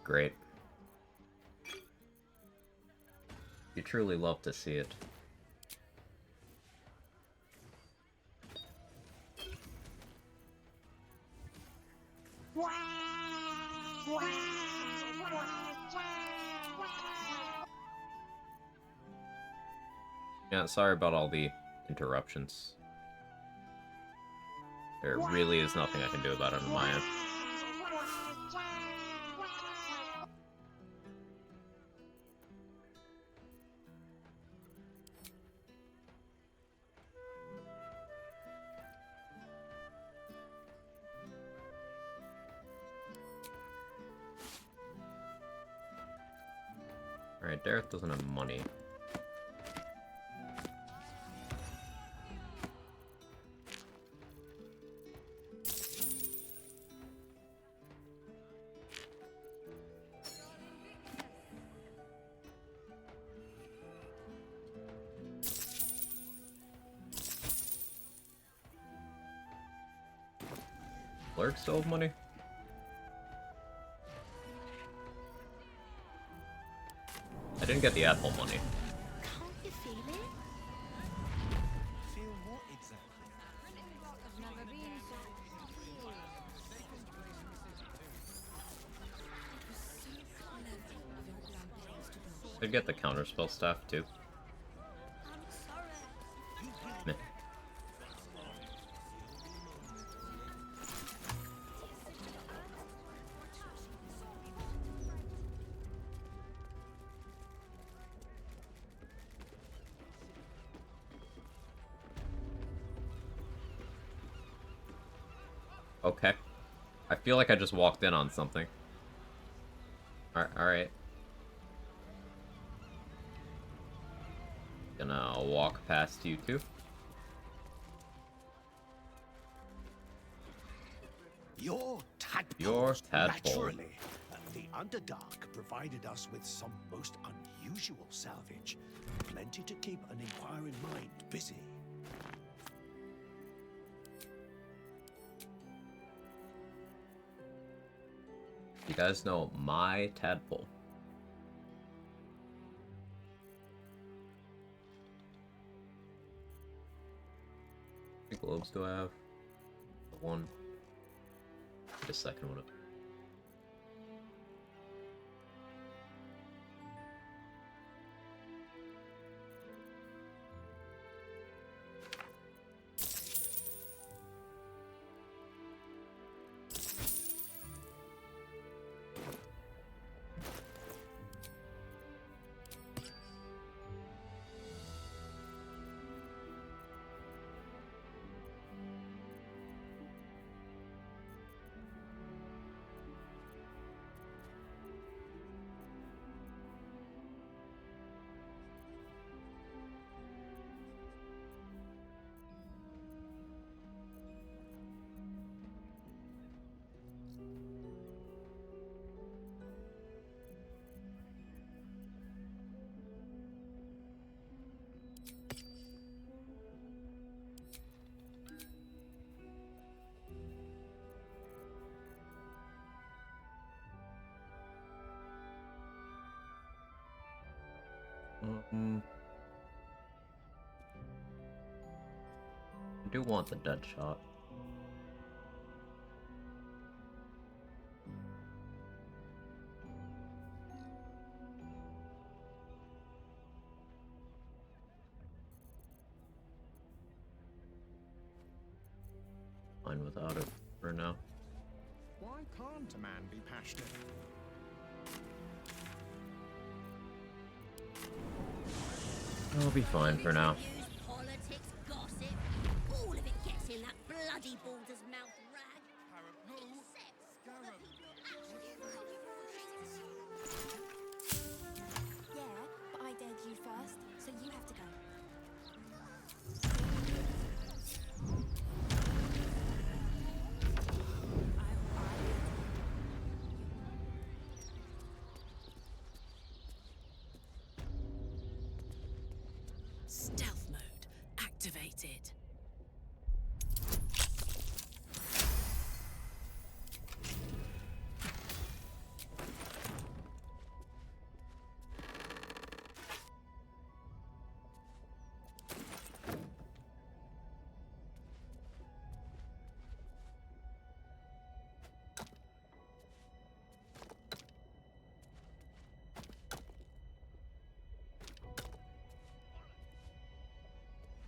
great. You truly love to see it. Yeah, sorry about all the interruptions. There really is nothing I can do about it on my end. Alright, Dareth doesn't have money. Clerk still have money? I didn't get the apple money. Can't you feel it? Feel what exactly? I've never been so I get the counterspell stuff too. I'm sorry. Meh. Okay. I feel like I just walked in on something. Alright. Gonna walk past you two. Your tadpole. Your tadpole. Naturally. The Underdark provided us with some most unusual salvage. Plenty to keep an inquiring mind busy. You guys know my tadpole. How many globes do I have? One. The second one. I do want the dead shot. Fine without it for now. Why can't a man be passionate? I'll be fine for now. News, politics, gossip, all of it gets in that bloody Balder's mouth rag. Except the people actually Yeah, but I dared you first, so you have to go. Stealth mode activated.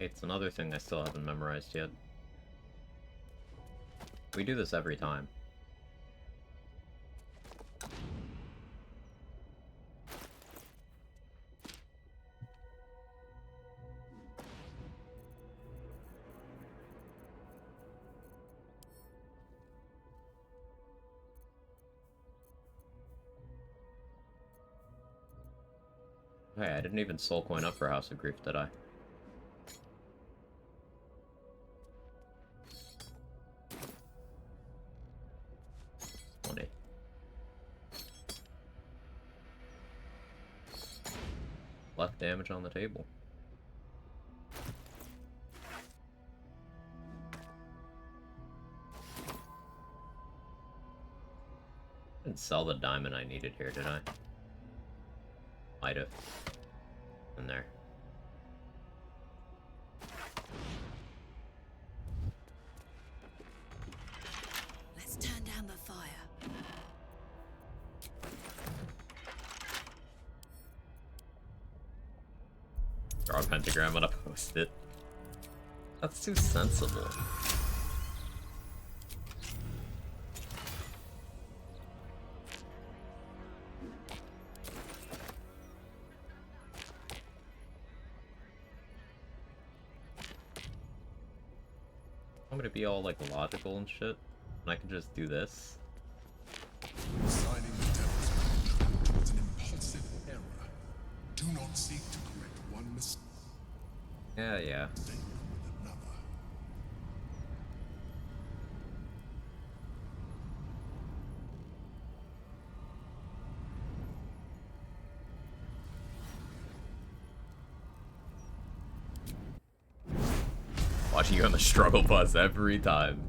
It's another thing I still haven't memorized yet. We do this every time. Hey, I didn't even soul coin up for House of Grief, did I? Left damage on the table. Didn't sell the diamond I needed here, did I? Might have. In there. Let's turn down the fire. Draw a pentagram and I'll post it. That's too sensible. I'm gonna be all like logical and shit, and I can just do this. Signing the devil's contract was an impulsive error. Do not seek to correct one mistake Yeah. with another. Watching you on the struggle bus every time.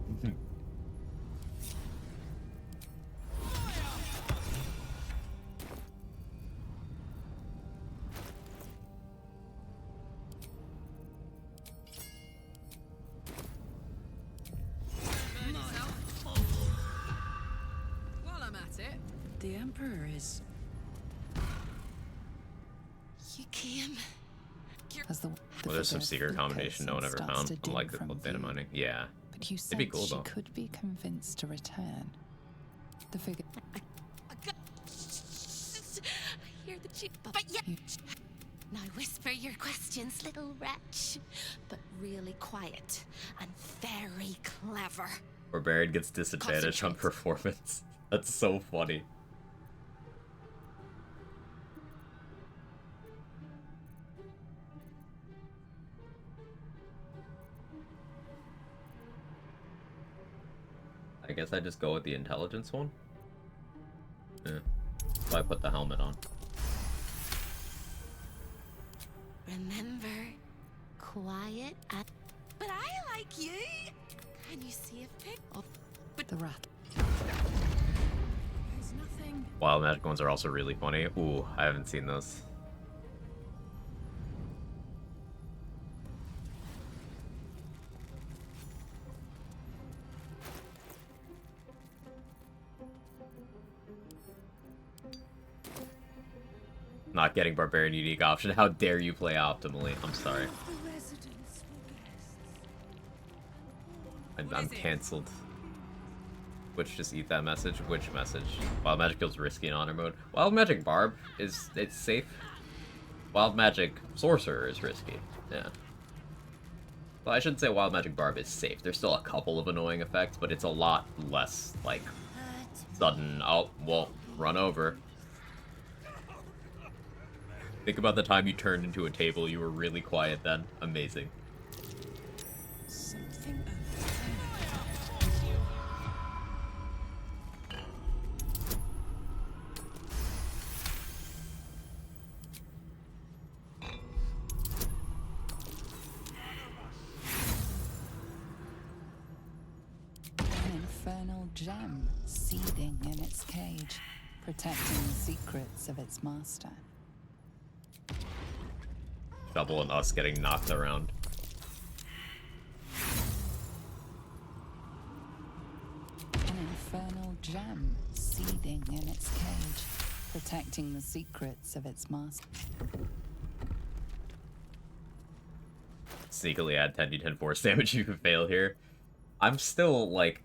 While I'm at it, the Emperor is... You came. As the Well, there's some secret combination no one ever found, unlike the data mining. Yeah. But you It'd be said cool, she though. could be convinced to return. The figure. I hear the chick, but yeah. Now whisper your questions, little wretch. But really quiet and very clever. Barbarian gets disadvantaged on performance. That's so funny. I guess I just go with the intelligence one. Yeah. So I put the helmet on. Remember, quiet and... But I like you. Can you see a pic? Oh, but The rat. There's nothing... Wild magic ones are also really funny. Ooh, I haven't seen those. Not getting Barbarian unique option. How dare you play optimally? I'm sorry. I'm cancelled. Which just eat that message? Which message? Wild Magic feels risky in honor mode. Wild Magic Barb it's safe. Wild Magic Sorcerer is risky. Yeah. Well, I shouldn't say Wild Magic Barb is safe. There's still a couple of annoying effects, but it's a lot less, like, sudden, oh, well, run over. Think about the time you turned into a table, you were really quiet then. Amazing. Something An infernal gem seething in its cage, protecting the secrets of its master. Double and us getting knocked around. An infernal gem seething in its cage, protecting the secrets of its master. sneakily add 10d10 force damage you can fail here. I'm still, like,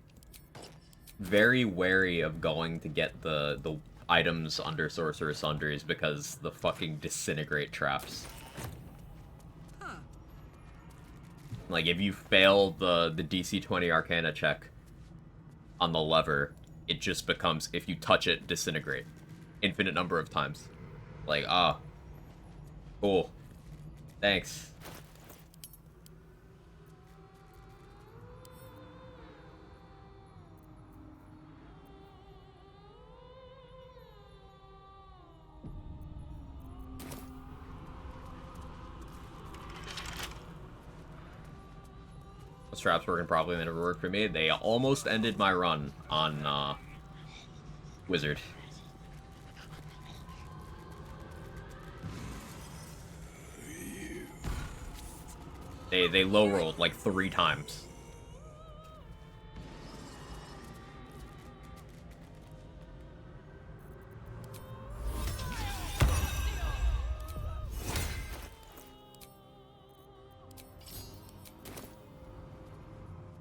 very wary of going to get the items under Sorcerous Sundries because the fucking disintegrate traps. Like, if you fail the DC 20 Arcana check on the lever, it just becomes, if you touch it, disintegrate. Infinite number of times. Like, ah. Cool. Thanks. Those traps working properly, they never worked for me. They almost ended my run on Wizard. They low rolled like 3 times.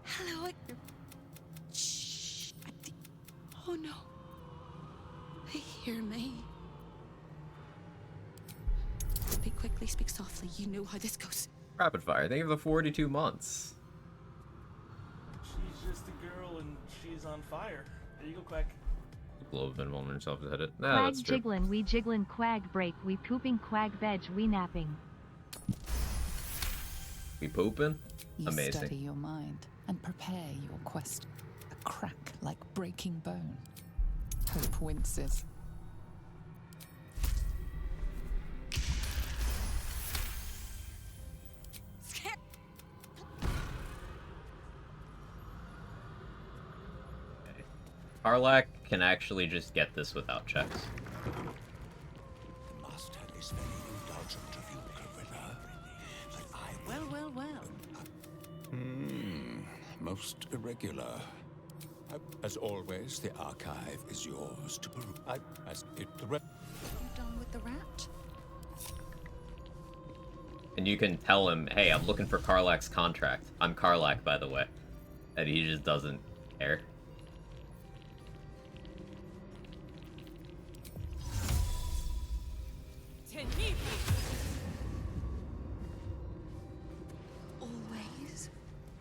Hello. Shh. Oh no. They hear me. Speak quickly, speak softly. You know how this goes. Rapid fire. Thank you for the 42 months. She's just a girl and she's on fire. There you go, Quack. Globe and vulnerable himself to hit it. Nah, Quag that's true. jiggling, we jiggling, quag break, we pooping, quag veg, we napping. We pooping? You Amazing. study your mind and prepare your quest. A crack like breaking bone. Hope winces. Karlach can actually just get this without checks. The master is very indulgent of you, Gorilla. But I Well, well, well. Most irregular. As always, the archive is yours to peruse. You done with the rat? And you can tell him, hey, I'm looking for Karlach's contract. I'm Karlach, by the way. And he just doesn't care. Always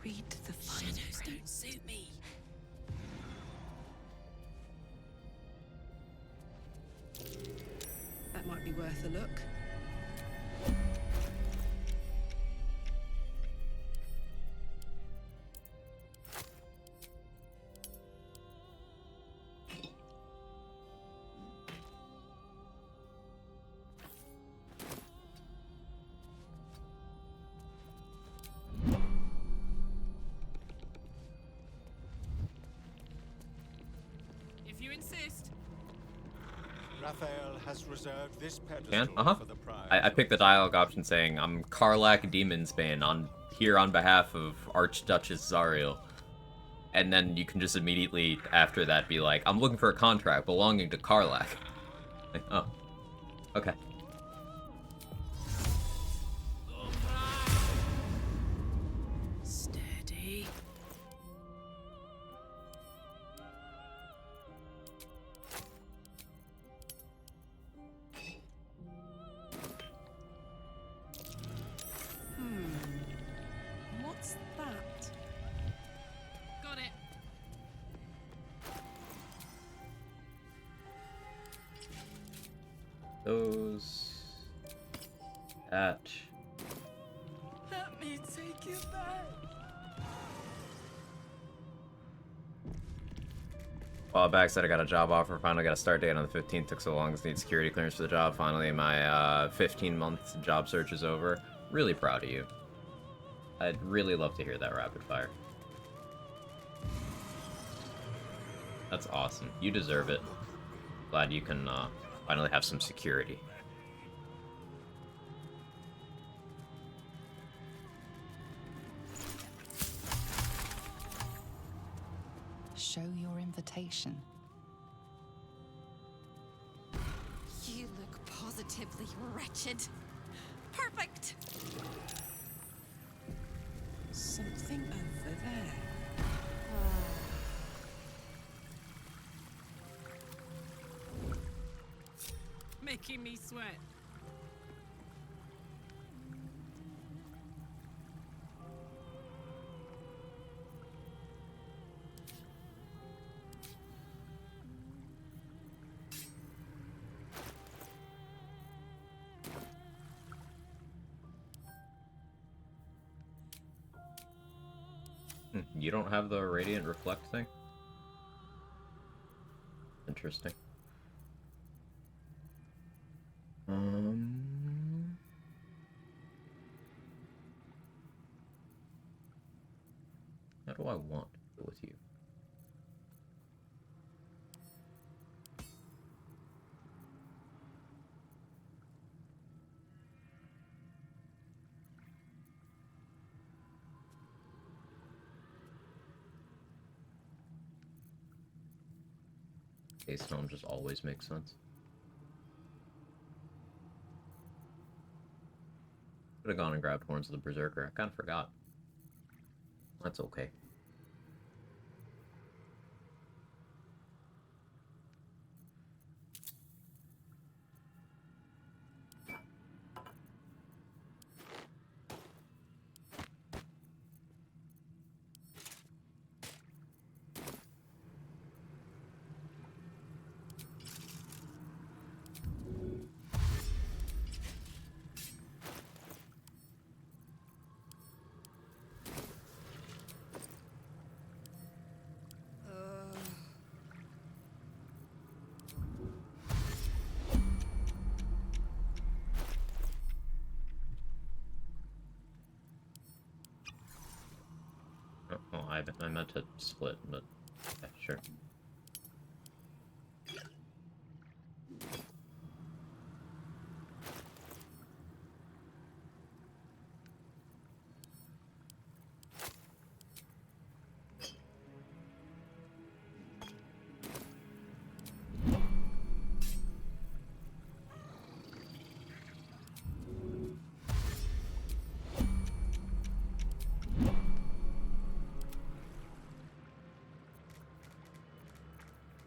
read the fine Shadows print. don't suit me. That might be worth a look. If you insist. Raphael has reserved this pedestal Can? for the prize. I picked the dialogue option saying, I'm Karlach Demonsbane here on behalf of Archduchess Zariel. And then you can just immediately, after that, be like, I'm looking for a contract belonging to Karlach. Like, oh. Okay. Steady. What's that? Got it. Those... That... Let me take you back. While back said I got a job offer, finally got a start date on the 15th, took so long as need security clearance for the job. Finally, my 15-month job search is over. Really proud of you. I'd really love to hear that rapid fire. That's awesome. You deserve it. Glad you can finally have some security. Show your invitation. You look positively wretched. Perfect. making me sweat. You don't have the radiant reflect thing? Interesting. How do I want to go with you? Ace Helm just always makes sense. Could have gone and grabbed Horns of the Berserker. I kind of forgot. That's okay. Oh, I meant to split, but yeah, sure.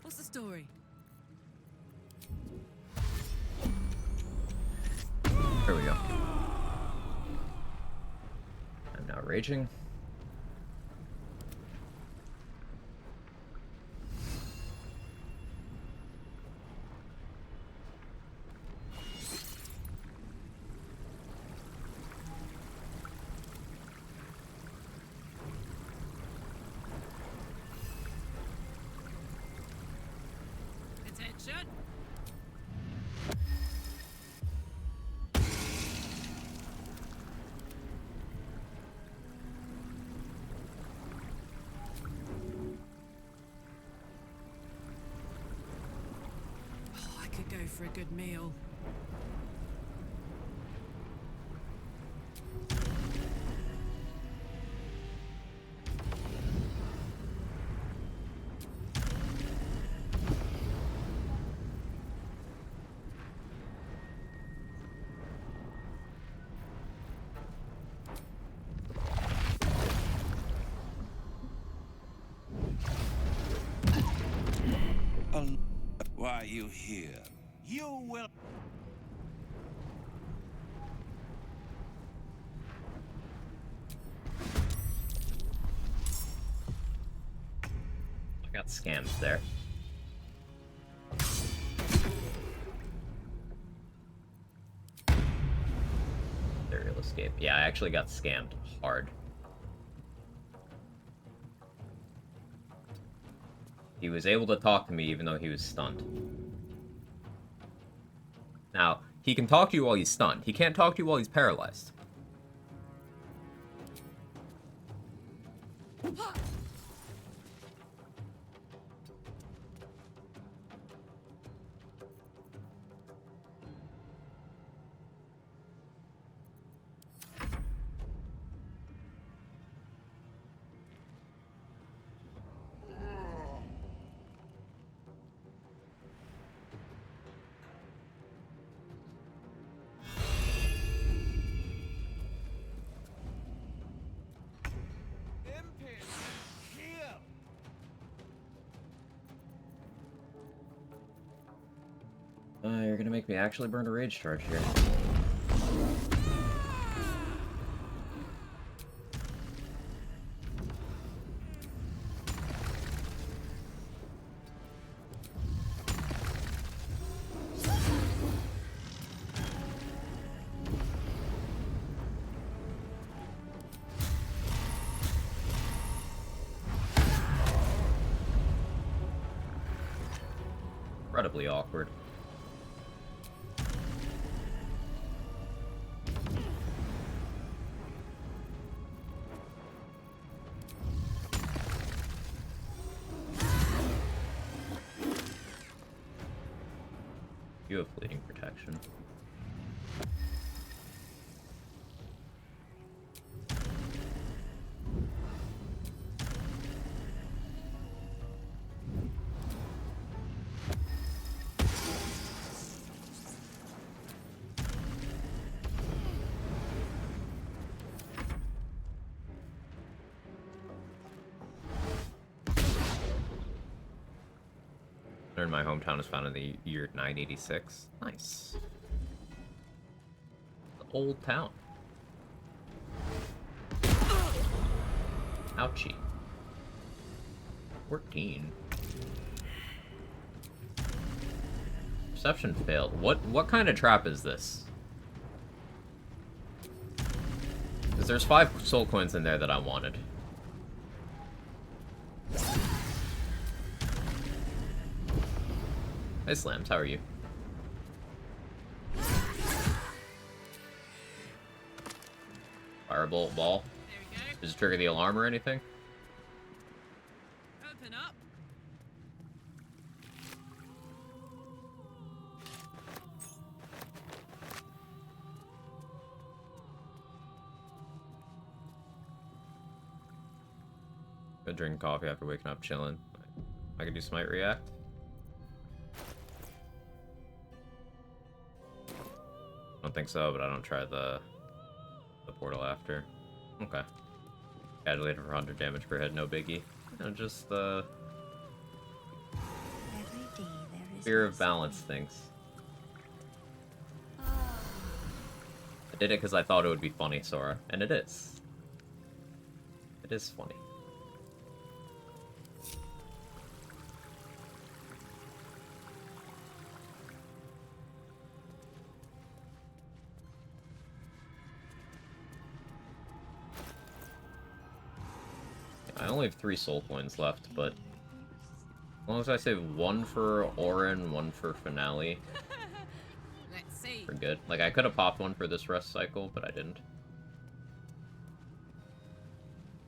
What's the story? There we go. I'm now raging. Attention! Oh, I could go for a good meal. Why are you here? You will... I got scammed there. Serial escape. Yeah, I actually got scammed hard. He was able to talk to me even though he was stunned. Now, he can talk to you while he's stunned. He can't talk to you while he's paralyzed. You're gonna make me actually burn a rage charge here. Incredibly awkward. You have fleeting protection. In my hometown is founded in the year 986. Nice. Old town. Ouchie. 14. Perception failed. What kind of trap is this? Because there's 5 soul coins in there that I wanted. Hey Slams, how are you? Firebolt ball. There we go. Does it trigger the alarm or anything? Open up. Go drink coffee after waking up, chilling. I could do Smite React. I don't think so, but I don't try the portal after. Okay. Calculated for 100 damage per head, no biggie. Just the fear of balance things. I did it because I thought it would be funny, Sora, and it is. It is funny. I only have 3 soul coins left, but as long as I save 1 for Orin, 1 for Finale, Let's see. we're good. Like, I could have popped 1 for this rest cycle, but I didn't.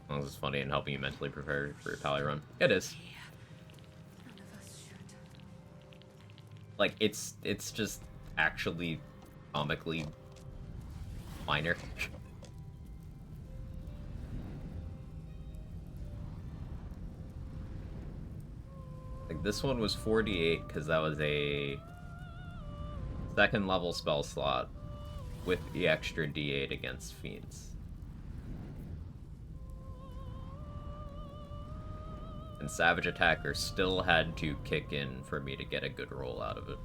As long as it's funny and helping you mentally prepare for your Pally run. It is. Like, it's just actually comically minor. Like, this one was 48 because that was a 2nd level spell slot with the extra D8 against fiends. And Savage Attacker still had to kick in for me to get a good roll out of it.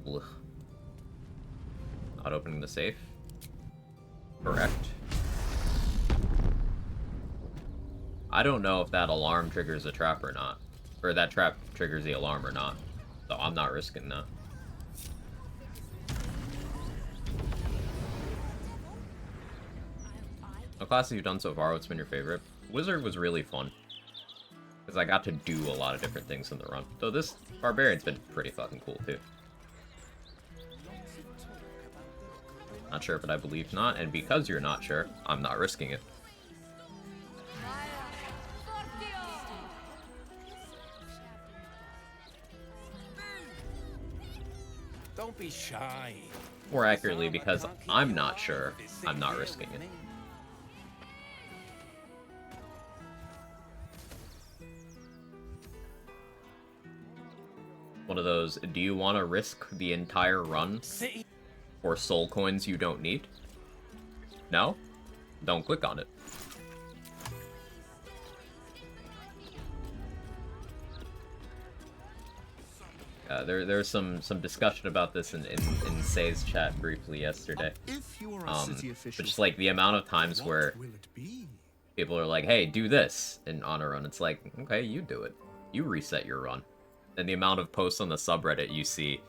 Ugh. Not opening the safe. Correct. I don't know if that alarm triggers a trap or not. Or that trap triggers the alarm or not. So I'm not risking that. What classes you've done so far? What's been your favorite? Wizard was really fun. Because I got to do a lot of different things in the run. Though this Barbarian's been pretty fucking cool too. Not sure, but I believe not, and because you're not sure, I'm not risking it. Don't be shy. More accurately, because I'm not sure, I'm not risking it. One of those, do you want to risk the entire run for soul coins you don't need? No? Don't click on it. There's some discussion about this in Say's chat briefly yesterday. If you are a city official, Just like the amount of times where will it be? people are like, hey, do this on a run. It's like, okay, you do it. You reset your run. And the amount of posts on the subreddit you see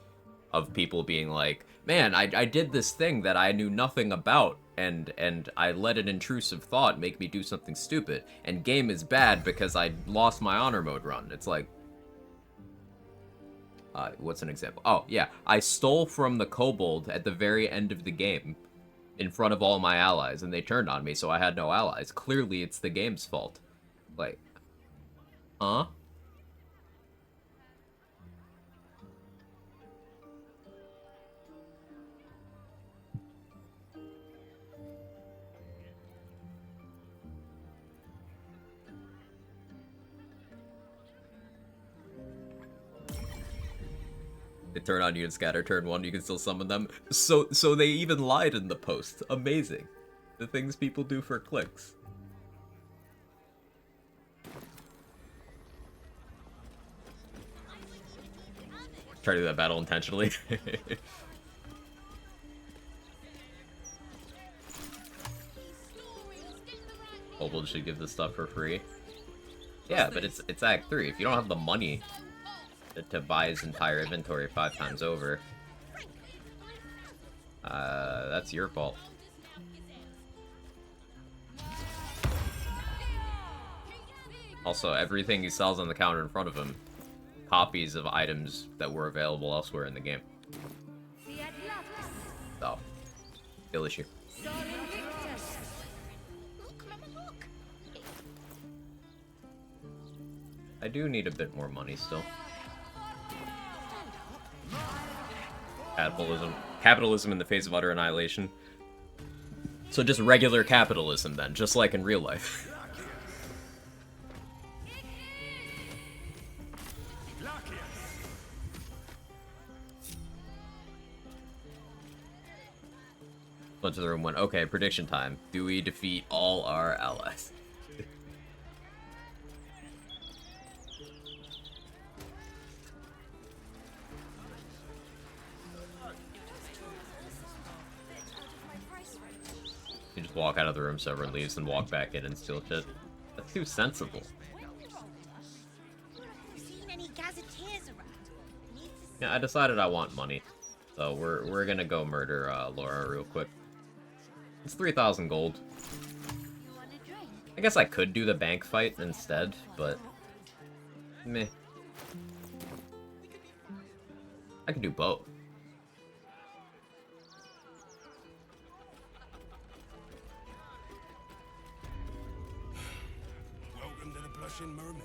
of people being like, man, I did this thing that I knew nothing about, and I let an intrusive thought make me do something stupid, and game is bad because I lost my honor mode run. It's like, what's an example? Oh, yeah, I stole from the kobold at the very end of the game in front of all my allies, and they turned on me, so I had no allies. Clearly, it's the game's fault. Like, huh? They turn on you and scatter, turn 1, you can still summon them. So they even lied in the post. Amazing. The things people do for clicks. Try to do that battle intentionally. Kobold should give this stuff for free. Yeah, but it's Act 3. If you don't have the money to buy his entire inventory 5 times over, that's your fault. Also, everything he sells on the counter in front of him, copies of items that were available elsewhere in the game. So, skill issue. I do need a bit more money still. Capitalism in the face of utter annihilation. So just regular capitalism then, just like in real life. Went to the room, went, okay, prediction time. Do we defeat all our allies? You just walk out of the room so everyone leaves and walk back in and steal shit. That's too sensible. Yeah, I decided I want money. So we're gonna go murder Laura real quick. It's 3,000 gold. I guess I could do the bank fight instead, but meh. I could do both. Welcome to the Blushing Mermaid.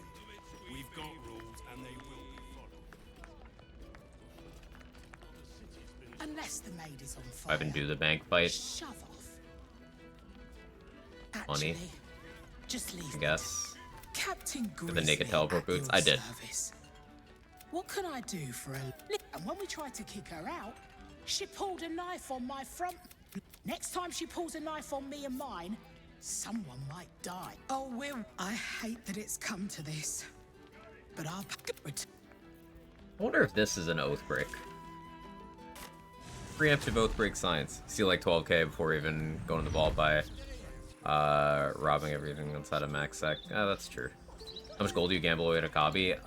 We've got rules and they will be followed. Unless the maid is on fire. I can do the bank fight. Shove off. Money. Actually, just leave I guess. Captain With the naked Grizzly teleport at boots. your I did. service. What can I do for a... And when we tried to kick her out, she pulled a knife on my front... Next time she pulls a knife on me and mine, someone might die. Oh, I hate that it's come to this, but I'll... I wonder if this is an oath break. Preemptive oath break science. See like 12k before even going to the vault by robbing everything inside of max sec. Ah, that's true. How much gold do you gamble away to Kabi?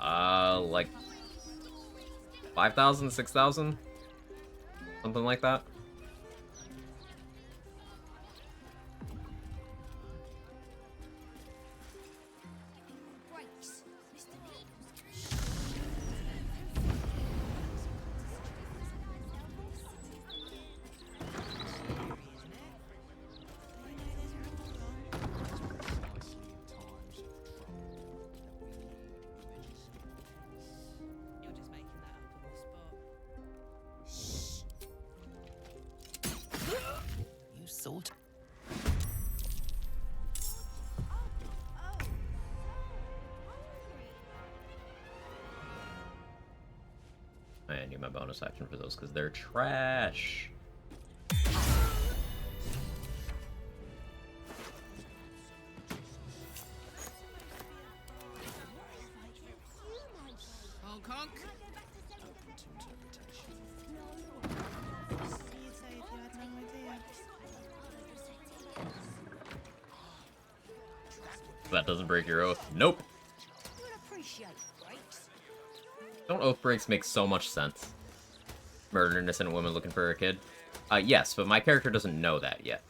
Like 5,000, 6,000? Something like that. You salt. I need my bonus action for those because they're trash. punk. Open to interpretation. You'd say if you had no idea. That doesn't break your oath. Nope. You would appreciate breaks. Don't oath breaks make so much sense? Murder an innocent woman looking for her kid. Yes, but my character doesn't know that yet.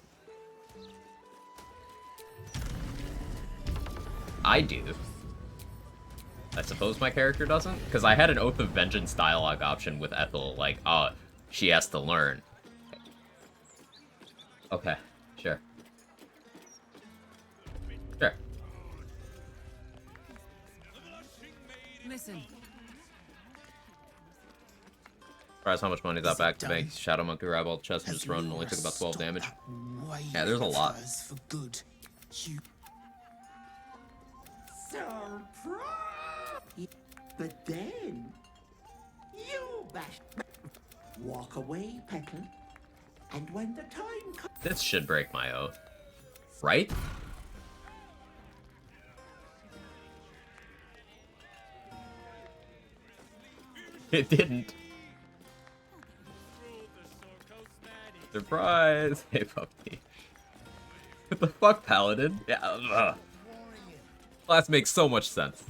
I do. I suppose my character doesn't? Because I had an Oath of Vengeance dialogue option with Ethel, like, she has to learn. Okay, sure. Sure. Listen. Surprised how much money got back to bank. Shadow Monk grab all the chest and just run. Only took about 12 damage. Yeah, there's a lot. For good. You But then you bash. Walk away, Petal. And when the time comes. This should break my oath. Right? It didn't. Surprise! Hey, puppy. What the fuck, Paladin? Yeah, ugh. Class makes so much sense.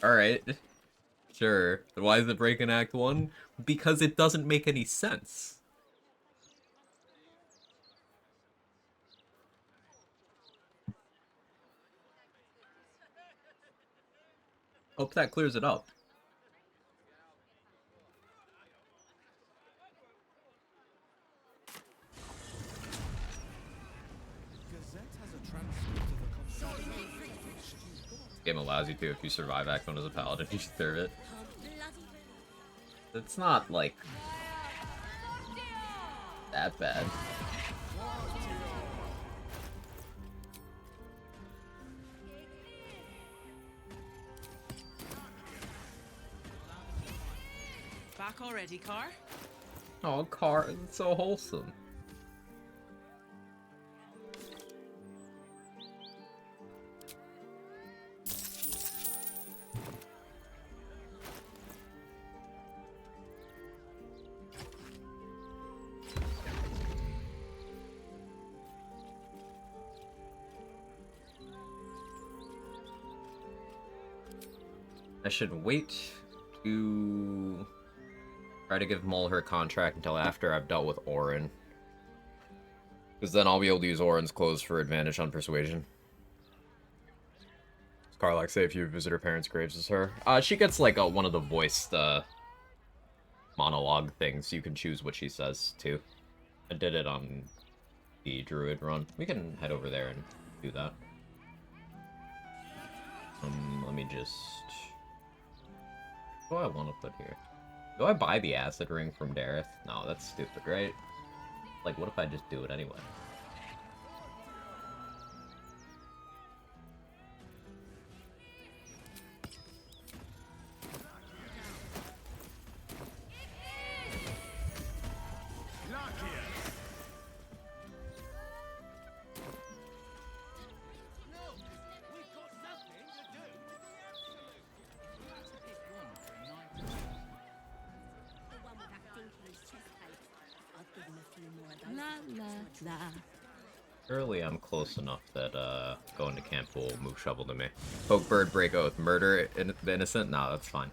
Alright. Sure. But why is it breaking Act 1? Because it doesn't make any sense. Hope that clears it up. Game allows you to if you survive Act 1 as a paladin, you deserve it. It's not, like, that bad. Back already, Car? Oh, Car, it's so wholesome. I should wait to try to give Mull her contract until after I've dealt with Orin. Because then I'll be able to use Orin's clothes for advantage on persuasion. Does Karlach say if you visit her parents' graves as her? She gets like one of the voiced monologue things. You can choose what she says too. I did it on the Druid run. We can head over there and do that. Let me just... What do I want to put here? Do I buy the acid ring from Dareth? No, that's stupid, right? Like, what if I just do it anyway? Early, I'm close enough that going to camp will move shovel to me. Poke bird, break oath, murder the innocent. Nah, that's fine.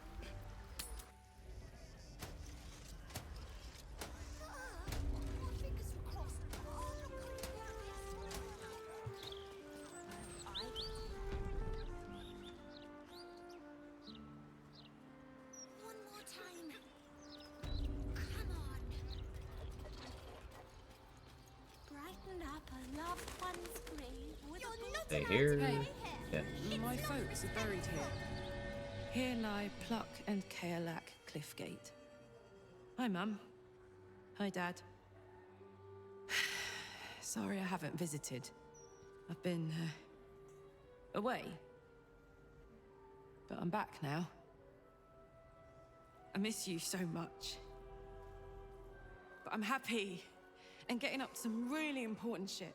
They here? Yeah. My folks are buried here. Here lie Pluck and Kaelak Cliffgate. Hi, Mum. Hi, Dad. Sorry I haven't visited. I've been away. But I'm back now. I miss you so much. But I'm happy and getting up to some really important shit.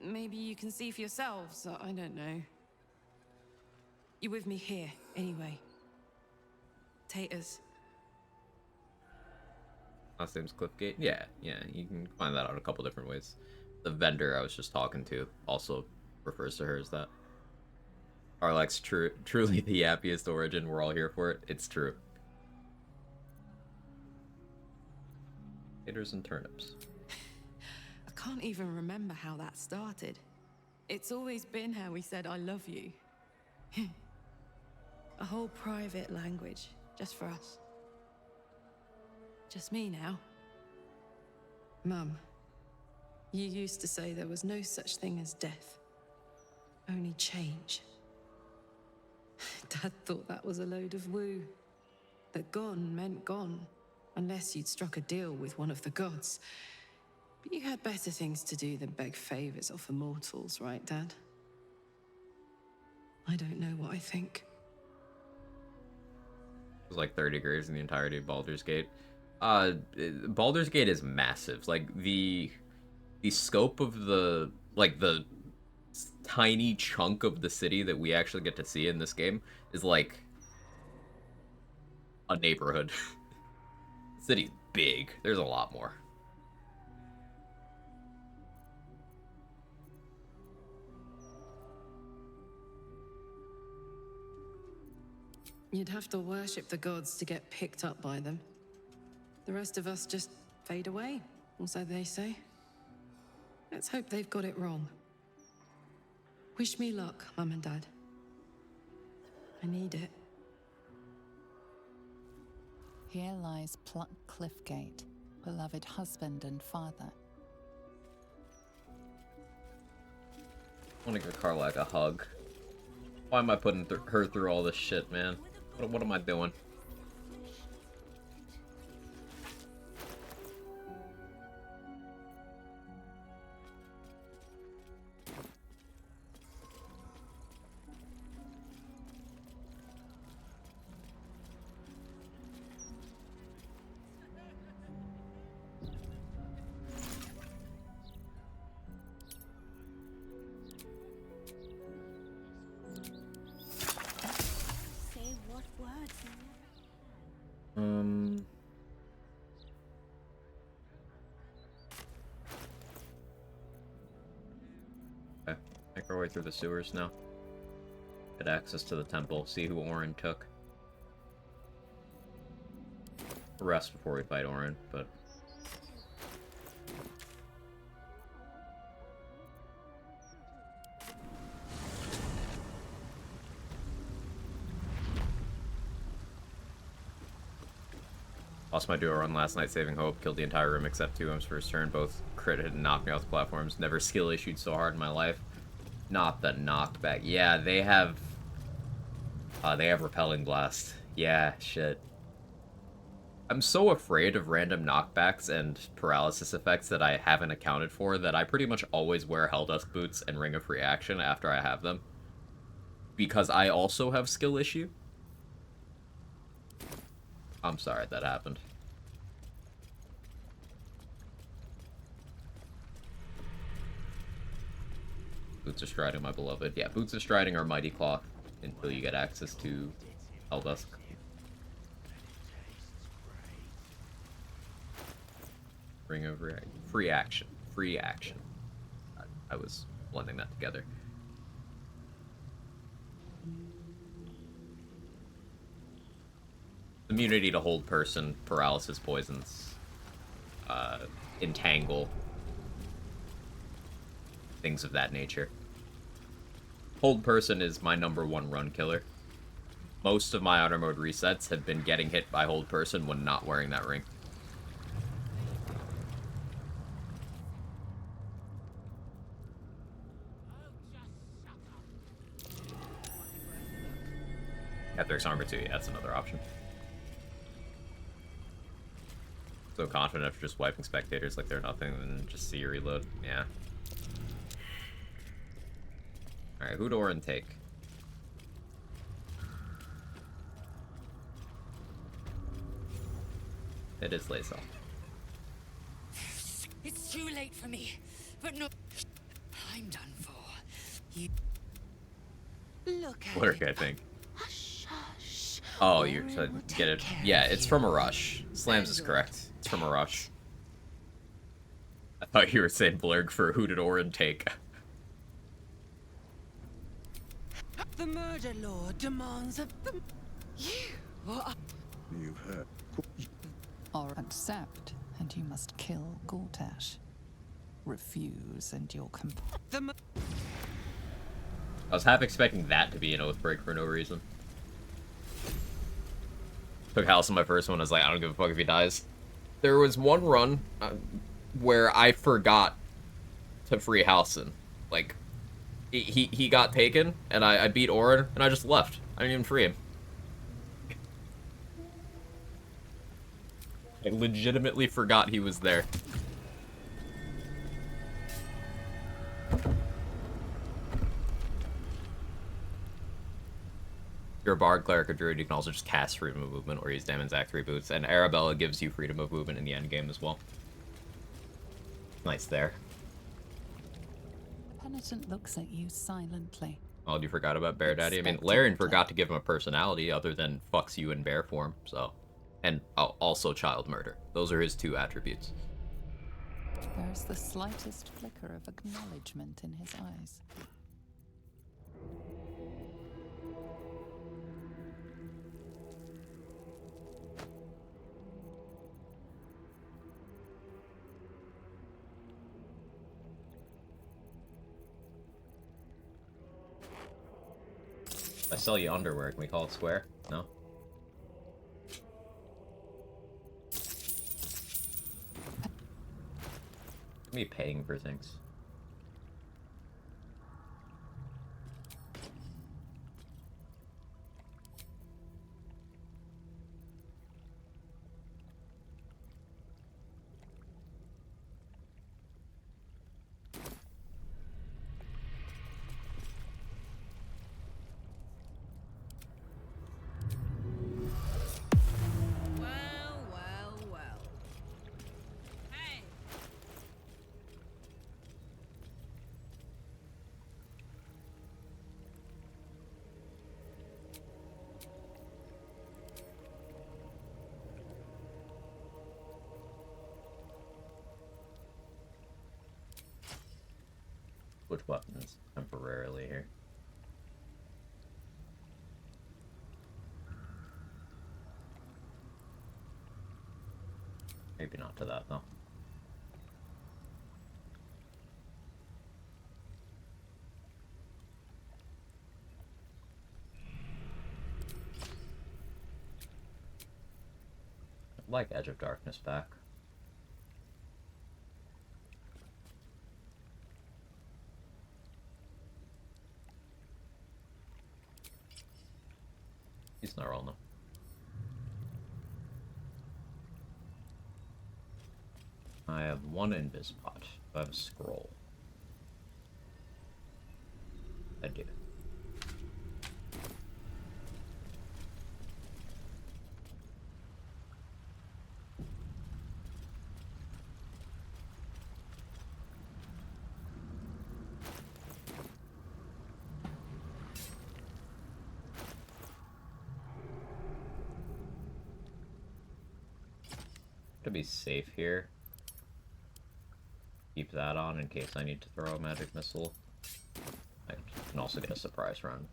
maybe you can see for yourselves. I don't know. You're with me here, anyway. Taters. Last name's Cliffgate? Yeah, you can find that out a couple different ways. The vendor I was just talking to also refers to her as that. Arlax's truly the happiest origin, we're all here for it. It's true. Taters and turnips. I can't even remember how that started. It's always been how we said I love you. A whole private language, just for us. Just me now. Mum, you used to say there was no such thing as death. Only change. Dad thought that was a load of woo. That gone meant gone, unless you'd struck a deal with one of the gods. But you had better things to do than beg favors off immortals, right, Dad? I don't know what I think. There's like 30 graves in the entirety of Baldur's Gate. Baldur's Gate is massive. Like the scope of the tiny chunk of the city that we actually get to see in this game is like a neighborhood. The city's big. There's a lot more. You'd have to worship the gods to get picked up by them. The rest of us just fade away, or so they say. Let's hope they've got it wrong. Wish me luck, Mum and Dad. I need it. Here lies Pluck Cliffgate, beloved husband and father. I want to give Karlach a hug. Why am I putting her through all this shit, man? What am I doing? Say what words? Okay, make our way through the sewers now. Get access to the temple, see who Orin took. Rest before we fight Orin, but... Lost my duo run last night, saving hope. Killed the entire room except 2 M's first turn. Both critted and knocked me off the platforms. Never skill issued so hard in my life. Not the knockback. Yeah, they have Repelling Blast. Yeah, shit. I'm so afraid of random knockbacks and paralysis effects that I haven't accounted for that I pretty much always wear Helldusk Boots and Ring of Free Action after I have them. Because I also have skill issue. I'm sorry that happened. Boots of Striding, my beloved. Yeah, Boots of Striding are Mighty Claw until you get access to Helldusk. Ring of Free Action. Free Action. I was blending that together. Immunity to Hold Person, Paralysis, Poisons, Entangle, things of that nature. Hold Person is my #1 run killer. Most of my Honor Mode resets have been getting hit by Hold Person when not wearing that ring. Etherics Armor too, yeah, that's another option. So confident after just wiping spectators like they're nothing, and just see you reload. Yeah. Alright, who'd Orin take? It is Lae'zel. It's too late for me, but no. I'm done for. You look at Lurk, it. I think. Hush, hush. Oh, or you're it trying will to get take it. care Yeah, of it's you. from a rush. Slams is Very correct. It's from a rush. I thought you were saying blurg for who did Orin take. The murder lord demands of them. You are. You've heard. Or accept, and you must kill Gortash. Refuse, and you'll The I was half expecting that to be an oath break for no reason. Took House on my first one. I was like, I don't give a fuck if he dies. There was one run where I forgot to free Halson. Like, he got taken, and I beat Orin, and I just left. I didn't even free him. I legitimately forgot he was there. If you're a bard, cleric, or druid, you can also just cast freedom of movement or use Damon's Act 3 boots, and Arabella gives you freedom of movement in the endgame as well. Nice there. The penitent looks at you silently. Oh, you forgot about Bear Daddy? I mean, Larian forgot to give him a personality other than fucks you in bear form, so. And also child murder. Those are his 2 attributes. There is the slightest flicker of acknowledgement in his eyes. If I sell you underwear, can we call it square? No? Me paying for things. Well, well, well. Hey. Which buttons temporarily here? Maybe not to that, though. I'd like Edge of Darkness back. He's not rolling though. I have 1 invis pot. I have a scroll. I do. To be safe here, keep that on in case I need to throw a magic missile. I can also get a surprise run,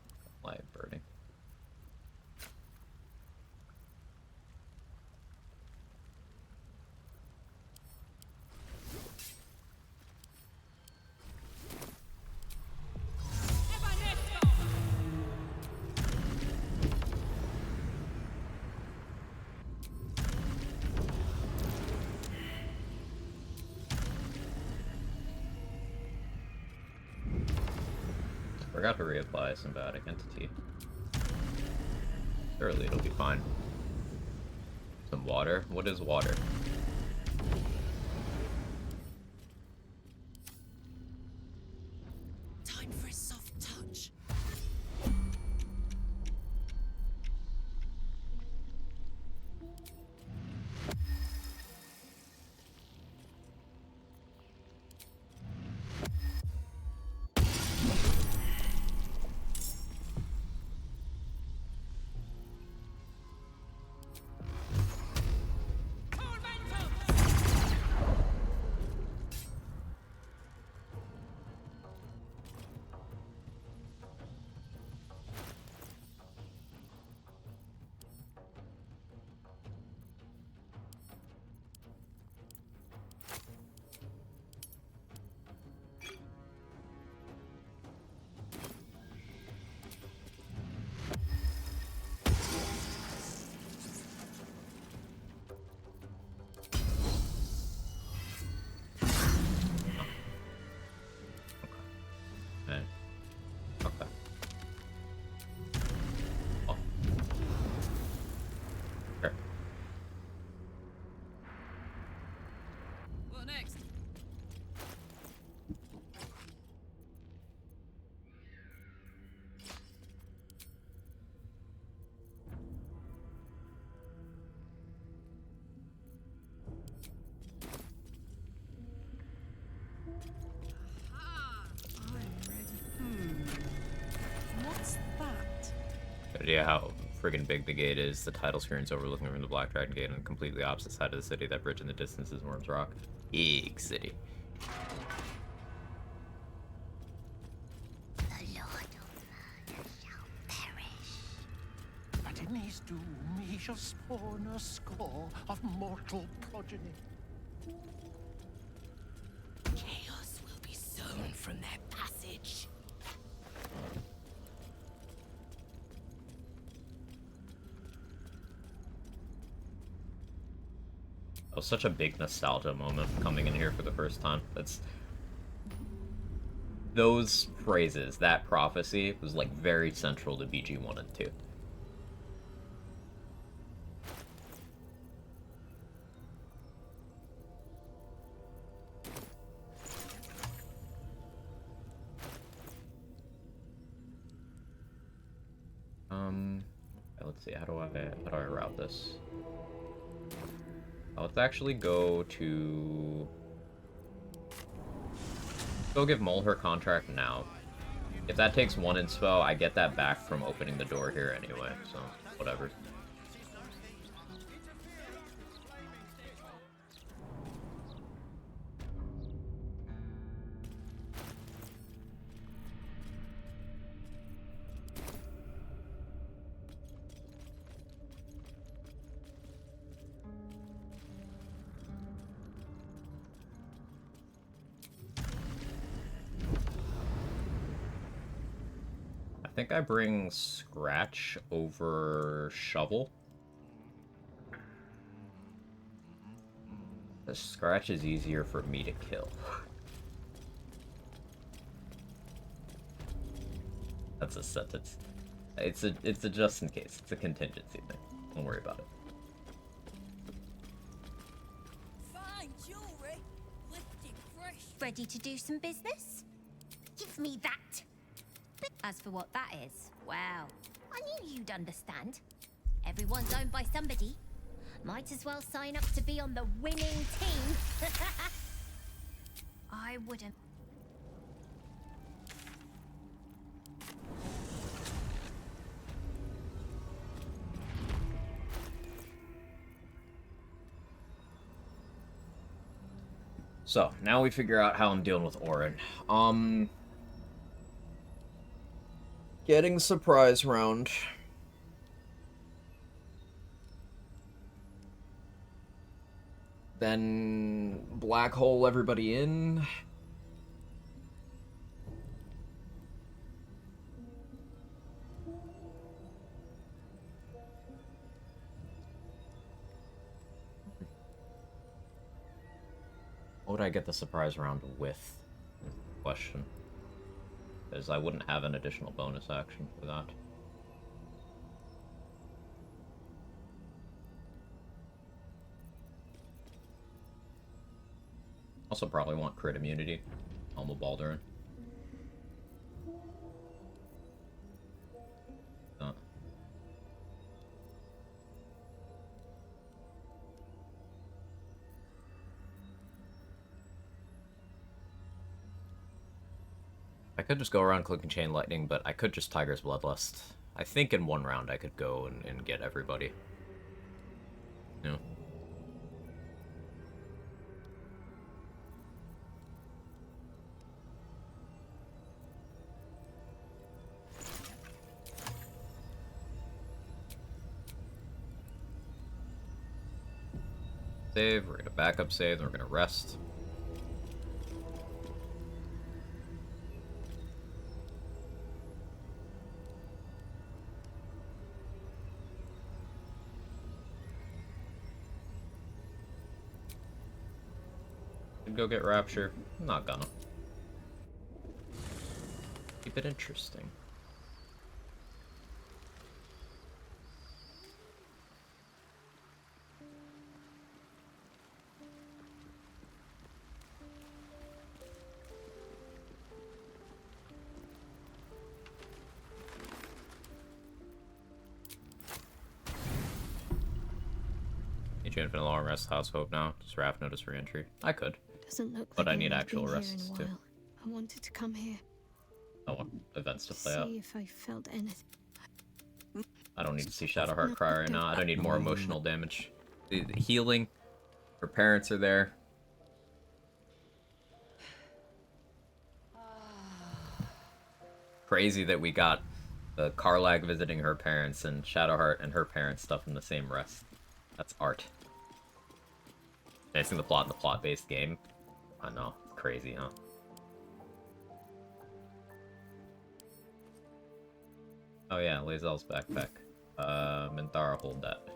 live birding. Forgot to reapply symbiotic entity. Surely it'll be fine. Some water? What is water? Time for a soft touch. idea how friggin' big the gate is. The title screen's overlooking from the Black Dragon Gate on the completely opposite side of the city. That bridge in the distance is Worm's Rock. Big city. The Lord of Murder shall perish. But in his doom he shall spawn a score of mortal progeny. Chaos will be sown from their passage. It was such a big nostalgia moment coming in here for the first time. Those phrases, that prophecy, was like very central to BG 1 and 2. Let's see, how do I route this? Let's actually go give Mole her contract now. If that takes 1 inspo, I get that back from opening the door here anyway, so whatever. I think I bring Scratch over Shovel. The Scratch is easier for me to kill. That's a sentence. It's a just in case. It's a contingency thing. Don't worry about it. Fine jewelry, lifted fresh. Ready to do some business? Give me that. As for what that is, well, I knew you'd understand. Everyone's owned by somebody. Might as well sign up to be on the winning team. I wouldn't. So, now we figure out how I'm dealing with Orin. Getting surprise round. Then black hole everybody in. What would I get the surprise round with? Question. Because I wouldn't have an additional bonus action for that. Also probably want crit immunity. Alma Baldurin. I could just go around clicking Chain Lightning, but I could just Tiger's Bloodlust. I think in 1 round I could go and get everybody. No. Save, we're gonna backup save, then we're gonna rest. Go get Rapture. I'm not gonna. Keep it interesting. Need you infinite long rest, House Hope now. Just Raph notice re-entry. I could. Doesn't look But like I need anyone's actual been here rests in a too. while. I wanted to come here. I want events to play See out. if I felt anything. I don't need to see Shadowheart cry right now. I don't need more emotional damage. The healing. Her parents are there. Crazy that we got the Karlag visiting her parents and Shadowheart and her parents stuff in the same rest. That's art. Advancing the plot in the plot-based game. I know. It's crazy, huh? Oh yeah, Lae'zel's backpack. Minthara, hold that.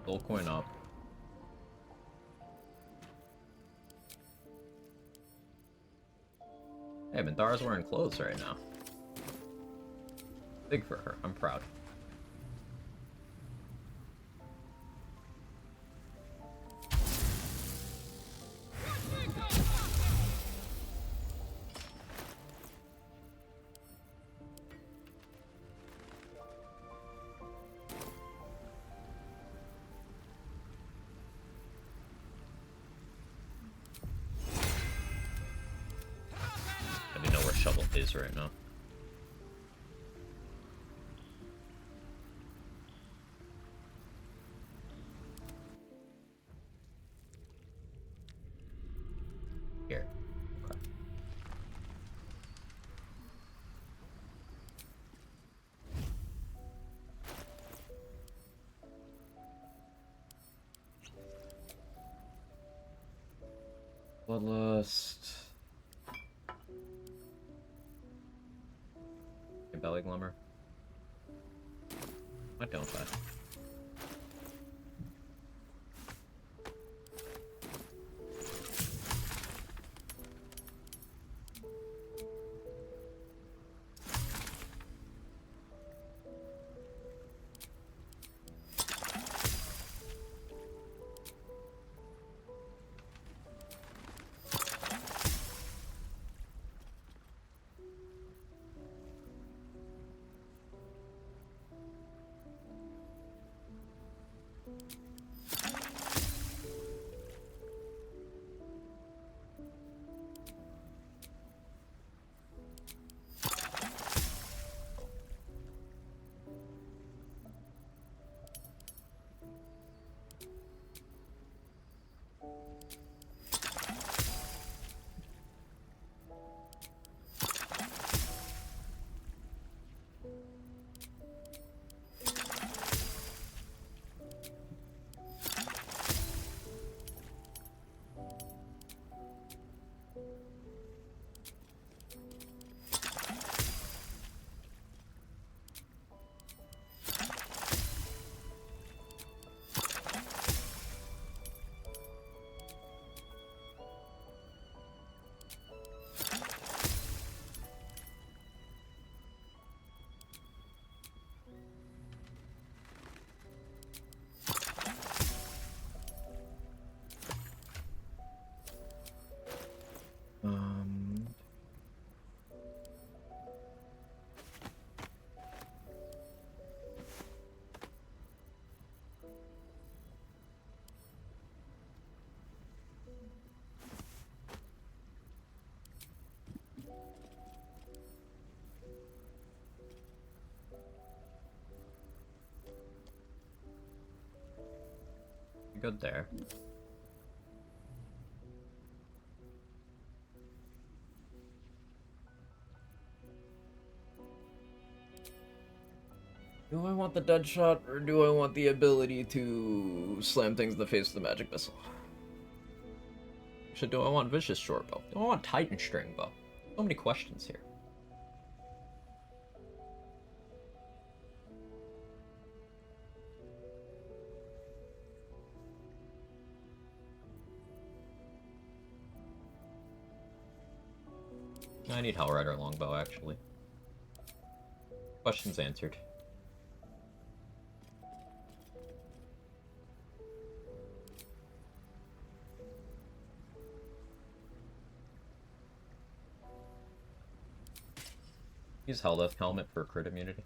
Soul coin up. Hey, Minthara's wearing clothes right now. Big for her. I'm proud. I don't know where Shovel is right now. Here. Okay. Bloodlust. A belly glimmer. Why don't I? Good there. Do I want the dead shot, or do I want the ability to slam things in the face with the magic missile? So do I want vicious short bow? Do I want titan string bow? So many questions here. I need Hellrider longbow, actually. Questions answered. Use Helldeath Helmet for crit immunity.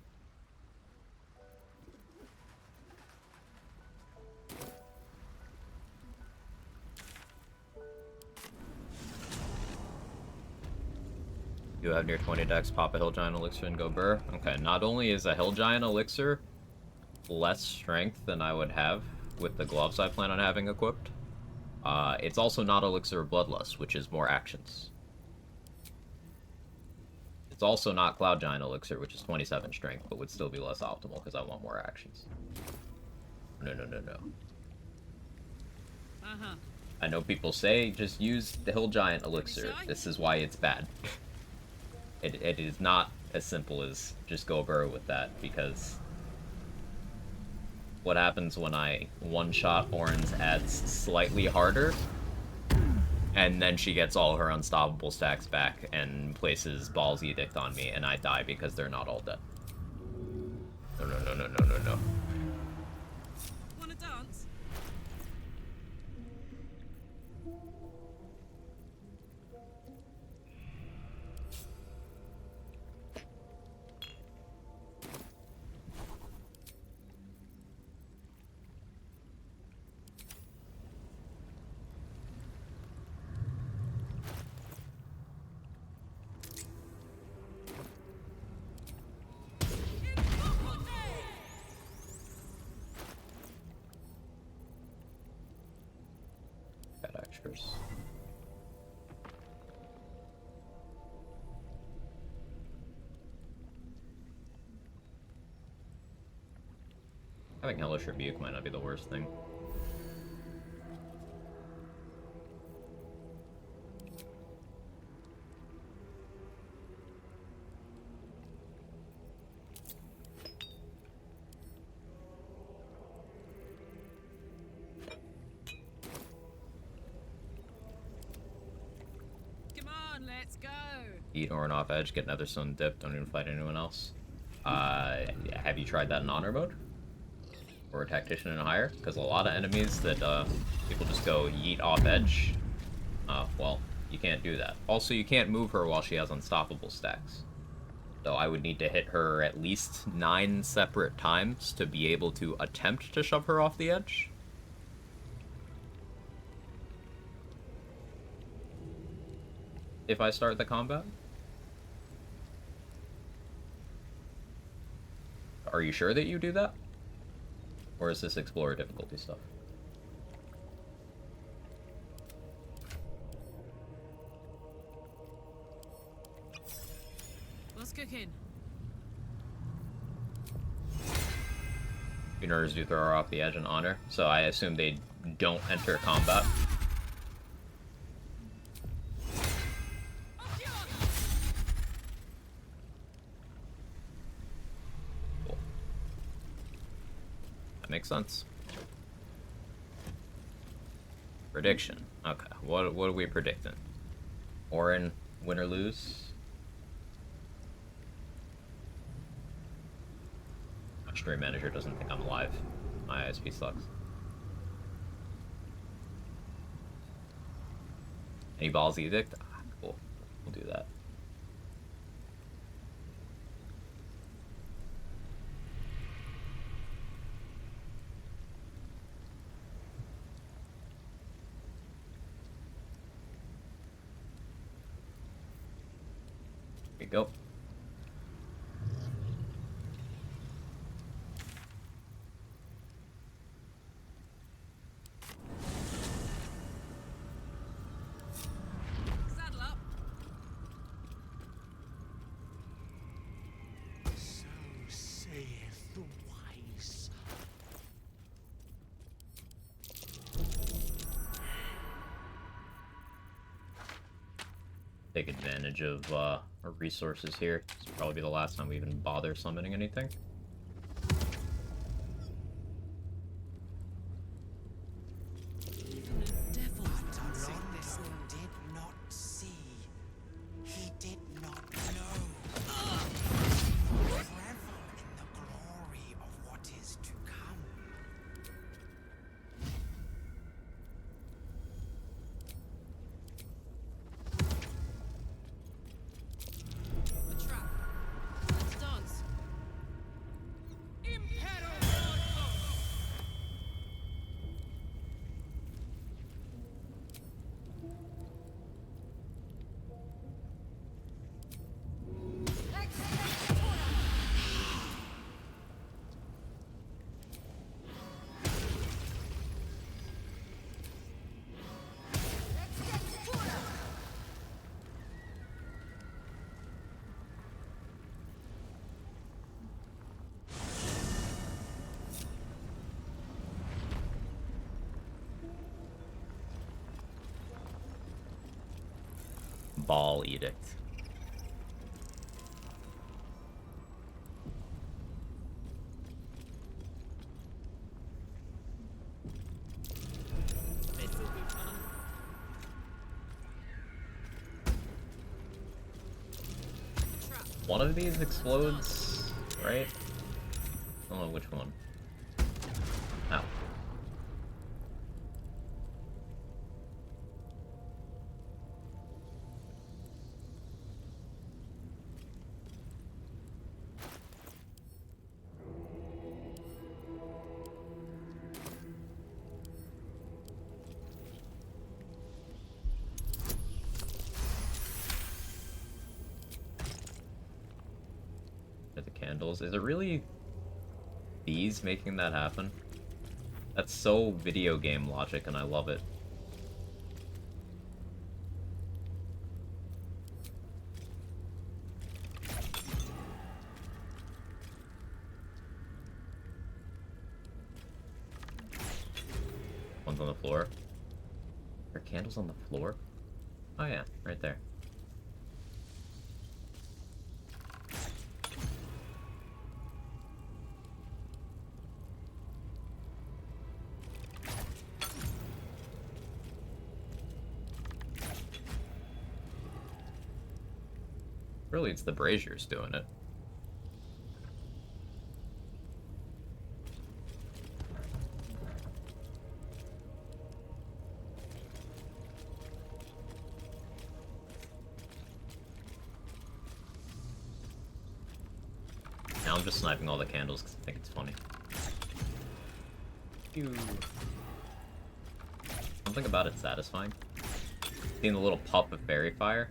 You have near 20 decks, pop a Hill Giant Elixir and go Burr. Okay, not only is a Hill Giant Elixir less strength than I would have with the gloves I plan on having equipped, it's also not Elixir of Bloodlust, which is more actions. It's also not Cloud Giant Elixir, which is 27 strength, but would still be less optimal because I want more actions. No. I know people say, just use the Hill Giant Elixir. This is why it's bad. It is not as simple as just go Burrow with that, because what happens when I one-shot Orin's adds slightly harder, and then she gets all her unstoppable stacks back and places Ball's Edict on me, and I die because they're not all dead. No. Wanna dance? Got extras. Having Hellish Rebuke might not be the worst thing. Come on, let's go. Eat Orin off edge, get Nether Stone dip, don't even fight anyone else. Have you tried that in honor mode? Or a tactician and higher? Because a lot of enemies that people just go yeet off edge, well, you can't do that. Also, you can't move her while she has unstoppable stacks. So I would need to hit her at least 9 separate times to be able to attempt to shove her off the edge. If I start the combat. Are you sure that you do that? Or is this Explorer difficulty stuff? What's cooking? Funers do throw her off the edge in honor, so I assume they don't enter combat. Cool. That makes sense. Prediction. Okay, what are we predicting? Orin, win or lose? My stream manager doesn't think I'm live. My ISP sucks. Any Ball's Edict? Ah, cool. We'll do that. Here we go. Saddle up. So saith the wise. Take advantage of our resources here. This will probably be the last time we even bother summoning anything. Even the devil dancing this low. Did not see. He did not know. Revel in the glory of what is to come. The trap. Ball Edict. This'll be fun. One of these explodes, right? I don't know which one. Ow. The candles. Is it really these making that happen? That's so video game logic, and I love it. One's on the floor. Are there candles on the floor? Oh yeah, right there. Really, it's the braziers doing it. Now I'm just sniping all the candles because I think it's funny. Pew. Something about it satisfying. Seeing the little puff of fairy fire.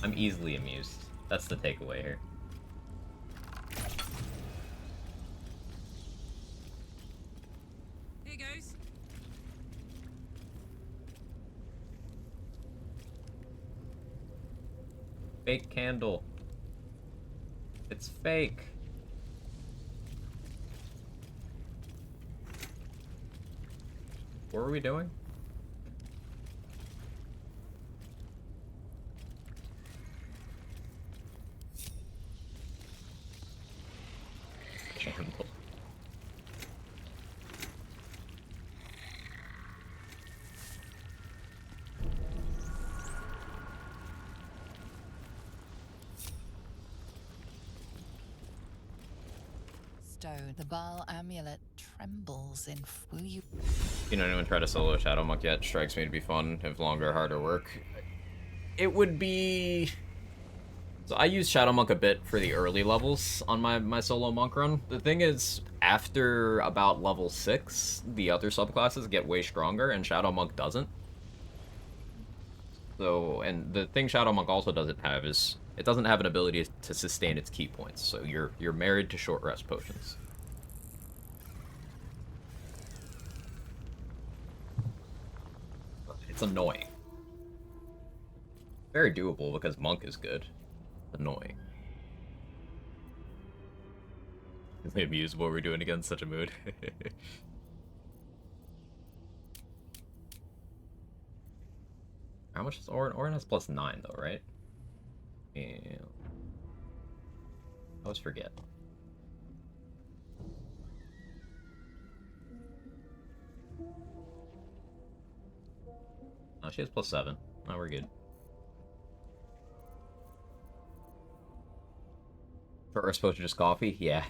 I'm easily amused. That's the takeaway here. Here goes. Fake candle. It's fake. What were we doing? Candle. Stone. The Baal amulet trembles in will you? You know, anyone try to solo Shadow Monk yet? Strikes me to be fun, if longer, harder work. It would be... So I use Shadow Monk a bit for the early levels on my solo monk run. The thing is, after about level 6, the other subclasses get way stronger, and Shadow Monk doesn't. So, and the thing Shadow Monk also doesn't have is, it doesn't have an ability to sustain its key points, so you're married to short rest potions. It's annoying. Very doable because Monk is good. Annoying. Is it amused what we're doing against such a mood? How much is Orin? Orin has +9 though, right? Yeah. I always forget. Oh, she has +7. Now we're good. We're supposed to just coffee? Yeah.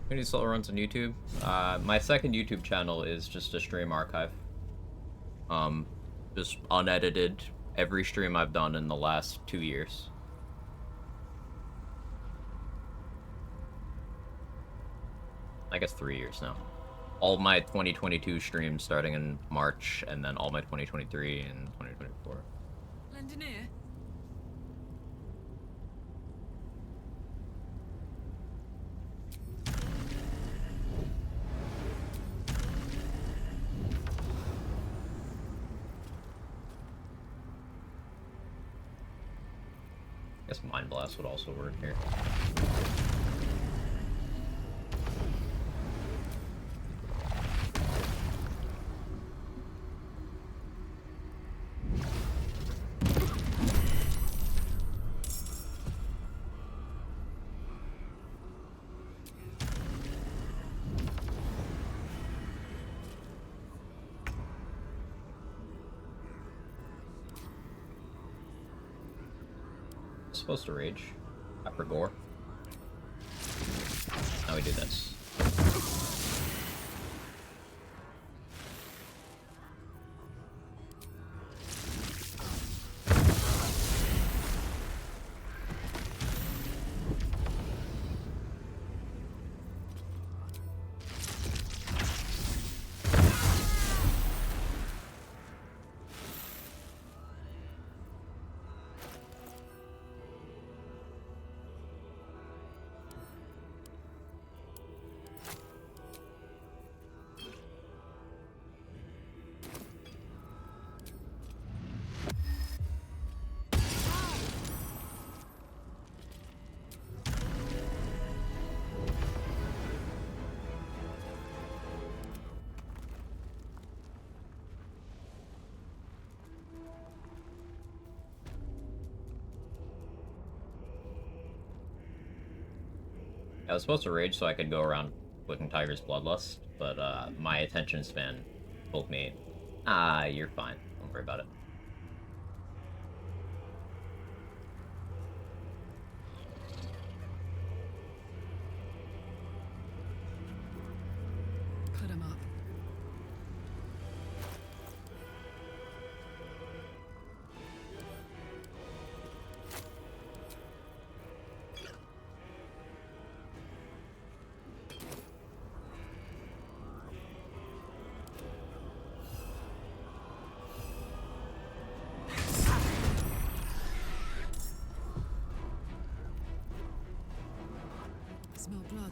Who still runs on YouTube? My second YouTube channel is just a stream archive. Just unedited, every stream I've done in the last 2 years. I guess 3 years now. All my 2022 streams starting in March, and then all my 2023 and 2024. Lend an ear. I guess Mind Blast would also work here. Supposed to rage after gore. Now we do this. I was supposed to rage so I could go around clicking Tiger's Bloodlust, but my attention span told me, you're fine. Don't worry about it. Put him up. Smell blood.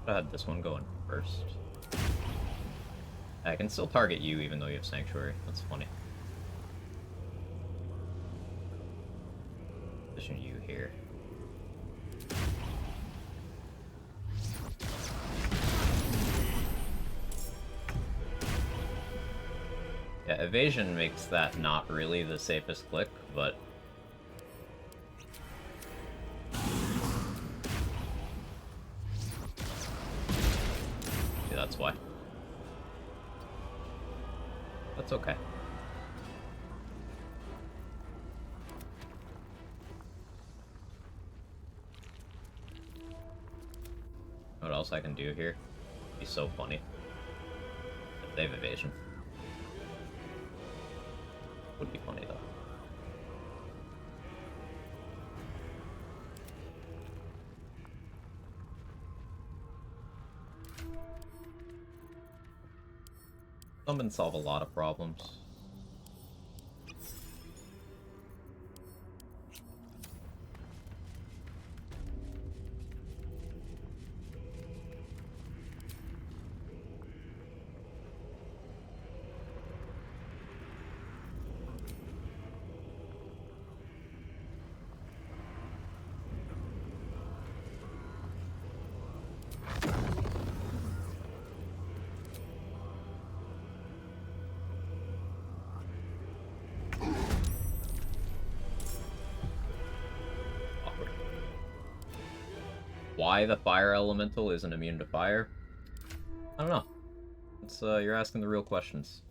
I had this one going first. I can still target you even though you have Sanctuary. That's funny. Position you here. Yeah, evasion makes that not really the safest click, but that's why. That's okay. What else I can do here? Be so funny. They have evasion. Would be funny though. Summon solve a lot of problems. why the fire elemental isn't immune to fire, I don't know. It's, you're asking the real questions.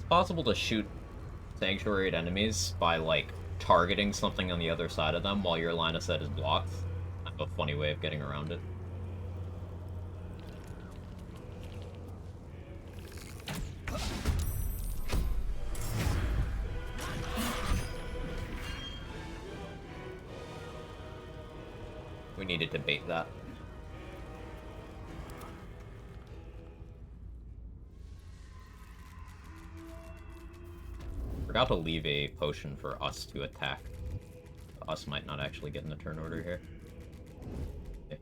Possible to shoot sanctuaried enemies by, like, targeting something on the other side of them while your line of sight is blocked. I have a funny way of getting around it. We needed to bait that. Forgot to leave a potion for us to attack. Us might not actually get in the turn order here. Okay.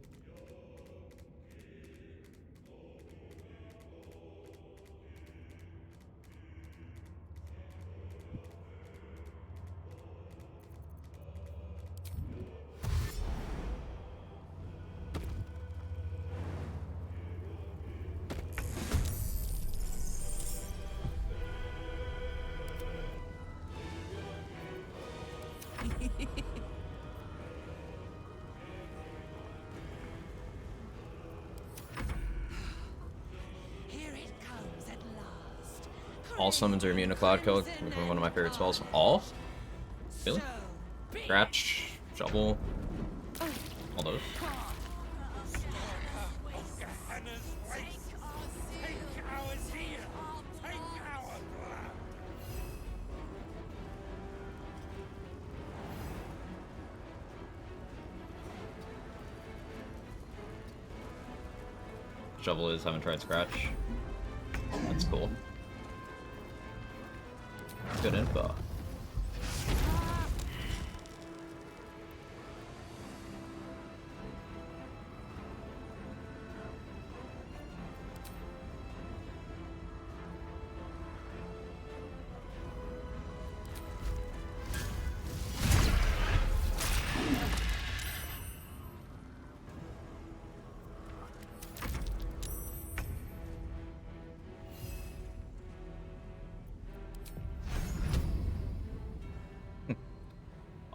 Here it comes at last. All summons are immune to Cloud Kill, one of my favorite spells. All? Really? Scratch, Shovel, all those. Shovel is, haven't tried Scratch. That's cool. Good info.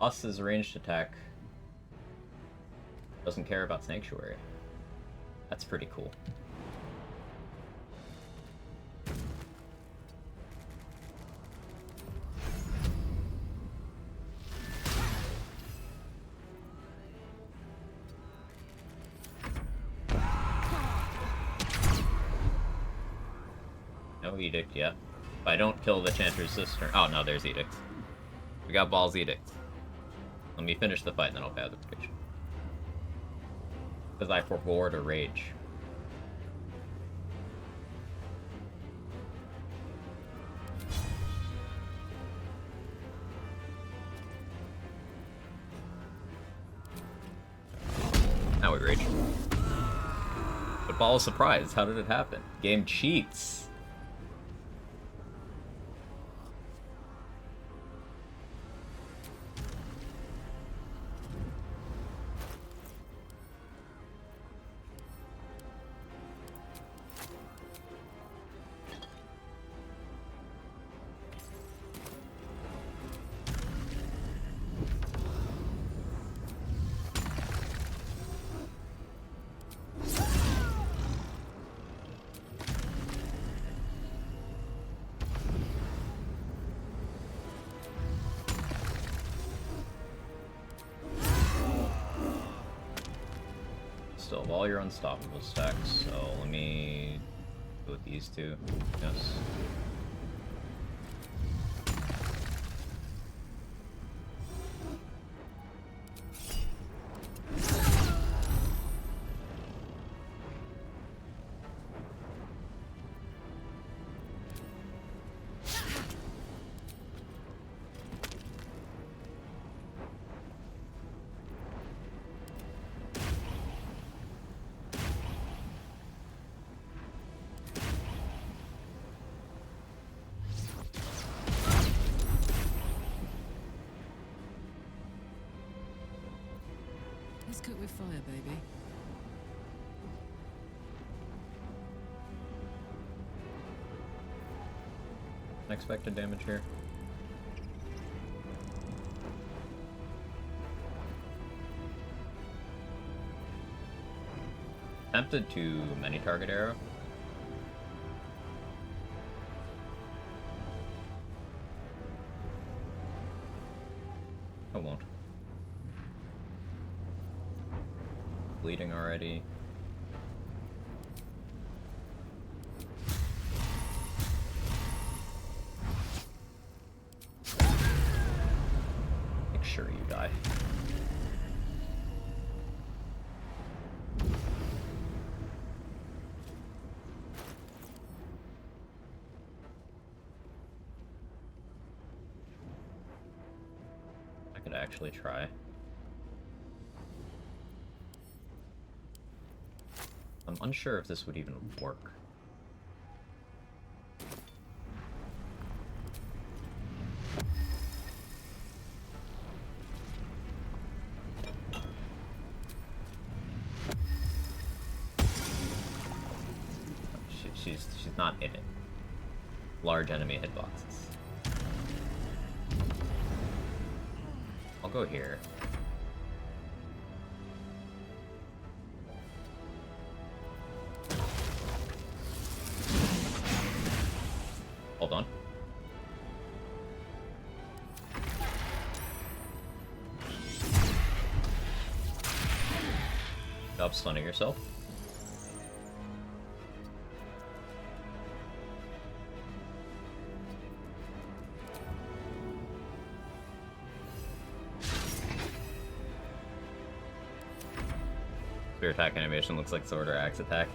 Us's ranged attack doesn't care about Sanctuary. That's pretty cool. No Edict yet. If I don't kill the Chanter's sister... Oh, no, there's Edict. We got Ball's Edict. Let me finish the fight and then I'll pay the prediction. Because I forbore to rage. Now we rage. But Ball is surprised. How did it happen? Game cheats. Still, all your unstoppable stacks, so let me go with these two. Yes. Let's cook with fire, baby. Unexpected damage here. Tempted to many target arrow. I won't. Bleeding already. Make sure you die. I could actually try. I'm unsure if this would even work. She's not in it. Large enemy hitboxes. I'll go here. Hold on. Stop stunning yourself. Spear attack animation looks like sword or axe attack.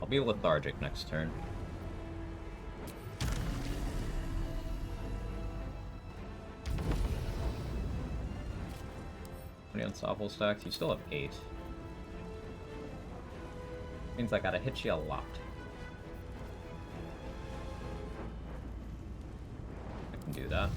I'll be lethargic next turn. Any unstoppable stacks? You still have 8. Means I gotta hit you a lot. I can do that.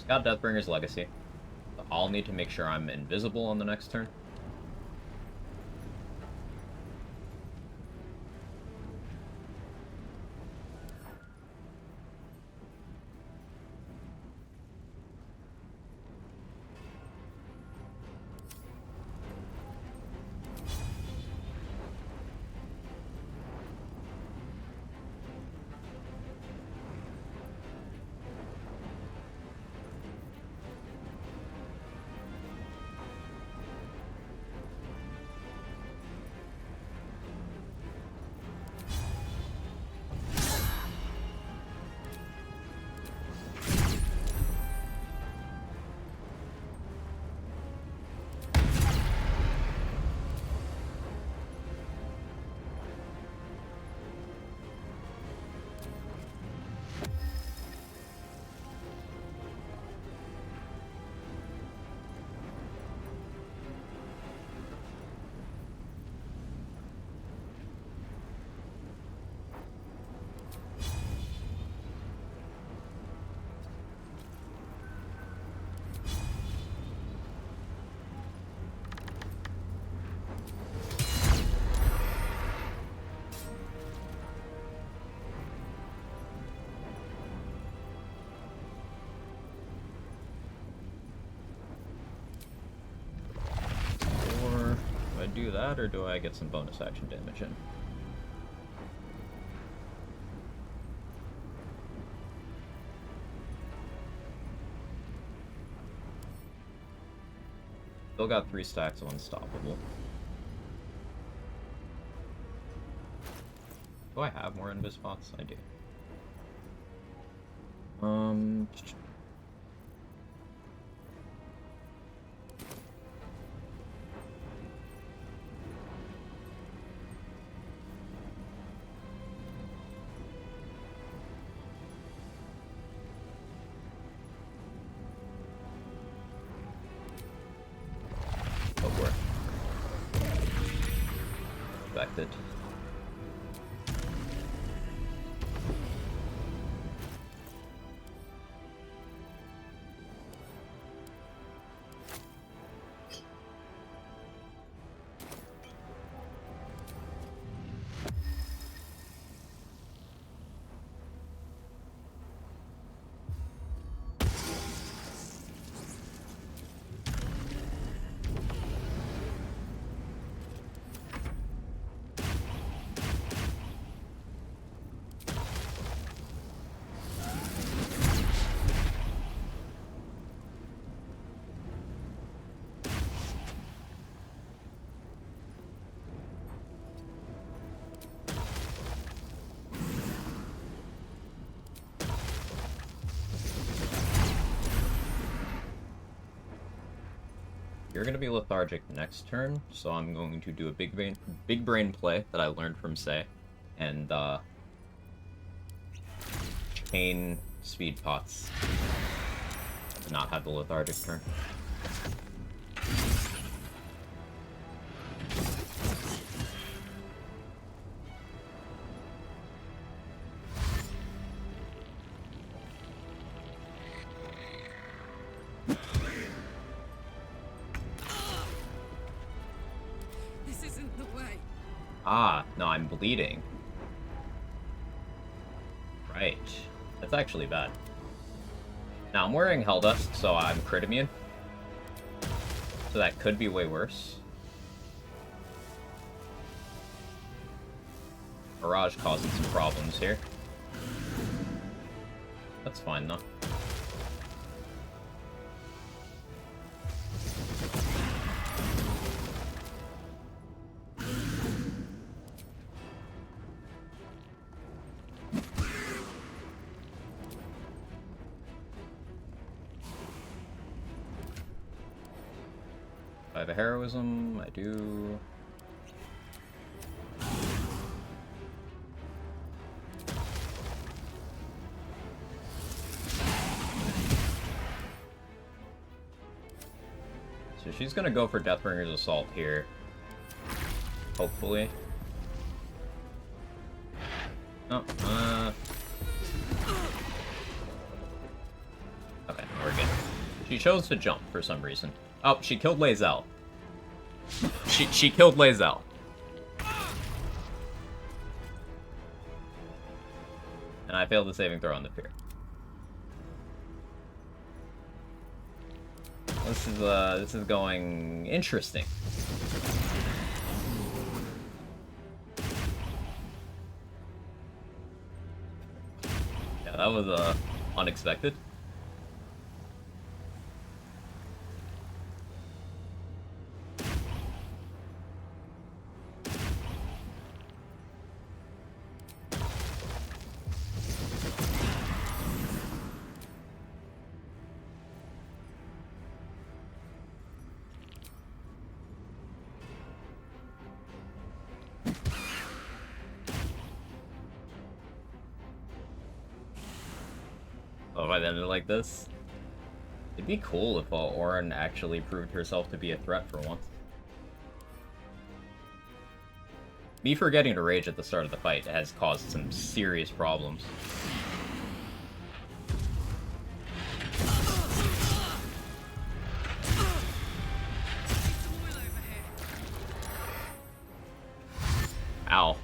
Got Deathbringer's Legacy. So I'll need to make sure I'm invisible on the next turn. Do that, or do I get some bonus action damage in? Still got 3 stacks of Unstoppable. Do I have more invis spots? I do. Expected. You're going to be lethargic next turn, so I'm going to do a big brain play that I learned from Say, and chain speed pots to not have the lethargic turn. Ah, no, I'm bleeding. Right. That's actually bad. Now, I'm wearing Helldust, so I'm crit immune. So that could be way worse. Mirage causing some problems here. That's fine, though. I have a heroism, I do. So she's gonna go for Deathbringer's Assault here. Hopefully. Oh, okay, we're good. She chose to jump for some reason. Oh, she killed Lae'zel. She killed Lae'zel. And I failed the saving throw on the fear. This is going interesting. Yeah, that was unexpected. Oh, if I ended like this? It'd be cool if Orin actually proved herself to be a threat for once. Me forgetting to rage at the start of the fight has caused some serious problems. Ow.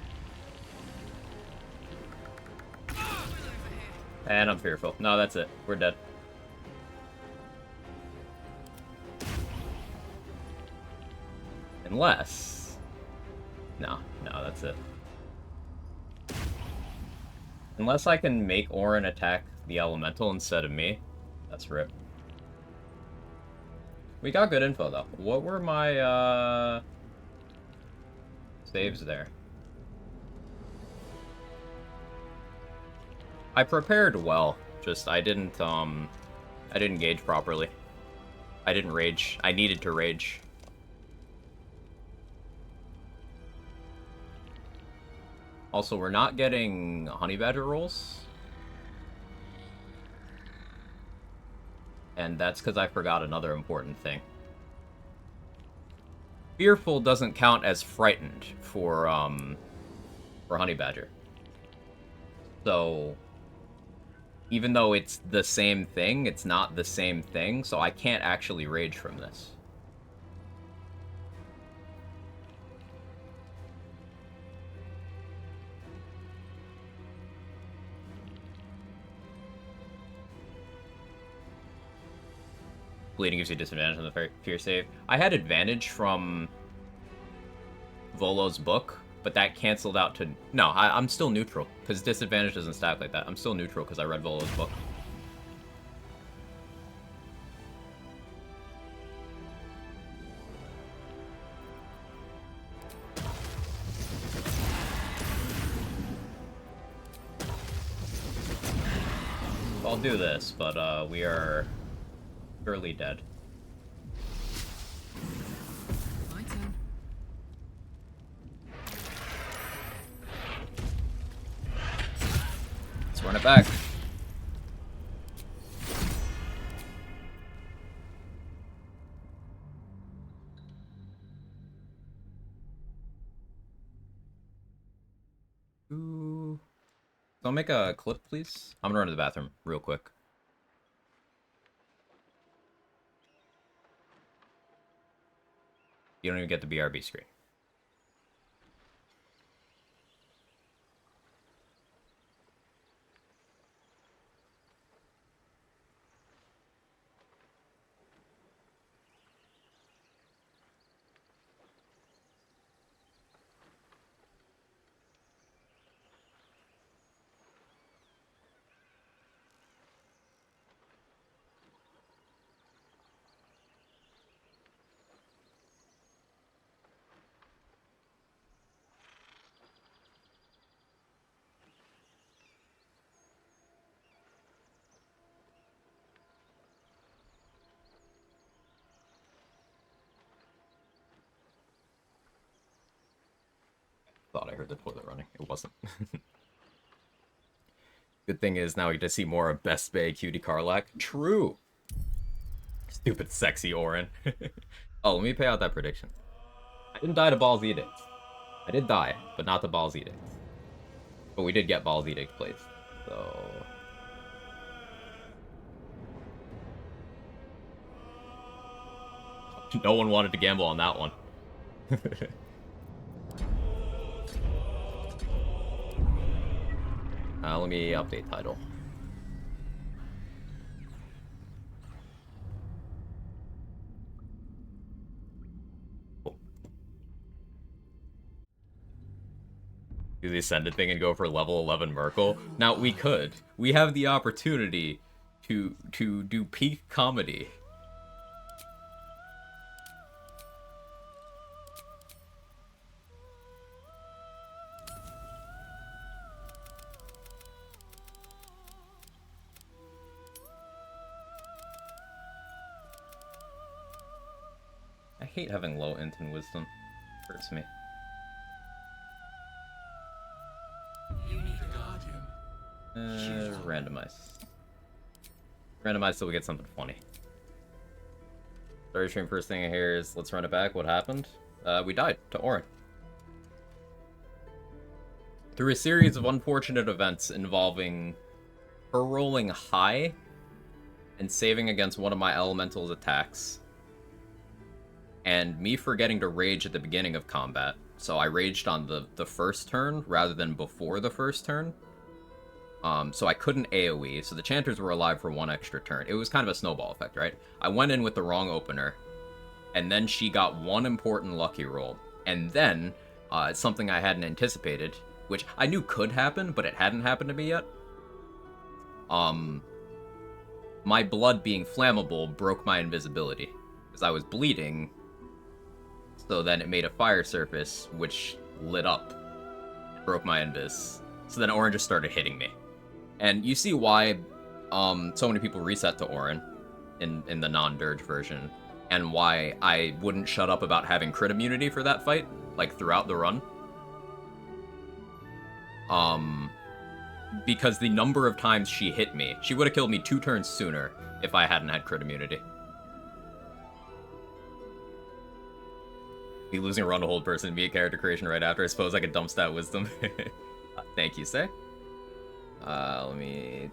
And I'm fearful. No, that's it. We're dead. Unless... No, that's it. Unless I can make Orin attack the elemental instead of me, that's rip. We got good info, though. What were my, saves there? I prepared well. Just, I didn't gauge properly. I didn't rage. I needed to rage. Also, we're not getting honey badger rolls. And that's because I forgot another important thing. Fearful doesn't count as frightened for honey badger. So, even though it's the same thing, it's not the same thing, so I can't actually rage from this. Bleeding gives you disadvantage on the fear save. I had advantage from Volo's book, but that canceled out to... No, I'm still neutral, because disadvantage doesn't stack like that. I'm still neutral because I read Volo's book. I'll do this, but we are surely dead. My turn. Let's run it back. Ooh. So I'll make a clip, please. I'm gonna run to the bathroom real quick. You don't even get the BRB screen. Thought I heard the toilet running. It wasn't. Good thing is now we get to see more of Best Bay Cutie Carlac. True! Stupid sexy Orin. Oh, let me pay out that prediction. I didn't die to Ball's Edict. I did die, but not to Ball's Edict. But we did get Ball's Edict placed, so... No one wanted to gamble on that one. Let me update title. Do the Ascended thing and go for level 11 Merkel? Now, we could. We have the opportunity to do peak comedy. I hate having low int and wisdom. Hurts me. You need a guardian. Randomize. Randomize so we get something funny. Started stream first thing I hear is let's run it back. What happened? We died to Orin. Through a series of unfortunate events involving her rolling high and saving against one of my elemental's attacks, and me forgetting to rage at the beginning of combat, so I raged on the first turn rather than before the first turn. So I couldn't AoE, so the Chanters were alive for one extra turn. It was kind of a snowball effect, right? I went in with the wrong opener, and then she got one important lucky roll. And then, something I hadn't anticipated, which I knew could happen, but it hadn't happened to me yet. My blood being flammable broke my invisibility. because I was bleeding. So then it made a fire surface, which lit up, broke my invis. So then Orin just started hitting me. And you see why so many people reset to Orin in the non-Dirge version, and why I wouldn't shut up about having crit immunity for that fight, like throughout the run. Because the number of times she hit me, she would have killed me 2 turns sooner if I hadn't had crit immunity. Be losing a run to hold person, be a character creation right after. I suppose I could dump stat wisdom. Thank you, Say. Let me...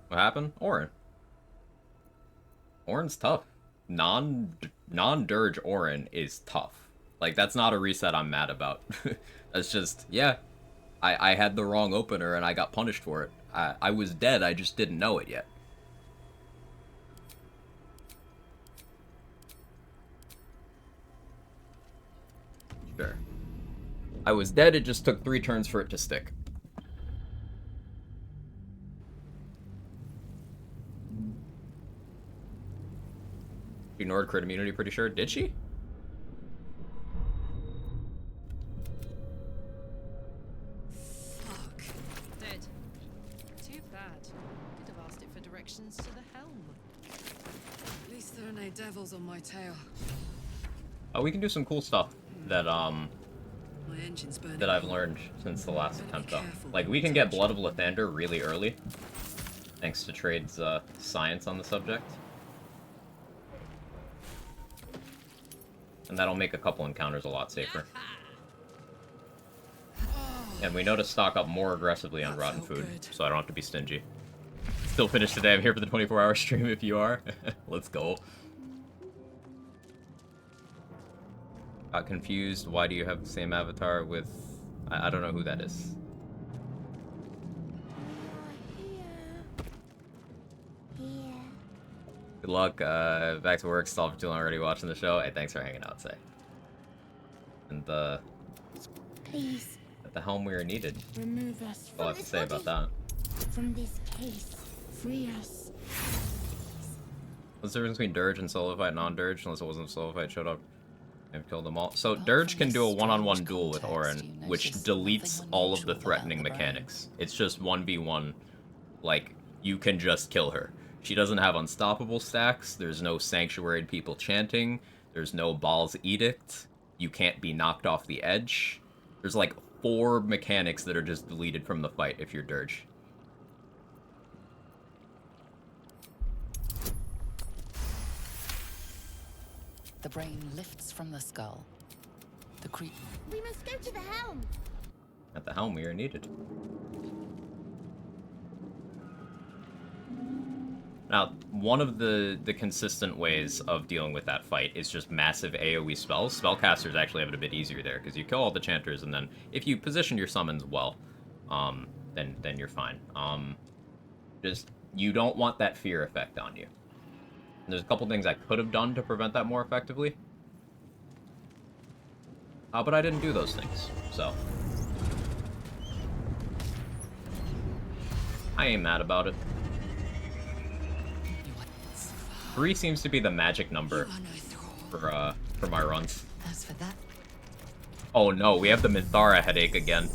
What happened? Orin. Orin's tough. Non-Dirge Orin is tough. Like, that's not a reset I'm mad about. That's just, yeah, I had the wrong opener and I got punished for it. I was dead, I just didn't know it yet. Sure. I was dead, it just took 3 turns for it to stick. She ignored crit immunity, pretty sure. Did she? Fuck. Dead. Too bad. Could have asked it for directions to the helm. At least there are no devils on my tail. Oh, we can do some cool stuff that My engine's burning. that I've learned since the last attempt though. Like, we can get Blood of Lathander really early, thanks to Trade's science on the subject. And that'll make a couple encounters a lot safer. And we know to stock up more aggressively on rotten food, so I don't have to be stingy. Still finished today, I'm here for the 24-hour stream if you are. Let's go. Got confused, why do you have the same avatar with... I don't know who that is. Good luck, back to work, stalled for too long already watching the show. Hey, thanks for hanging out, Say. And Please. at the helm we are needed. Remove us All I have to say about that. from this case. Free us. What's the difference between Dirge and solo fight, non-Dirge? Unless it wasn't a solo fight, showed up and killed them all. So Dirge can do a one-on-one duel with Orin, which deletes all of the threatening mechanics. It's just 1v1, like, you can just kill her. She doesn't have unstoppable stacks, there's no sanctuaried people chanting, there's no Baal's edict, you can't be knocked off the edge. There's like 4 mechanics that are just deleted from the fight if you're Dirge. The brain lifts from the skull. The creep. We must go to the helm. At the helm we are needed. Now, one of the consistent ways of dealing with that fight is just massive AoE spells. Spellcasters actually have it a bit easier there, because you kill all the chanters, and then if you position your summons well, then you're fine. Just, you don't want that fear effect on you. And there's a couple things I could have done to prevent that more effectively. But I didn't do those things, so. I ain't mad about it. 3 seems to be the magic number for my runs. As for that, Oh no, we have the Minthara headache again.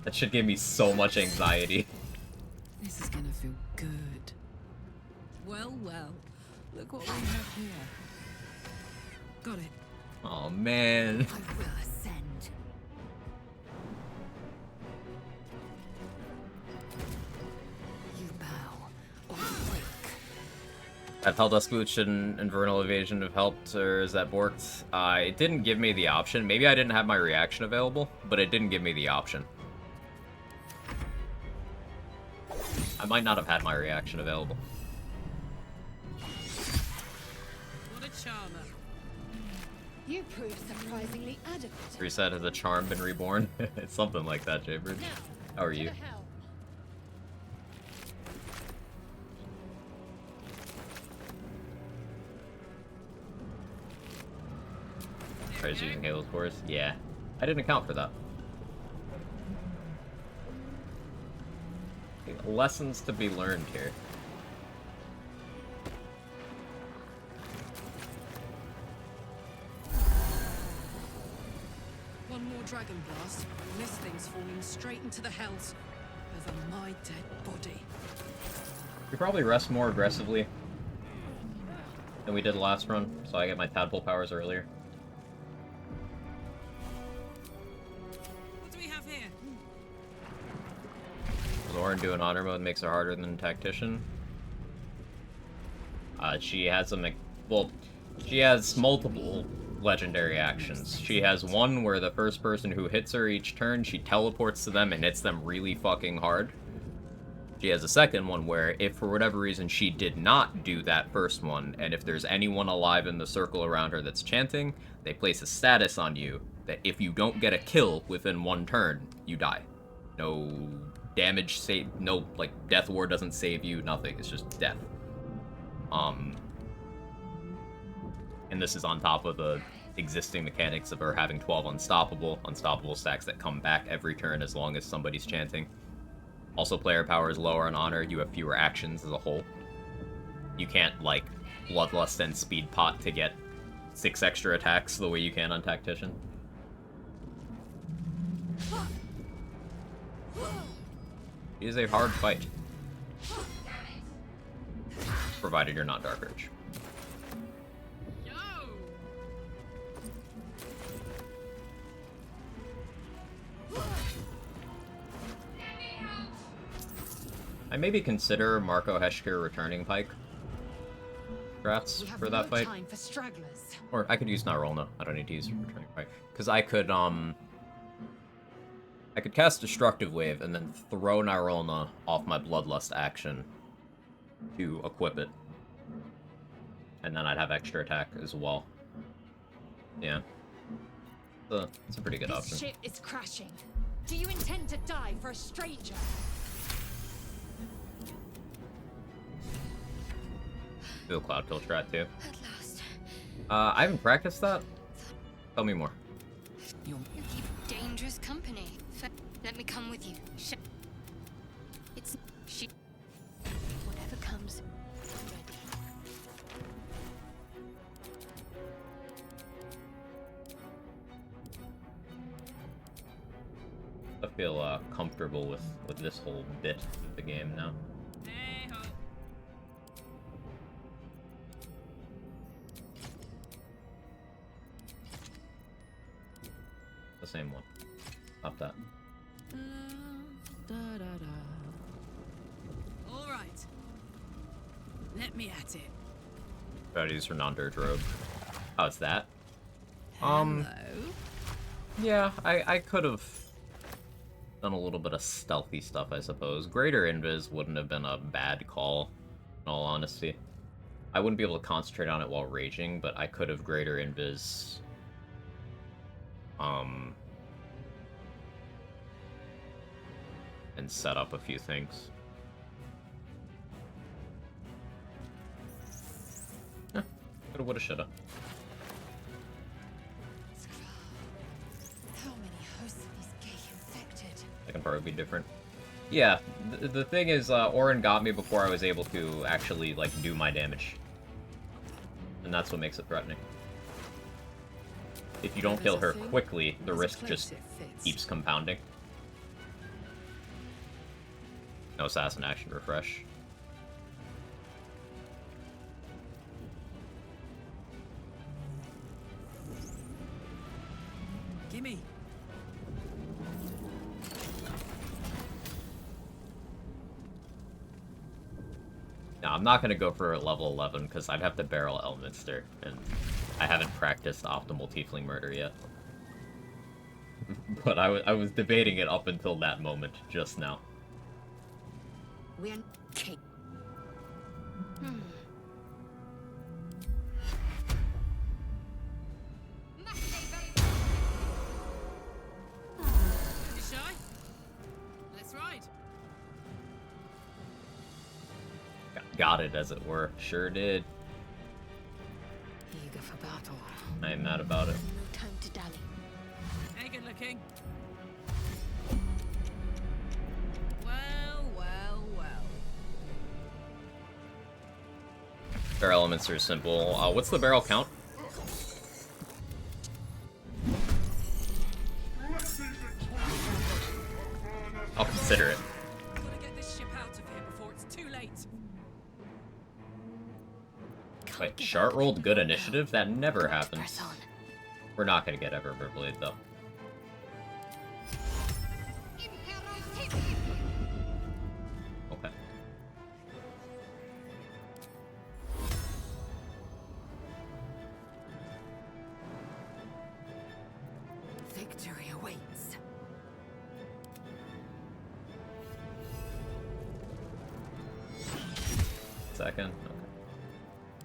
That should give me so much anxiety. This is gonna feel good. Well, well. Look what we have here. Got it. Oh man. I will ascend. You bow or break. I've held Usklooch and Infernal Evasion have helped, or is that borked? It didn't give me the option. Maybe I didn't have my reaction available, but it didn't give me the option. I might not have had my reaction available. What a charmer. You prove surprisingly adamant. Reset, has a charm been reborn? It's something like that, Jaybird. How are you? Tries using Halo's cores? Yeah. I didn't account for that. Lessons to be learned here. One more dragon blast, and this thing's falling straight into the hells over my dead body. We probably rest more aggressively than we did last run, so I get my tadpole powers earlier. What do we have here? Lauren doing honor mode makes her harder than Tactician. She has she has multiple legendary actions. She has one where the first person who hits her each turn, she teleports to them and hits them really fucking hard. She has a second one where, if for whatever reason she did not do that first one, and if there's anyone alive in the circle around her that's chanting, they place a status on you that if you don't get a kill within one turn, you die. No damage save, no, like, Death Ward doesn't save you, nothing, it's just death. And this is on top of the existing mechanics of her having 12 unstoppable stacks that come back every turn as long as somebody's chanting. Also, player power is lower on Honor, you have fewer actions as a whole. You can't, like, Bloodlust and Speed Pot to get 6 extra attacks the way you can on Tactician. It is a hard fight. Provided you're not Dark Urge. I maybe consider Marco Heschker returning Pike drafts for that fight. Or I could use Narolna. I don't need to use returning Pike. Because I could cast Destructive Wave and then throw Narolna off my Bloodlust action to equip it. And then I'd have extra attack as well. Yeah. It's a pretty good option. This ship is crashing. Do you intend to die for a stranger? Do a Cloud Kill strat too. I haven't practiced that. Tell me more. You keep dangerous company. Let me come with you. It's she. Whatever comes, I'm ready. I feel comfortable with this whole bit of the game now. The same one. Up that. All right. Let me at it. Use for non-dirge rogue. Oh, it's that? Hello. Yeah, I could have done a little bit of stealthy stuff, I suppose. Greater Invis wouldn't have been a bad call, in all honesty. I wouldn't be able to concentrate on it while raging, but I could have Greater Invis and set up a few things. Yeah, coulda, woulda, shoulda. How many hosts of these gay infected? That can probably be different. Yeah, the thing is, Orin got me before I was able to actually, like, do my damage. And that's what makes it threatening. If you don't kill her quickly, the risk just keeps compounding. No assassin action refresh. Gimme. No, I'm not gonna go for level 11 because I'd have to barrel Elminster, and I haven't practiced optimal Tiefling Murder yet. But I was debating it up until that moment just now. We're You shy? Let's ride. Got it, as it were. Sure did. eager for battle. I am mad about it. No time dilly-dally. Ain't good looking. Well, well, well. Barrel elements are simple. What's the barrel count? I'll consider it. Gotta get this ship out of here before it's too late. Wait, Shart rolled good initiative? That never happens. We're not gonna get Everblade though. Okay. Victory awaits. Second. Okay.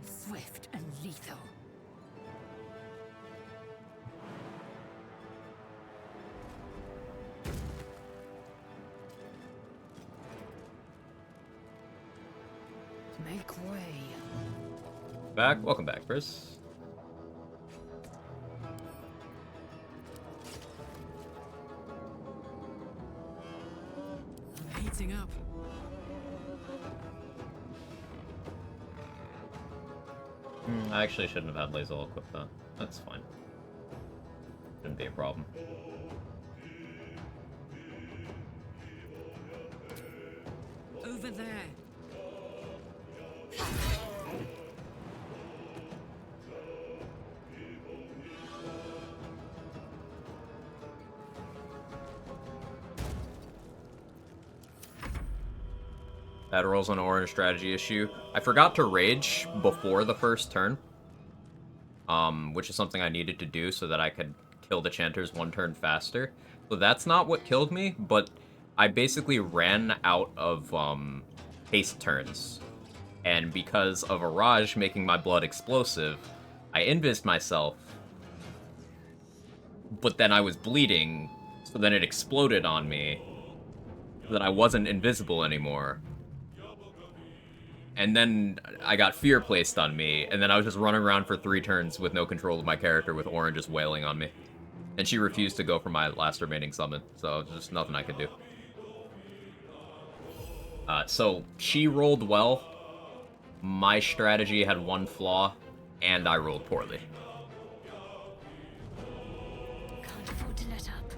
Swift and lethal. Make way. Back. Welcome back, Chris. I'm heating up. I actually shouldn't have had Lazel equipped that. That's fine. Shouldn't be a problem. Over there. Bad rolls on orange strategy issue. I forgot to rage before the first turn. Which is something I needed to do so that I could kill the Chanters one turn faster. So that's not what killed me, but I basically ran out of haste turns. And because of a Raj making my blood explosive, I invised myself. But then I was bleeding, so then it exploded on me. So that I wasn't invisible anymore. And then I got fear placed on me, and then I was just running around for 3 turns with no control of my character with Orin just wailing on me. And she refused to go for my last remaining summon, so just nothing I could do. So she rolled well, my strategy had one flaw, and I rolled poorly. Can't afford to let up.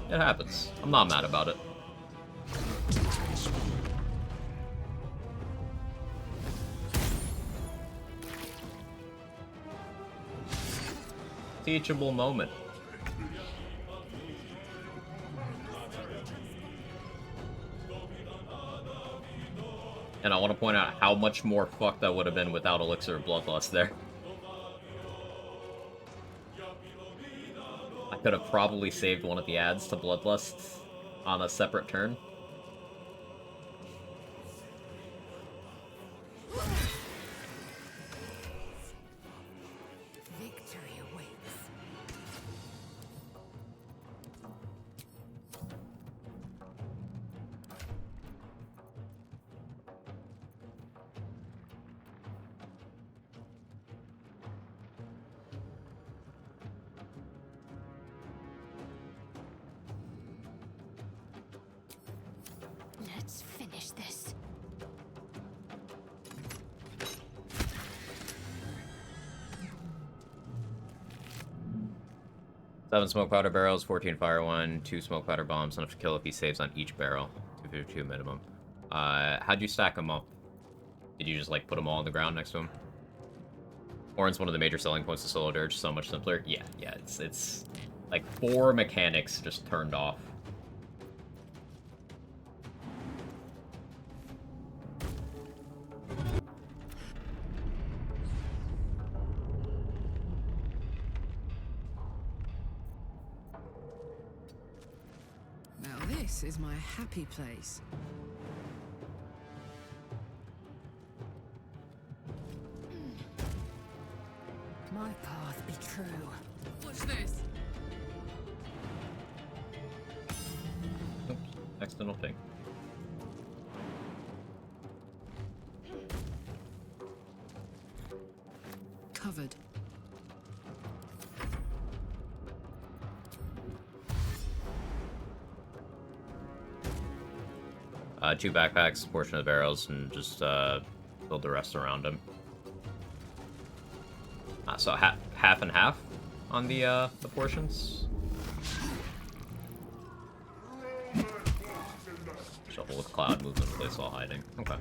It happens. I'm not mad about it. Teachable moment. And I want to point out how much more fucked I would have been without Elixir of Bloodlust there. I could have probably saved one of the adds to Bloodlust on a separate turn. Victory awaits. Let's finish this. 7 smoke powder barrels, 14 fire one, 2 smoke powder bombs, enough to kill if he saves on each barrel. 252 minimum. How'd you stack them up? Did you just like put them all on the ground next to him? Orin's one of the major selling points of Solo Dirge, so much simpler. Yeah, it's like 4 mechanics just turned off. Now this is my happy place. My path be true. Watch this. Oops, external ping. Covered. 2 backpacks, portion of barrels, and just build the rest around him. So half and half on the portions. Shuffle with cloud, move in place while hiding. Okay.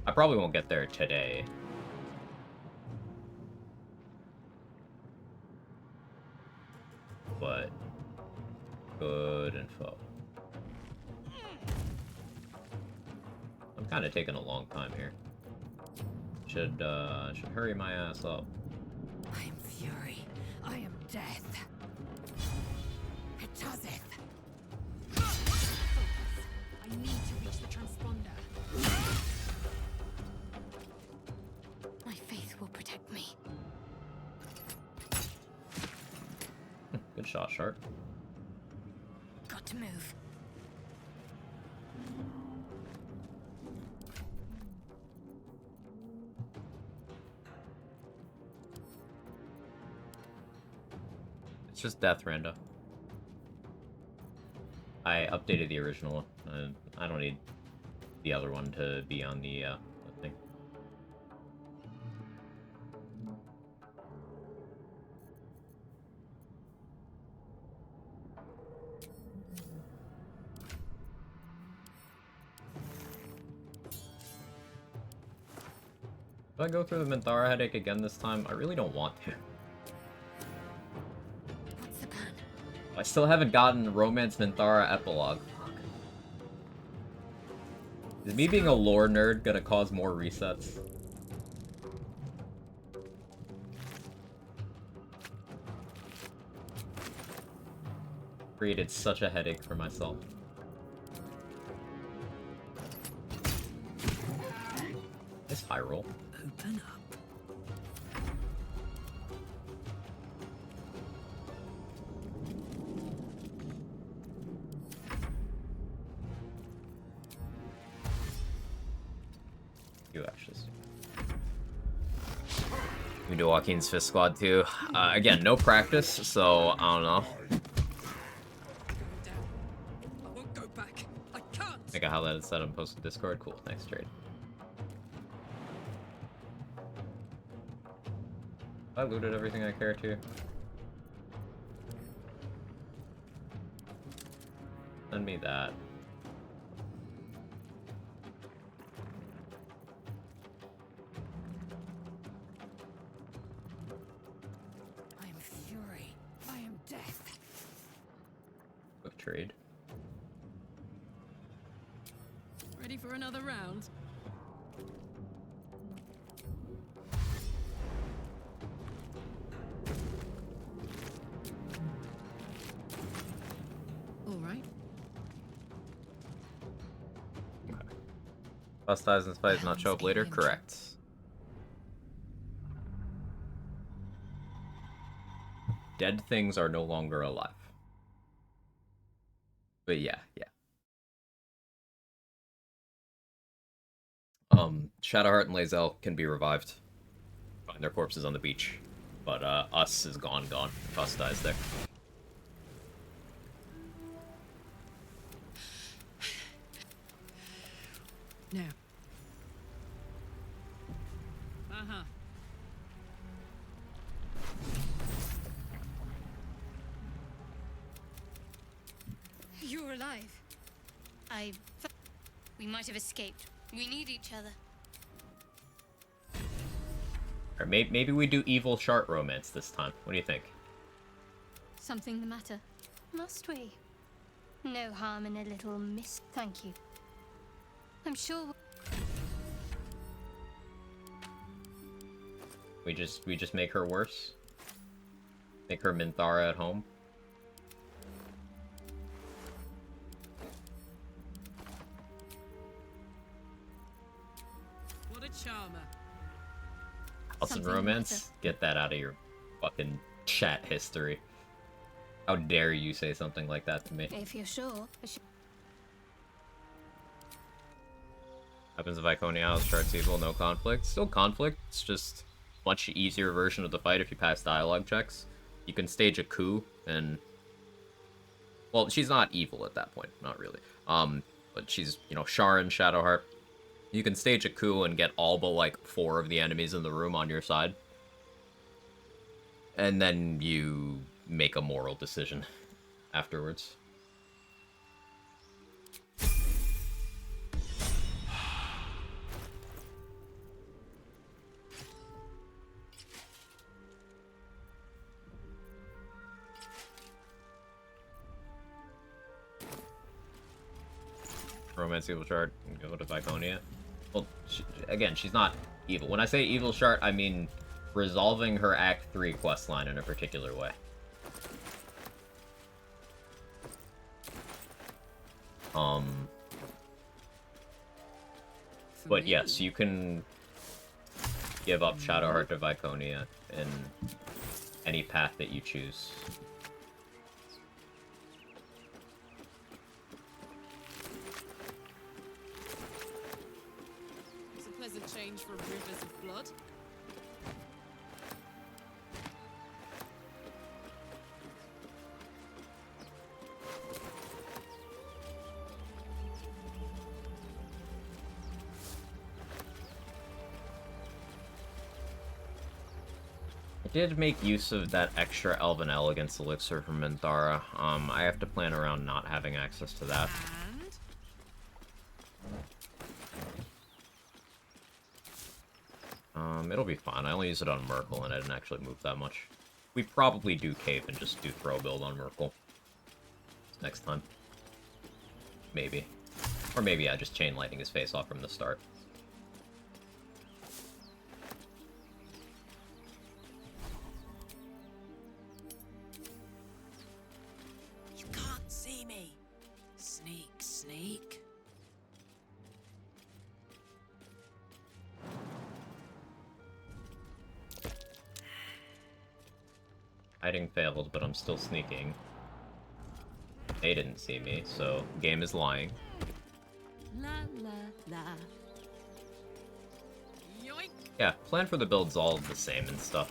I probably won't get there today. But good info. I'm kind of taking a long time here. Should hurry my ass up. I am fury. I am death. It does it. I need to reach the transponder. My faith will protect me. Good shot, Shark. Got to move. It's just death, Randa. I updated the original one, and I don't need the other one to be on the thing. If I go through the Minthara headache again this time, I really don't want to. What's the plan? I still haven't gotten Romance Minthara epilogue. Fuck. Is me being a lore nerd gonna cause more resets? Created such a headache for myself. This high roll. Open up. You actions. We do Joaquin's Fist Squad too. Again, no practice, so I don't know. I won't go back. I can't. Think of how that is set on posted Discord. Cool, thanks, Trade. I looted everything I care to. Send me that. I am fury. I am death. Quick trade. Ready for another round? All right. Bust dies in fight not show up later? Correct. Dead things are no longer alive. But yeah. Shadowheart and Lae'zel can be revived. Find their corpses on the beach. But Us is gone. Us dies there. Now. Uh-huh. You're alive. We might have escaped. We need each other. Or maybe we do evil Shart romance this time. What do you think? Something the matter? Must we? No harm in a little miss. Thank you. I'm sure. We just make her worse? Make her Minthara at home? What a charmer. House and Romance? Get that out of your fucking chat history. How dare you say something like that to me? If you're sure. Weapons of Iconia House, Shart's evil, no conflict. Still conflict, it's just much easier version of the fight if you pass dialogue checks. You can stage a coup and... Well, she's not evil at that point, not really. but she's, you know, Sharon Shadowheart. You can stage a coup and get all but, like, 4 of the enemies in the room on your side. And then you make a moral decision afterwards. Romance evil shard and go to Viconia. Well, again, she's not evil. When I say evil shard, I mean resolving her Act 3 questline in a particular way. But yes, you can give up Shadowheart to Viconia in any path that you choose. It's a pleasant change from rivers of blood. I did make use of that extra Elven Elegance elixir from Minthara. I have to plan around not having access to that. It'll be fine. I only use it on Merkel, and I didn't actually move that much. We probably do cave and just do throw build on Merkel next time. Maybe. Or maybe I just chain lightning his face off from the start. You can't see me. Sneak, sneak. Hiding failed, but I'm still sneaking. They didn't see me, so game is lying. La la la. Yoink. Yeah, plan for the build's all the same and stuff.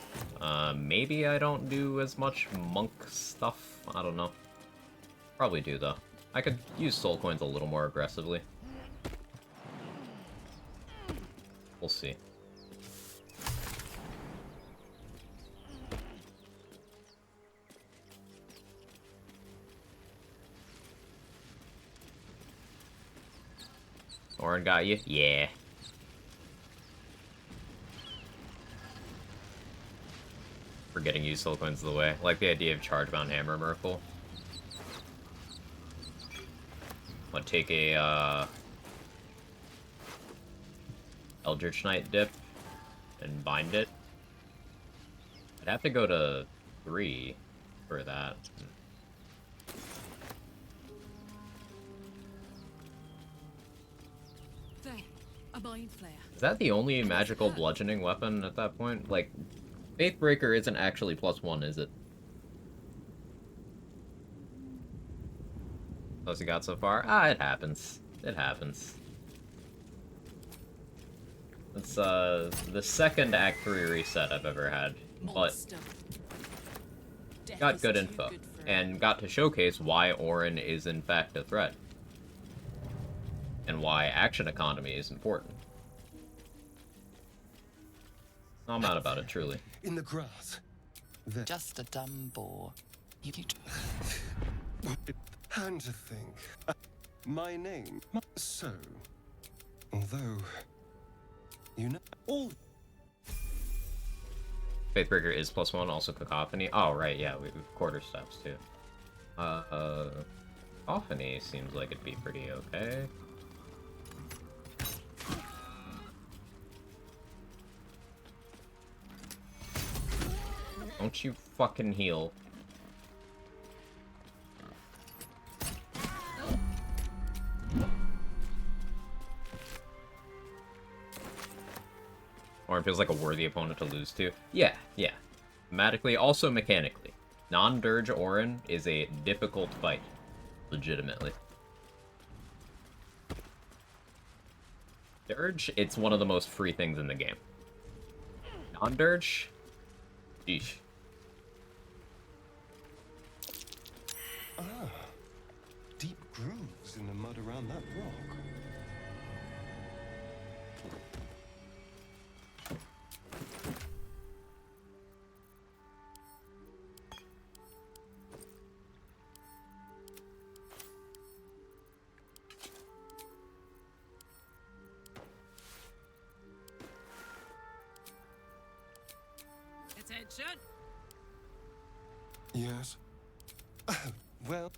Maybe I don't do as much monk stuff. I don't know. Probably do, though. I could use soul coins a little more aggressively. We'll see. Orin got you? Yeah. Forgetting use soul coins of the way. I like the idea of Chargebound Hammer Merkel. I'll take a Eldritch Knight dip and bind it. I'd have to go to 3 for that. There, a mind flare. Is that the only magical bludgeoning weapon at that point? Like, Faithbreaker isn't actually +1, is it? Close you got so far? Ah, it happens. It happens. It's, the second Act 3 reset I've ever had, but got good info, and got to showcase why Orin is in fact a threat, and why action economy is important. I'm mad about it, truly. In the grass. Just a dumb boar. You And to think. My name. So. Although. You know. All. Faithbreaker is +1, also Cacophony. Oh, right, yeah, we have quarterstaffs too. Cacophony seems like it'd be pretty okay. Don't you fucking heal. Or it feels like a worthy opponent to lose to. Yeah, yeah. Thematically, also mechanically. Non-Dirge Orin is a difficult fight. Legitimately. Dirge, it's one of the most free things in the game. Non-Dirge? Sheesh. Ah. Deep grooves. knees in the mud around that rock. Attention! Yes. Well.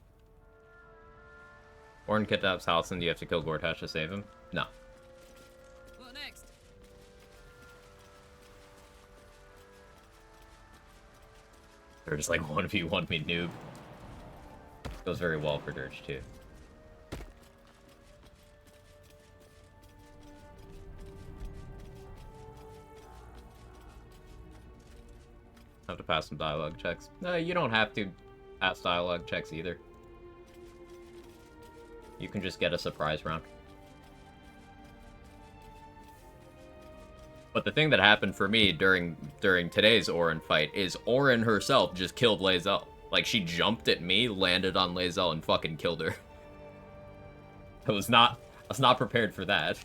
Orin kidnaps Halcyon. Do you have to kill Gortash to save him? No. What next? They're just like 1v1 me noob. Goes very well for Dirge too. Have to pass some dialogue checks. No, you don't have to pass dialogue checks either. You can just get a surprise round. But the thing that happened for me during today's Orin fight is Orin herself just killed Lae'zel. Like, she jumped at me, landed on Lae'zel, and fucking killed her. I was not prepared for that.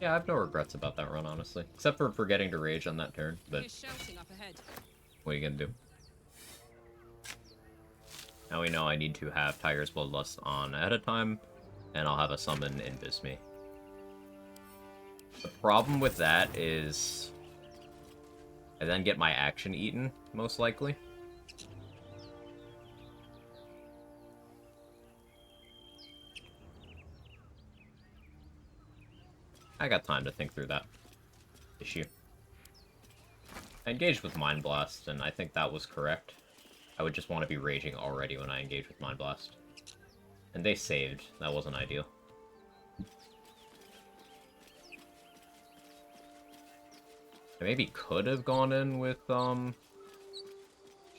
Yeah, I have no regrets about that run, honestly. Except for forgetting to rage on that turn, but Shouting up ahead. what are you gonna do? Now we know I need to have Tiger's Bloodlust on ahead of time, and I'll have a summon in Bisme. The problem with that is I then get my action eaten, most likely. I got time to think through that issue. I engaged with Mind Blast, and I think that was correct. I would just want to be raging already when I engage with Mind Blast. And they saved. That wasn't ideal. I maybe could have gone in with,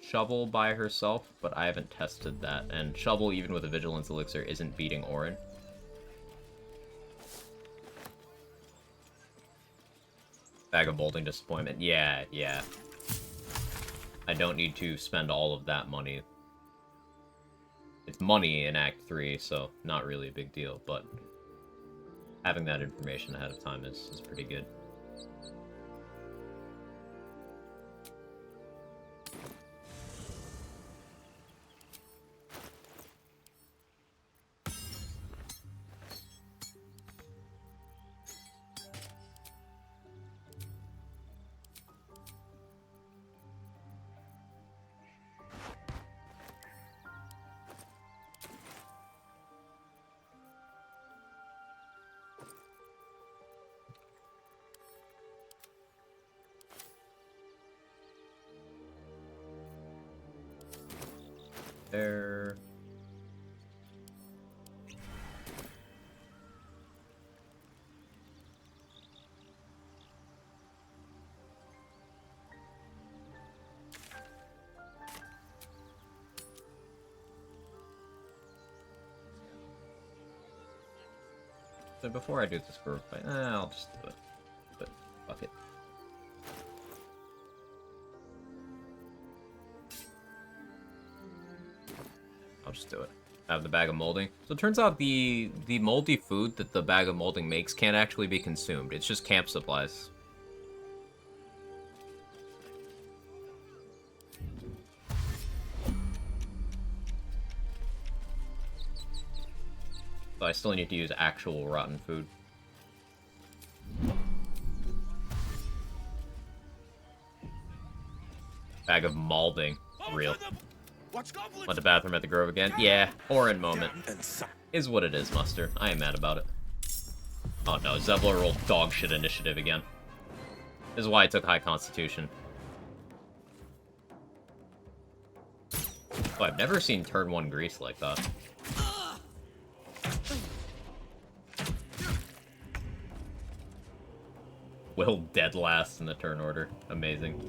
Shovel by herself, but I haven't tested that. And Shovel, even with a Vigilance Elixir, isn't beating Orin. Bag of Molding Disappointment. Yeah. I don't need to spend all of that money. It's money in Act 3, so not really a big deal, but having that information ahead of time is pretty good. There. So before I do this group fight, I'll just do it. But fuck it. I'll just do it. I have the bag of molding. So it turns out the moldy food that the bag of molding makes can't actually be consumed. It's just camp supplies. So I still need to use actual rotten food. Bag of molding. Real. Went to bathroom at the Grove again? Yeah, Orin moment. Is what it is, Muster. I am mad about it. Oh no, Zevlor rolled dog shit initiative again. This is why I took High Constitution. Oh, I've never seen turn 1 Grease like that. Will dead last in the turn order. Amazing.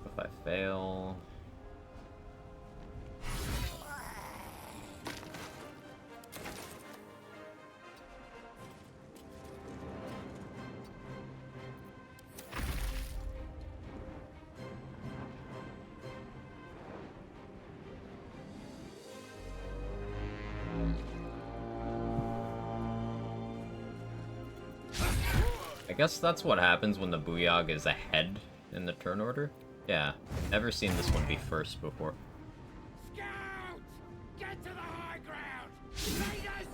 If I fail... I guess that's what happens when the Booyog is ahead in the turn order. Yeah, never seen this one be first before. Scout! Get to the high ground! Raiders!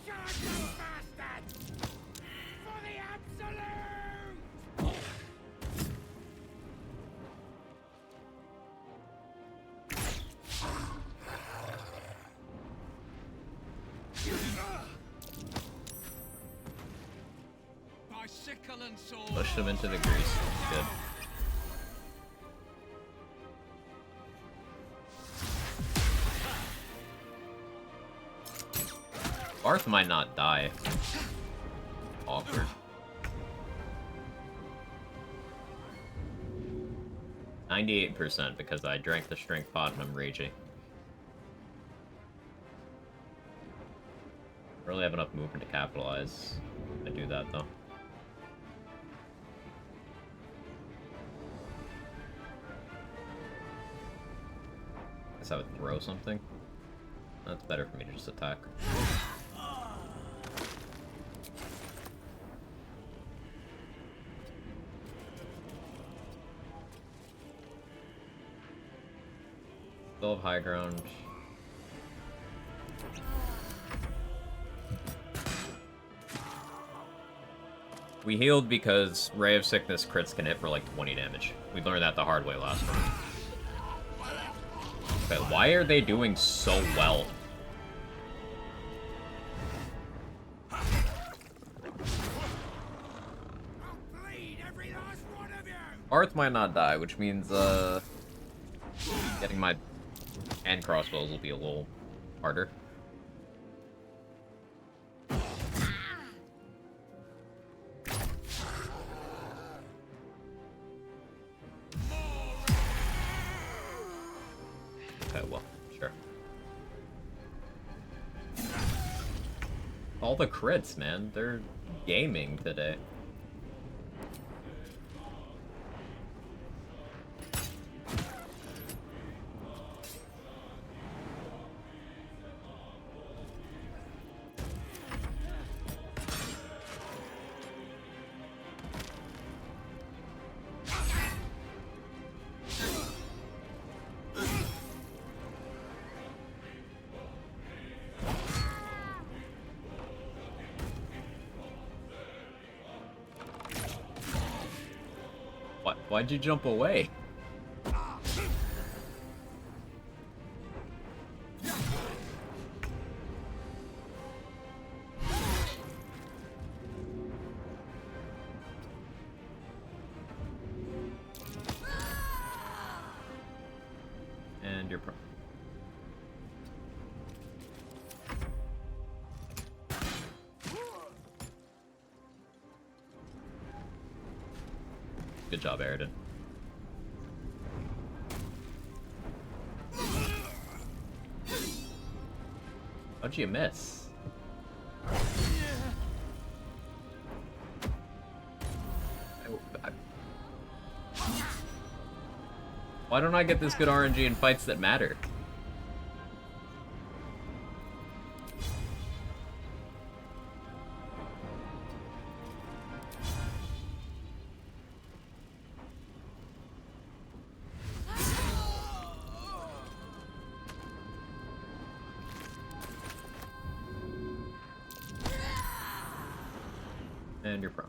Charge those bastards! For the absolute! By sickle and sword. Push them into the grease. Good. Barth might not die. Awkward. %, because I drank the strength pot and I'm raging. Really have enough movement to capitalize. I do that though. Guess I would throw something. That's better for me to just attack. Still have high ground. We healed because Ray of Sickness crits can hit for like 20 damage. We learned that the hard way last round. Okay, why are they doing so well? Barth might not die, which means, getting my hand crossbows will be a little harder. Okay, well, sure. All the crits, man. They're gaming today. Why'd you jump away? And you're pro. Good job, Aridin. How'd you miss? Why don't I get this good RNG in fights that matter? And you're prone.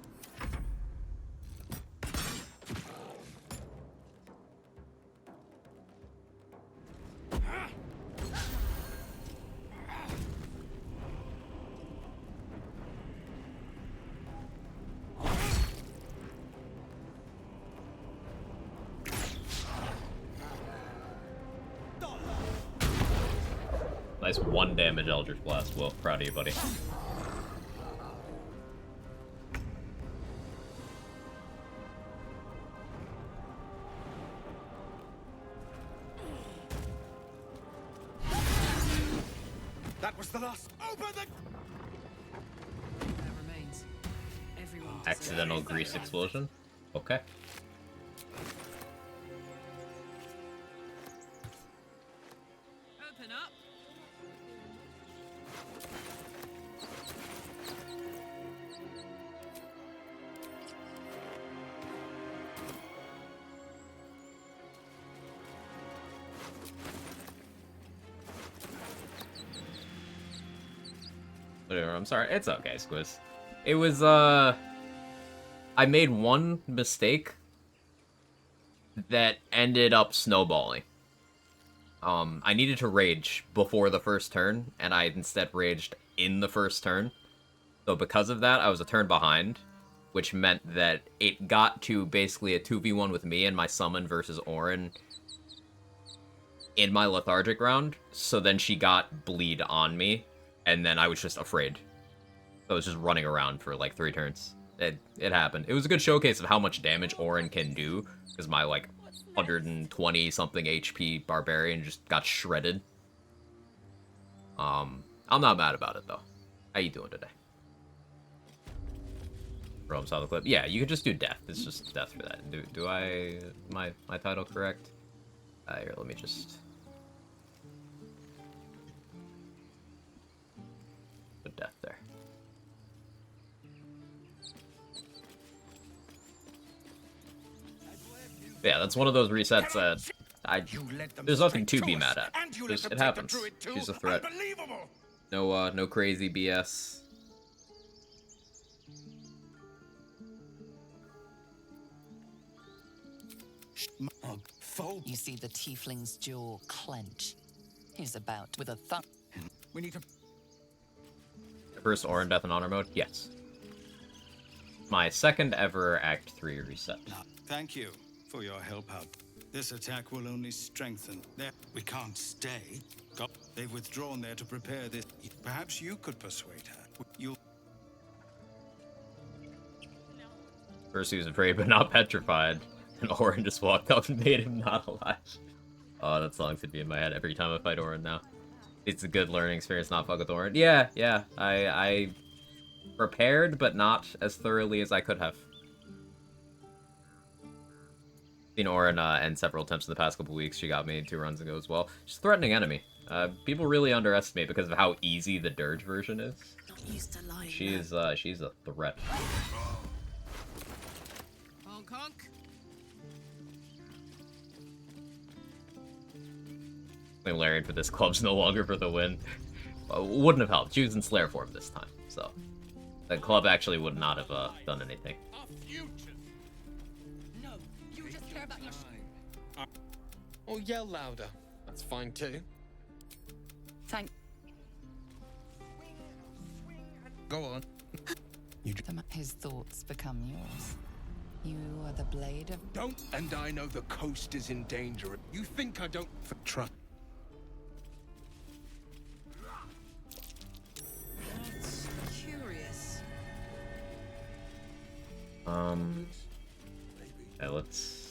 Nice 1 damage Eldritch Blast. Well, proud of you, buddy. That was the last. Open the. There remains. Everyone. Accidental grease explosion? Okay. Open up. Whatever, I'm sorry. It's okay, Squiz. It was, I made one mistake that ended up snowballing. I needed to rage before the first turn, and I instead raged in the first turn. So because of that, I was a turn behind, which meant that it got to basically a 2v1 with me and my summon versus Orin in my lethargic round. So then she got bleed on me, and then I was just afraid. I was just running around for like 3 turns. It happened. It was a good showcase of how much damage Orin can do, because my like 120 something HP Barbarian just got shredded. I'm not mad about it though. How you doing today? Rome saw the clip. Yeah, you could just do death. It's just death for that. Do I my title correct? Here, let me just put death there. Yeah, that's one of those resets that there's nothing to be mad at. Just, it happens. She's a threat. No crazy BS. You see the tiefling's jaw clench. He's about with a thump. We need to. First Orin Death and Honor mode? Yes. My second ever Act 3 reset. Thank you for your help out. This attack will only strengthen. There, we can't stay. They've withdrawn there to prepare this. Perhaps you could persuade her. You'll. First he was afraid but not petrified, and Orin just walked up and made him not alive. Oh, that song's gonna be in my head every time I fight Orin now. It's a good learning experience, not fuck with Orin. Yeah, I prepared, but not as thoroughly as I could have. Seen Orin end several attempts in the past couple weeks. She got me 2 runs ago as well. She's a threatening enemy. People really underestimate because of how easy the Dirge version is. She's a threat. Honk honk. Flame Larian for this club's no longer for the win. Wouldn't have helped. She was in Slayer form this time, so the club actually would not have done anything. No, you just care about your. Or yell louder. That's fine too. Thank. Go on. His thoughts become yours. You are the blade of. Don't. And I know the coast is in danger. You think I don't trust? That's curious. Yeah, let's.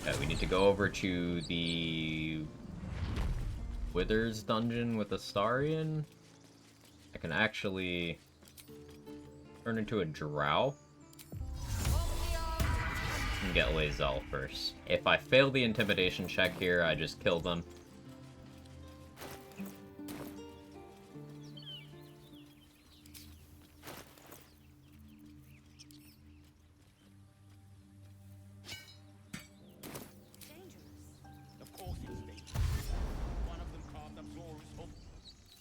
Yeah, we need to go over to the Withers dungeon with Astarion. I can actually turn into a drow and get Lae'zel first. If I fail the intimidation check here, I just kill them.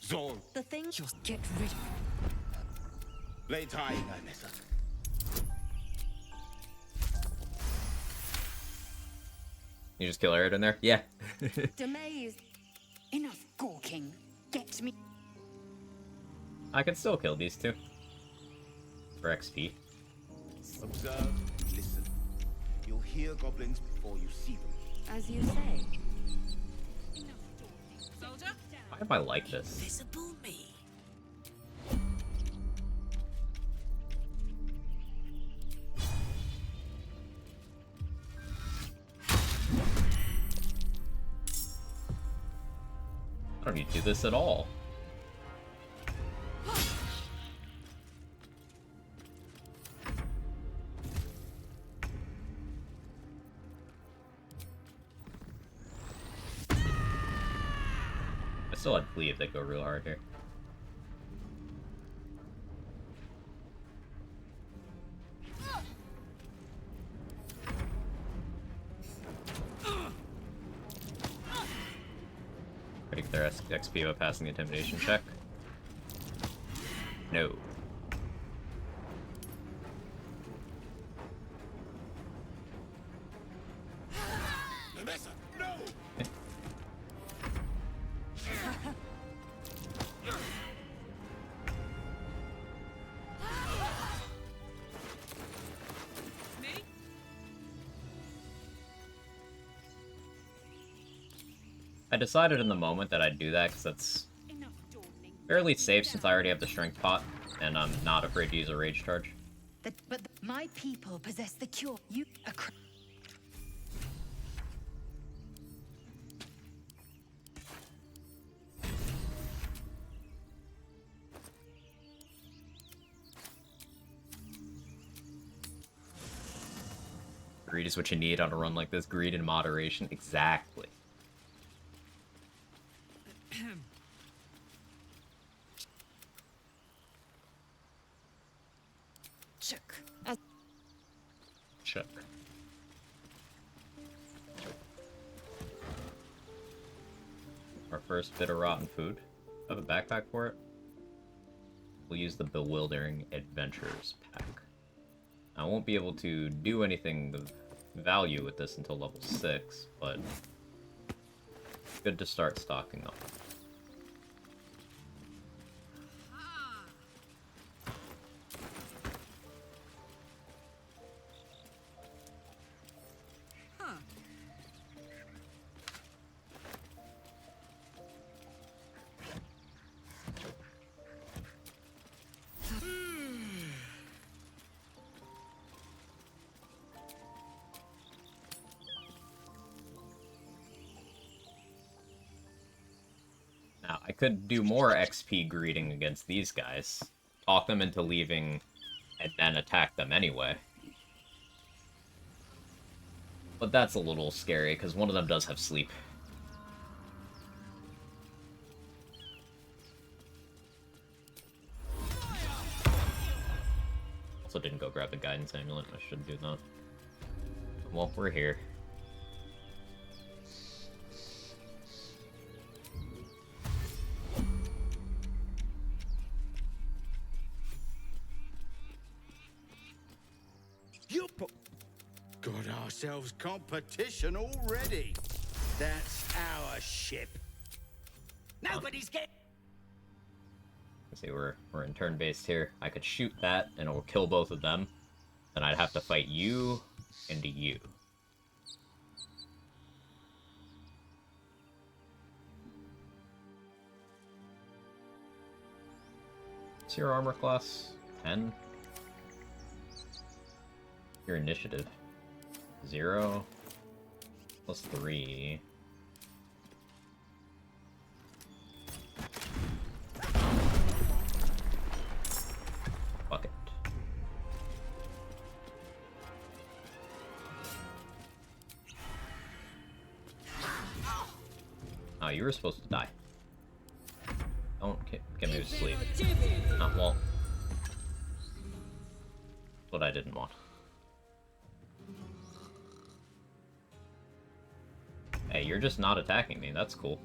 Zor. The thing. Just get rid of. Lay tie, Nessa. You just kill Arid in there? Yeah. Demaze. Enough gawking. Get me. I can still kill these two. For XP. Observe, listen. You'll hear goblins before you see them. As you say. Soldier? Why am I like this? Invisible me. I don't need to do this at all. I still had cleave that go real hard here. Critic their XP by passing the intimidation check. No. I decided in the moment that I'd do that because that's fairly safe since I already have the strength pot, and I'm not afraid to use a rage charge. But my people possess the cure. You Greed is what you need on a run like this. Greed and moderation. Exactly. Chuck. Chuck. Our first bit of rotten food. I have a backpack for it. We'll use the Bewildering Adventures pack. I won't be able to do anything of value with this until level 6, but good to start stocking up. Now, I could do more XP greeting against these guys. Talk them into leaving, and then attack them anyway. But that's a little scary, because one of them does have sleep. Also didn't go grab the guidance amulet, I should do that. Well, we're here. Got ourselves competition already. That's our ship. Nobody's getting. See, we're in turn-based here. I could shoot that, and it will kill both of them. Then I'd have to fight you and you. What's your armor class? 10? Your initiative? 0? Plus 3. Fuck it. Oh, you were supposed to die. Don't get me to sleep. Oh, well. That's what I didn't want. Hey, you're just not attacking me. That's cool.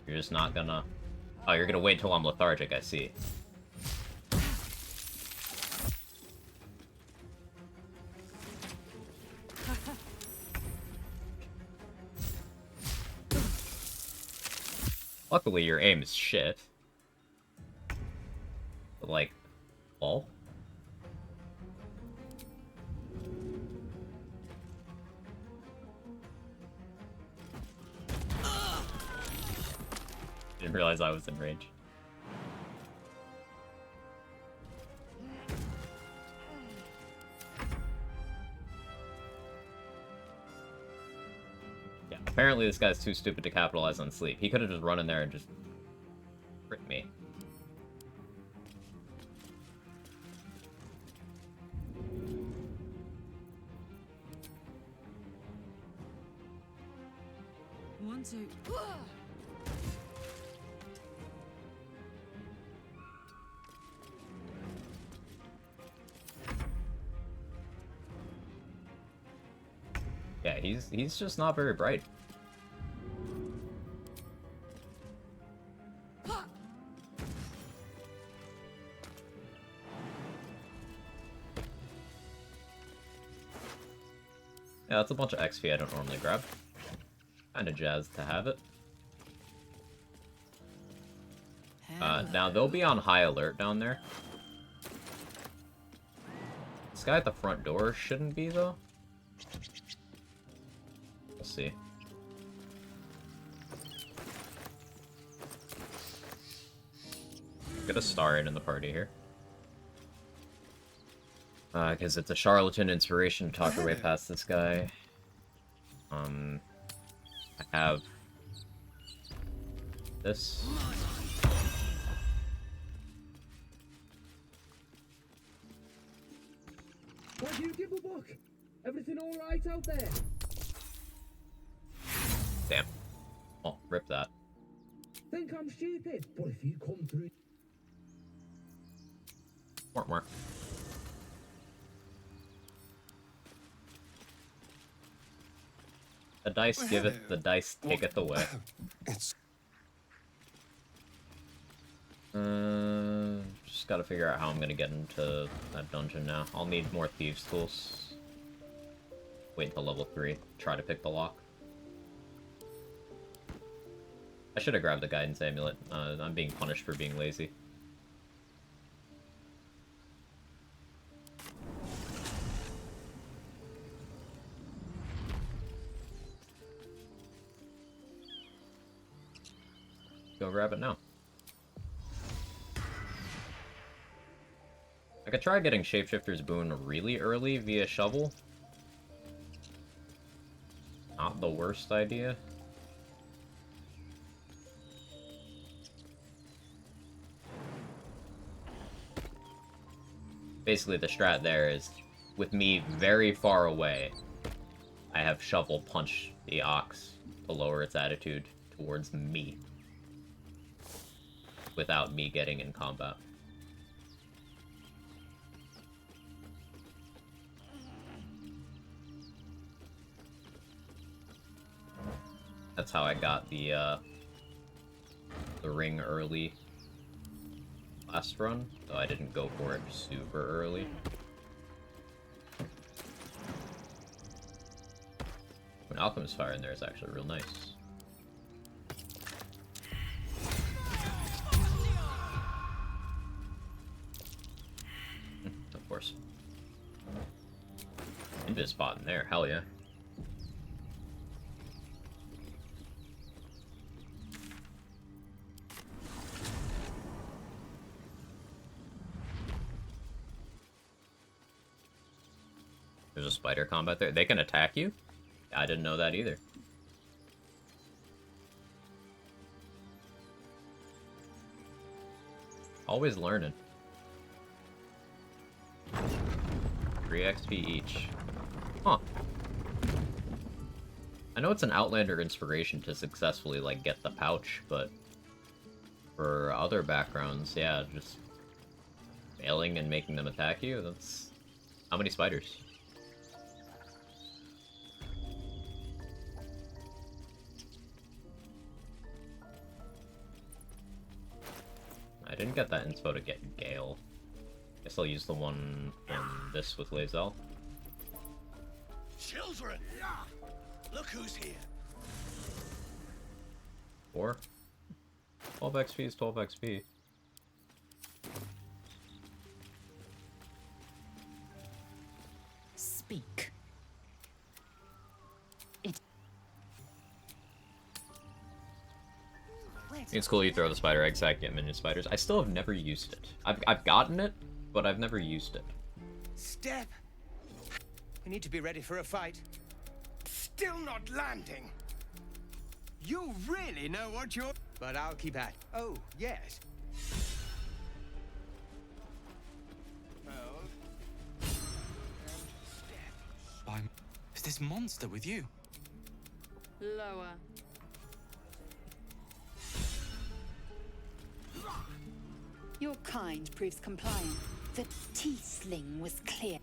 You're just not gonna... Oh, you're gonna wait till I'm lethargic, I see. Luckily, your aim is shit. But, like, lol. Didn't realize I was in range. Yeah, apparently this guy's too stupid to capitalize on sleep. He could have just run in there and just crit me. One, two. Yeah, he's just not very bright. Yeah, that's a bunch of XP I don't normally grab. Kinda jazzed to have it. Now they'll be on high alert down there. This guy at the front door shouldn't be, though. We'll see. Get a star in the party here. Because it's a charlatan inspiration to talk your way past this guy. I have this. What do you give a buck? Everything all right out there? Damn. Oh, rip that. Think I'm stupid, but if you come through... More. The dice giveth, the dice taketh away. Just gotta figure out how I'm gonna get into that dungeon now. I'll need more thieves' tools. Wait until level 3. Try to pick the lock. I should have grabbed the guidance amulet. I'm being punished for being lazy. Go grab it now. I could try getting Shapeshifter's Boon really early via shovel. Not the worst idea. Basically, the strat there is, with me very far away, I have Shovel punch the ox to lower its attitude towards me, without me getting in combat. That's how I got the ring early last run, though I didn't go for it super early. An Alchemist Fire in there is actually real nice. Of course. Invis spot in there, hell yeah. There's a spider combat there. They can attack you? I didn't know that either. Always learning. 3 XP each. Huh. I know it's an Outlander inspiration to successfully, like, get the pouch, but for other backgrounds, yeah, just failing and making them attack you, that's... How many spiders? I didn't get that inspo to get Gale. Guess I'll use the one from this with Lae'zel. Children! Look who's here! 4? 12 XP is 12 XP. Speak. It's cool you throw the spider egg sack, get minion spiders. I still have never used it. I've gotten it, but I've never used it. Step. We need to be ready for a fight. Still not landing. You really know what you're... But I'll keep at... Oh, yes. Is this monster with you? Lower. Your kind proves compliant. The T-sling was clear.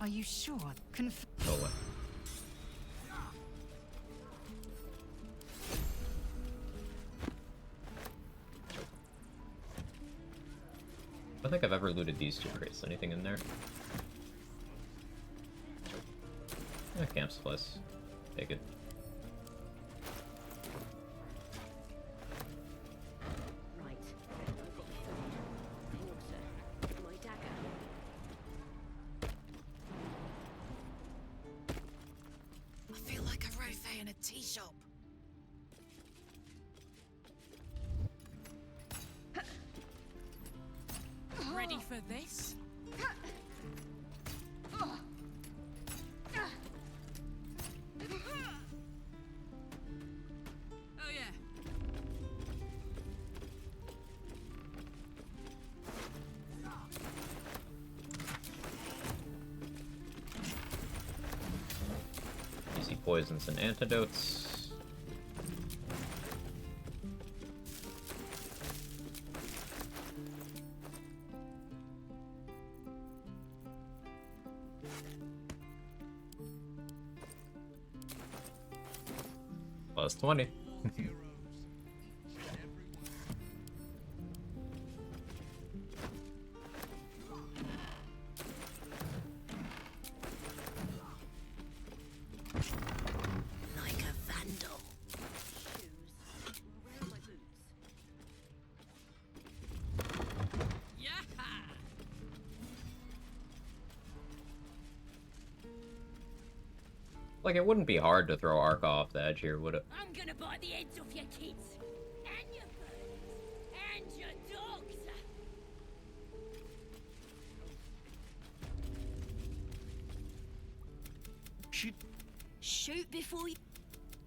Are you sure? Go away. I don't think I've ever looted these two crates. Anything in there? Yeah, camp supplies. Take it. Right. Water. My dagger. I feel like a rofé in a tea shop. Ready for this? Oh yeah. Easy poisons and antidotes. Plus 20. Like a vandal. Where are my boots? Yeah. Like, it wouldn't be hard to throw Arca off the edge here, would it? I'm gonna bite the heads off your kids. And your birds. And your dogs. Shoot before you...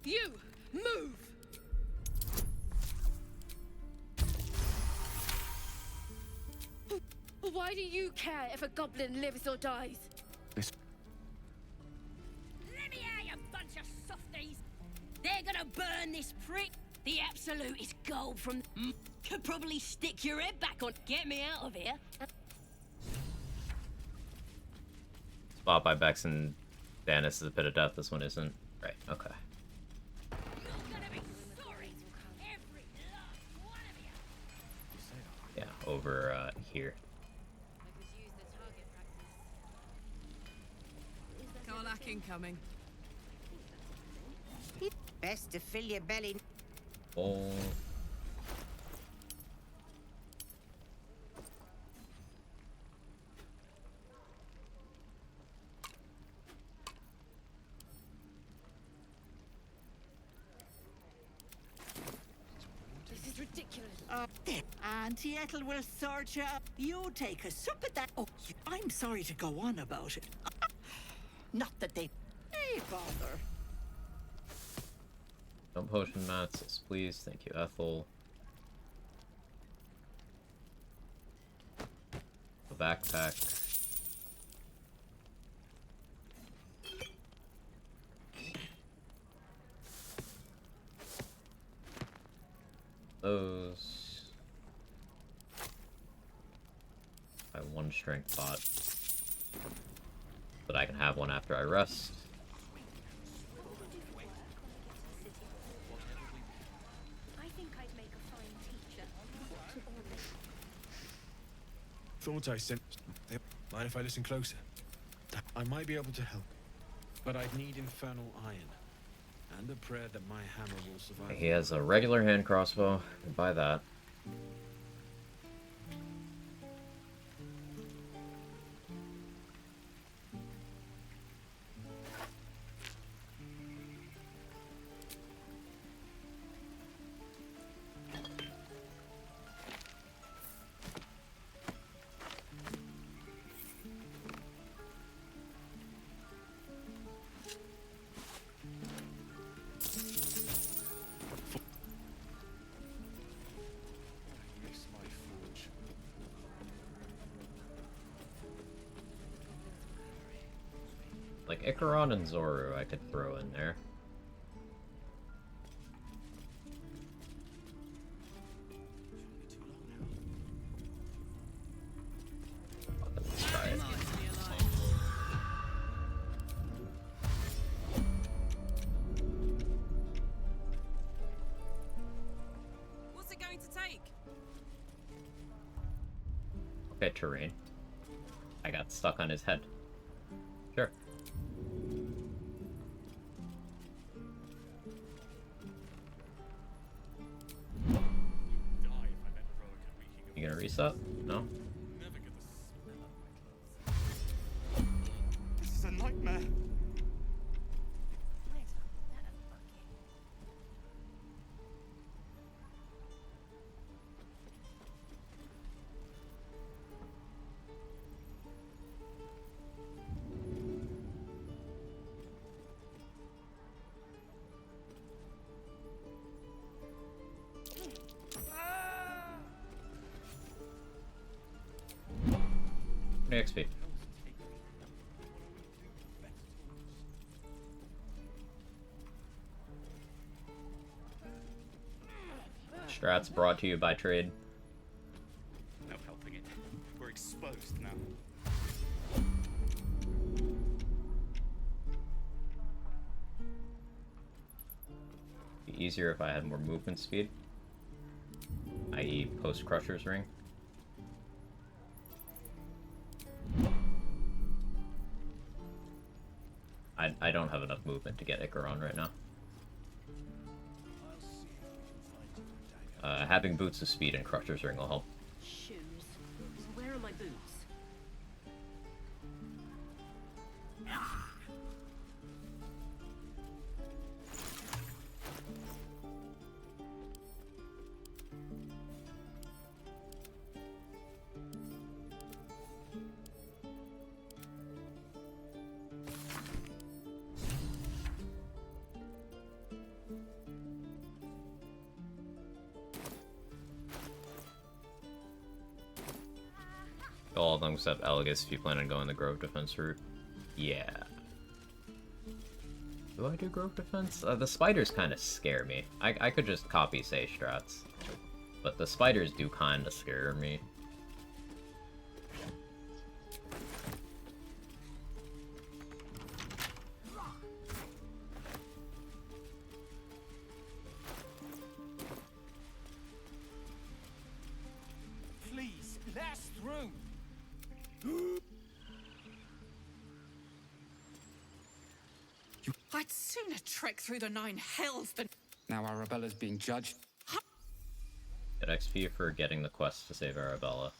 You! Move! Why do you care if a goblin lives or dies? Let me out, you bunch of softies! They're gonna burn this prick! The absolute is gold from... Could probably stick your head back on... Get me out of here! Spot by Bex and Dennis is a pit of death. This one isn't. Right, okay. Yeah, over here. Karlach incoming. Best to fill your belly. Oh. This is ridiculous. Auntie Ethel will sort you up. You take a sup at that. Oh, I'm sorry to go on about it. Not that they bother. No potion mats, yes, please. Thank you, Ethel. A backpack. Those. I have one strength pot. But I can have one after I rest. I think I'd make a fine teacher. What to honor. Thought I sent... Mind if I listen closer? I might be able to help, but I'd need infernal iron. And a prayer that my hammer will survive. He has a regular hand crossbow. Can buy that. Like Icaron and Zoru I could throw in there. Let's try it. What's it going to take? Okay, terrain. I got stuck on his head. Sure. You gonna reset? No? This is a nightmare. XP. Strats brought to you by trade. No helping it. We're exposed now. Be easier if I had more movement speed, i.e. post Crusher's Ring. I don't have enough movement to get Icaron right now. Having boots of speed and Crusher's Ring will help. Shoes. Where are my boots? All of them except Elegus if you plan on going the Grove Defense route. Yeah. Do I do Grove Defense? The spiders kind of scare me. I could just copy Say strats. But the spiders do kind of scare me. Please, last through. I'd sooner trek through the 9 hells than... Now Arabella's being judged. Get XP for getting the quest to save Arabella.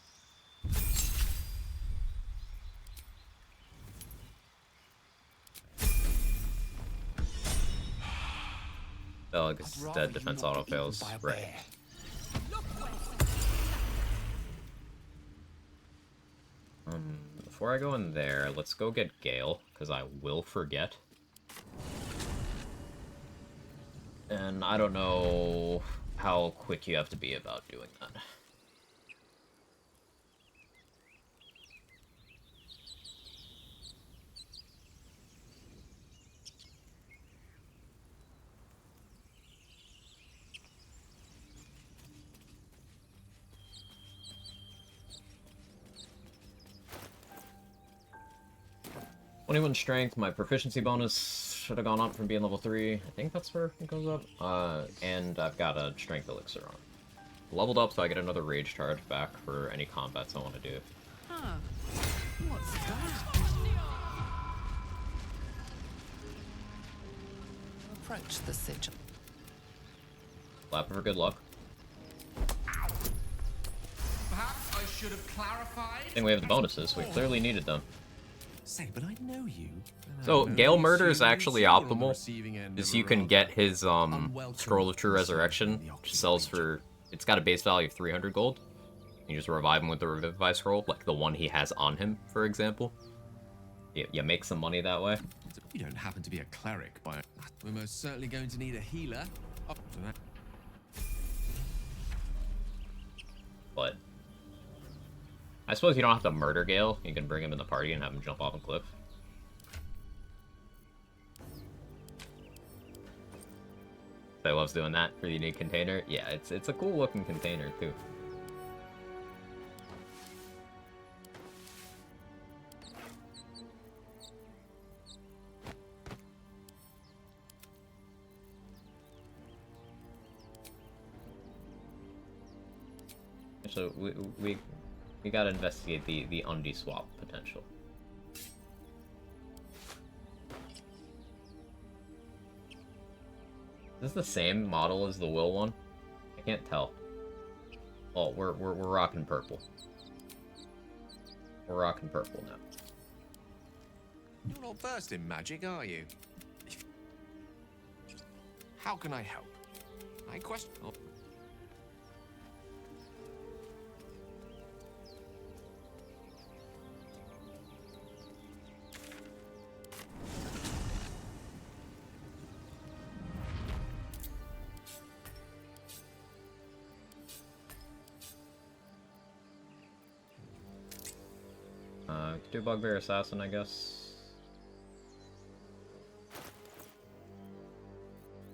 Elegus dead, defense auto fails. Right. Before I go in there, let's go get Gale, because I will forget. And I don't know how quick you have to be about doing that. '21 strength, my proficiency bonus should have gone up from being level 3. I think that's where it goes up. And I've got a strength elixir on. Leveled up so I get another rage charge back for any combats I want to do. Huh. What's that? Approach the sigil. Clap for good luck. Perhaps I should have clarified. I think we have the bonuses. We clearly needed them. Say, but I know you. So, Gale Murder is actually optimal, is you can get his Scroll of True Resurrection, which sells for, it's got a base value of 300 gold. You just revive him with the Revivify Scroll, like the one he has on him, for example. You make some money that way. You don't happen to be a cleric, by we're most certainly going to need a healer. Up to that. But I suppose you don't have to murder Gale. You can bring him in the party and have him jump off a cliff. I loves doing that for the unique container. Yeah, it's a cool looking container too. So we gotta investigate the undie swap potential. Is this the same model as the Will one? I can't tell. Oh, we're rocking purple. We're rocking purple now. You're not versed in magic, are you? How can I help? I question. Oh. Could do Bugbear Assassin, I guess.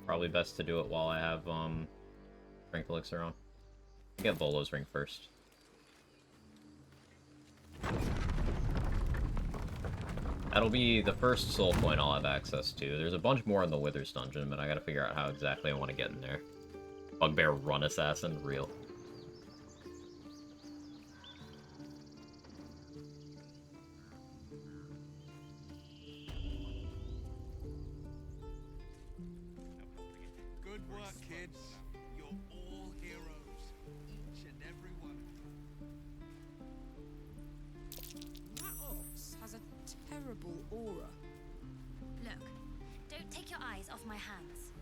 Probably best to do it while I have Strength Elixir on. I'll get Volo's ring first. That'll be the first soul coin I'll have access to. There's a bunch more in the Withers dungeon, but I gotta figure out how exactly I want to get in there. Bugbear Run Assassin? Real. Good work, kids. You're all heroes. Each and every one. That ox has a terrible aura. Look, don't take your eyes off my hands.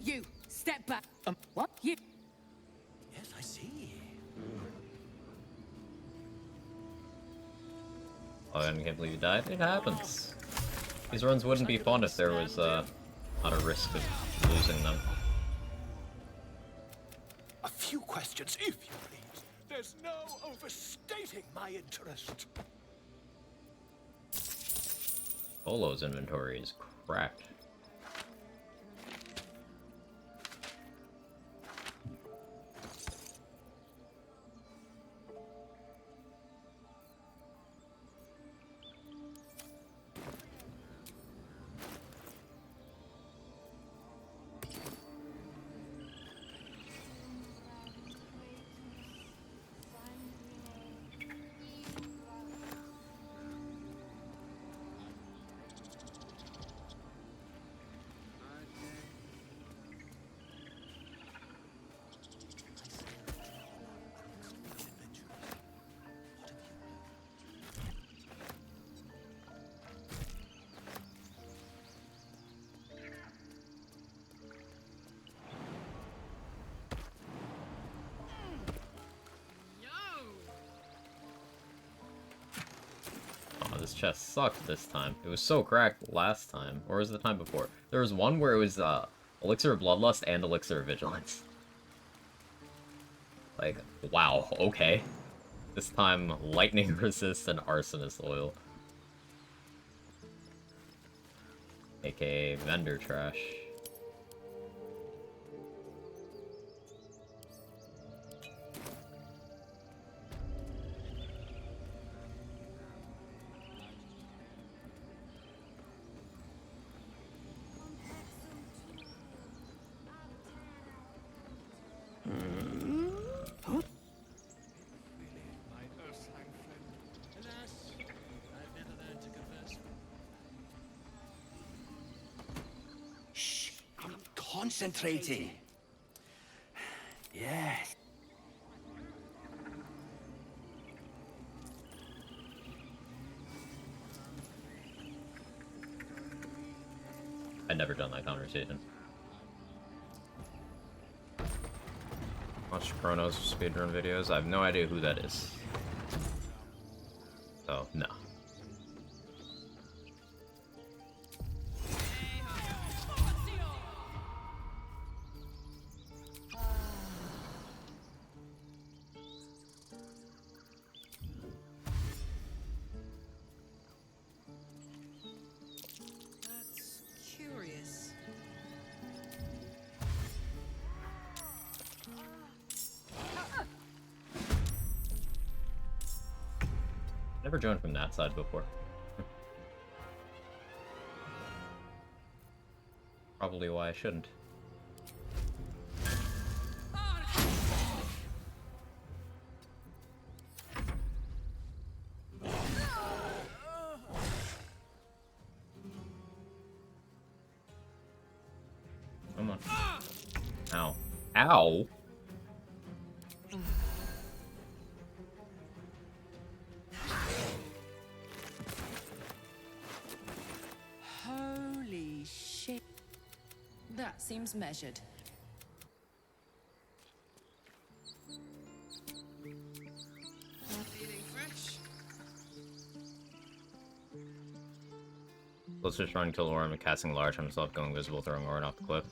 You, step back. What? You. Yes, I see. Oh, I can't believe you died. It happens. These runs wouldn't be fun if there was not a risk of losing them. A few questions, if you please. There's no overstating my interest. Volo's inventory is cracked. This chest sucked this time. It was so cracked last time. Or was it the time before? There was one where it was Elixir of Bloodlust and Elixir of Vigilance. Like, wow, okay. This time, Lightning Resist and Arsonist Oil. AKA Vendor Trash. Concentrating. Yes. I'd never done that conversation. Watch Chrono's speedrun videos. I have no idea who that is. So, no. Never joined from that side before. Probably why I shouldn't. Come on. Ow. Ow! Holy shit. That seems measured. Feeling fresh? Let's just run, kill Orin, casting large on himself, going invisible, throwing Orin off the cliff.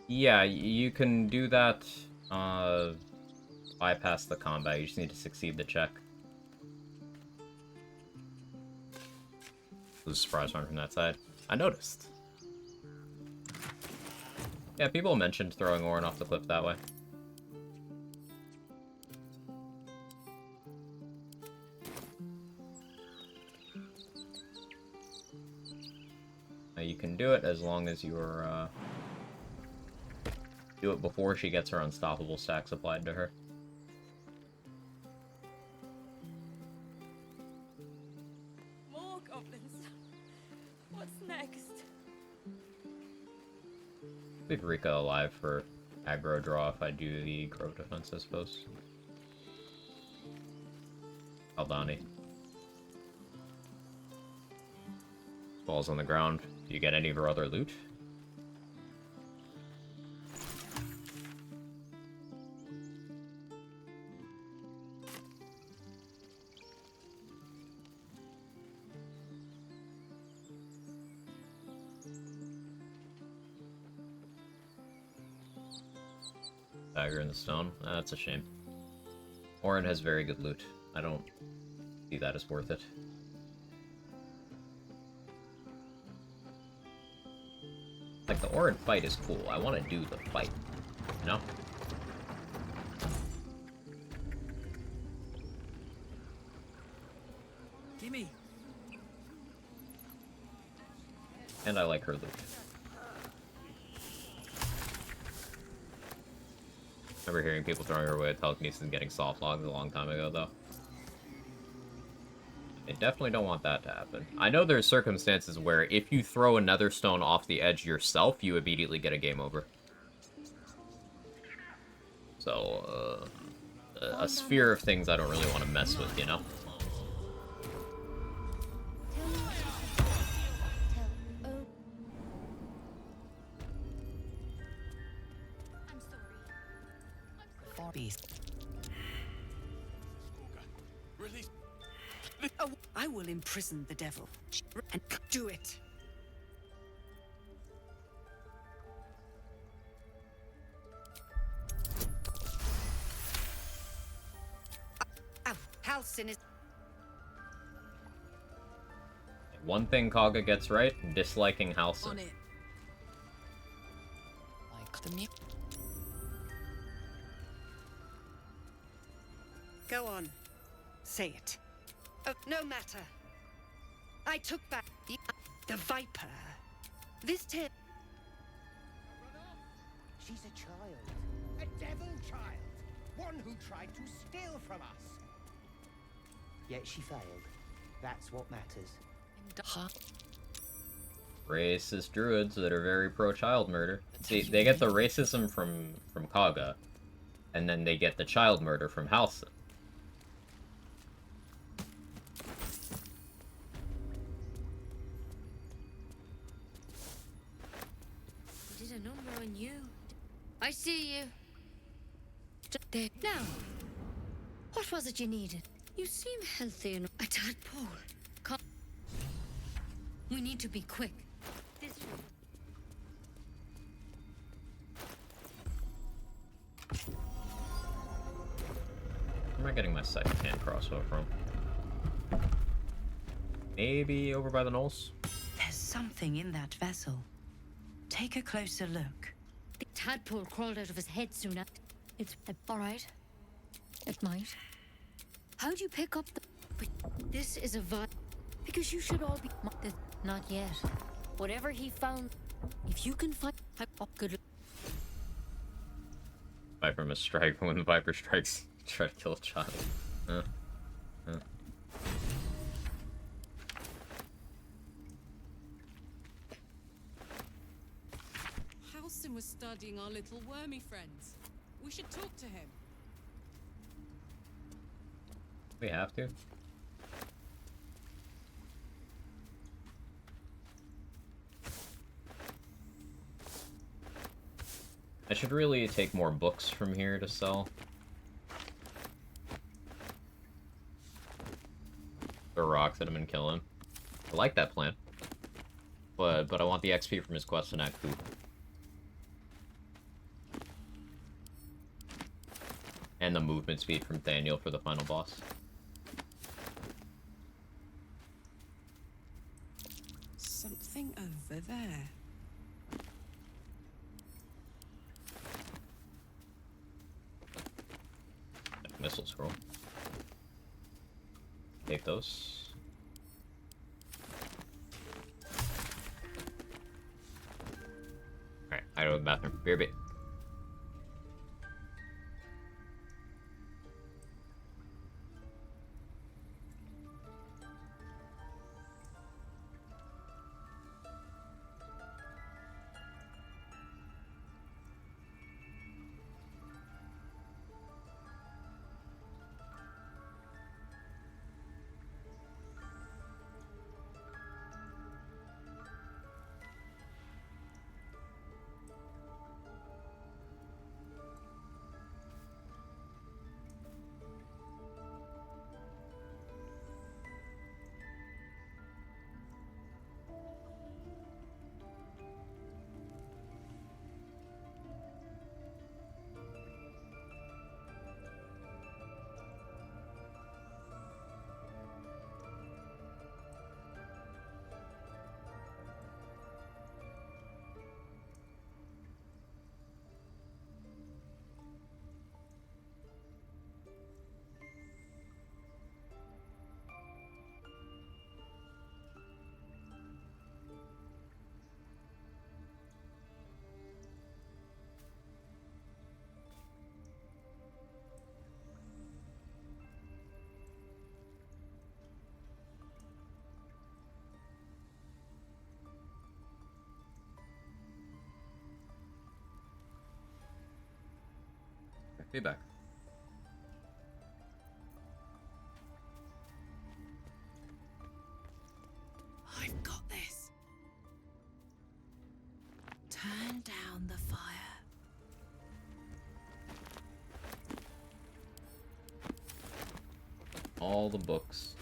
Yeah, you can do that, bypass the combat. You just need to succeed the check. It was a surprise run from that side. I noticed. Yeah, people mentioned throwing Orin off the cliff that way. Now you can do it as long as you're, do it before she gets her unstoppable stacks applied to her. More goblins. What's next? Leave Rika alive for aggro draw if I do the Grove defense, I suppose. Aldani. Falls on the ground. Do you get any of her other loot? Dagger in the stone. That's a shame. Orin has very good loot. I don't see that as worth it. Like, the Orin fight is cool. I want to do the fight. You know? Gimme. And I like her loot. I remember hearing people throwing her away with telekinesis and getting soft logs a long time ago, though. I definitely don't want that to happen. I know there's circumstances where if you throw another stone off the edge yourself, you immediately get a game over. So, a sphere of things I don't really want to mess with, you know? Beast. Oh, I will imprison the devil and do it. Oh, Halcyon is. One thing Kaga gets right, disliking Halcyon. On it. Like the mute. Go on. Say it. Oh, no matter. I took back the Viper. This tale. She's a child. A devil child. One who tried to steal from us. Yet she failed. That's what matters. Racist druids that are very pro-child murder. See, they get the racism from Kaga, and then they get the child murder from Halcyon. Did a number on you. I see you. There. Now, what was it you needed? You seem healthy and a tadpole. Come. We need to be quick. This way. Where am I getting my second hand crossbow from? Maybe over by the knolls? There's something in that vessel. Take a closer look. The tadpole crawled out of his head sooner. It's all right. It might. How'd you pick up the... This is a because you should all be not yet. Whatever he found, if you can find good. Viper must strike when the Viper strikes. Try to kill a child. Huh. Huh. Halsin was studying our little wormy friends. We should talk to him. We have to. I should really take more books from here to sell. The rocks at him and kill him. I like that plan. But I want the XP from his quest in Act 2. And the movement speed from Thaniel for the final boss. Something over there. Missile scroll. Take those. Alright, I go to the bathroom. Beer bit. Feedback. I've got this. Turn down the fire. All the books.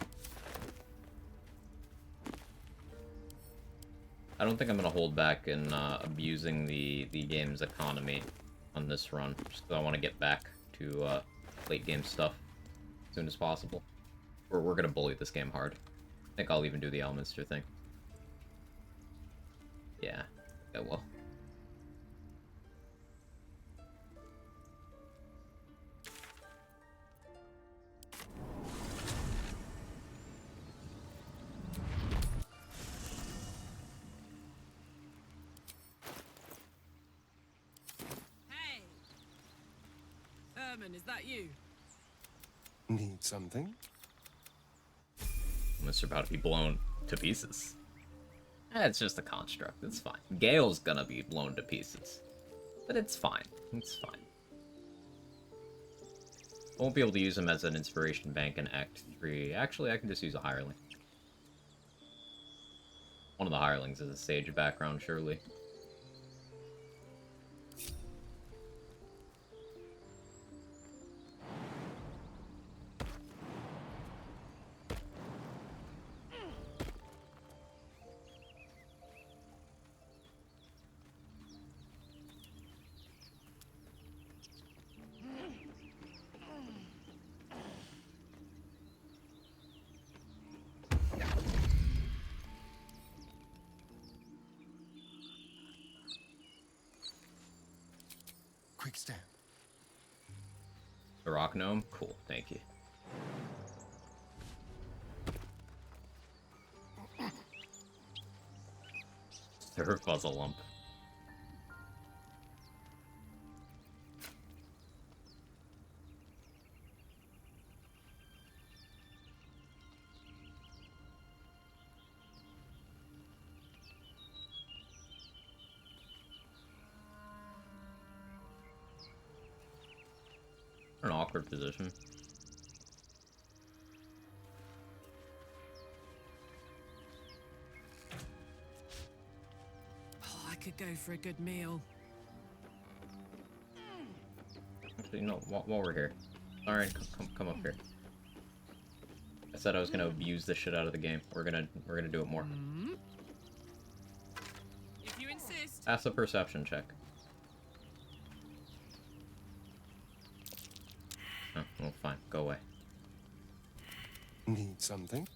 I don't think I'm gonna hold back in abusing the game's economy on this run, just 'cause I want to get back to late game stuff as soon as possible. We're gonna bully this game hard. I think I'll even do the Elminster thing. Yeah, well. Is that you? Need something? Mr. about to be blown to pieces. It's just a construct, it's fine. Gale's gonna be blown to pieces. But it's fine, it's fine. Won't be able to use him as an inspiration bank in Act 3. Actually, I can just use a hireling. One of the hirelings is a sage background, surely. Quick step. The rock gnome? Cool, thank you. Third puzzle lump. An awkward position. Oh, I could go for a good meal. Actually, no. While we're here, Lauren, come up here. I said I was gonna abuse the shit out of the game. We're gonna do it more. If you insist. Pass a perception check. Oh, well, fine. Go away. Need something?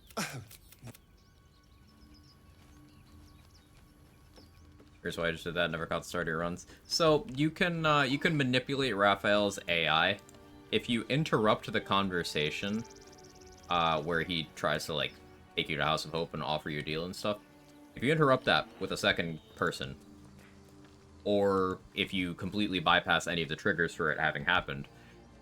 Here's why I just did that. Never got to start your runs. So you can manipulate Raphael's AI if you interrupt the conversation, where he tries to like take you to House of Hope and offer you a deal and stuff. If you interrupt that with a second person, or if you completely bypass any of the triggers for it having happened,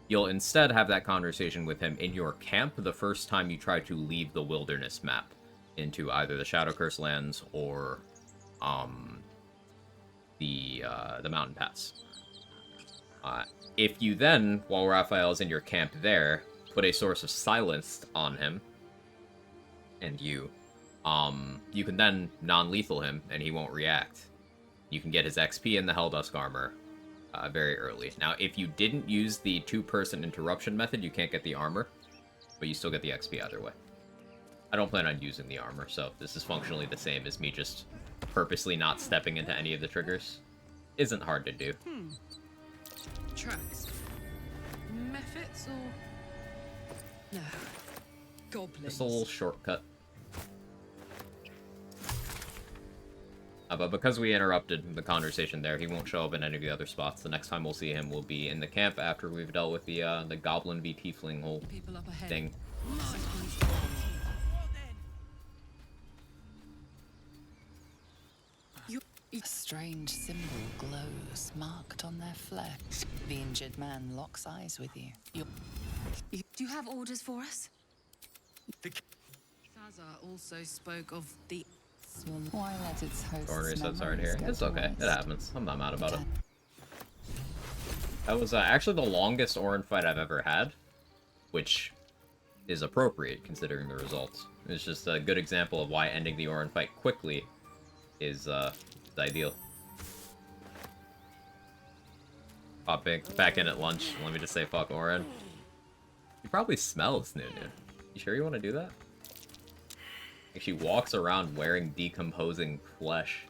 you'll instead have that conversation with him in your camp the first time you try to leave the wilderness map into either the Shadow Curse lands or the mountain pass. If you then, while Raphael is in your camp there, put a source of silence on him, and you can then non-lethal him, and he won't react. You can get his XP in the Helldusk armor very early. Now, if you didn't use the two-person interruption method, you can't get the armor, but you still get the XP either way. I don't plan on using the armor, so this is functionally the same as me just purposely not stepping into any of the triggers. Isn't hard to do. Tracks. Mephits or... No. Goblins. Just a little shortcut. But because we interrupted the conversation there, he won't show up in any of the other spots. The next time we'll see him will be in the camp after we've dealt with the Goblin v Tiefling whole thing. A strange symbol glows, marked on their flesh. The injured man locks eyes with you. Do you have orders for us? Sazar also spoke of the... Why let its hosts Ornery said sorry to hear. It's okay. It happens. I'm not mad about it. That was actually the longest Orin fight I've ever had, which is appropriate considering the results. It's just a good example of why ending the Orin fight quickly is ideal. Pop back in at lunch. Let me just say fuck Orin. He probably smells Nunu. You sure you want to do that? Like she walks around wearing decomposing flesh.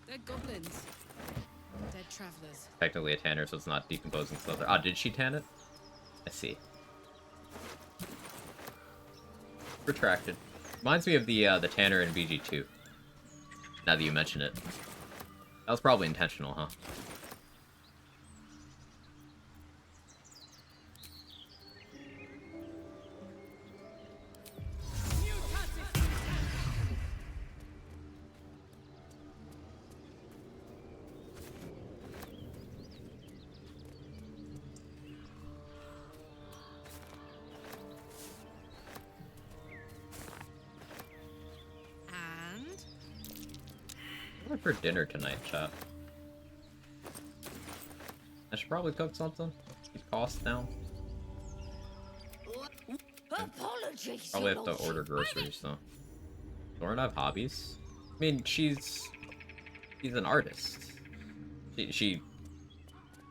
They're goblins. Dead travelers. Technically a tanner, so it's not decomposing stuff. Ah, did she tan it? I see. Retracted. Reminds me of the tanner in BG2. Now that you mention it. That was probably intentional, huh? What for dinner tonight, chat? I should probably cook something. Keep costs down. Apologies. Probably have to order groceries though. Lauren have hobbies? I mean, she's an artist. She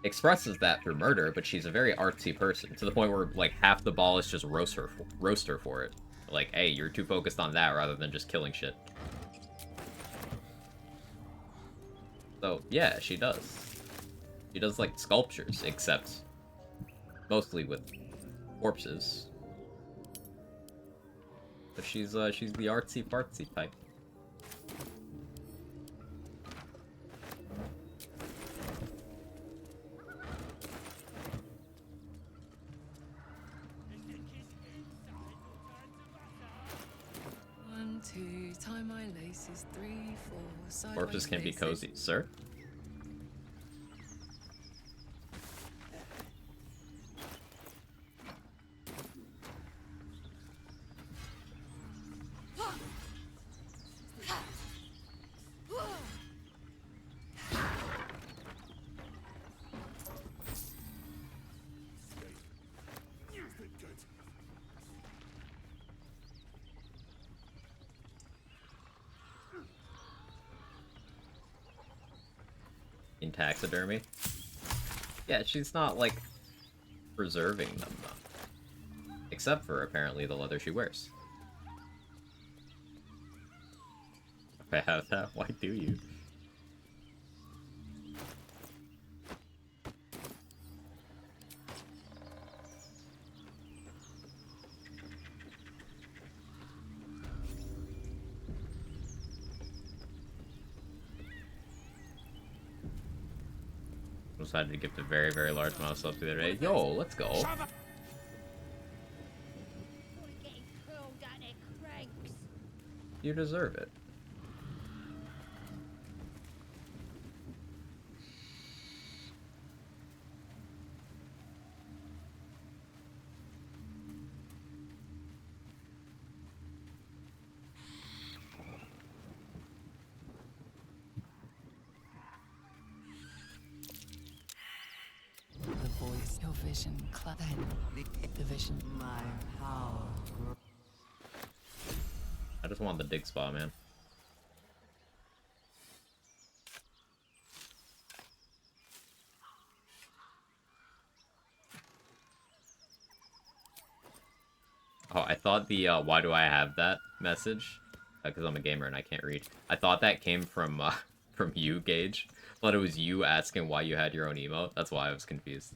expresses that through murder, but she's a very artsy person to the point where like half the ball is just roast her for it. Like, hey, you're too focused on that rather than just killing shit. So, yeah, she does. She does, like, sculptures, except Mostly with corpses. But she's the artsy fartsy type. One, two, tie my laces, 3, 4, sideways Corpses can be faces. cozy, sir. In taxidermy. Yeah, she's not, like, preserving them, though. Except for, apparently, the leather she wears. If I have that, why do you? Decided to give a very, very large amount of stuff the other day. Yo, let's go. You deserve it. The voice, your vision, the vision. My power. I just want the dig spa, man. Oh, I thought the why do I have that message, because I'm a gamer and I can't read. I thought that came from from you, Gage. I thought it was you asking why you had your own emote. That's why I was confused.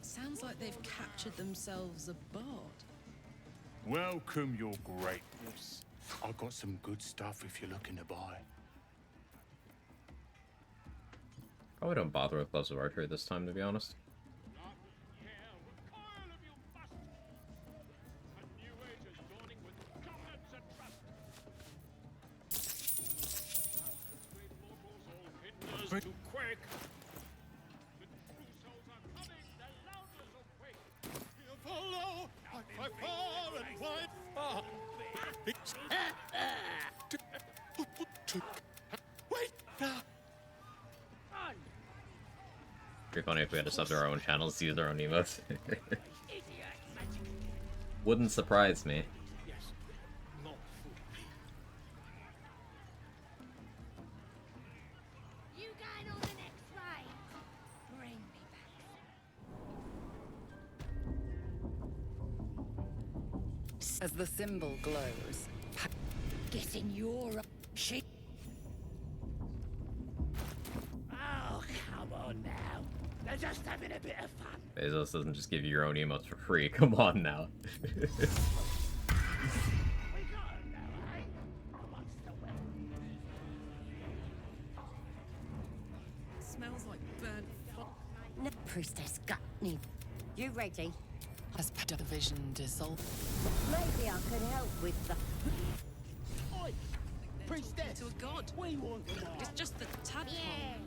Sounds like they've captured themselves a bard. Welcome, your greatness. I've got some good stuff if you're looking to buy. Probably don't bother with gloves of archery this time, to be honest. Too quick. Follow by far and wide. Wait. It'd be funny if we had to sub to our own channels to use our own emotes. Wouldn't surprise me. You going on the next raid? Bring me back. As the symbol glows, Getting your shit. Oh, come on now. They're just having a bit of fun. Bezos doesn't just give you your own emotes for free. Come on now. Smells like burnt No, priestess got me. You ready? as the vision dissolves. Maybe I could help with the. Oi! Priestess! to a god. We want to It's just the tadpole,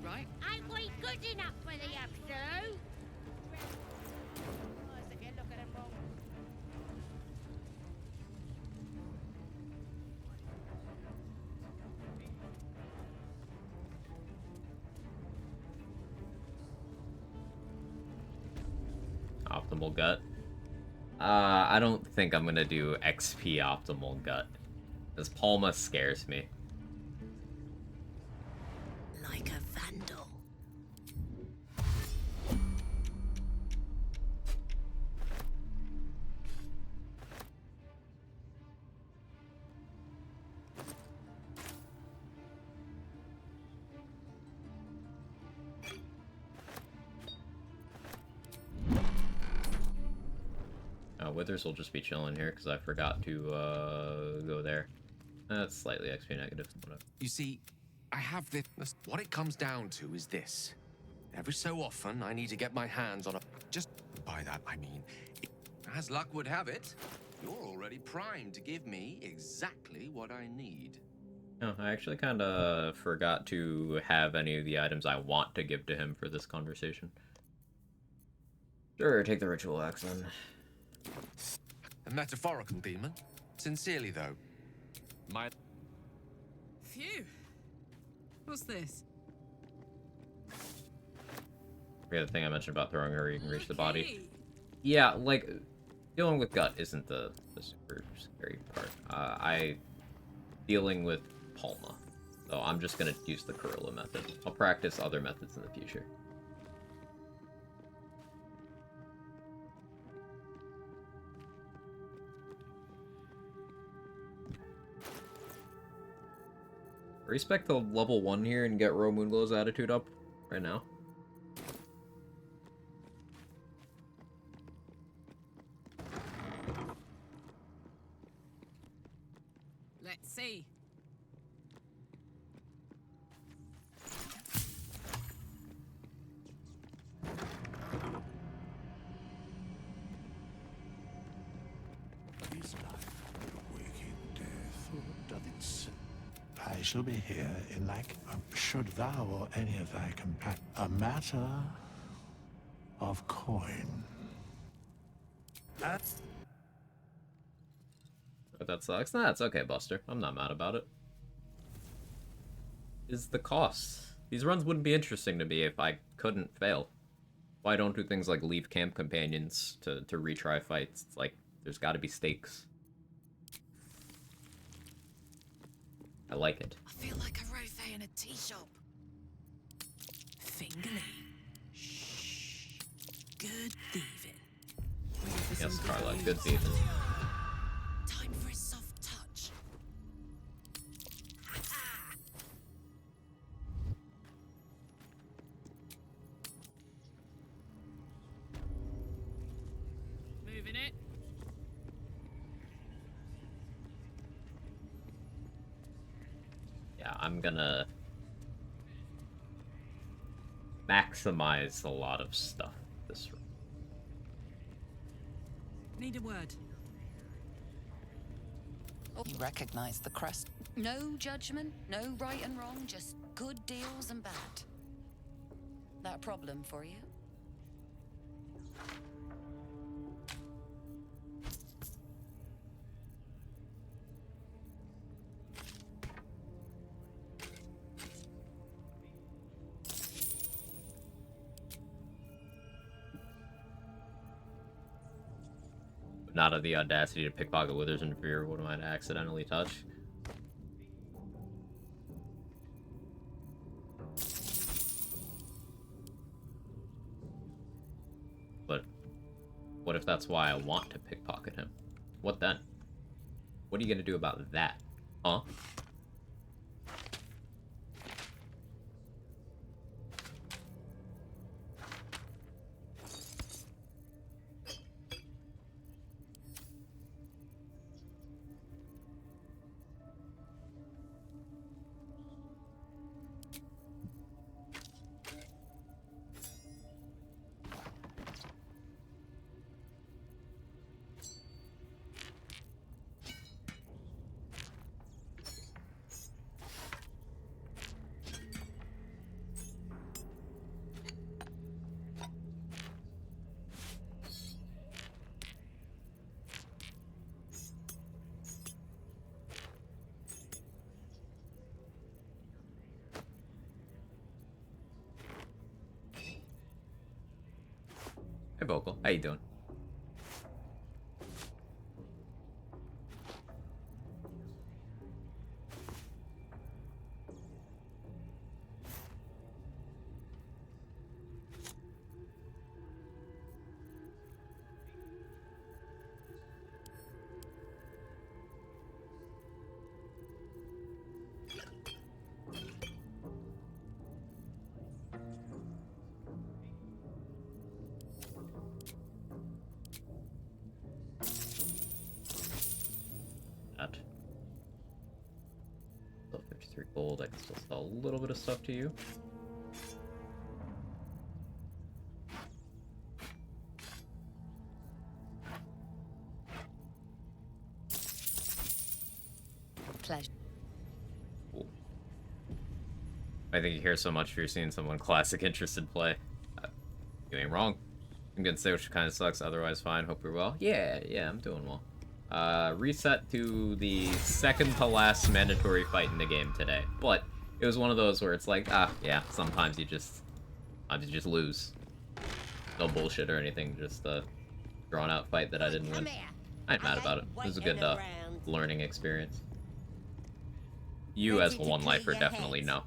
right? Ain't we good enough for the absolute? If you look at them wrong. Optimal gut. I don't think I'm gonna do XP optimal gut. Because Palma scares me. Like a vandal. Withers will just be chilling here because I forgot to go there. That's slightly XP negative. Whatever. You see, I have this. What it comes down to is this. Every so often, I need to get my hands on a... Just by that, I mean, as luck would have it, you're already primed to give me exactly what I need. Oh, I actually kind of forgot to have any of the items I want to give to him for this conversation. Sure, take the ritual axe then. A metaphorical demon? Sincerely, though. My... Phew. What's this? Forget the thing I mentioned about throwing her where you can reach the body. Yeah, like, dealing with gut isn't the super scary part. Dealing with Palma. So I'm just gonna use the Kurilla method. I'll practice other methods in the future. Respect the level 1 here and get Ro Moonglow's attitude up right now. Let's see. Is life wicked death, or doth it sin? I shall be here in like, should thou or any of thy companions, a matter of coin. But that sucks. Nah, it's okay, Buster. I'm not mad about it. Is the cost. These runs wouldn't be interesting to me if I couldn't fail. Why don't do things like leave camp companions to retry fights? It's like, there's gotta be stakes. I like it. I feel like a rothe in a tea shop. Fingerly. Shh. Good thieving. Yes, Carla, good thieving. Time for a soft touch. Moving it. Yeah, I'm gonna maximize a lot of stuff this room. Need a word. You recognize the crest. No judgment, no right and wrong, just good deals and bad. That a problem for you? Not have the audacity to pickpocket Withers in fear of what I might accidentally touch. But what if that's why I want to pickpocket him? What then? What are you gonna do about that? Huh? Hey, Vocal. How you doing? I can still sell a little bit of stuff to you. Pleasure. Cool. I think you hear so much for you're seeing someone classic interested play. You ain't wrong. I'm gonna say which kind of sucks, otherwise fine. Hope you're well. Yeah, I'm doing well. Reset to the second to last mandatory fight in the game today. But it was one of those where it's like, yeah, sometimes you just lose. No bullshit or anything, just a drawn out fight that I didn't win. I ain't mad about it. It was a good learning experience. You as a one-lifer definitely know.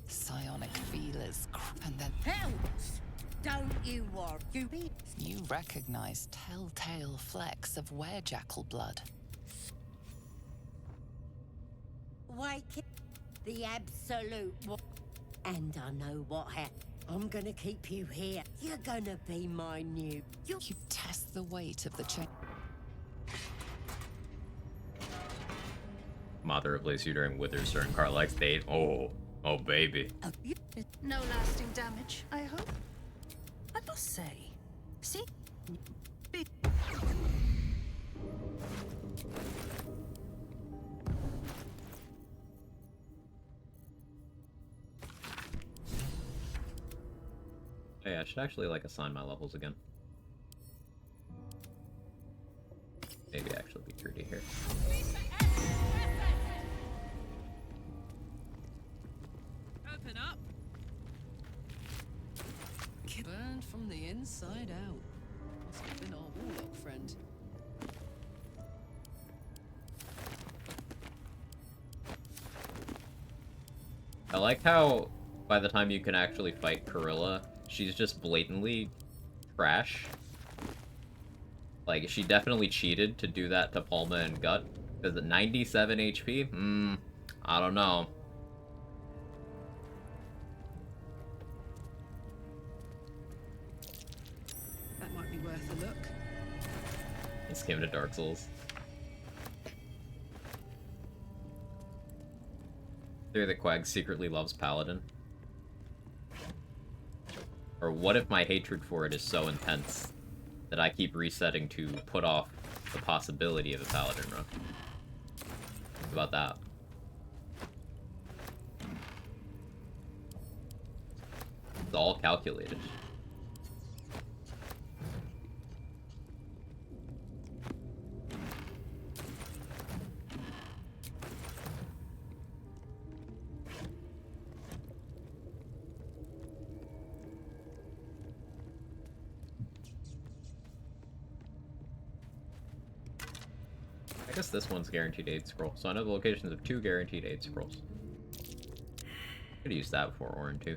Psionic feelers, and then Helps! Don't you worry. you recognize telltale flecks of werejackal blood. Wake it. The absolute and I know what happened. I'm gonna keep you here. You're gonna be my new... You test the weight of the chain. Mother replace you during Withers during Carlax date. Oh baby. No lasting damage, I hope. I must say, see? Big. Hey, I should actually assign my levels again. Maybe actually be 3D here. Open up. Burned from the inside out. Must have been our warlock friend. I like how by the time you can actually fight Corilla, she's just blatantly trash. Like, she definitely cheated to do that to Palma and Gut. Because at 97 HP? I don't know. That might be worth a look. This came to Dark Souls. Theory that Quag secretly loves Paladin. Or what if my hatred for it is so intense that I keep resetting to put off the possibility of a Paladin run? Think about that. It's all calculated. I guess this one's guaranteed 8 scroll, so I know the locations of 2 guaranteed 8 scrolls. Could use that before Orin too.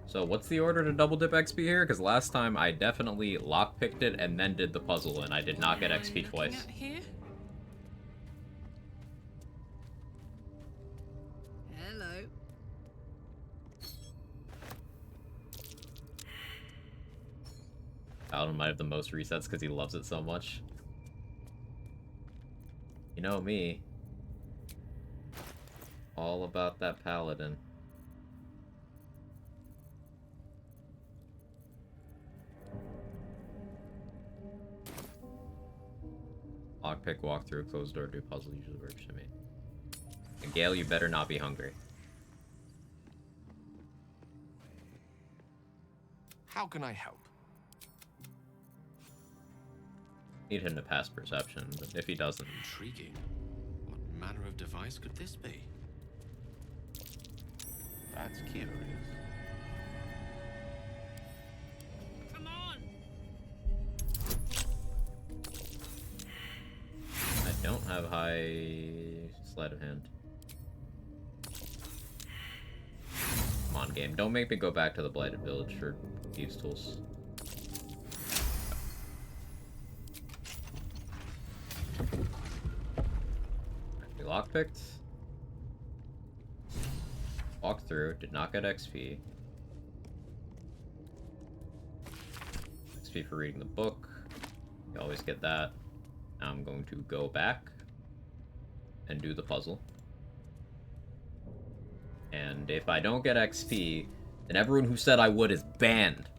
So what's the order to double dip XP here? Because last time I definitely lockpicked it and then did the puzzle, and I did not get XP twice. Here? Hello. Paladin might have the most resets because he loves it so much. You know me. All about that Paladin. Lockpick, walkthrough, closed door, do puzzle usually works to me. And Gale, you better not be hungry. How can I help? Need him to pass perception, but if he doesn't... Intriguing. What manner of device could this be? That's curious. Come on. I don't have high sleight of hand. Come on, game. Don't make me go back to the Blighted Village for thieves' tools. lockpicked. Walked through, did not get XP. XP for reading the book. You always get that. Now I'm going to go back and do the puzzle. And if I don't get XP, then everyone who said I would is banned.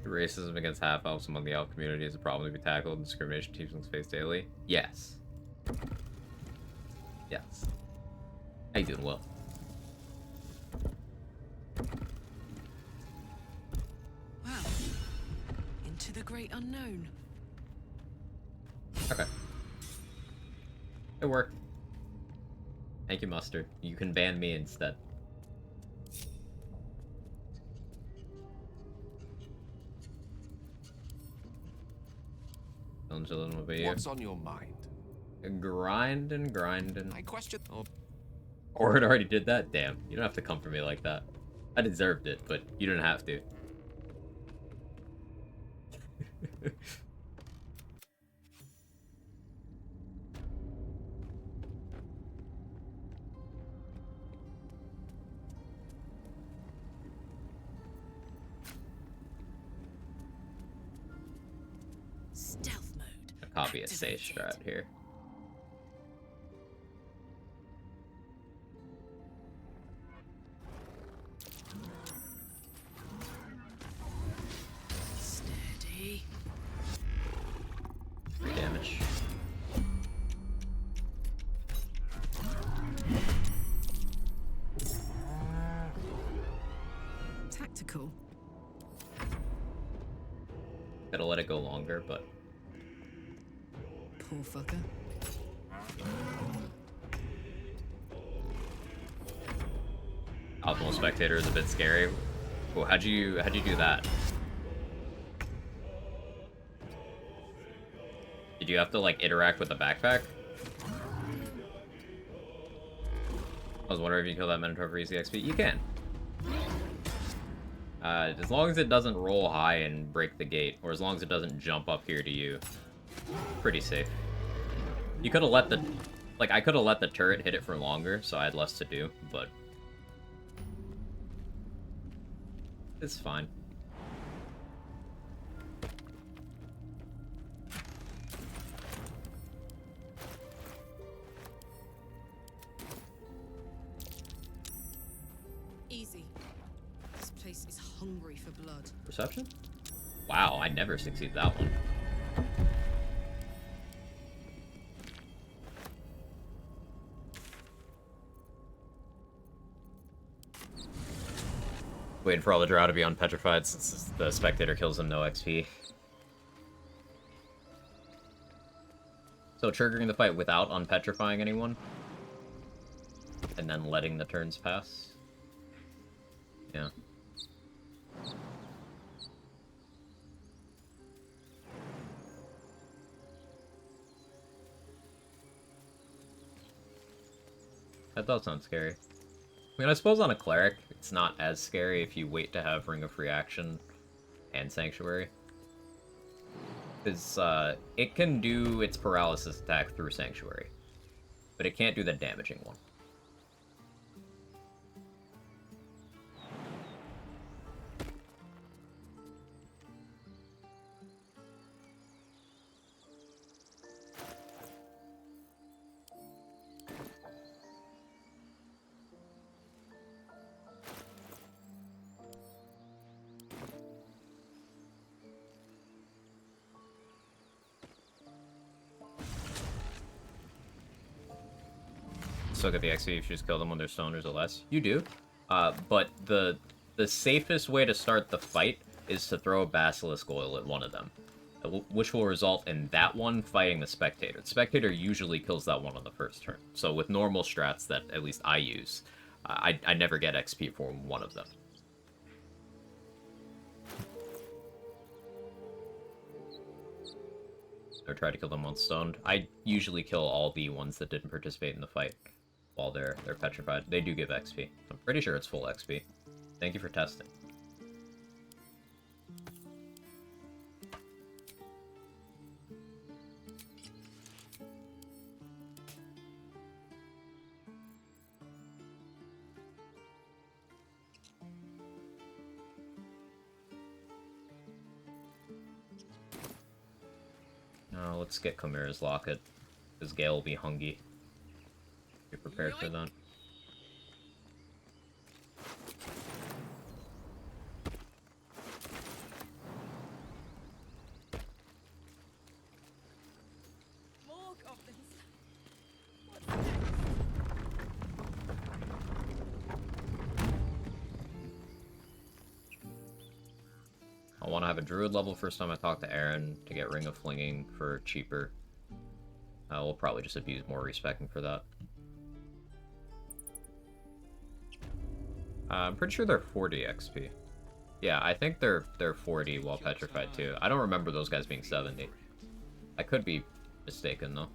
Racism against half-elves among the elf community is a problem to be tackled, and discrimination teachings face daily? Yes. Yes. How you doing, Will? Wow. Into the great unknown. Okay. It worked. Thank you, Mustard. You can ban me instead. What's on your mind? Grinding. I question. Oh. Or it already did that? Damn. You don't have to come for me like that. I deserved it, but you didn't have to. Stealth mode. A copy of Sage Strat here. Steady. 3 damage. Tactical. Gotta let it go longer, but Poor fucker. Optimal Spectator is a bit scary. Well, how'd you do that? Did you have to like interact with the backpack? I was wondering if you kill that Minotaur for easy XP. You can. As long as it doesn't roll high and break the gate, or as long as it doesn't jump up here to you, pretty safe. You could have let the, like, I could have let the turret hit it for longer, so I had less to do, but it's fine. Easy. This place is hungry for blood. Perception? Wow, I never succeed that one. Waiting for all the drow to be unpetrified since the spectator kills them, no XP. So triggering the fight without unpetrifying anyone, and then letting the turns pass. Yeah. That does sound scary. I mean, I suppose on a cleric, it's not as scary if you wait to have Ring of Reaction and Sanctuary. Because it can do its paralysis attack through Sanctuary, but it can't do the damaging one. Still get the XP if you just kill them when they're stoners or less. You do. But the safest way to start the fight is to throw a Basilisk Oil at one of them, which will result in that one fighting the Spectator. The Spectator usually kills that one on the first turn. So with normal strats that at least I use, I never get XP for one of them. or try to kill them once stoned. I usually kill all the ones that didn't participate in the fight while they're petrified. They do give XP. I'm pretty sure it's full XP. Thank you for testing. Now let's get Chimera's Locket, because Gale will be hungry. Be prepared for that. More goblins. I want to have a druid level first time I talk to Aaron to get Ring of Flinging for cheaper. We'll probably just abuse more respecting for that. I'm pretty sure they're 40 XP. Yeah, I think they're 40 while petrified too. I don't remember those guys being 70. I could be mistaken though.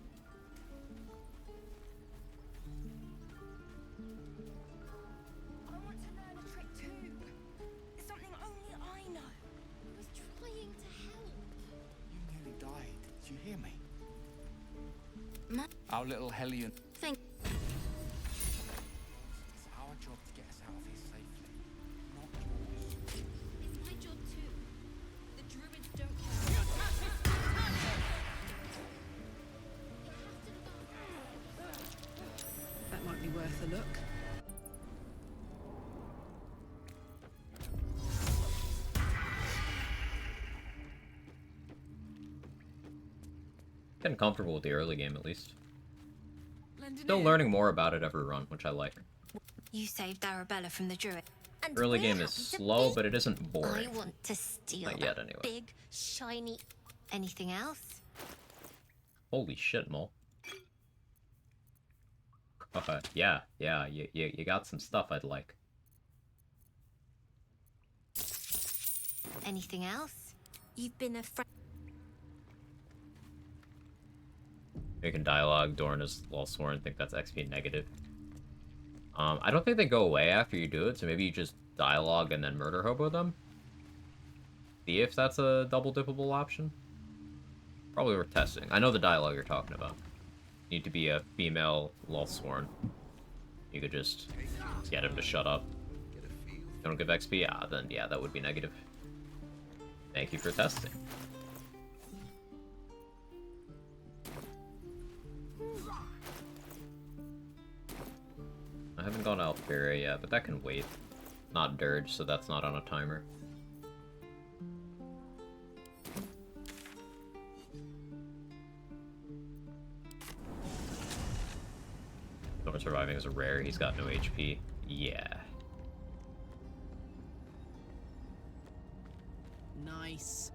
I want to learn a trick too. It's something only I know. I was trying to help. You nearly died. Did you hear me? Our little Hellion. Thank. It's our job to get us out of here safely, not yours. It's my job too. The druids don't That might be worth a look. Getting comfortable with the early game at least. Still learning more about it every run, which I like. You saved Arabella from the druid. And Early we're game is happy to slow, be- but it isn't boring. I want to steal Not yet, that anyway. big, shiny... Anything else? Holy shit, Mole. Yeah, you got some stuff I'd like. Anything else? You've been a friend. You can dialogue, Dorn is well sworn, think that's XP negative. I don't think they go away after you do it, so maybe you just dialogue and then murder hobo them? See if that's a double dippable option? Probably worth testing. I know the dialogue you're talking about. You need to be a female law sworn. You could just get him to shut up. Don't give XP? Ah, then yeah, that would be negative. Thank you for testing. I haven't gone to Alperia yet, but that can wait. Not Dirge, so that's not on a timer. Someone surviving is a rare, he's got no HP. Yeah. Nice.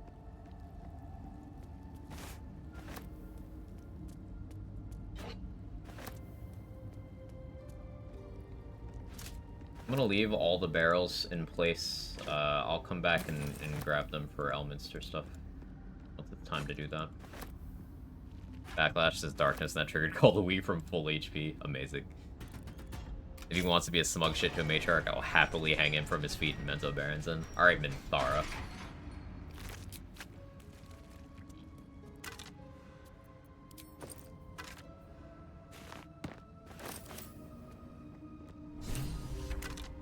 I'm gonna leave all the barrels in place. I'll come back and grab them for Elminster stuff. What's the time to do that? Backlash says darkness, and that triggered Call the Wii from full HP. Amazing. If he wants to be a smug shit to a matriarch, I will happily hang him from his feet in Menzo Berenson. Alright, Minthara.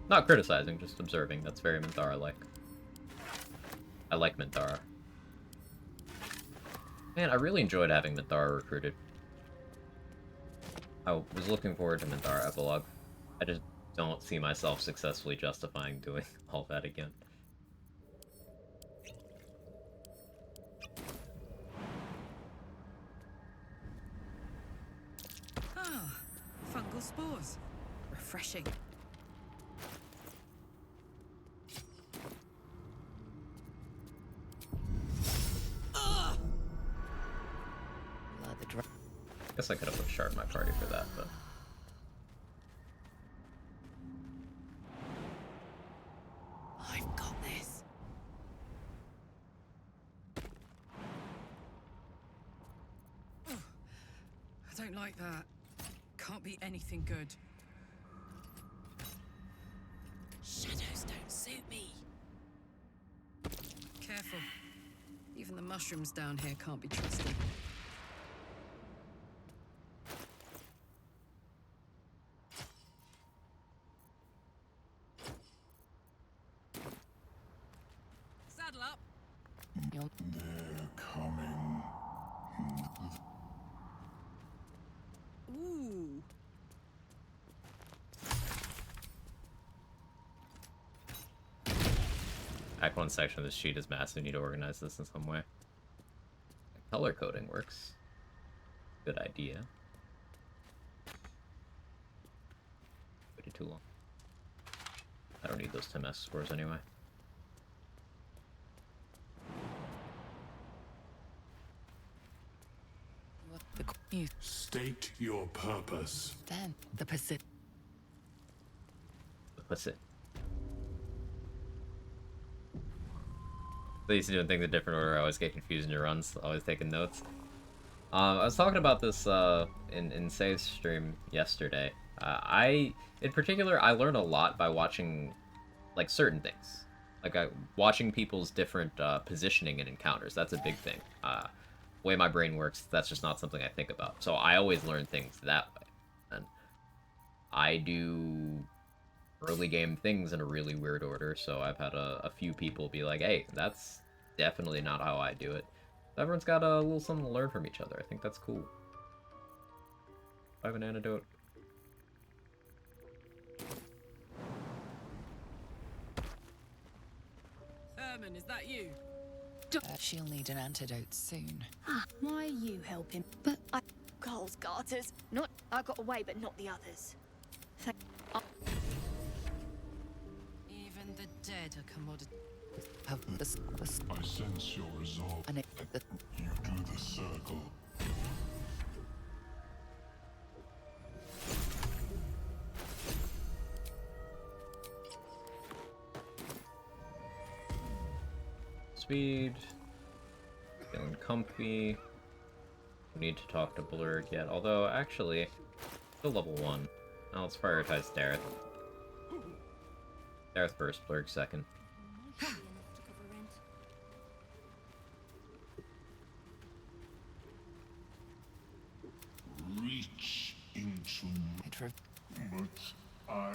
Not criticizing, just observing. That's very Minthara-like. I like Minthara. Man, I really enjoyed having Minthara recruited. I was looking forward to Minthara Epilogue. I just don't see myself successfully justifying doing all that again. Ah, fungal spores. Refreshing. Guess I could have put Shard in my party for that, but... I've got this. don't like that. Can't be anything good. Shadows don't suit me. Careful. Even the mushrooms down here can't be trusted. Saddle up. They're coming. Ooh. Act 1 section of this sheet is massive. Need to organize this in some way. Color coding works. Good idea. Waited too long. I don't need those 10S scores anyway. State your purpose. Then the Pacific. What's it? They used to do things in different order. I always get confused in your runs. Always taking notes. I was talking about this in Say's stream yesterday. In particular, I learned a lot by watching like certain things, like watching people's different positioning in encounters. That's a big thing. The way my brain works, that's just not something I think about. So I always learn things that way, and I do early game things in a really weird order. So I've had a few people be like, "Hey, that's definitely not how I do it." Everyone's got a little something to learn from each other. I think that's cool. I have an antidote. Herman, is that you? She'll need an antidote soon. Why are you helping? But I... Carl's garters. Not... I got away, but not the others. Even the dead are commodity. I sense your resolve. And You do the circle. Speed. Feeling comfy. We need to talk to Blurg yet. Although, actually, still level 1. Now let's prioritize Dareth. Dareth first, Blurg second. Reach into but I...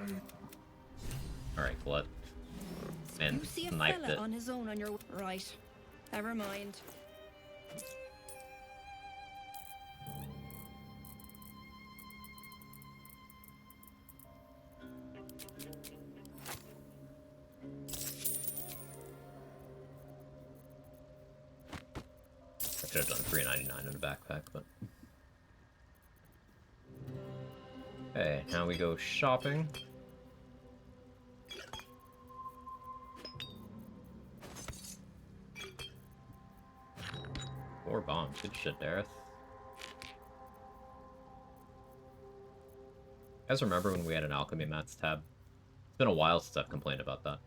Alright, Glut. Man, You see a knifed fella it. on his own on your... Right. Never mind. I could have done $3.99 in a backpack, but... Okay, now we go shopping. Four bombs. Good shit, Dareth. You guys remember when we had an alchemy mats tab? It's been a while since I've complained about that.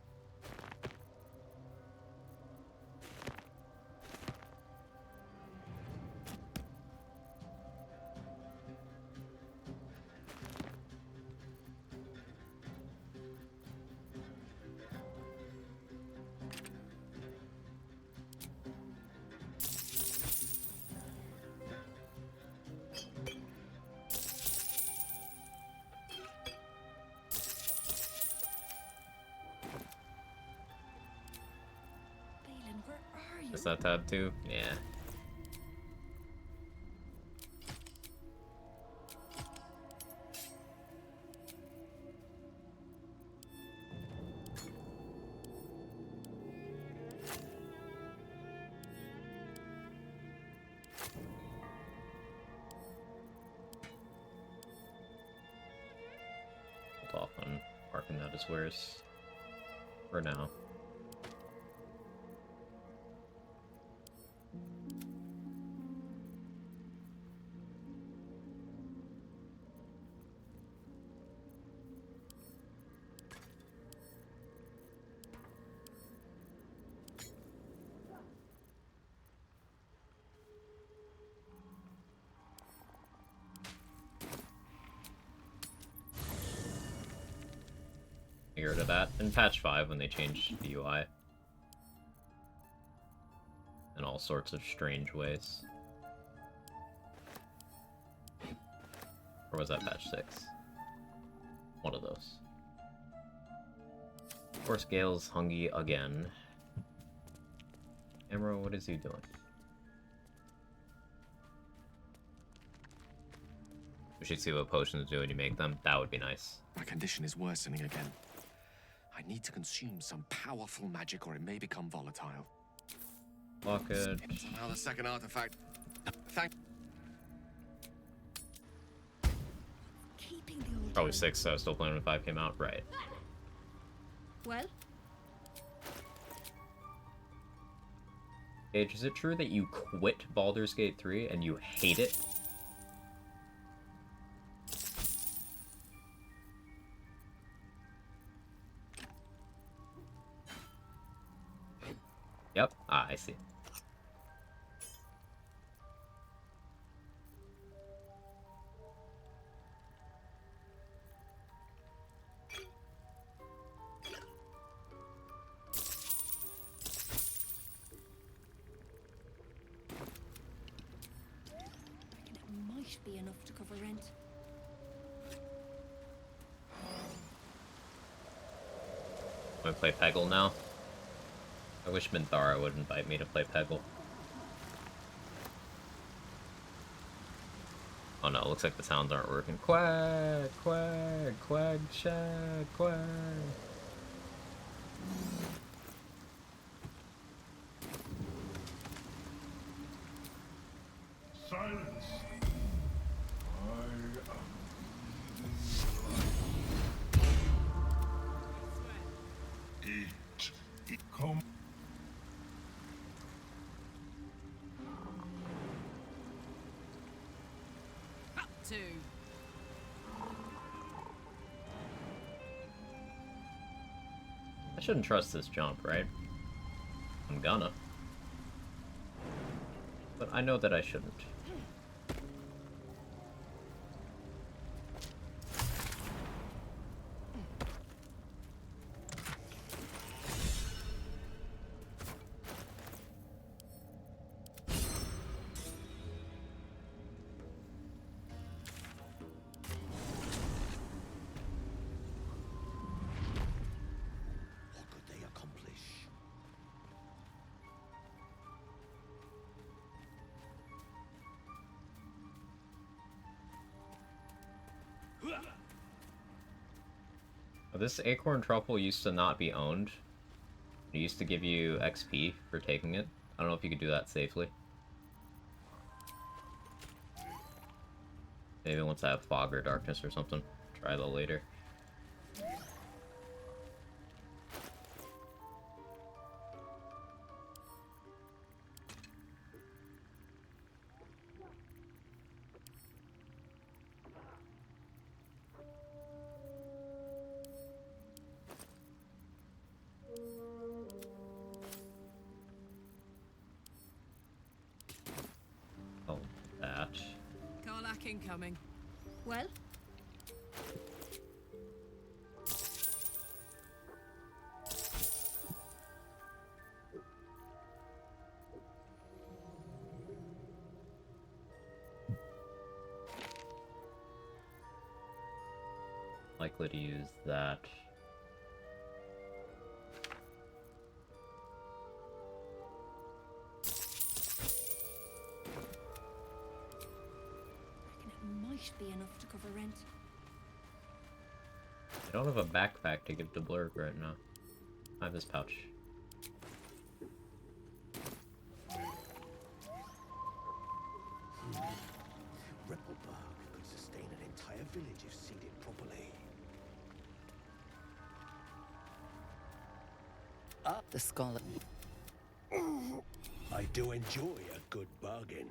Balin, where are you? Is that tab too? Yeah. Hold off on marking that as wares for now. getting rid of that in patch 5 when they changed the UI. In all sorts of strange ways. Or was that patch 6? One of those. Of course, Gale's hungry again. Emerald, what is he doing? We should see what potions do when you make them. That would be nice. My condition is worsening again. I need to consume some powerful magic or it may become volatile. Blockage. Somehow the second artifact. Thank. Probably 6, so I was still playing when 5 came out. Right. Well? Gage, is it true that you quit Baldur's Gate 3 and you hate it? Yep. Ah, I see. Might be enough to cover rent. I'm gonna play Peggle now. I wish Minthara would invite me to play Peggle. Oh no, looks like the sounds aren't working. Quack, quack, quack, shack, quack. Silence. Eat. Come. Up to. I shouldn't trust this jump, right? I'm gonna. But I know that I shouldn't. What could they accomplish? This acorn truffle used to not be owned. It used to give you XP for taking it. I don't know if you could do that safely. Maybe once I have fog or darkness or something. Try that later. Oh, that. Karlak incoming. Well? Likely to use that. Might be enough to cover rent. I don't have a backpack to give to Blurg right now. I have this pouch. Rippleburg could sustain an entire village if seeded properly. The scholar. I do enjoy a good bargain,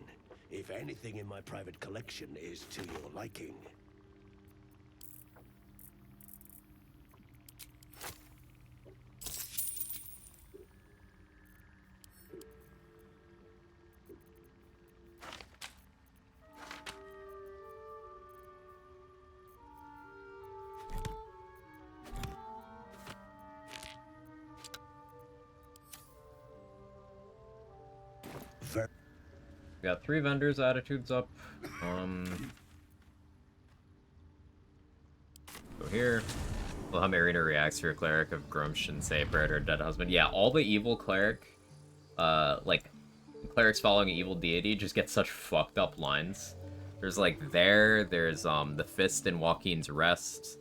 if anything in my private collection is to your liking. We got 3 vendors, attitudes up. Go here. Well, how Marina reacts to your cleric of Grumsh and say prayer to her dead husband. Yeah, all the evil cleric, like, clerics following an evil deity just get such fucked up lines. There's, like, there's, the Fist in Joaquin's Rest.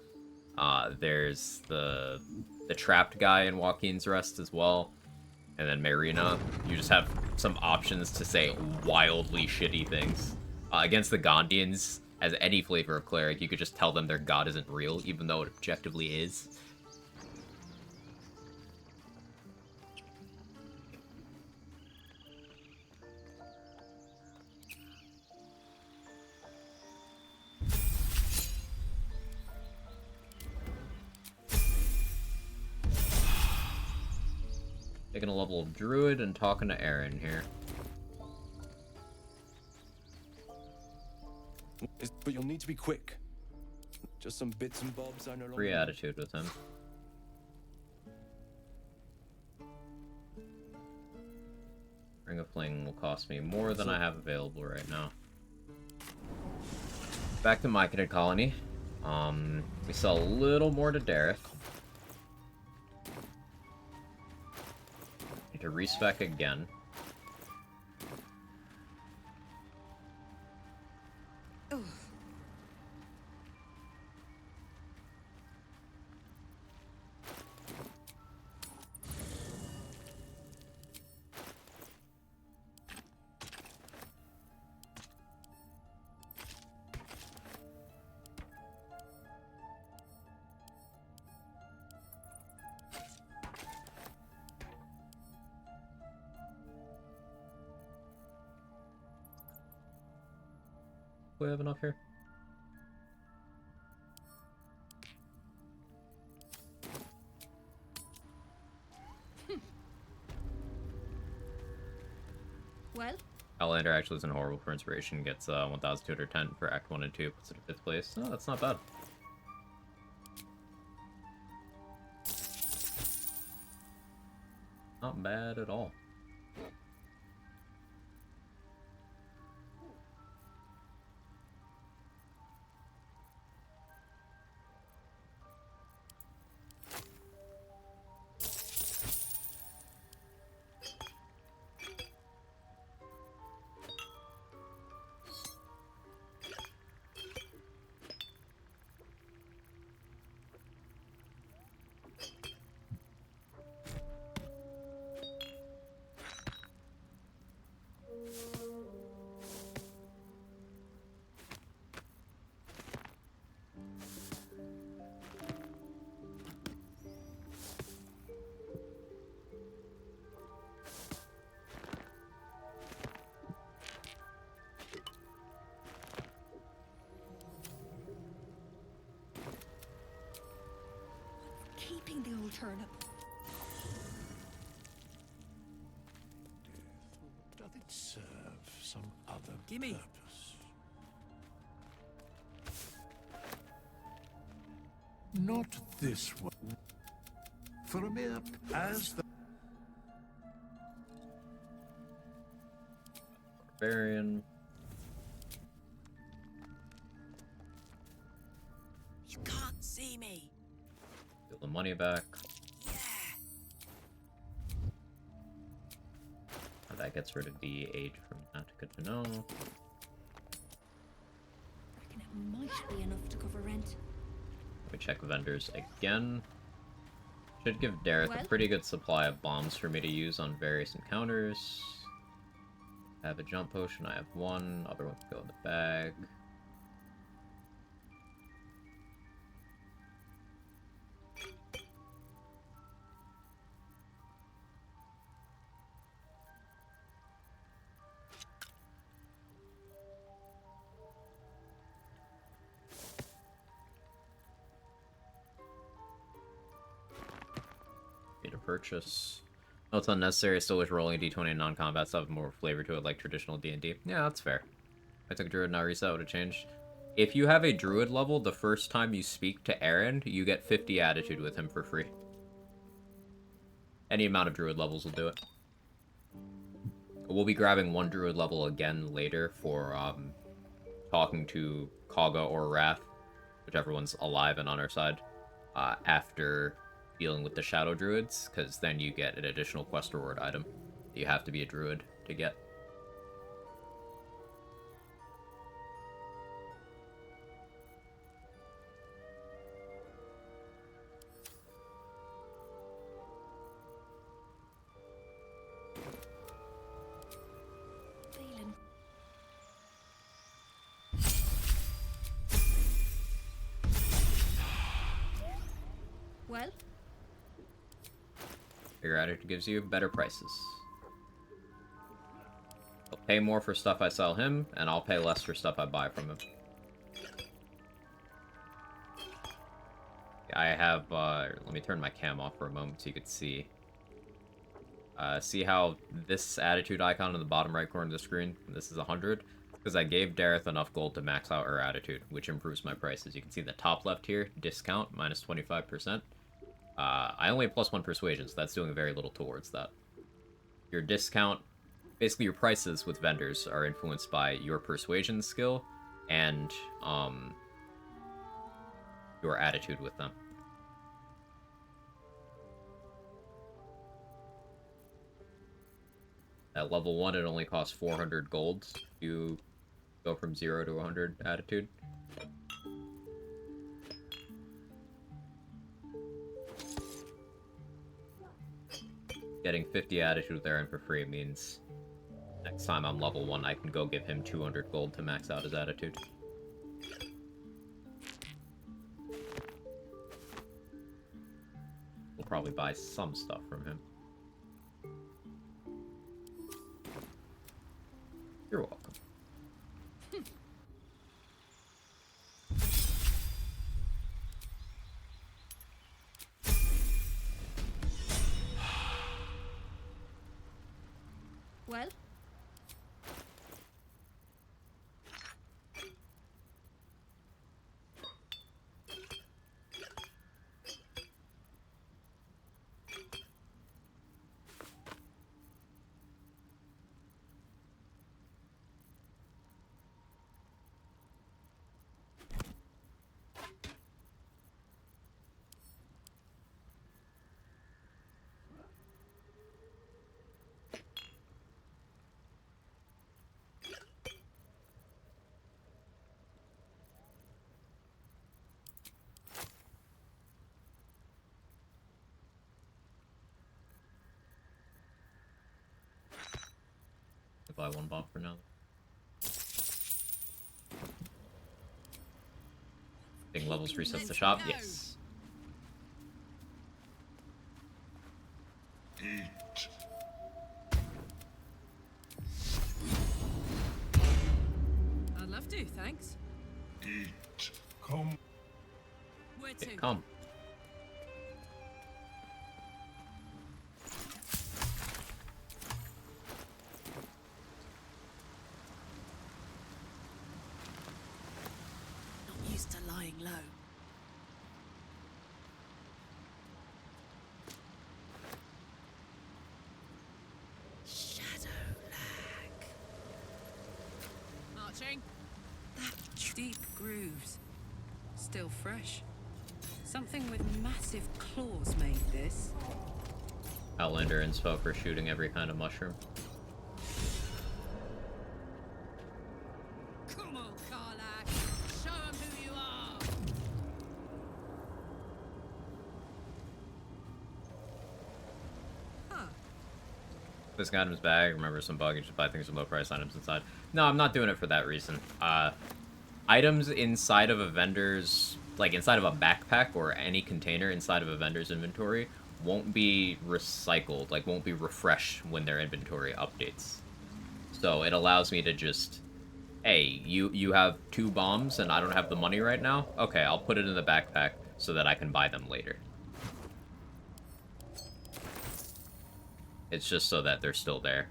There's the trapped guy in Joaquin's Rest as well. And then Marina, you just have some options to say wildly shitty things. Against the Gondians, as any flavor of cleric, you could just tell them their god isn't real, even though it objectively is. Taking a level of Druid and talking to Aaron here. But you'll need to be quick. Just some bits and bobs I no longer Free need. attitude with him. Ring of Fling will cost me more than I have available right now. Back to Myconid Colony. We sell a little more to Dareth. Need to respec again. Do we have enough here? Well? Outlander actually isn't horrible for inspiration. Gets 1,210 for Act 1 and 2. Puts it in 5th place. Oh, that's not bad. Not bad at all. Keeping the old turnip. Doth it serve some other Gimme. purpose? Not this one. For a mere as the Barbarian. You can't see me. Steal the money back. And that gets rid of the age from that. Good to know. Reckon it might be enough to cover rent. Let me check vendors again. Should give Dareth a pretty good supply of bombs for me to use on various encounters. I have a jump potion, I have one. Other one can go in the bag. Need a purchase. No, it's unnecessary. I still wish rolling a d20 in non-combat stuff had more flavor to it, like traditional D&D. Yeah, that's fair. I took Druid, now reset would have changed. If you have a Druid level, the first time you speak to Aaron, you get 50 attitude with him for free. Any amount of Druid levels will do it. We'll be grabbing one druid level again later for talking to Kaga or Wrath, whichever one's alive and on our side, after dealing with the Shadow Druids, because then you get an additional quest reward item that you have to be a druid to get. Well? Your attitude gives you better prices. I'll pay more for stuff I sell him, and I'll pay less for stuff I buy from him. I have, let me turn my cam off for a moment so you could see. See how this attitude icon in the bottom right corner of the screen, this is 100? Because I gave Dareth enough gold to max out her attitude, which improves my prices. You can see the top left here, discount, minus 25%. I only have +1 persuasion, so that's doing very little towards that. Your discount, basically your prices with vendors are influenced by your persuasion skill and your attitude with them. At level 1, it only costs 400 gold. You go from 0 to 100 attitude. Getting 50 attitude with Aaron for free means next time I'm level 1, I can go give him 200 gold to max out his attitude. We'll probably buy some stuff from him. You're welcome. Well? Buy one bomb for now. Thing levels resets the shop. Yes. Eat. I'd love to, thanks. Eat. Come. Where to? Come. To lying low. Shadow lag. Marching. That deep grooves. Still fresh. Something with massive claws made this. Outlander inspo for shooting every kind of mushroom. Come on, Karlak. Show 'em who you are. Huh. This item's bag. Remember some bug. You just buy things with low price items inside. No, I'm not doing it for that reason. Items inside of a vendor's, like inside of a backpack or any container inside of a vendor's inventory, won't be recycled, like won't be refreshed when their inventory updates. So it allows me to just, hey, you have 2 bombs and I don't have the money right now? Okay, I'll put it in the backpack so that I can buy them later. It's just so that they're still there.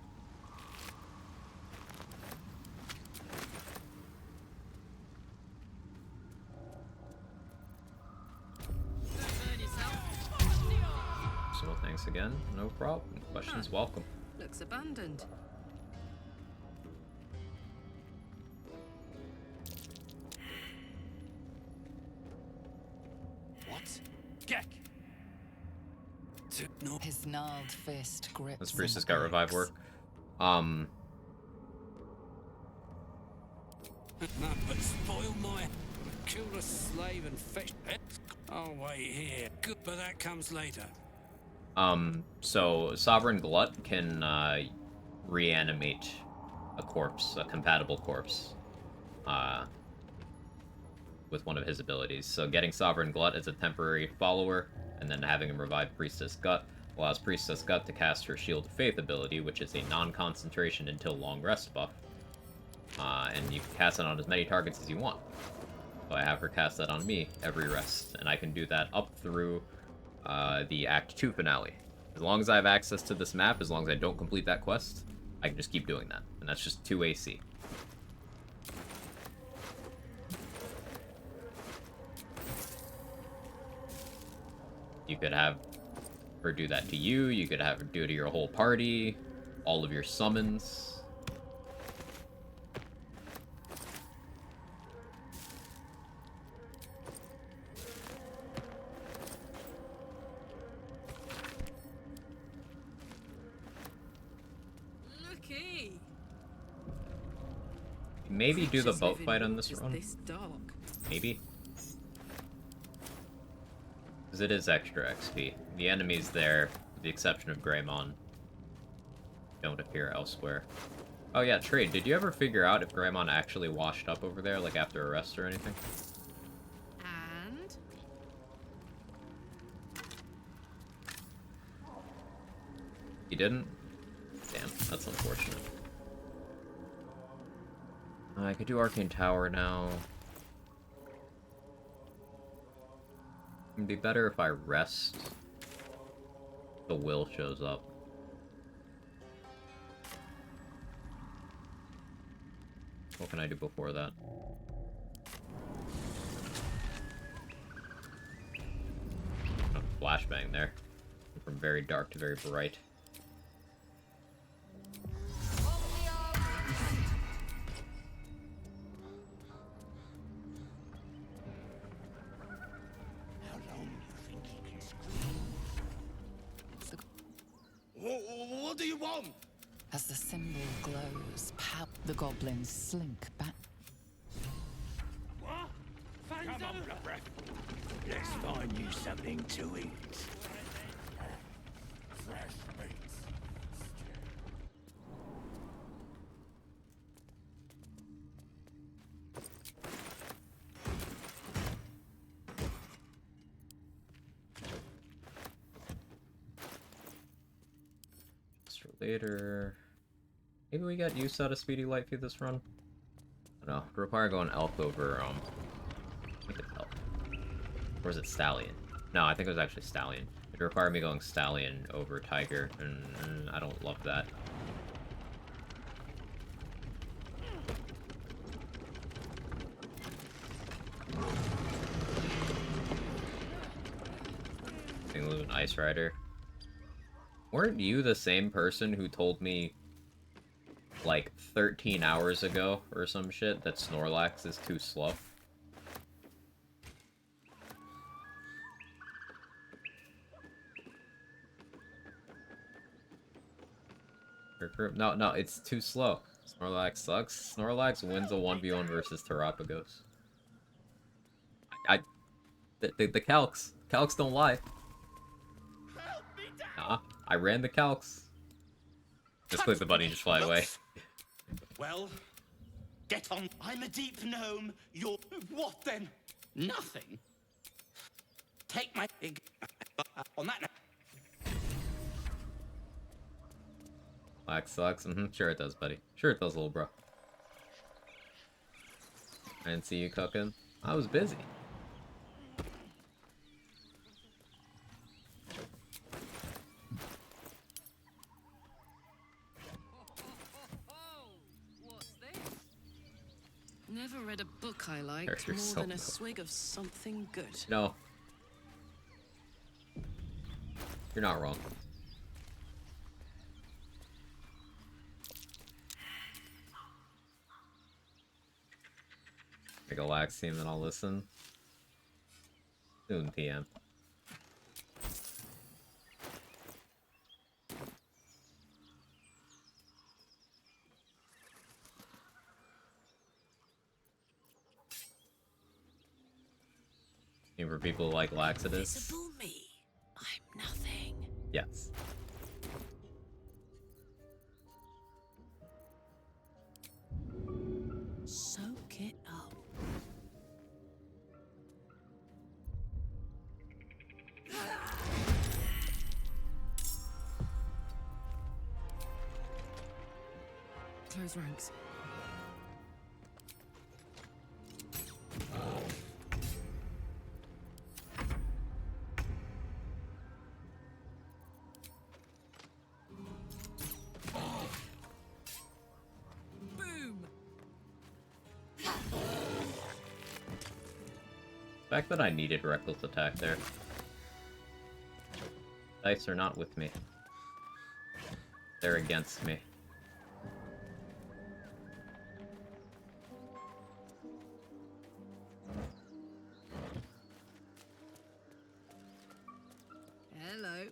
So thanks again. No problem. Questions welcome. Looks abandoned. What? Get. No. His gnarled fist grips. This priest has got revive work. No, but spoil my. Kill the slave and fetch. I'll wait here. Good, but that comes later. So Sovereign Glut can reanimate a corpse, a compatible corpse, with one of his abilities. So getting Sovereign Glut as a temporary follower, and then having him revive Priestess Gut allows Priestess Gut to cast her Shield of Faith ability, which is a non-concentration until long rest buff. And you can cast it on as many targets as you want. So I have her cast that on me every rest, and I can do that up through the Act 2 finale. As long as I have access to this map, as long as I don't complete that quest, I can just keep doing that. And that's just 2 AC. You could have her do that to you, you could have her do it to your whole party, all of your summons. Maybe do the boat fight on this run. Maybe. Because it is extra XP. The enemies there, with the exception of Greymon, don't appear elsewhere. Oh yeah, Trade, did you ever figure out if Greymon actually washed up over there, like after arrest or anything? And? You didn't? Damn, that's unfortunate. I could do Arcane Tower now. It'd be better if I rest. The will shows up. What can I do before that? Oh, flashbang there. From very dark to very bright. What do you want? As the symbol glows, the goblins slink back. What? Come on, blood breath. Let's find you something to eat. Fresh meats. Later. Maybe we got use out of Speedy Light through this run? I don't know. It'd require going Elk over, I think it's Elk. Or is it Stallion? No, I think it was actually Stallion. It'd require me going Stallion over Tiger, and I don't love that. An Ice Rider. Weren't you the same person who told me, like, 13 hours ago or some shit that Snorlax is too slow? No, it's too slow. Snorlax sucks. Snorlax wins a 1v1 versus Terrapagos. The calcs. Calcs don't lie. Nah. I ran the calcs. Just click the button and just fly away. Well, get on. I'm a deep gnome. You're what then? Nothing. Take my on that note. Black sucks. Sure it does, buddy. Sure it does, little bro. I didn't see you cooking. I was busy. Never read a book I liked You're more so than a low. swig of something good. No. You're not wrong. Make a lax team, then I'll listen. Soon, PM. For people like laxatives. Invisible me. I'm nothing. Yes. Soak it up. Close ranks. Boom. The fact that I needed reckless attack there. Dice are not with me. They're against me. Hello.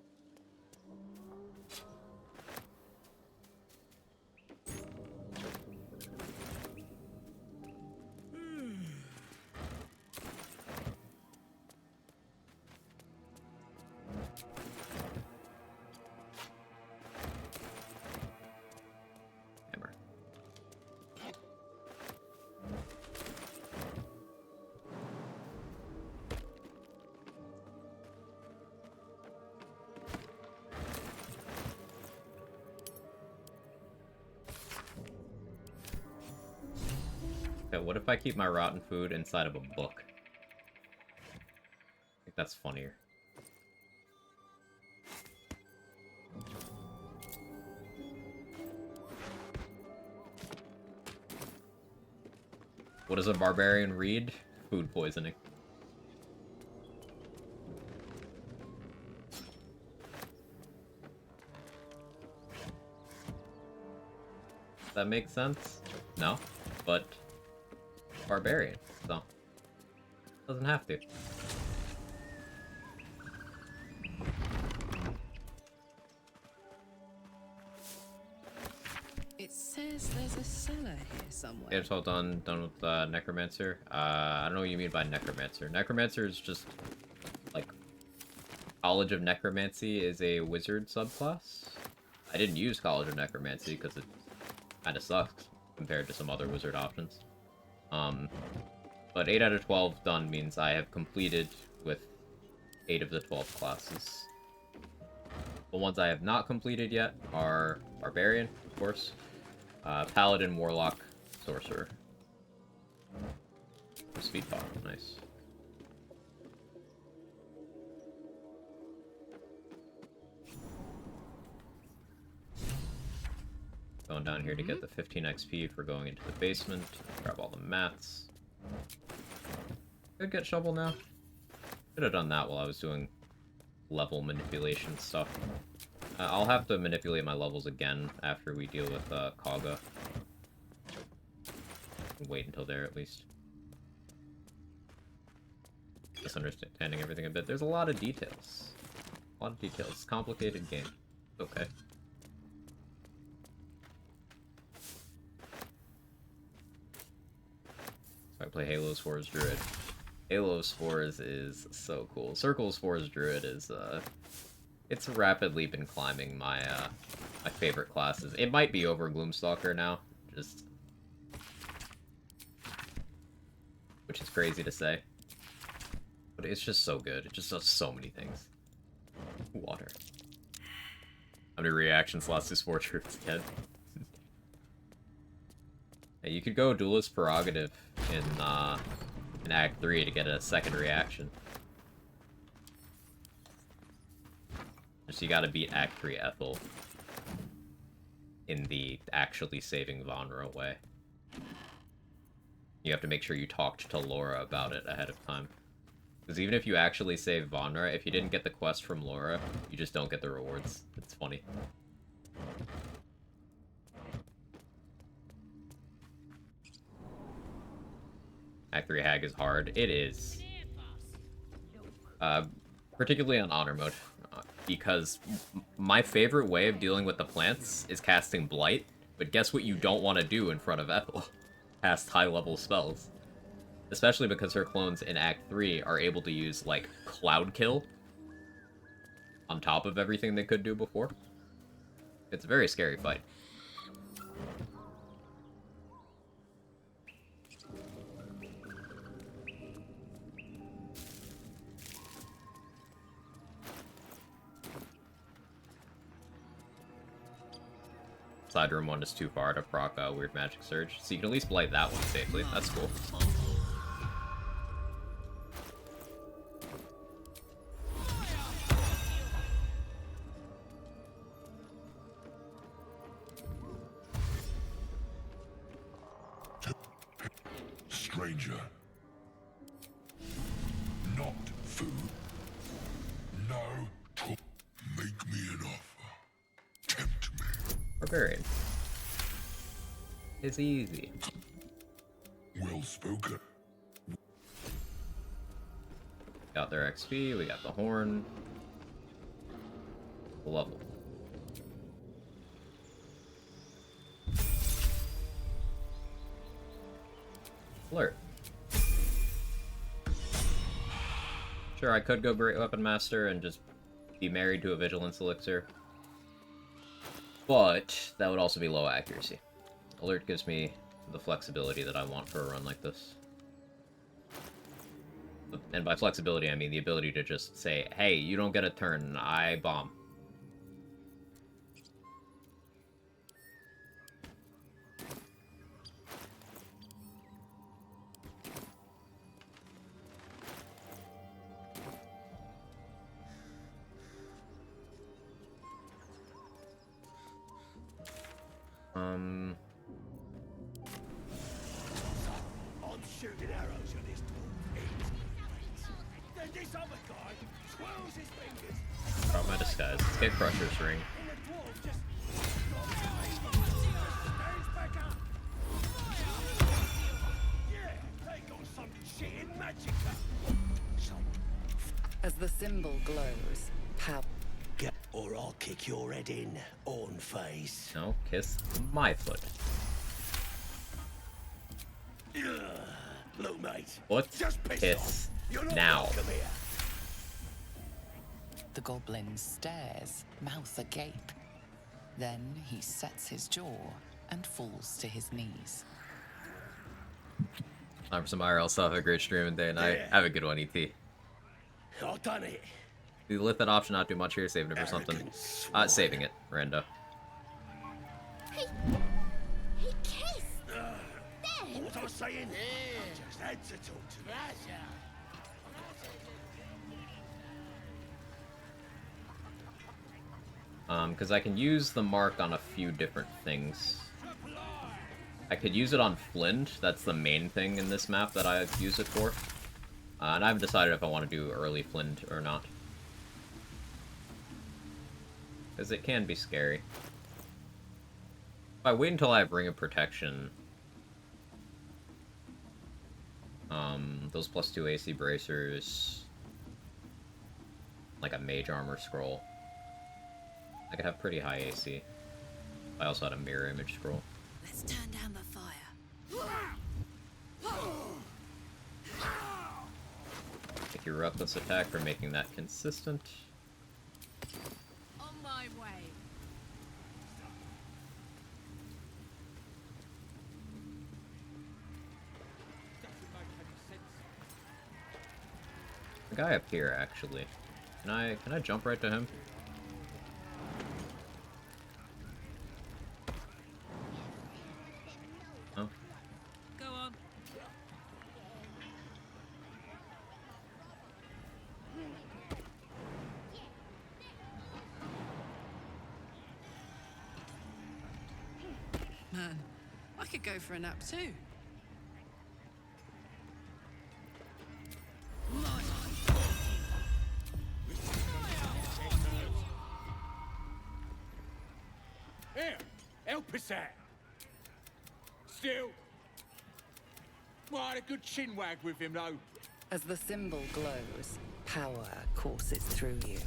Hammer. Okay, what if I keep my rotten food inside of a book? I think that's funnier. What does a barbarian read? Food poisoning. Does that make sense? No, but barbarian, so doesn't have to. It says there's a cellar here somewhere. Yeah, it's all done with Necromancer. I don't know what you mean by Necromancer. Necromancer is just, like, College of Necromancy is a wizard subclass. I didn't use College of Necromancy because it kind of sucks compared to some other wizard options. But 8 out of 12 done means I have completed with 8 of the 12 classes. The ones I have not completed yet are Barbarian, of course, Paladin, Warlock, Sorcerer. Speed pop, nice. Going down here to get the 15 XP for going into the basement. Grab all the mats. Could get shovel now. Could have done that while I was doing level manipulation stuff. I'll have to manipulate my levels again after we deal with Kaga. Wait until there at least. Just understanding everything a bit. There's a lot of details. A lot of details. It's a complicated game. Okay. So I play Halo Spores Druid. Halo Spores is so cool. Circle Spores Druid is, it's rapidly been climbing my, my favorite classes. It might be over Gloomstalker now, just... which is crazy to say. But it's just so good. It just does so many things. Water. How many reactions lost to Spore Druids get? Hey, you could go Duelist Prerogative in Act 3 to get a second reaction. Just you gotta beat Act 3 Ethel in the actually saving Vonra way. You have to make sure you talked to Laura about it ahead of time. Because even if you actually save Vonra, if you didn't get the quest from Laura, you just don't get the rewards. It's funny. Act 3 Hag is hard. It is. Particularly on honor mode, because my favorite way of dealing with the plants is casting Blight, but guess what you don't want to do in front of Ethel? Cast high-level spells. Especially because her clones in Act 3 are able to use, like, Cloud Kill on top of everything they could do before. It's a very scary fight. Side room 1 is too far to proc Weird Magic Surge, so you can at least blight that one safely. That's cool. Stranger. Not food. No talk. Make me an offer. Tempt me. Barbarian. It's easy. Well spoken. Got their XP, we got the horn. Level. Alert. Sure, I could go Great Weapon Master and just be married to a Vigilance Elixir. But that would also be low accuracy. Alert gives me the flexibility that I want for a run like this. And by flexibility, I mean the ability to just say, hey, you don't get a turn, I bomb. I'm shooting arrows at this dwarf. Then this other guy twirls his fingers. Oh, my disguise. Let's get Crusher's Ring. And the dwarf just stands back up. Yeah, they got some shit in magicka. As the symbol glows, power. Or I'll kick your head in, on face. No, kiss my foot. Look, mate. What? Just piss Kiss off. You're not now. welcome here. The goblin stares, mouth agape. Then he sets his jaw and falls to his knees. Time for some IRL stuff. Have a great stream and day and night. Yeah. Have a good one, ET. I've done it. The Lithid option not do much here, saving it for something. Saving it, Rando. He kissed. Then. What was I saying? I just had to talk to you. Because I can use the mark on a few different things. I could use it on Flint. That's the main thing in this map that I use it for. And I haven't decided if I want to do early Flint or not. Because it can be scary. If I wait until I have Ring of Protection, those +2 AC bracers, like a Mage Armor Scroll, I could have pretty high AC. I also had a Mirror Image Scroll. Let's turn down the fire. Thank you, Reckless Attack, for making that consistent. On my way. The guy up here, actually. Can I jump right to him? Oh. Go on. Man, I could go for a nap too. Here, help us out. Still. Well, I had a good chin wag with him, though. As the symbol glows, power courses through you.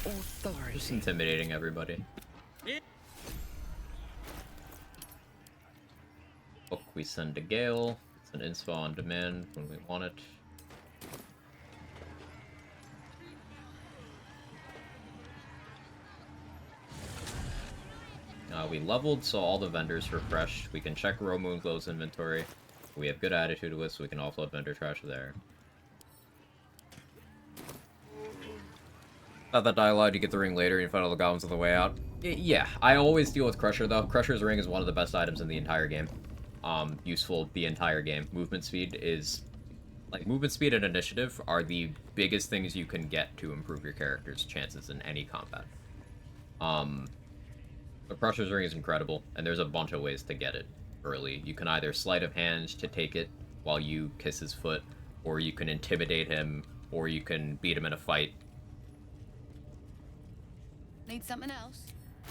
Authority. Just intimidating everybody. Book we send to Gale. It's an inspo on demand when we want it. We leveled, so all the vendors refreshed. We can check Row Moon Glow's inventory. We have good attitude with, so we can offload vendor trash there. Not that dialogue, you get the ring later and you find all the goblins on the way out. Yeah, I always deal with Crusher, though. Crusher's ring is one of the best items in the entire game. Useful the entire game. Movement speed is... Like, movement speed and initiative are the biggest things you can get to improve your character's chances in any combat. But Crusher's ring is incredible, and there's a bunch of ways to get it early. You can either sleight of hand to take it while you kiss his foot, or you can intimidate him, or you can beat him in a fight. Need something else?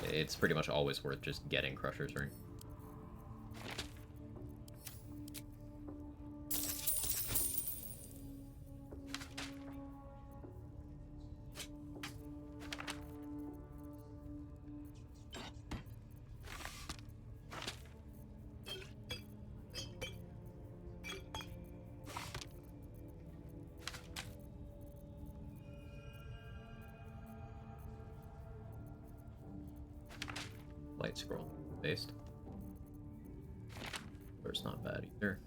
It's pretty much always worth just getting Crusher's ring. Light scroll based. Or it's not bad either.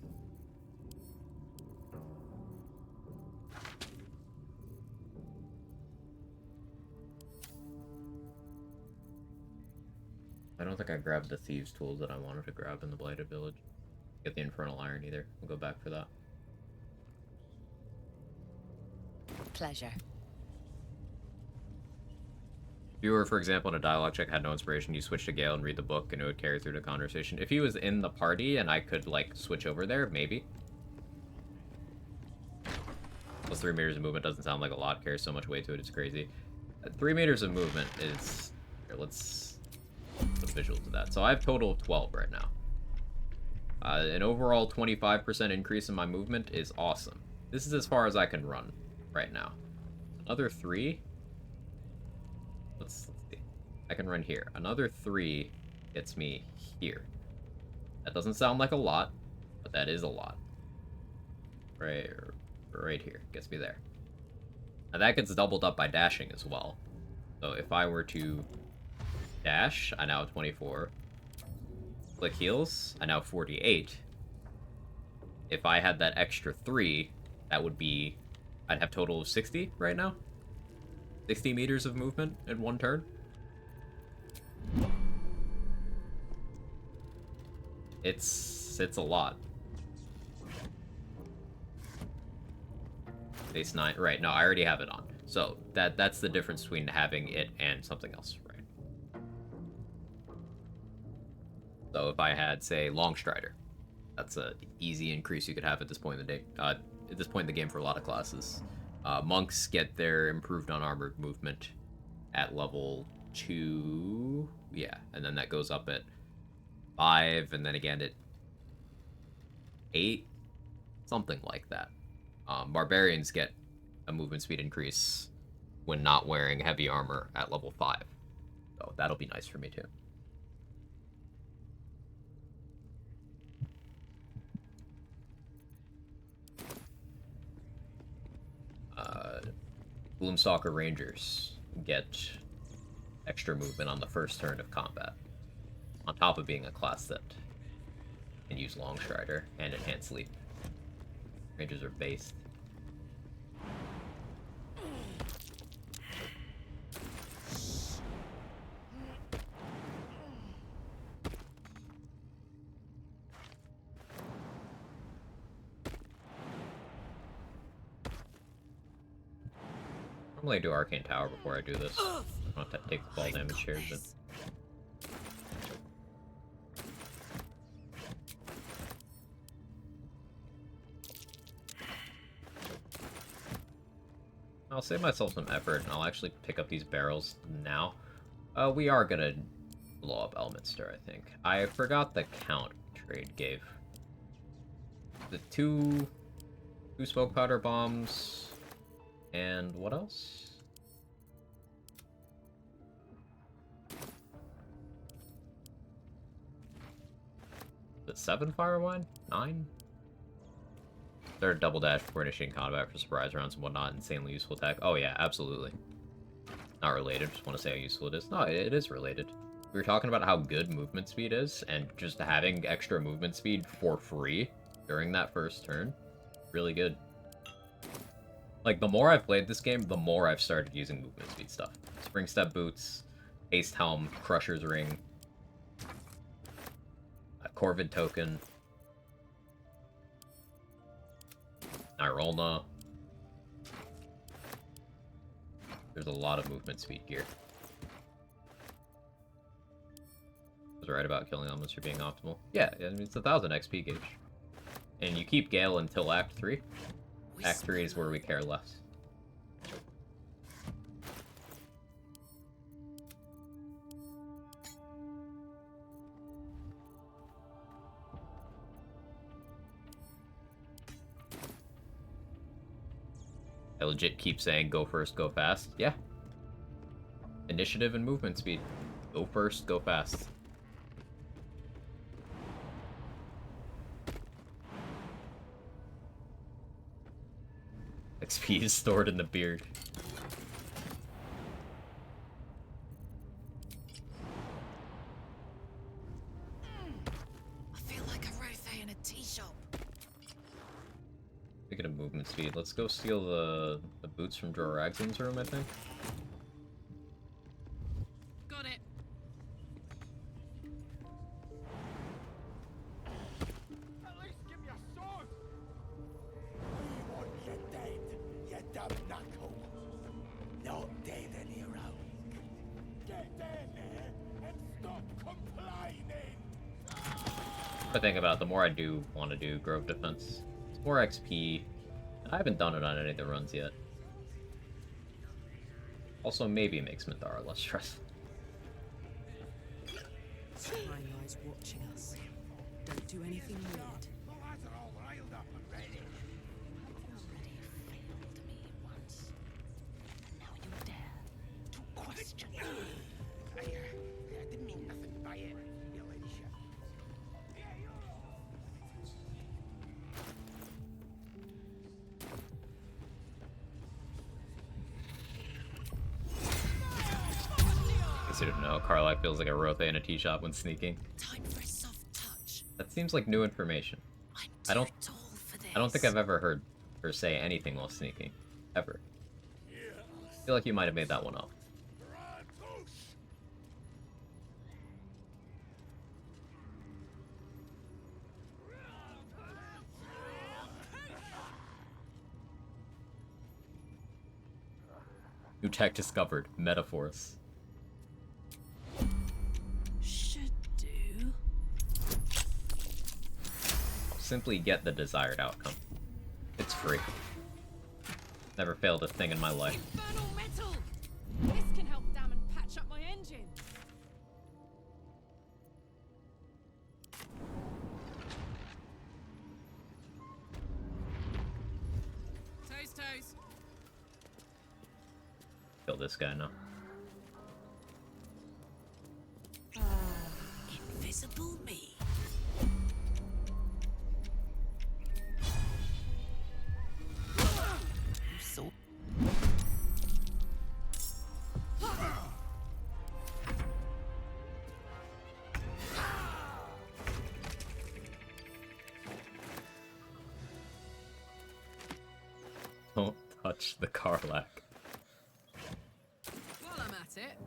I don't think I grabbed the thieves tools that I wanted to grab in the Blighted Village. Get the Infernal Iron either. We'll go back for that. Pleasure. If you were, for example, in a dialogue check, had no inspiration, you switch to Gale and read the book, and it would carry through the conversation. If he was in the party and I could, like, switch over there, maybe. Plus 3 meters of movement doesn't sound like a lot, carries so much weight to it, it's crazy. 3 meters of movement is... Here, let's put a visual to that. So I have total of 12 right now. An overall 25% increase in my movement is awesome. This is as far as I can run right now. Another 3... Let's see. I can run here. Another 3 gets me here. That doesn't sound like a lot, but that is a lot. Right here. Gets me there. Now that gets doubled up by dashing as well. So if I were to dash, I now have 24. Click heals, I now have 48. If I had that extra 3, that would be... I'd have total of 60 right now. 60 meters of movement in one turn. It's a lot. Base 9, right, no, I already have it on. So that's the difference between having it and something else, right? So if I had, say, Longstrider, that's an easy increase you could have at this point in the day, at this point in the game for a lot of classes. Monks get their improved unarmored movement at level 2, yeah, and then that goes up at 5, and then again at 8, something like that. Barbarians get a movement speed increase when not wearing heavy armor at level 5, so that'll be nice for me too. Gloomstalker Rangers get extra movement on the first turn of combat, on top of being a class that can use Longstrider and Enhanced Sleep. Rangers are based. Normally I do Arcane Tower before I do this. I don't have to take the fall damage here, but... I'll save myself some effort, and I'll actually pick up these barrels now. We are gonna blow up Elminster, I think. I forgot the count trade gave. The two 2 smoke powder bombs. And what else? Is it 7 fire wine? 9? Third double dash before initiating combat for surprise rounds and whatnot. Insanely useful attack. Oh yeah, absolutely. Not related, just want to say how useful it is. No, it is related. We were talking about how good movement speed is, and just having extra movement speed for free during that first turn, really good. Like, the more I've played this game, the more I've started using movement speed stuff. Spring Step Boots, Haste Helm, Crusher's Ring, Corvid Token, Nirolna. There's a lot of movement speed gear. I was right about killing elements for being optimal. Yeah, I mean, it's 1000 XP gauge. And you keep Gale until Act 3. Act 3 is where we care less. I legit keep saying go first, go fast. Yeah. Initiative and movement speed. Go first, go fast. XP is stored in the beard. I feel like a rothe in a tea shop. Speaking of movement speed, let's go steal the boots from Drawer Raglan's room, I think. Got it. At least give me a sword! We want you dead, you dumb knuckle. Not dead anyhow. Get down there and stop complaining! I think about it, the more I do want to do Grove Defense, it's more XP. I haven't done it on any of the runs yet. Also, maybe it makes Minthara less stressful. Eyes watching us. Don't do anything weird. The lads are all riled up and ready. Already failed me once. Now you dare to question me. I didn't mean nothing by it, your ladyship. I guess you don't know, Carlisle feels like a rothe in a tea shop when sneaking. Time for a soft touch. That seems like new information. I don't think I've ever heard her say anything while sneaking. Ever. I feel like you might have made that one up. New tech discovered. Metaphors. Should do. Simply get the desired outcome. It's free. Never failed a thing in my life. Infernal metal! This can help damn and patch up my engine. Toes. Kill this guy now. Invisible me. So. Don't touch the Karlak. While I'm at it.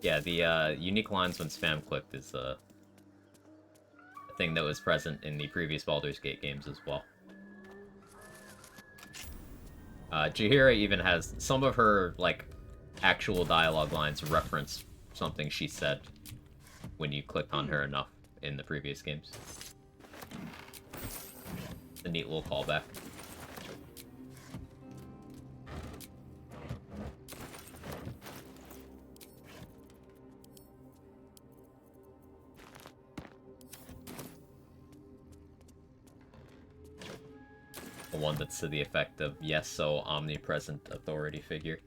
Yeah, the unique lines when spam clicked is a thing that was present in the previous Baldur's Gate games as well. Jaheira even has some of her, like, actual dialogue lines reference something she said when you clicked on her enough in the previous games. A neat little callback. The one that's to the effect of, yes, so omnipresent authority figure.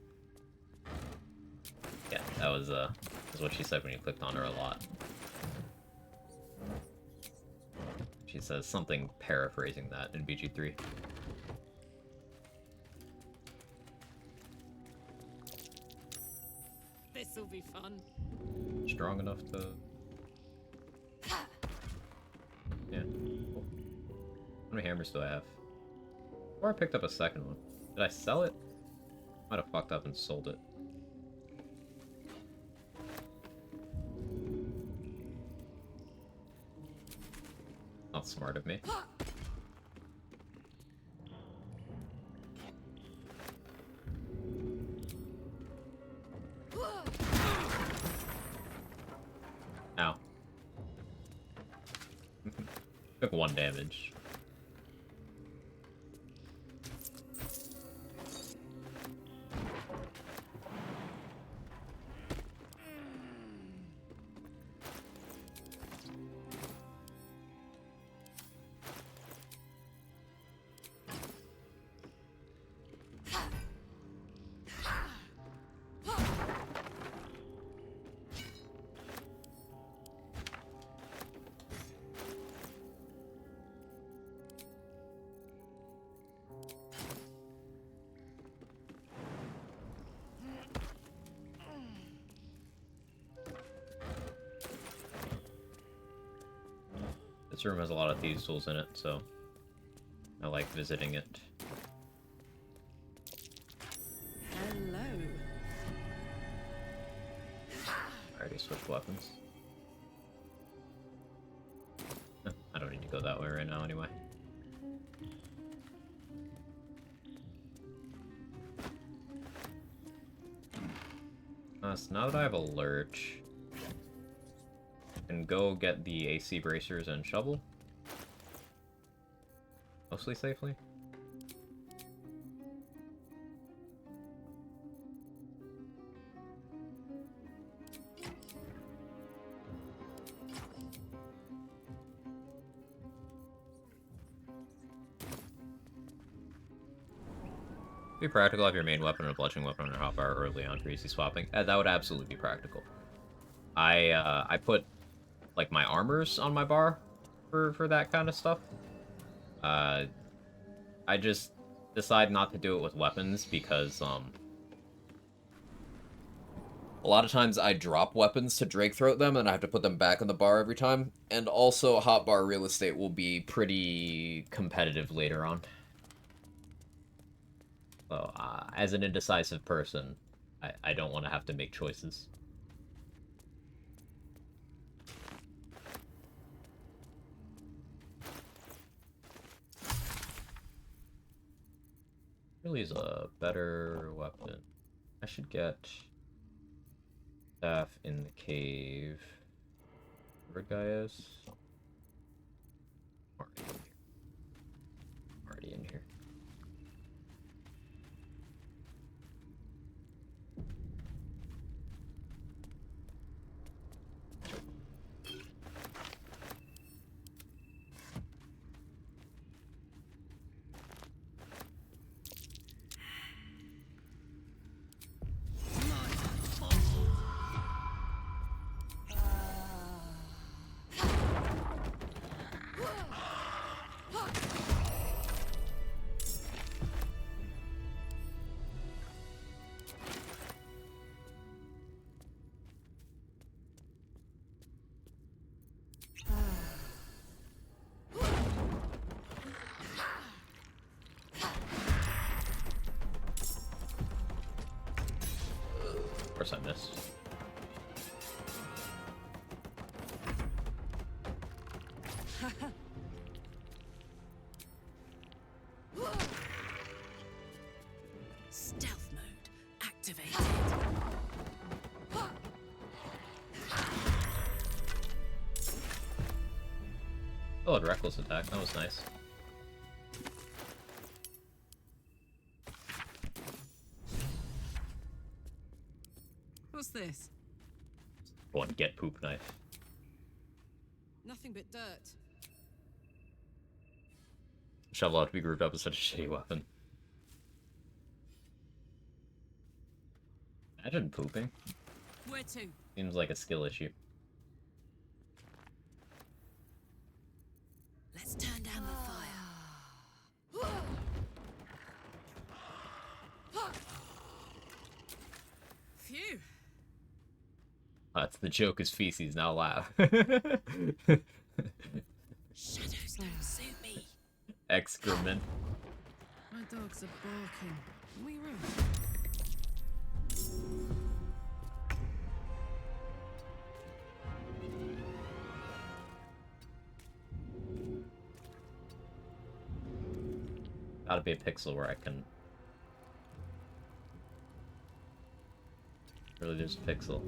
Yeah, that was what she said when you clicked on her a lot. She says something paraphrasing that in BG3. This'll be fun. Strong enough to... Yeah. Cool. How many hammers do I have? Or I picked up a second one. Did I sell it? Might have fucked up and sold it. Not smart of me. Ow. Took 1 damage. This room has a lot of thieves' tools in it, so I like visiting it. Hello. I already switched weapons. I don't need to go that way right now anyway. So now that I have a lurch, I can go get the AC bracers and shovel. Mostly safely. Be practical if your main weapon or bludgeoning weapon or hotbar early on for easy swapping. That would absolutely be practical. I put like my armors on my bar for that kind of stuff. I just decide not to do it with weapons because a lot of times I drop weapons to Drake throat them and I have to put them back on the bar every time. And also hotbar real estate will be pretty competitive later on. So, as an indecisive person, I don't want to have to make choices. Really is a better weapon. I should get staff in the cave. Where the guy is? Already in here. Of course I missed. Stealth mode activated. Oh, a reckless attack. That was nice. What's this? Go on, get poop knife. Nothing but dirt. Shovel out to be grouped up is such a shitty weapon. Imagine pooping. Where to? Seems like a skill issue. Let's turn down the fire. Phew. That's the joke is feces, now laugh. Shadows don't suit me. Excrement. My dogs are barking. Can we run? Gotta be a pixel where I can... Really, there's a pixel.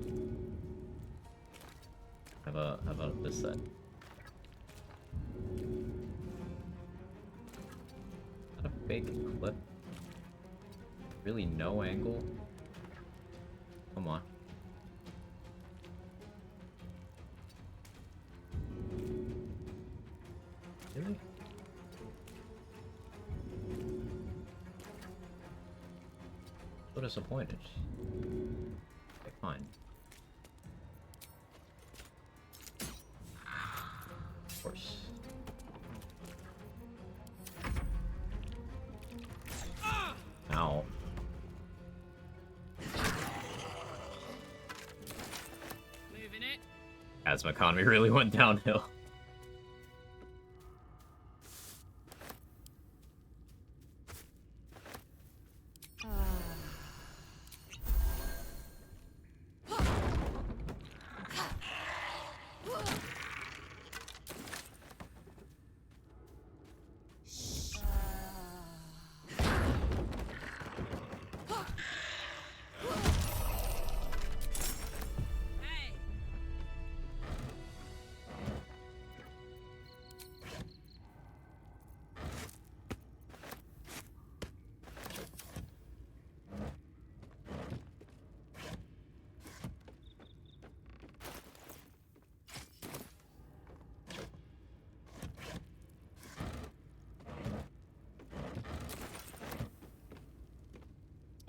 How about this side? Is that a fake clip? Really no angle? Come on. Really? So disappointed. Okay, fine. Of course. Ow. Moving it. Asthma economy really went downhill.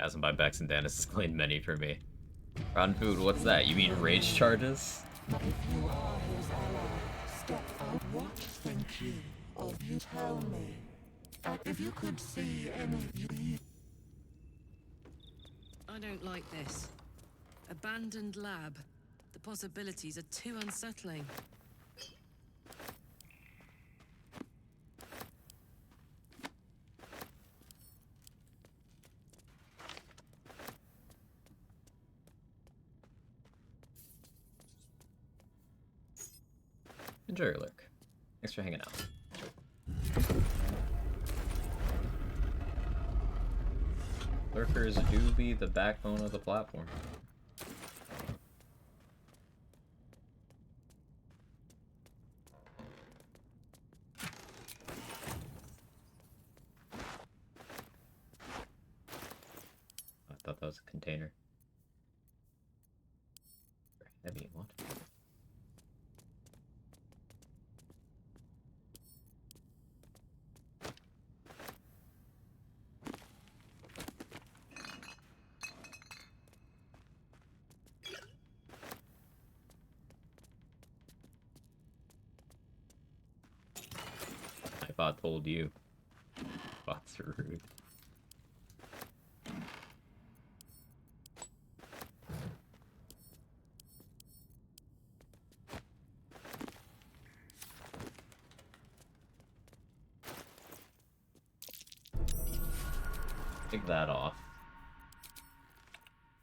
Hasn't by Bex and Dennis has claimed many for me. Rotten food, what's that? You mean rage charges? If you are his ally, step out. What think you of you tell me? If you could see any... I don't like this. Abandoned lab. The possibilities are too unsettling. Enjoy your lurk. Thanks for hanging out. Lurkers do be the backbone of the platform. I thought that was a container. Heavy, what? I told you. Bots are rude. Take that off.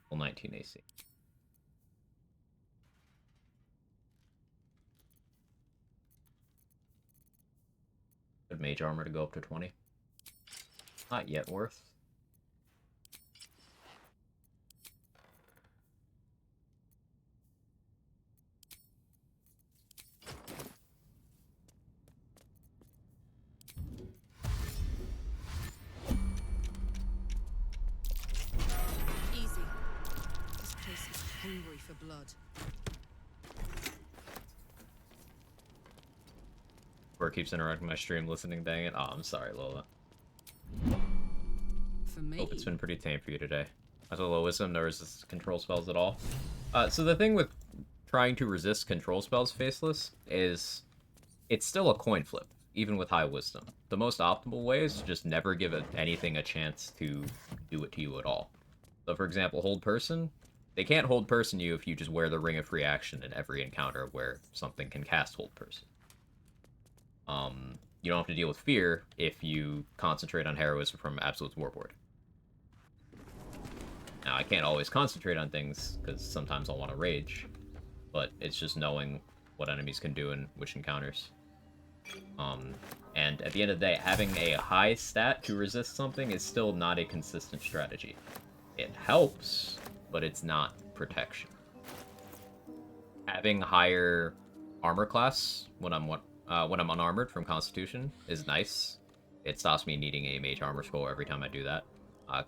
Full 19 AC. Good mage armor to go up to 20. Not yet worth. Easy. This place is hungry for blood. Or keeps interrupting my stream listening, dang it. Oh, I'm sorry, Lola. For me. Hope it's been pretty tame for you today. As a low wisdom, no resist control spells at all. So the thing with trying to resist control spells faceless is it's still a coin flip, even with high wisdom. The most optimal way is to just never give anything a chance to do it to you at all. So for example, hold person. They can't hold person you if you just wear the Ring of Free Action in every encounter where something can cast hold person. You don't have to deal with fear if you concentrate on heroism from Absolute's Warboard. Now, I can't always concentrate on things, because sometimes I'll want to rage, but it's just knowing what enemies can do in which encounters. And at the end of the day, having a high stat to resist something is still not a consistent strategy. It helps, but it's not protection. Having higher armor class when I'm unarmored from Constitution is nice. It stops me needing a mage armor scroll every time I do that.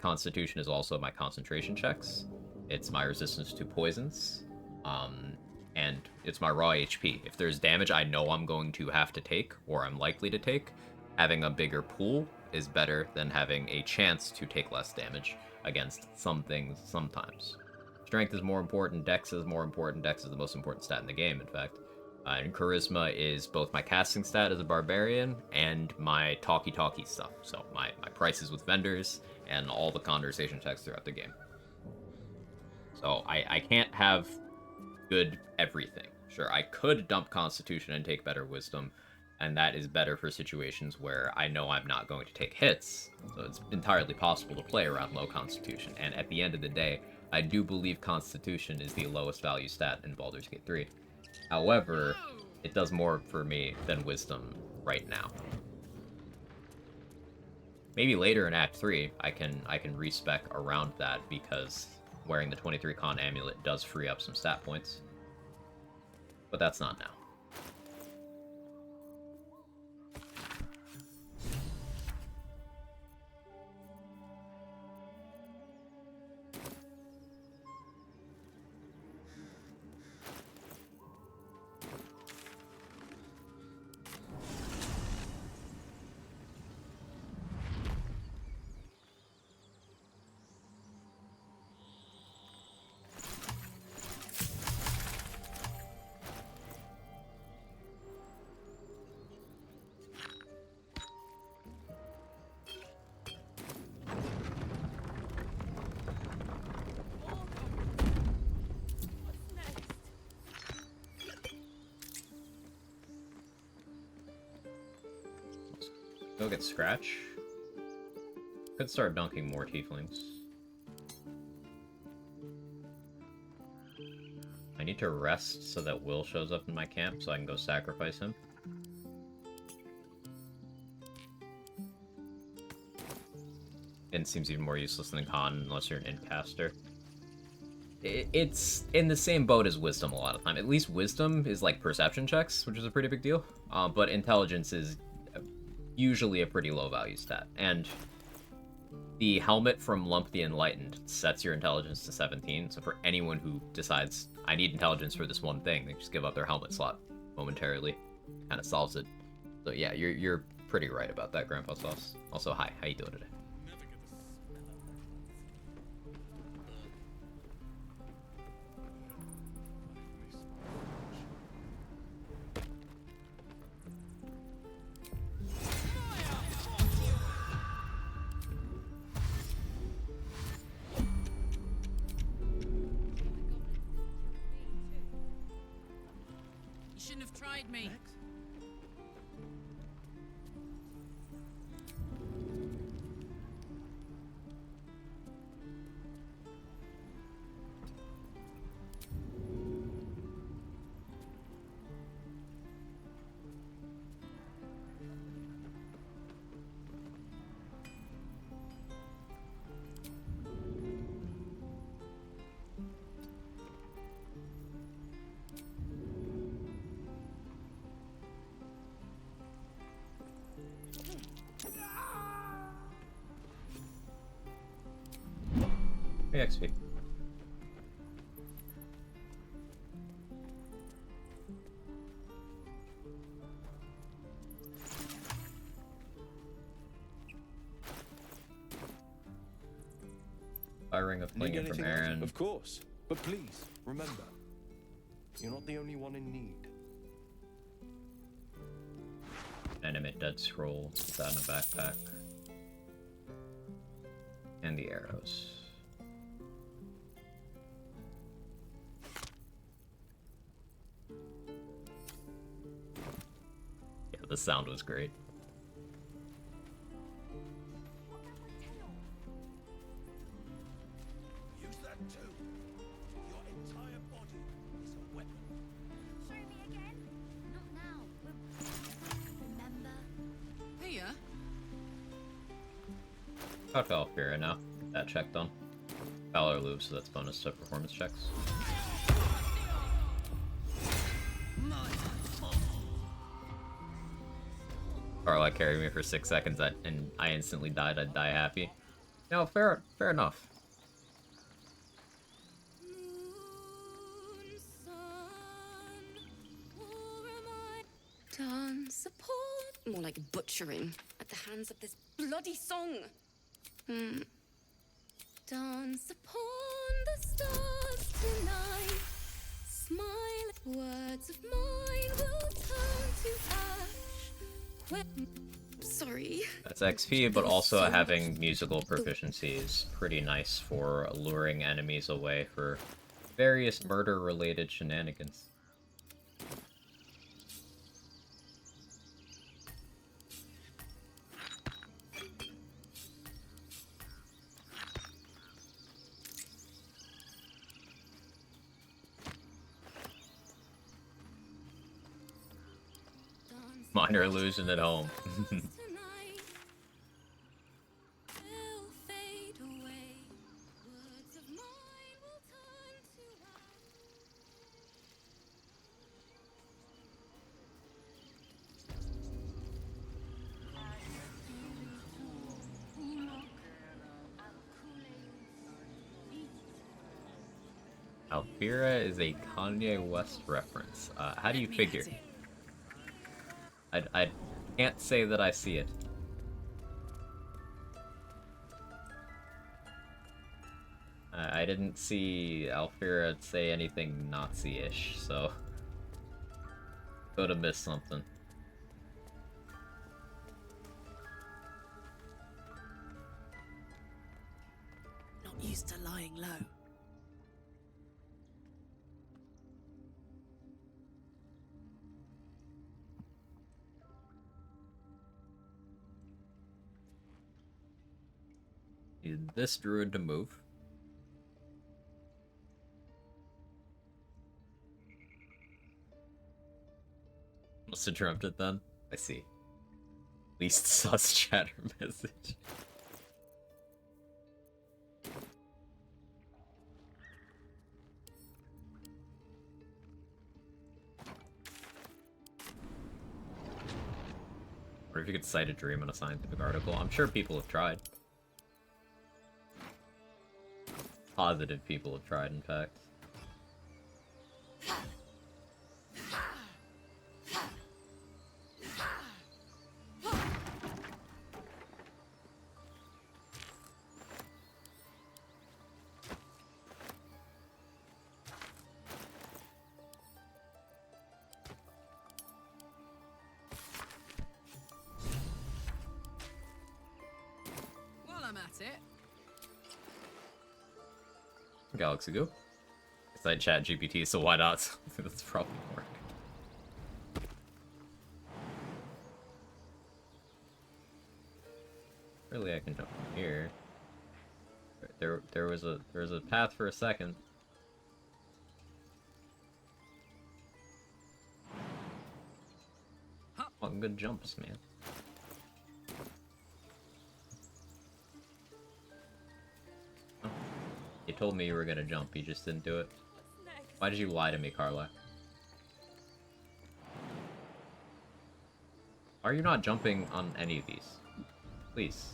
Constitution is also my concentration checks. It's my resistance to poisons. And it's my raw HP. If there's damage I know I'm going to have to take, or I'm likely to take, having a bigger pool is better than having a chance to take less damage against some things sometimes. Strength is more important, Dex is more important, Dex is the most important stat in the game, in fact. And Charisma is both my casting stat as a Barbarian and my talkie-talkie stuff. So my prices with vendors and all the conversation checks throughout the game. So I can't have good everything. Sure, I could dump Constitution and take better Wisdom, and that is better for situations where I know I'm not going to take hits. So it's entirely possible to play around low Constitution, and at the end of the day, I do believe Constitution is the lowest value stat in Baldur's Gate 3. However, it does more for me than Wisdom right now. Maybe later in Act 3, I can respec around that because wearing the 23 Con Amulet does free up some stat points. But that's not now. Go get Scratch. Could start dunking more tieflings. I need to rest so that Will shows up in my camp so I can go sacrifice him. It seems even more useless than Con unless you're an Incaster. It's in the same boat as Wisdom a lot of time. At least Wisdom is like perception checks, which is a pretty big deal. But Intelligence is usually a pretty low value stat. And the helmet from Lump the Enlightened sets your intelligence to 17, so for anyone who decides, I need intelligence for this one thing, they just give up their helmet slot momentarily. Kind of solves it. So yeah, you're pretty right about that, Grandpa Sauce. Also, hi, how you doing today? You shouldn't have tried me. Hey, XP. tiring of playing Need it from anything else? Aaron. Of course. But please, remember, you're not the only one in need. Animate dead scroll. Put that in a backpack. And the arrows. Yeah, the sound was great. Use that too. Your entire body is a weapon. Show me again? Not now. Remember? Here? Talk to Alfira now. Get that check done. Valor loops, so that's bonus to performance checks. Carla carried me for 6 seconds and I instantly died. I'd die happy. No, fair enough. Dance upon... More like butchering at the hands of this bloody song. Dance upon the stars tonight. Smile, words of mine will turn to ash. Sorry. That's XP, but also having musical proficiency is pretty nice for luring enemies away for various murder-related shenanigans. Minor illusion at home. Alfira is a Kanye West reference. How do you figure? I can't say that I see it. I didn't see Alfira say anything Nazi-ish, so could have missed something. Not used to lying low. Need this druid to move. Must have dreamt it then. I see. Least sus chatter message. Or if you could cite a dream in a scientific article. I'm sure people have tried. Positive people have tried, in fact. While I'm at it, Galaxy Go. It's like chat GPT, so why not? That's probably work. Really, I can jump from here. There was a path for a second. Want good jumps, man. You told me you were gonna jump, you just didn't do it. Why did you lie to me, Carla? Are you not jumping on any of these? Please.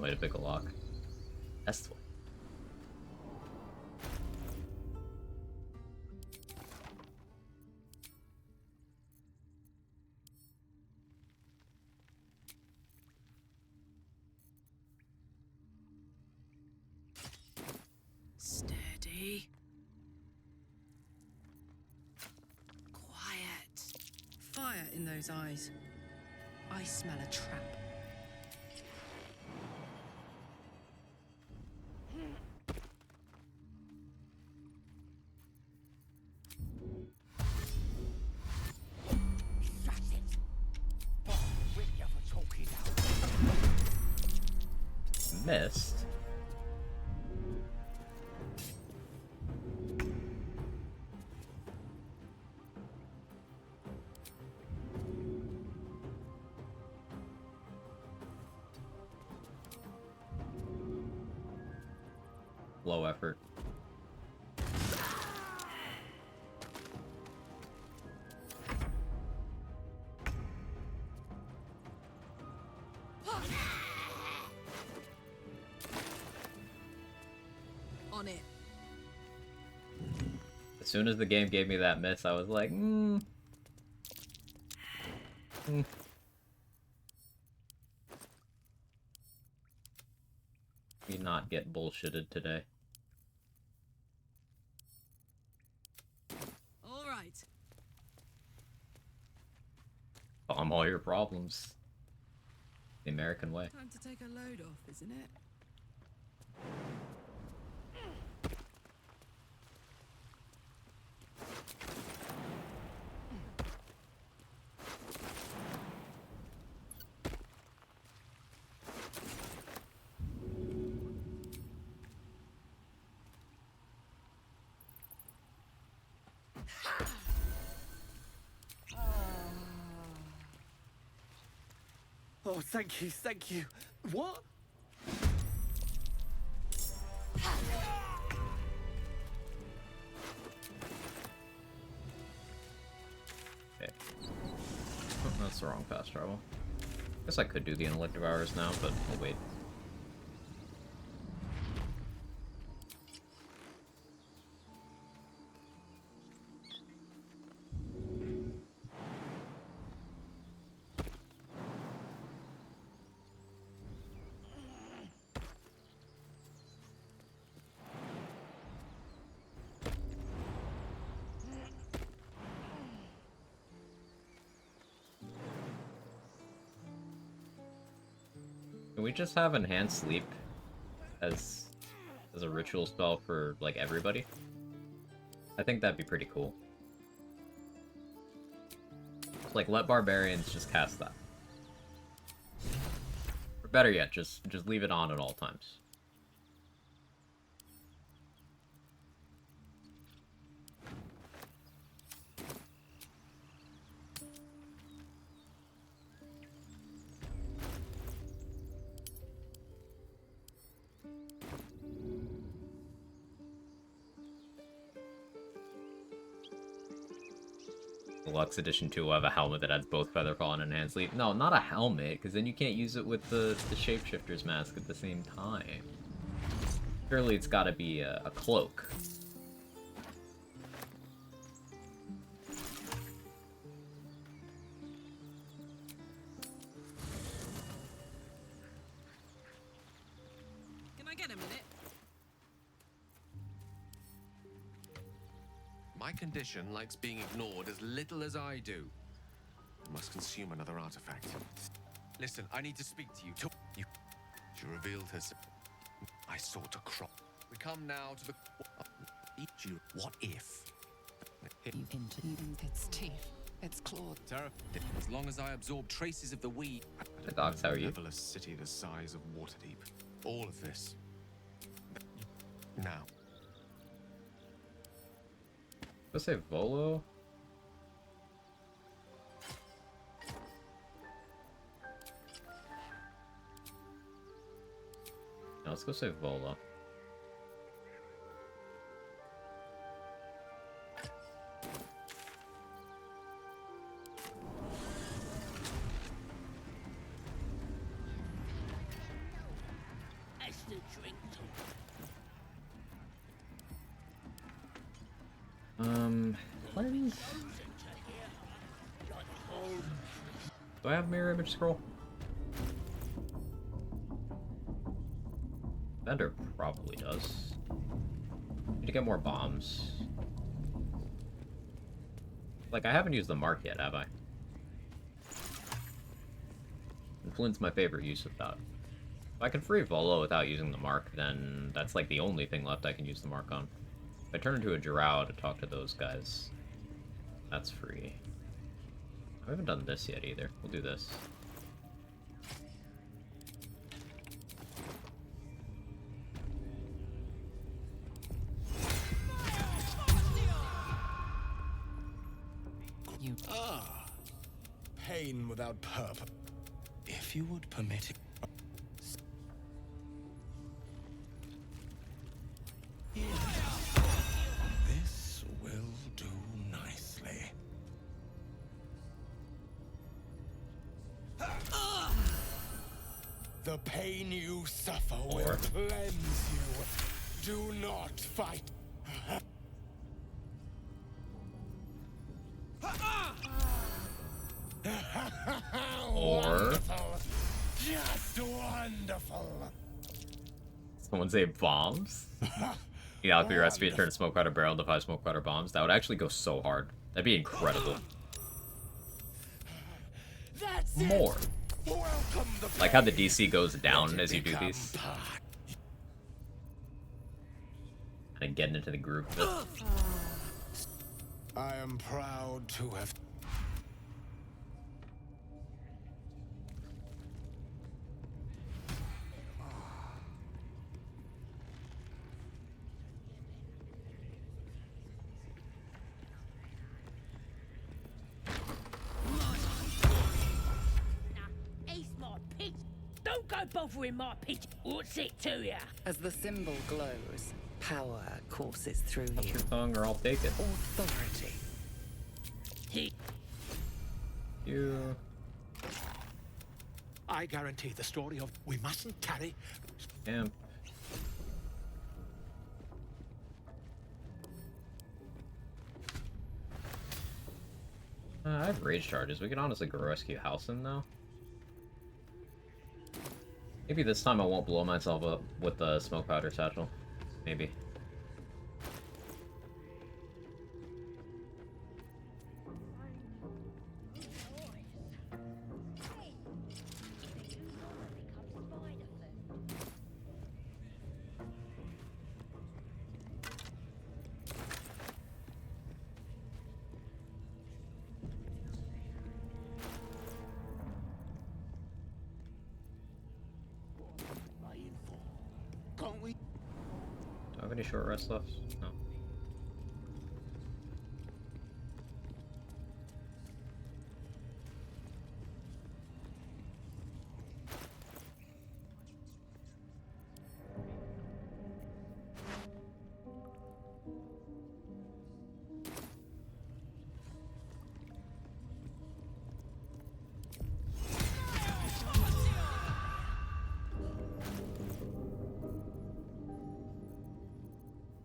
different way to pick a lock. That's the way. Steady. Quiet. Fire in those eyes. I smell a trap. Missed. Low effort. On it. As soon as the game gave me that miss, I was like, Maybe not get bullshitted today. All right. Bomb all your problems. The American way. Time to take a load off, isn't it? Oh, thank you, thank you. What? Okay. Oh, that's the wrong fast travel. Guess I could do the Intellect Devourers now, but we'll wait. Can we just have Enhanced Sleep as a ritual spell for, like, everybody? I think that'd be pretty cool. Like, let Barbarians just cast that. Or better yet, just leave it on at all times. Deluxe Edition 2 will have a helmet that adds both Featherfall and Enhanced Sleep. No, not a helmet, because then you can't use it with the Shapeshifter's mask at the same time. Surely it's gotta be a cloak. Can I get a minute? My condition likes being ignored as little as I do. I must consume another artifact. Listen, I need to speak to you. She revealed herself. I sought a crop. We come now to the... What if? Its teeth, its claws. As long as I absorb traces of the weed... The dogs, how are you? Level a city the size of Waterdeep. All of this. Now. Let's say Volo. No, let's go save Volo. Pass the drink. What are these? Do I have mirror image scroll? Vendor probably does. Need to get more bombs. Like, I haven't used the mark yet, have I? Influence my favorite use of that. If I can free Volo without using the mark, then that's like the only thing left I can use the mark on. If I turn into a drow to talk to those guys, that's free. I haven't done this yet either. We'll do this. Pain without purpose. If you would permit it. This will do nicely. The pain you suffer will cleanse you. Do not fight. Or just wonderful. Someone say bombs? You know, if your recipe to turn smoke powder barrel into 5 smoke powder bombs, that would actually go so hard. That'd be incredible. More. Like how the DC goes down as you do these. And getting into the groove of it. I am proud to have. Don't go bothering my pitch. What's it to ya? As the symbol glows, power courses through Touch you. your tongue or I'll take it. Authority. You. I guarantee the story of we mustn't carry. Damn. I have rage charges. We can honestly go rescue Halcyon though. Maybe this time I won't blow myself up with the smoke powder satchel. Maybe. Can't we? Do I have any short rest left? No.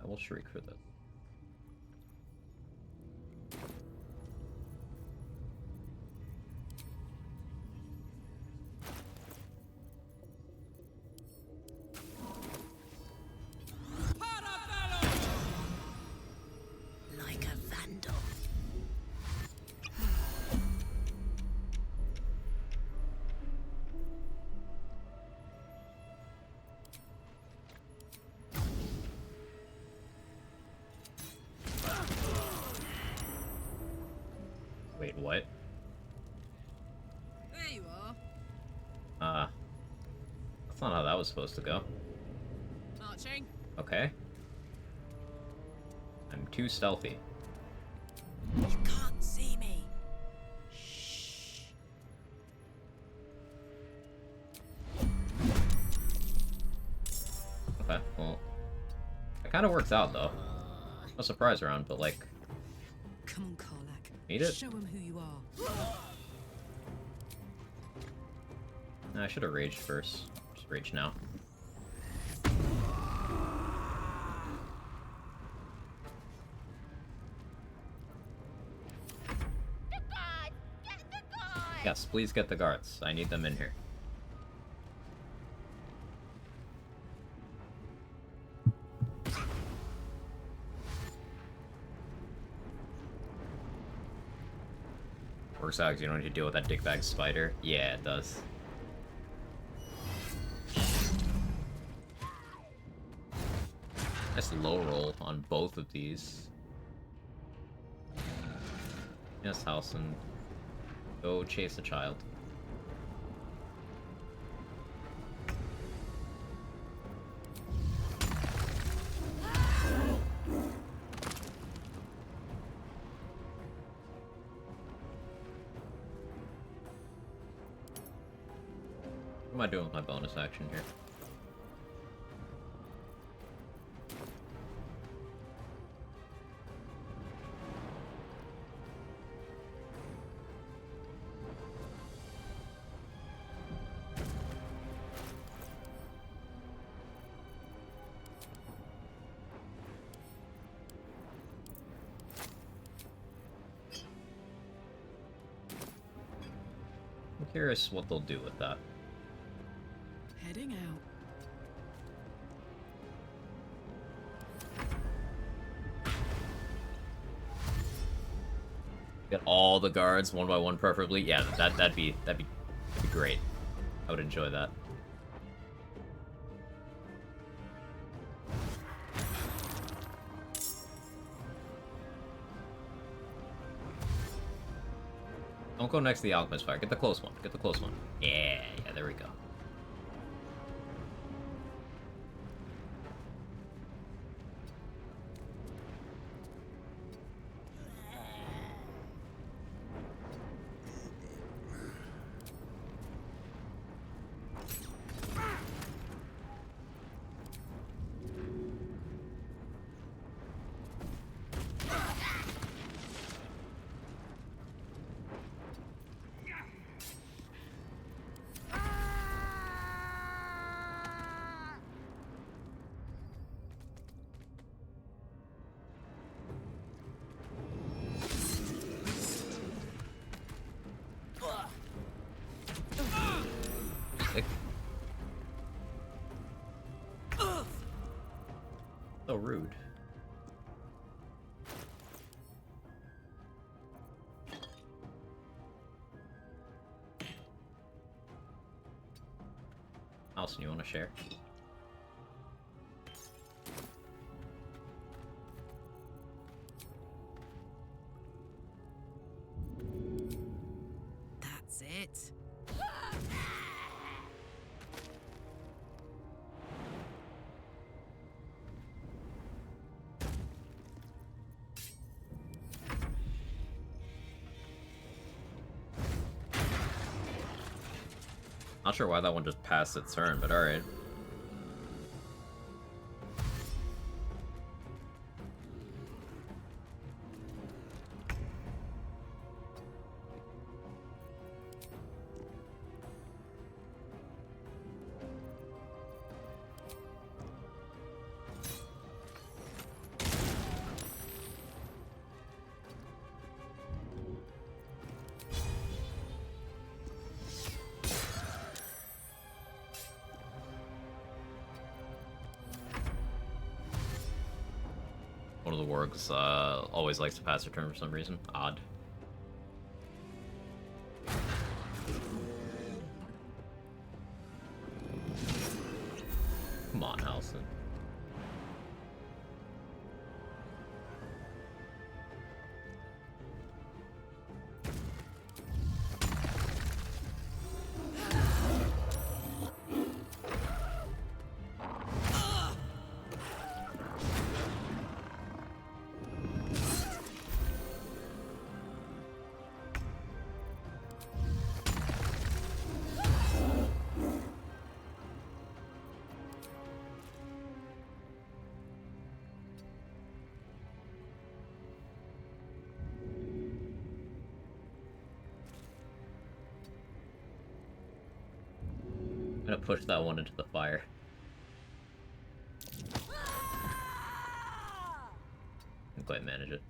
I will shriek for this. Like a vandal. Wait, what? There you are. That's not how that was supposed to go. Marching. Okay. I'm too stealthy. You can't see me. Okay, well. It kind of works out, though. No surprise round, but, like... Come on, Karlak. Need it? Show him who you are. I should have raged first. Just rage now. Yes, please get the guards. I need them in here. Works out 'cause you don't need to deal with that dickbag spider. Yeah, it does. Nice low roll on both of these. Yes, Halson. Go chase a child. What am I doing with my bonus action here? I'm curious what they'll do with that. Heading out. Get all the guards one by one, preferably. Yeah, that'd be great. I would enjoy that. Don't go next to the alchemist fire. Get the close one. Get the close one. Yeah, there we go. So rude. Alison, you want to share? That's it. Not sure why that one just passed its turn, but alright. One of the wargs always likes to pass her turn for some reason. Odd. Come on, Halson. I'm gonna push that one into the fire. Can't quite manage it.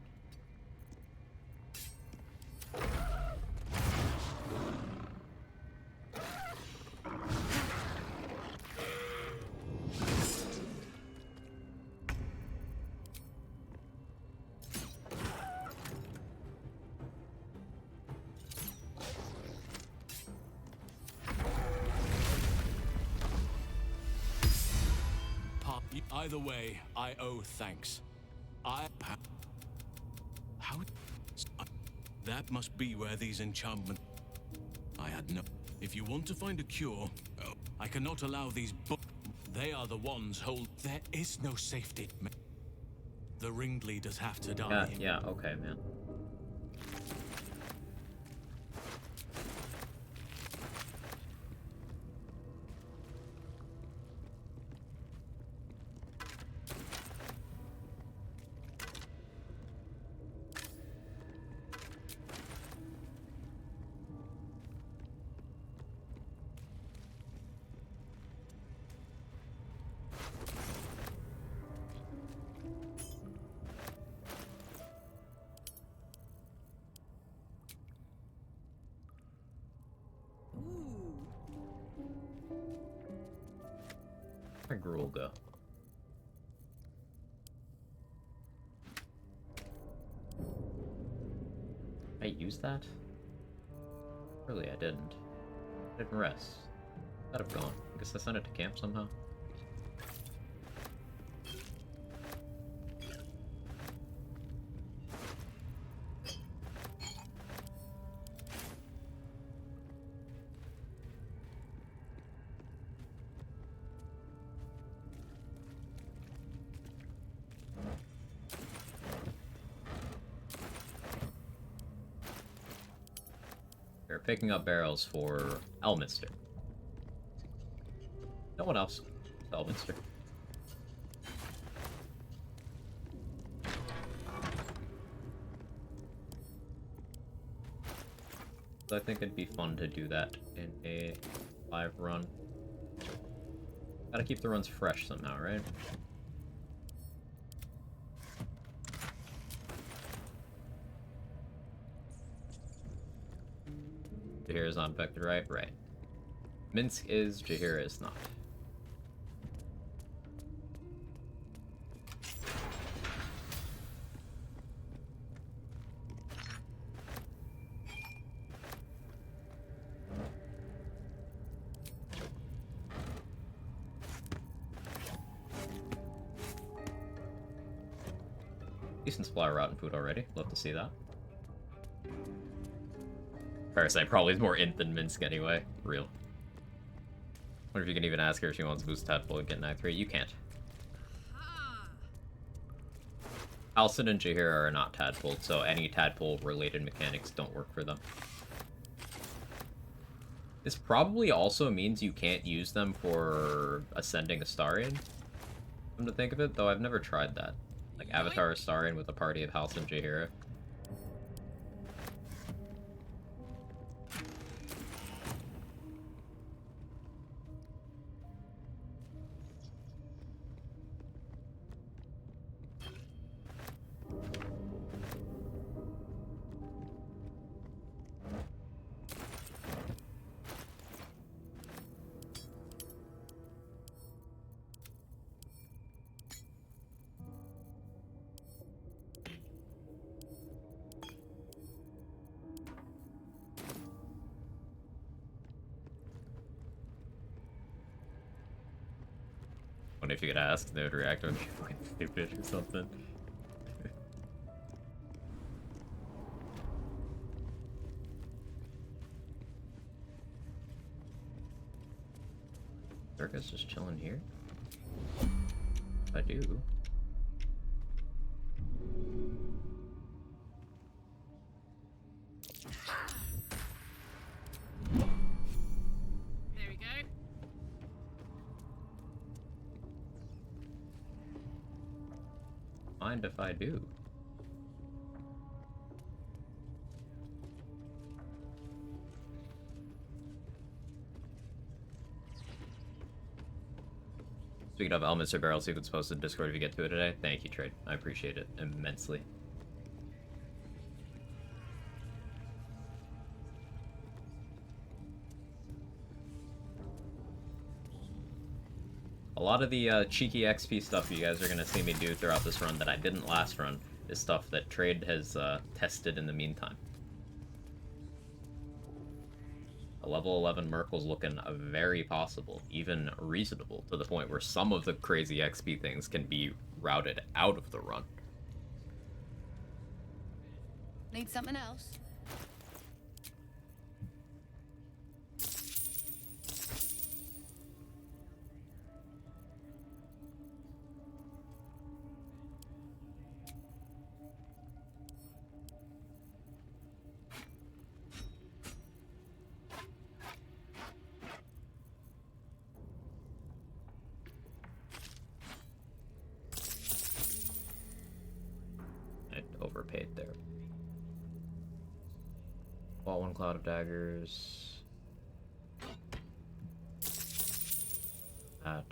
Either way, I owe thanks. How? That must be where these enchantments... I had no... If you want to find a cure, I cannot allow these They are the ones hold... There is no safety. The ringleaders have to die. Yeah, okay, man. Where'd Gruul go? I used that? Really, I didn't. I didn't rest. That'd have gone. I guess I sent it to camp somehow. We're picking up barrels for Elminster. No one else. Elminster. So I think it'd be fun to do that in a live run. Gotta keep the runs fresh somehow, right? Jaheira is unaffected, right? Right. Minsk is, Jaheira is not. Decent supply of rotten food already. Love to see that. Parasite probably is more int than Minsk anyway. Real. Wonder if you can even ask her if she wants to boost Tadpole and get an Act 3. You can't. Alcin and Jaheira are not Tadpole, so any Tadpole-related mechanics don't work for them. This probably also means you can't use them for ascending Astarion. Come to think of it, though I've never tried that. Like Avatar Astarion with a party of Halcin and Jaheira. If you could ask, they would react when you fucking stupid or something. Circus just chilling here? If I do. There we go. Mind if I do? Speaking of Elminster barrels, you can post in Discord if you get to it today. Thank you, Trade. I appreciate it immensely. A lot of the cheeky XP stuff you guys are going to see me do throughout this run that I didn't last run is stuff that Trade has tested in the meantime. A level 11 Merkel's looking very possible, even reasonable, to the point where some of the crazy XP things can be routed out of the run. Need something else? I overpaid there. Bought one cloud of daggers. That.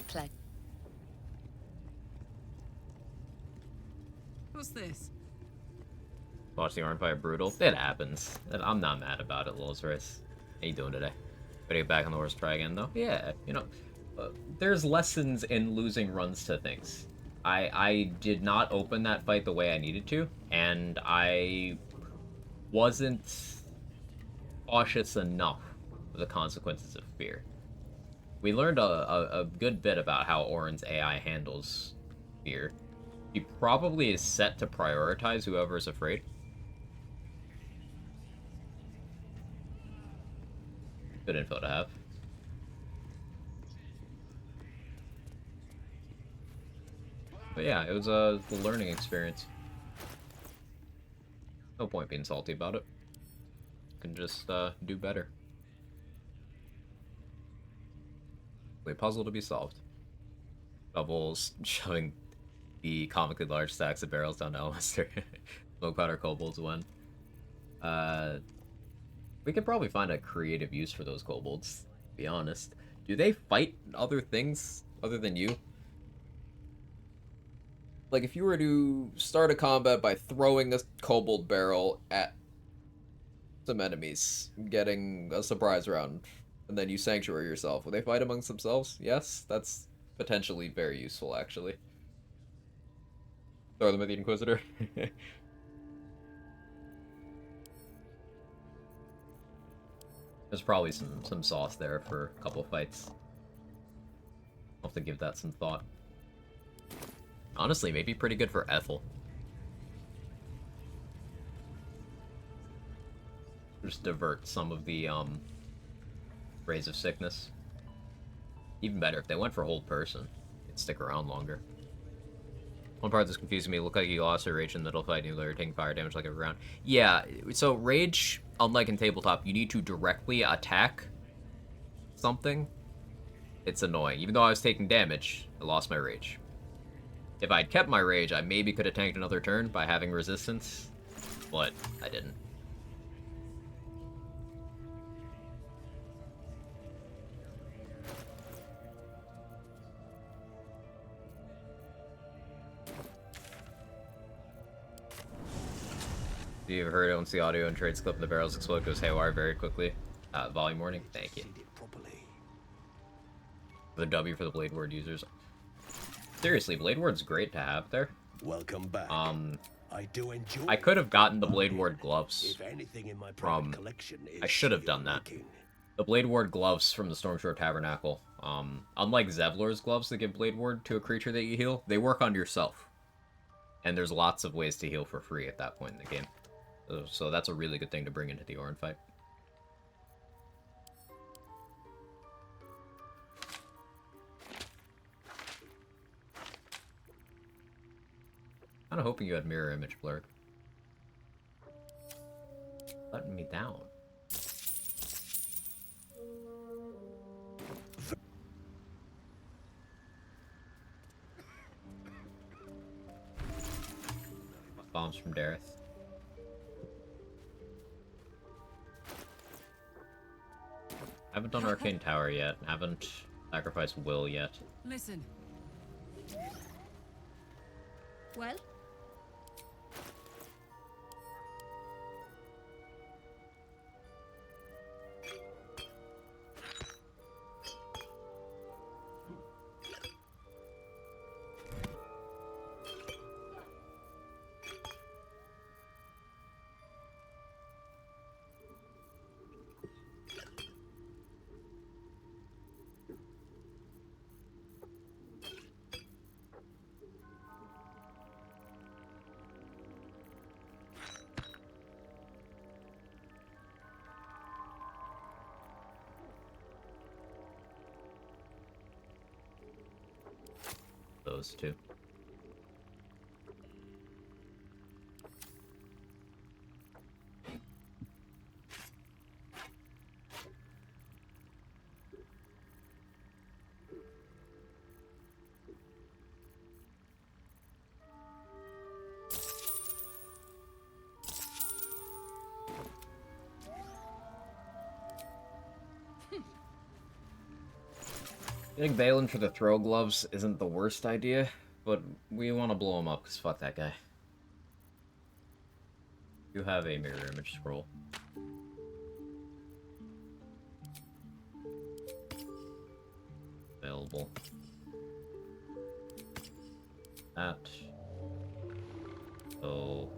Play. What's this? Watch the Iron Fire brutal. It happens. I'm not mad about it, Lil's Race. How you doing today? Ready to get back on the horse, try again, though? Yeah, you know, there's lessons in losing runs to things. I did not open that fight the way I needed to, and I wasn't cautious enough of the consequences of fear. We learned a good bit about how Orin's AI handles fear. He probably is set to prioritize whoever is afraid. Good info to have. But yeah, it was a learning experience. No point being salty about it. Can just do better. A puzzle to be solved. Doubles shoving the comically large stacks of barrels down to Elminster. Smoke powder kobolds win. We could probably find a creative use for those kobolds, to be honest. Do they fight other things other than you? Like, if you were to start a combat by throwing a kobold barrel at some enemies, getting a surprise round, and then you sanctuary yourself, will they fight amongst themselves? Yes? That's potentially very useful, actually. Throw them at the Inquisitor. There's probably some sauce there for a couple of fights. I'll have to give that some thought. Honestly, maybe pretty good for Ethel. Just divert some of the rays of sickness. Even better, if they went for hold person, it'd stick around longer. One part that's confusing me, look like you lost your rage in the middle fight and you're taking fire damage like every round. Yeah, so rage, unlike in tabletop, you need to directly attack something. It's annoying. Even though I was taking damage, I lost my rage. If I'd kept my rage, I maybe could have tanked another turn by having resistance, but I didn't. If you've heard it, once the audio and trades clip and the barrels explode, goes haywire very quickly. Volume warning, thank you. The W for the Blade Ward users. Seriously, Blade Ward's great to have there. Welcome back. I do enjoy. I could have gotten the Blade Ward gloves If anything in my from. collection is I should have done that. The Blade Ward gloves from the Stormshore Tabernacle. Unlike Zevlor's gloves that give Blade Ward to a creature that you heal, they work on yourself. And there's lots of ways to heal for free at that point in the game. So that's a really good thing to bring into the Orin fight. Kind of hoping you had mirror image blur. Letting me down. Bombs from Dareth. Haven't done Arcane Tower yet. Haven't sacrificed Will yet. Listen. Well? those two. Getting Balin for the throw gloves isn't the worst idea, but we want to blow him up because fuck that guy. You have a mirror image scroll. Available. That. So.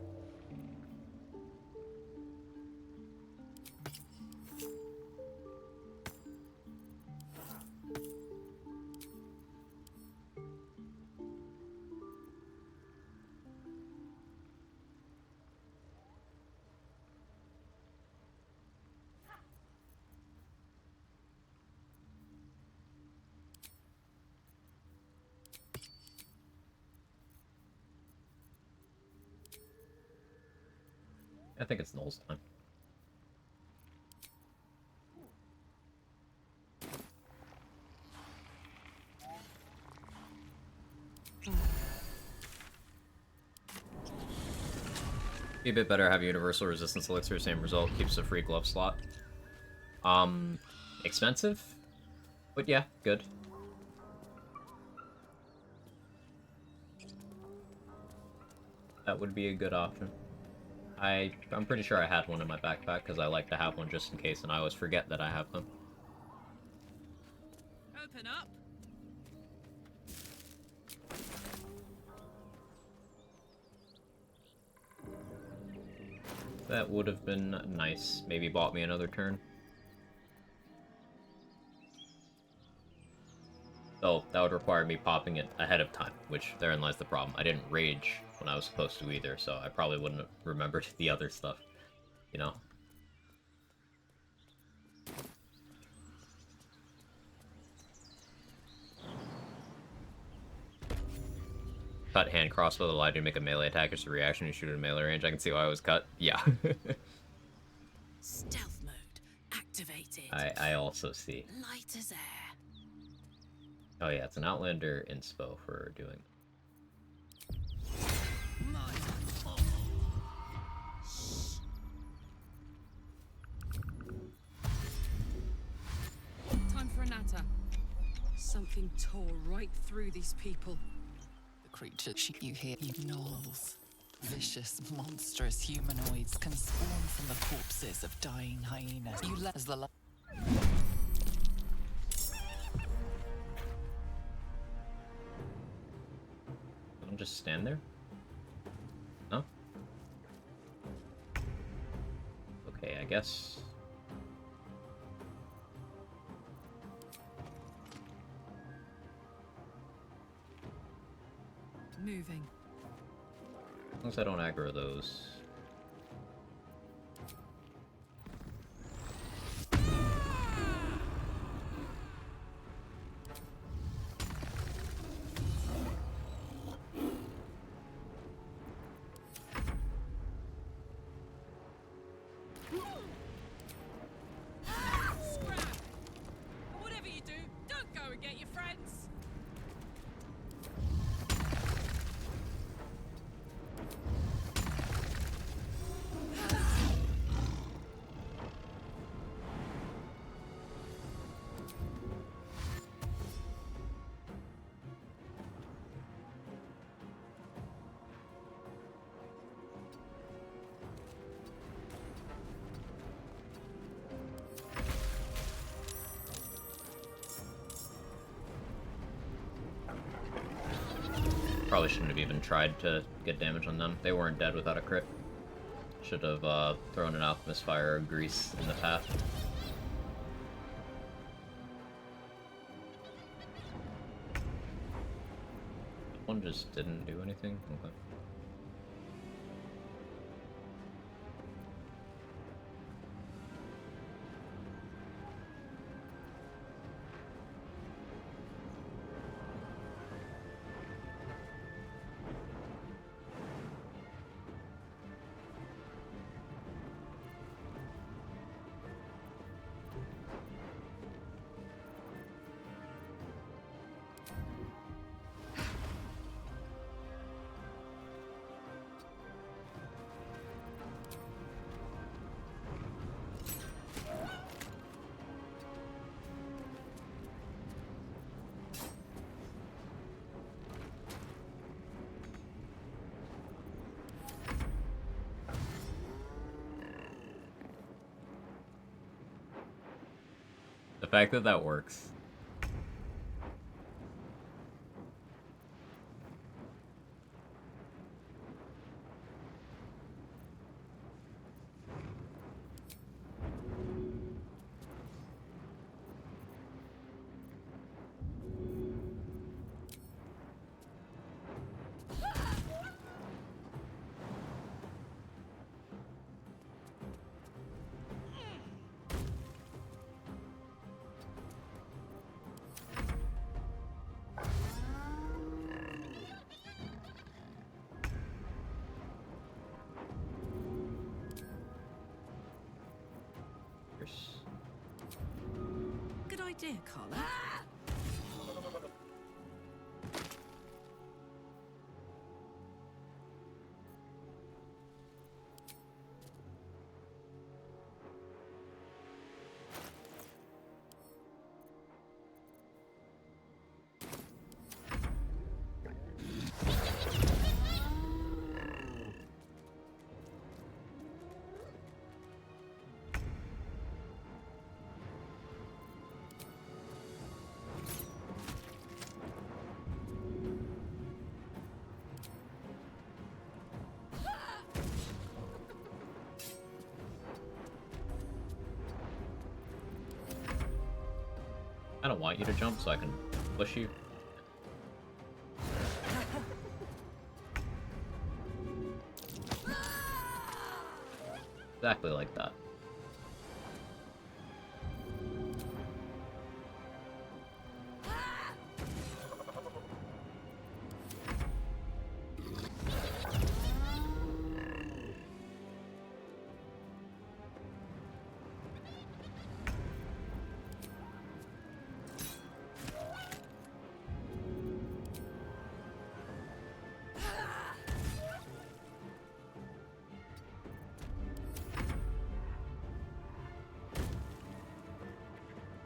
I think it's Noel's time. Be a bit better have universal resistance elixir, same result, keeps a free glove slot. Expensive? But yeah, good. That would be a good option. I'm pretty sure I had one in my backpack, because I like to have one just in case, and I always forget that I have them. Open up. That would have been nice. Maybe bought me another turn. So, that would require me popping it ahead of time, which therein lies the problem. I didn't rage when I was supposed to either, so I probably wouldn't have remembered the other stuff, you know? Cut hand crossbow allowed you to make a melee attack as a reaction. You shoot at melee range. I can see why I was cut. Yeah. Stealth mode activated. I also see. Light as air. Oh yeah, it's an Outlander inspo for doing. Time for a natter. Something tore right through these people. The creatures you hear, gnolls. Vicious, monstrous humanoids can spawn from the corpses of dying hyenas. You let as the I'll just stand there? No? Okay, I guess. Moving. As long as I don't aggro those. Scrap! Whatever you do, don't go and get your friends. Probably shouldn't have even tried to get damage on them. They weren't dead without a crit. Should have thrown an Alchemist Fire or Grease in the path. That one just didn't do anything? Okay. The fact that that works. Good idea, Carla. I don't want you to jump so I can push you. Exactly like that.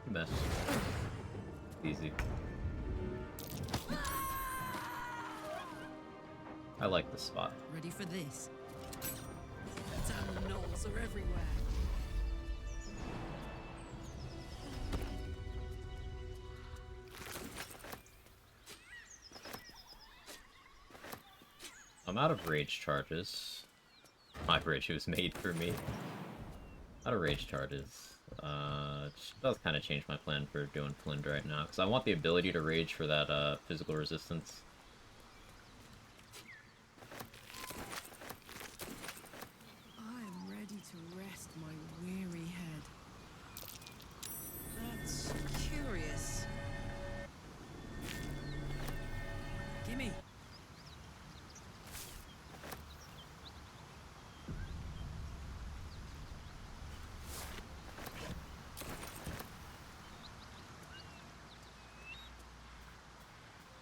Mess. Easy. I like this spot. Ready for this? Damn gnolls are everywhere. I'm out of rage charges. My rage was made for me. Out of rage charges. It does kind of change my plan for doing Flind right now, because I want the ability to rage for that physical resistance. I am ready to rest my weary head. That's curious. Gimme.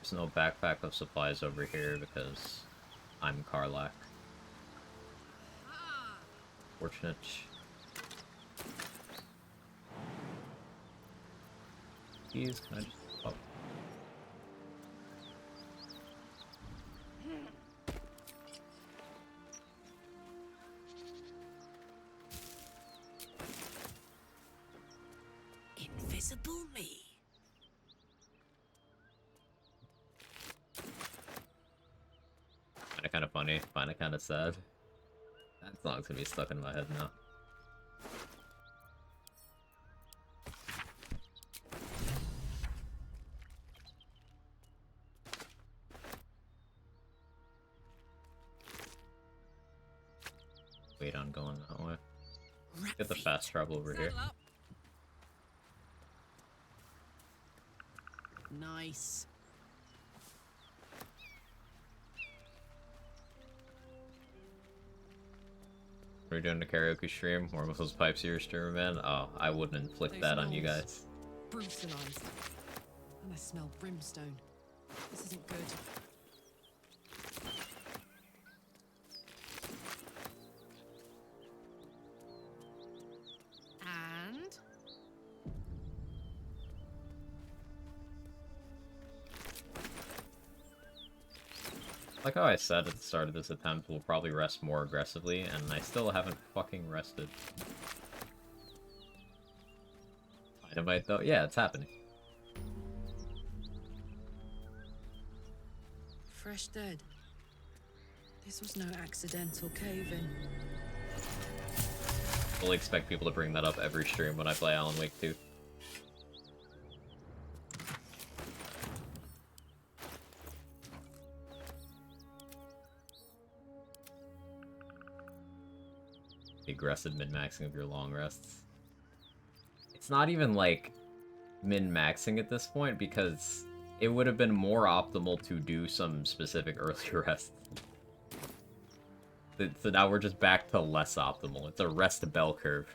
There's no backpack of supplies over here because I'm Karlak. Fortunate. Keys, can I just... Oh. Invisible me. Kind of funny, kind of sad. That song's gonna be stuck in my head now. Wait on going that way. Get the fast travel over here. Nice. Are we doing the karaoke stream? More of those pipes here, streamer man? Oh, I wouldn't inflict that on you guys. Brutalized. And I smell brimstone. This isn't good. And? Like how I said at the start of this attempt, we'll probably rest more aggressively, and I still haven't fucking rested. Dynamite, though? Yeah, it's happening. Fresh dead. This was no accidental cave-in. Fully expect people to bring that up every stream when I play Alan Wake 2. The aggressive min-maxing of your long rests. It's not even like min-maxing at this point because it would have been more optimal to do some specific early rest. So now we're just back to less optimal. It's a rest bell curve.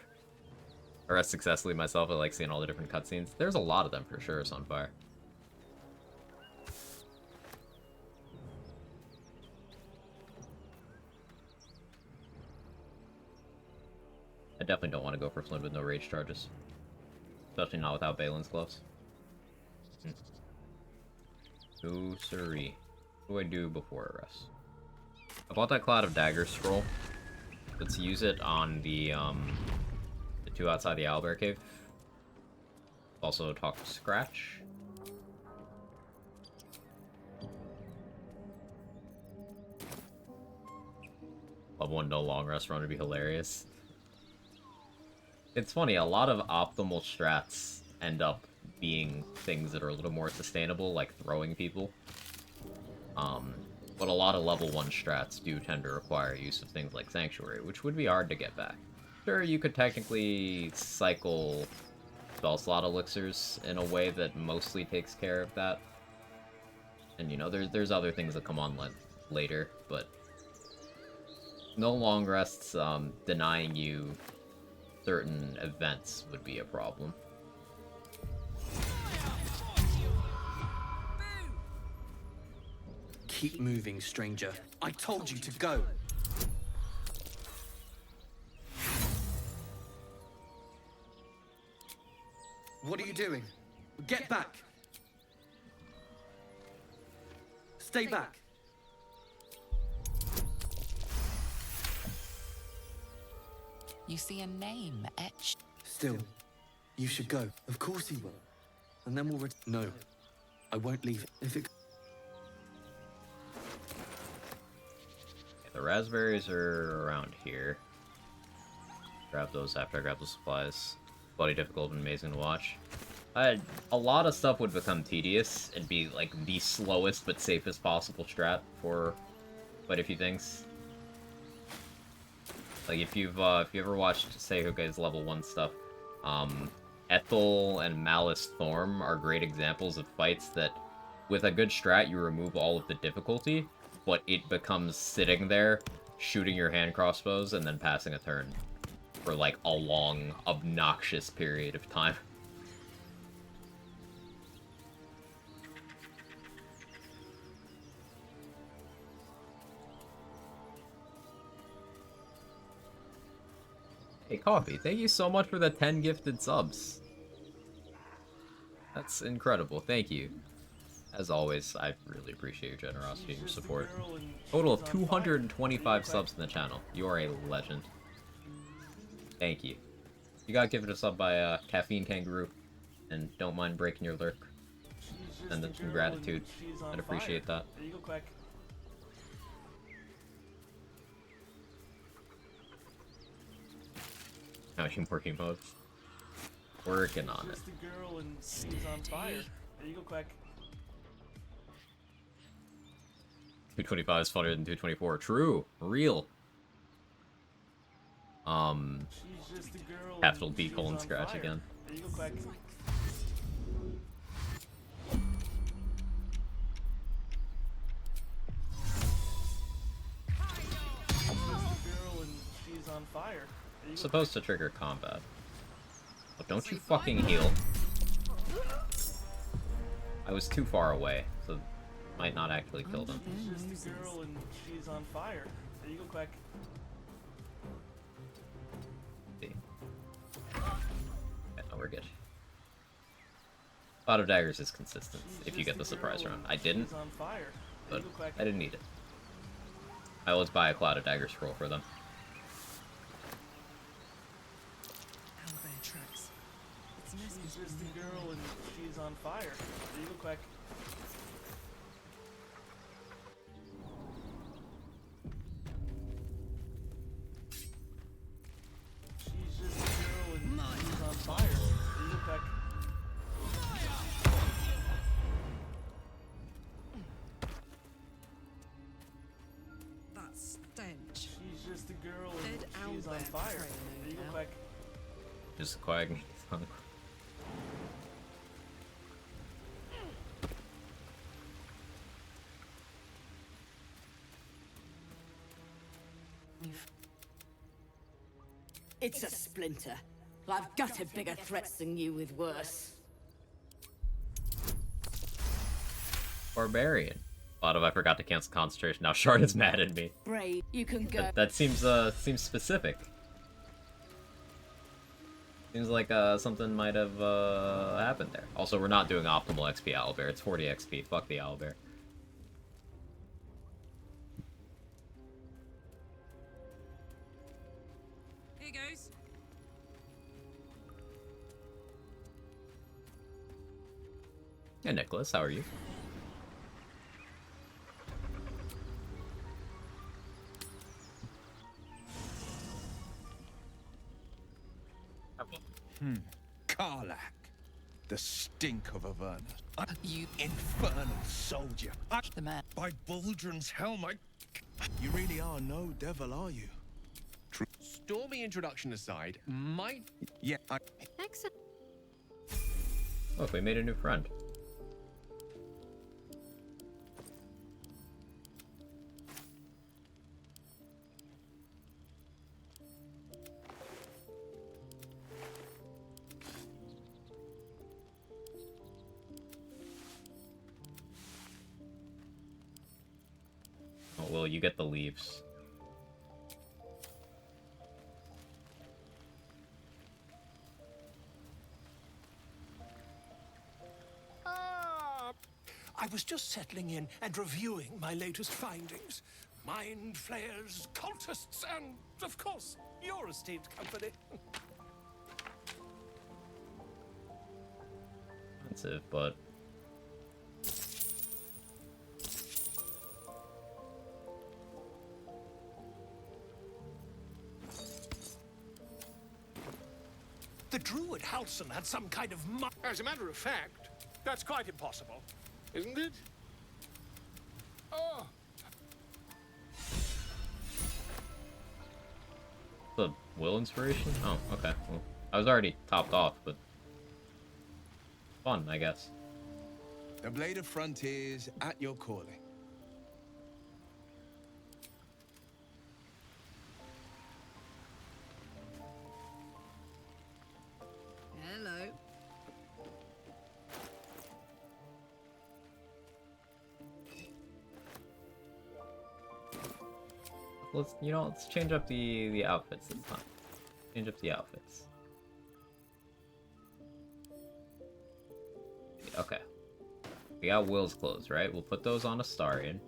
I rest successfully myself. I like seeing all the different cutscenes. There's a lot of them for sure. It's on fire. I definitely don't want to go for Flynn with no rage charges. Especially not without Balin's gloves. Oh, siree. What do I do before I rest? I bought that Cloud of Daggers scroll. Let's use it on the two outside the Owlbear Cave. Also talk to Scratch. Level 1 no long rest run would be hilarious. It's funny, a lot of optimal strats end up being things that are a little more sustainable, like throwing people. But a lot of level 1 strats do tend to require use of things like Sanctuary, which would be hard to get back. Sure, you could technically cycle spell slot elixirs in a way that mostly takes care of that. And, you know, there's other things that come on later, but no long rests denying you certain events would be a problem. Keep moving, stranger. I told you to go. What are you doing? Get back. Stay back. You see a name etched. Still, you should go. Of course he will. And then we'll No, I won't leave. If it... The raspberries are around here. Grab those after I grab the supplies. Bloody difficult and amazing to watch. A lot of stuff would become tedious and be like the slowest but safest possible strat for quite a few things. Like if you ever watched Seihoke's level 1 stuff, Ethel and Malice Thorm are great examples of fights that, with a good strat, you remove all of the difficulty, but it becomes sitting there, shooting your hand crossbows, and then passing a turn for like a long, obnoxious period of time. Hey, Coffee, thank you so much for the 10 gifted subs. That's incredible, thank you. As always, I really appreciate your generosity and your support. Total of 225 subs in the channel. You are a legend. Thank you. You got given a sub by Caffeine Kangaroo, and don't mind breaking your lurk. Send them some gratitude. I'd appreciate that. There you go, Quack. How many more emotes? Working on it. She's the girl and she's on fire. There you go, Quack. 225 is funnier than 224. True. Real. Capital B colon scratch again. There you go, Quack. She's the girl and she's on fire. Supposed to trigger combat. But don't you fucking heal. I was too far away, so might not actually kill them. She's the girl and she's on fire. There you go, Quack. Yeah, no, we're good. Cloud of Daggers is consistent if you get the surprise round. I didn't, but I didn't need it. I always buy a Cloud of Daggers scroll for them. Owlbear tracks. Its nest was She's just a girl and she's on fire. There you go, Quack. She's just a girl and she's on fire. There you go, Quack. That stench. She's just a girl and Dead she's on owlbear fire. prey There you go, now. Quack. Just quagging. It's a splinter. I've gutted bigger threats than you with worse. Barbarian. A lot of I forgot to cancel concentration. Now Shard is mad at me. Brave, you can go. That seems specific. Seems like something might have happened there. Also, we're not doing optimal XP owlbear. It's 40 XP. Fuck the owlbear. Here goes. Hey Nicholas, how are you? Karlak, the stink of Avernus. You infernal soldier. the man. By Baldrin's helm, You really are no devil, are you? Stormy introduction aside, might... Yeah, Excellent. Look, we made a new friend. Oh, well, you get the leaves. I was just settling in and reviewing my latest findings. Mind flayers, cultists, and, of course, your esteemed company. Expensive, but... The druid Halson had some kind of As a matter of fact, that's quite impossible, isn't it? Oh. The will inspiration? Oh, okay. Well, I was already topped off, but... fun, I guess. The Blade of Frontiers at your calling. Hello. Let's change up the outfits this time. Change up the outfits. Okay. We got Will's clothes, right? We'll put those on Astarion.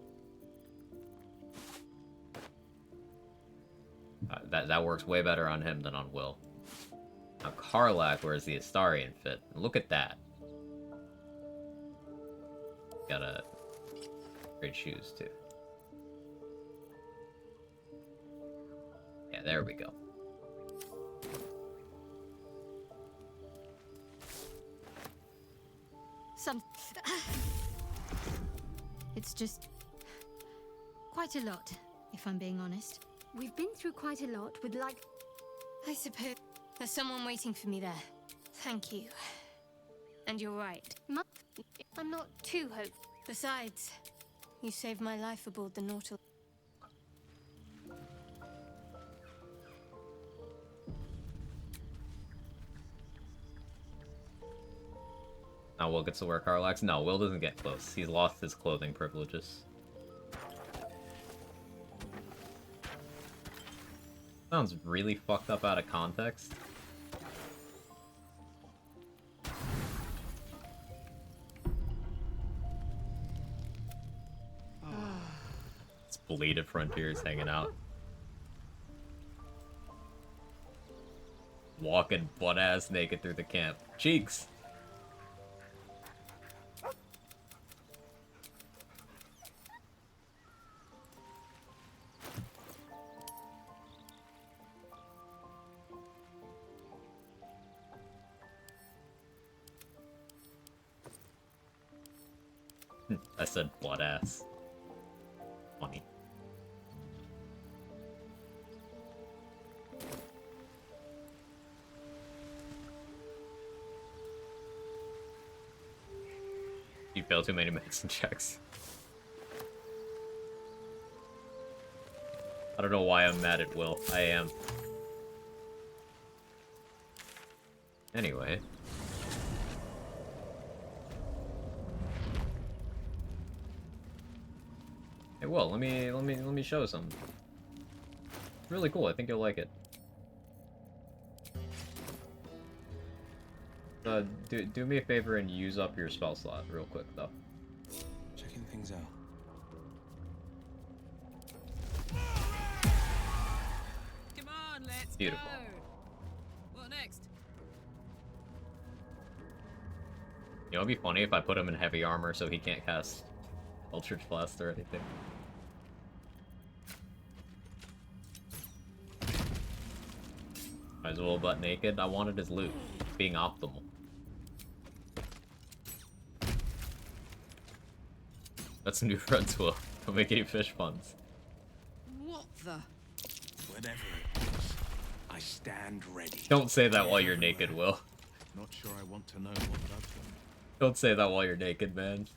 That works way better on him than on Will. Now Karlak wears the Astarion fit. Look at that. Got great shoes too. Yeah, there we go. It's just quite a lot, if I'm being honest. We've been through quite a lot with I suppose there's someone waiting for me there. Thank you. And you're right. I'm not too hopeful. Besides, you saved my life aboard the Nautilus. Now Will gets to wear Karlak's? No, Will doesn't get close. He's lost his clothing privileges. Sounds really fucked up out of context. It's Blade of Frontiers hanging out. Walking butt-ass naked through the camp. Cheeks! I said blood ass. Funny. You fail too many medicine checks. I don't know why I'm mad at Will. I am. Anyway. Hey, Will, let me show some. It's really cool. I think you'll like it. Do me a favor and use up your spell slot real quick, though. Checking things out. Come on, let's Beautiful. go. What next? You know, it'd be funny if I put him in heavy armor so he can't cast Eldritch Blast or anything. Might as well butt naked. I wanted his loot. Being optimal. That's some new friends, Will. Don't make any fish puns. What the? Whatever it is, I stand ready. Don't say that while you're naked, Will. Not sure I want to know what I've done. Don't say that while you're naked, man.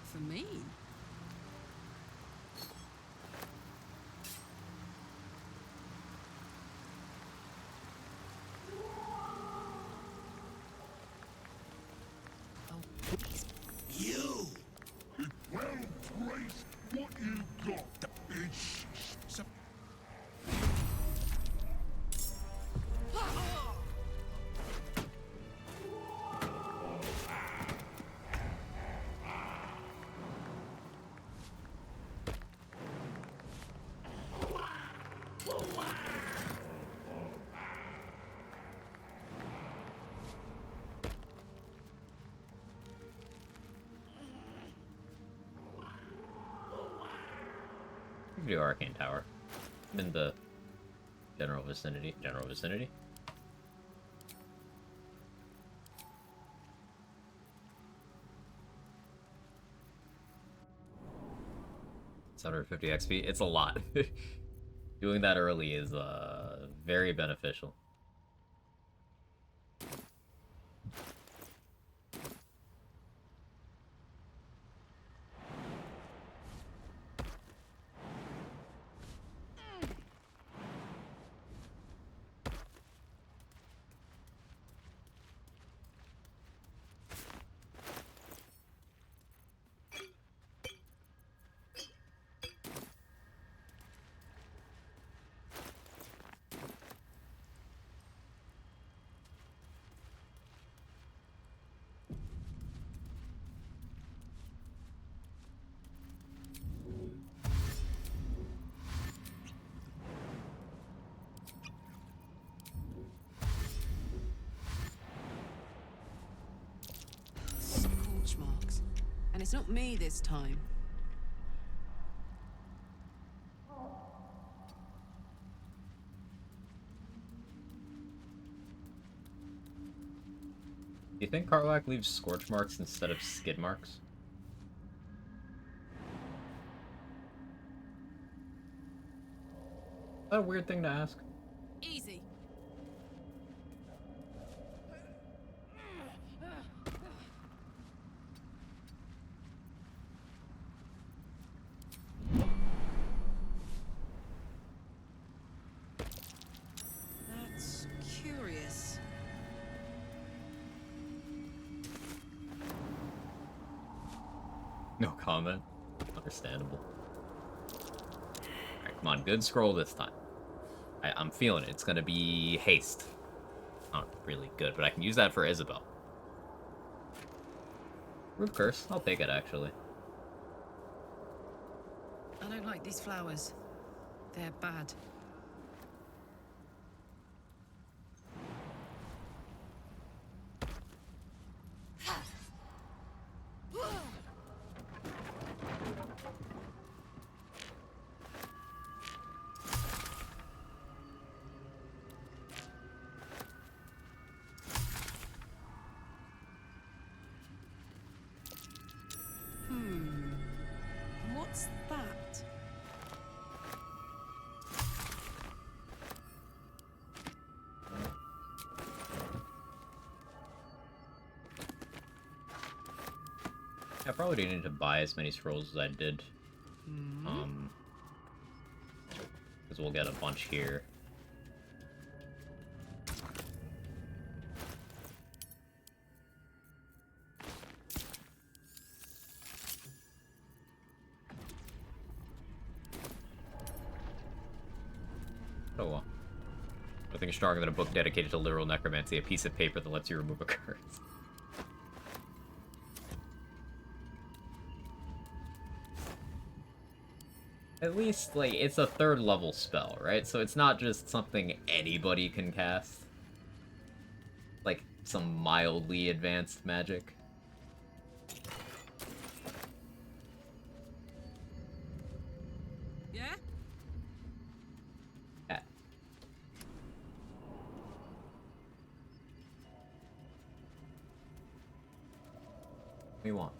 For me? You! Well placed what you got. It's... You can do Arcane Tower. In the general vicinity. General vicinity? It's 150 XP. It's a lot. Doing that early is very beneficial. Scorch marks. And it's not me this time. Do you think Karlach leaves scorch marks instead of skid marks? Is that a weird thing to ask? Easy. That's curious. No comment. Understandable. Alright, come on. Good scroll this time. I'm feeling it. It's gonna be haste. Not really good, but I can use that for Isabel. Roof Curse. I'll take it, actually. I don't like these flowers. They're bad. What's that? I probably didn't need to buy as many scrolls as I did. Because we'll get a bunch here. Oh well. Nothing stronger than a book dedicated to literal necromancy, a piece of paper that lets you remove a curse. At least, like, it's a 3rd level spell, right? So it's not just something anybody can cast. Like, some mildly advanced magic. Yeah? Yeah. What do you want?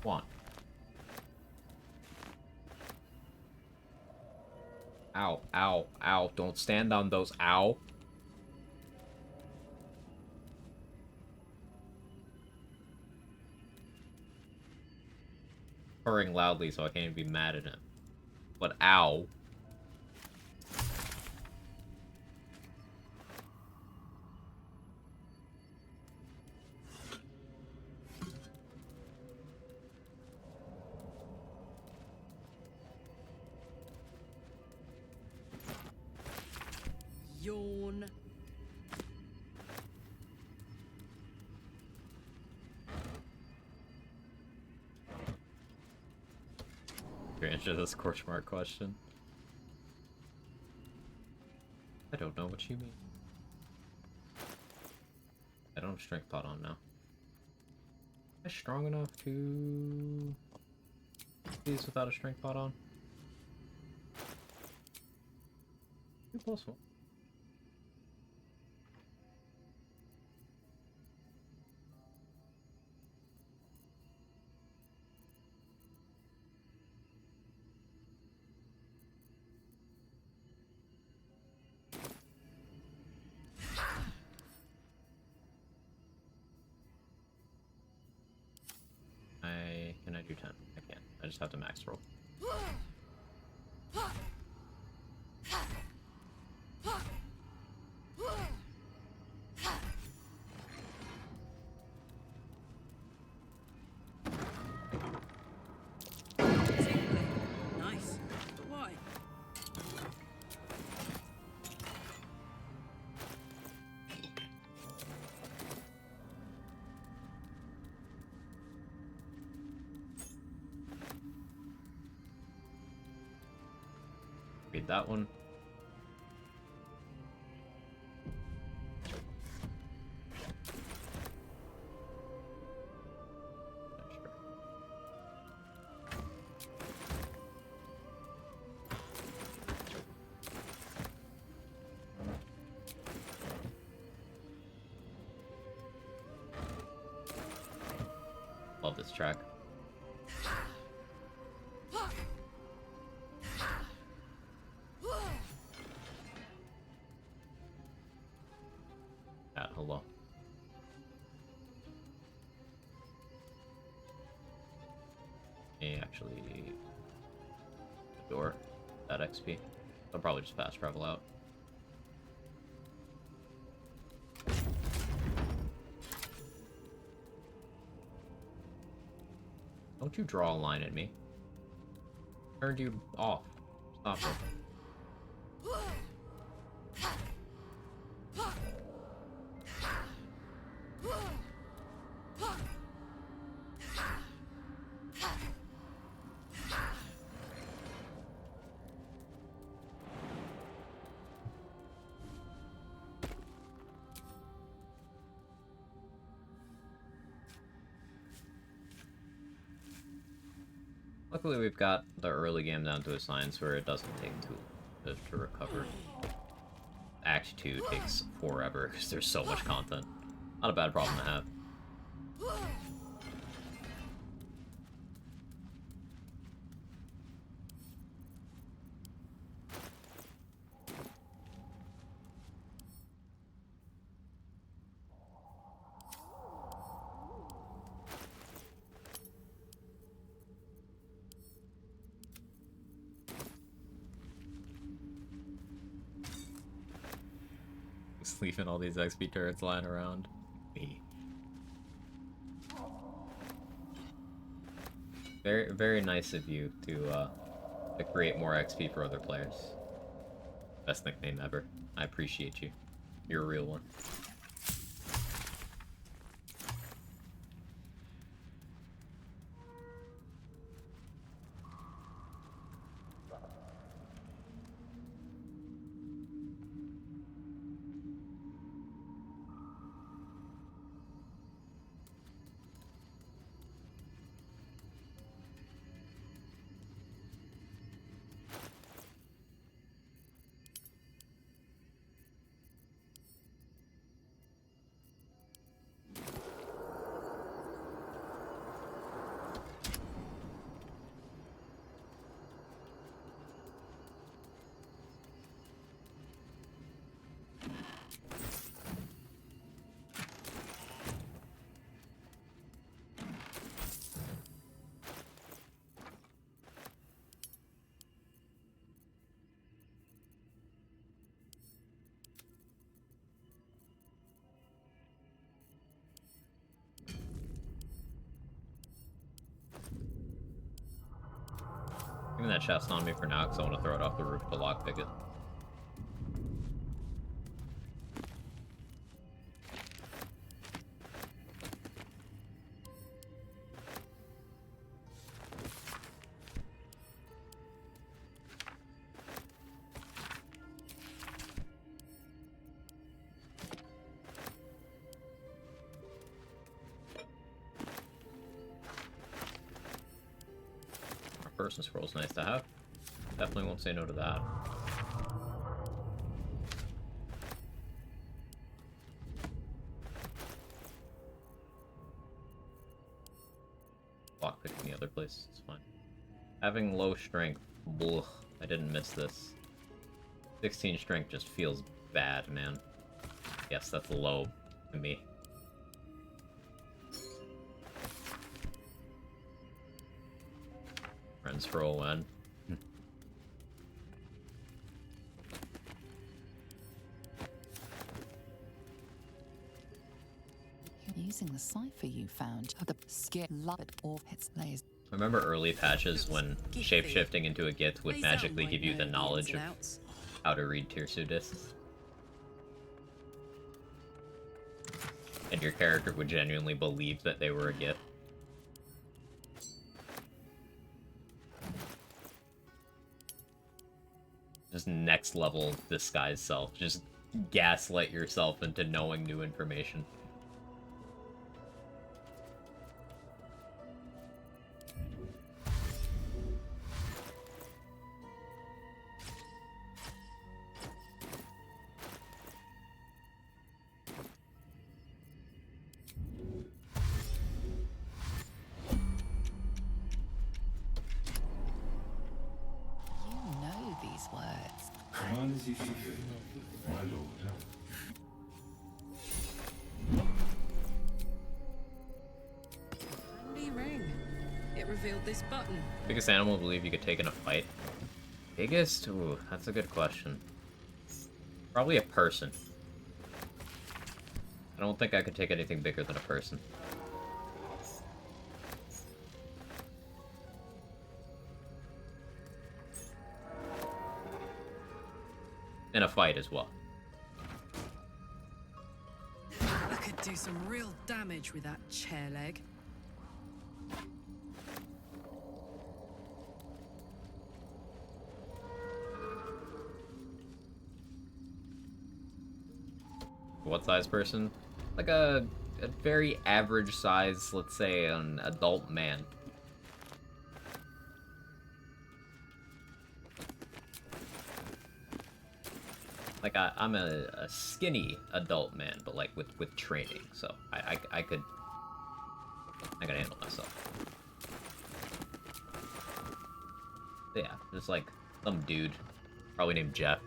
Want. Ow, ow, ow. Don't stand on those. Ow. Purring loudly so I can't even be mad at him. But ow. Yawn. Your answer to this question mark question. I don't know what you mean. I don't have strength pot on now. Am I strong enough to do these without a strength pot on? 2+1. Can I do 10? I can't. I just have to max roll. Nice. But why? Read that one. Love this track. Hello. Hey, actually, the door, that XP. I'll probably just fast travel out. Don't you draw a line at me. Turned you off. Stop it. Luckily, we've got the early game down to a science where it doesn't take too long to recover. Act 2 takes forever because there's so much content. Not a bad problem to have. Just leaving all these XP turrets lying around. Me. Very, very nice of you to create more XP for other players. Best nickname ever. I appreciate you. You're a real one. Give me that chest on me for now, because I want to throw it off the roof to lockpick it. Person scroll's nice to have. Definitely won't say no to that. Lockpicking the other place, it's fine. Having low strength, blech, I didn't miss this. 16 strength just feels bad, man. Yes, that's low to me. Friends for a win. Using the cipher you found, the skin light or its layers. Remember early patches when shapeshifting into a Gith would magically give you the knowledge of how to read Tirsu discs? And your character would genuinely believe that they were a Gith. Just next level disguise self. Just gaslight yourself into knowing new information. My lord. Handy ring. It revealed this button. Biggest animal I believe you could take in a fight? Biggest? Ooh, that's a good question. Probably a person. I don't think I could take anything bigger than a person. In a fight as well. I could do some real damage with that chair leg. What size person? Like a very average size, let's say, an adult man. Like I'm a skinny adult man, but like with training, so I could handle myself. Yeah, just like some dude, probably named Jeff.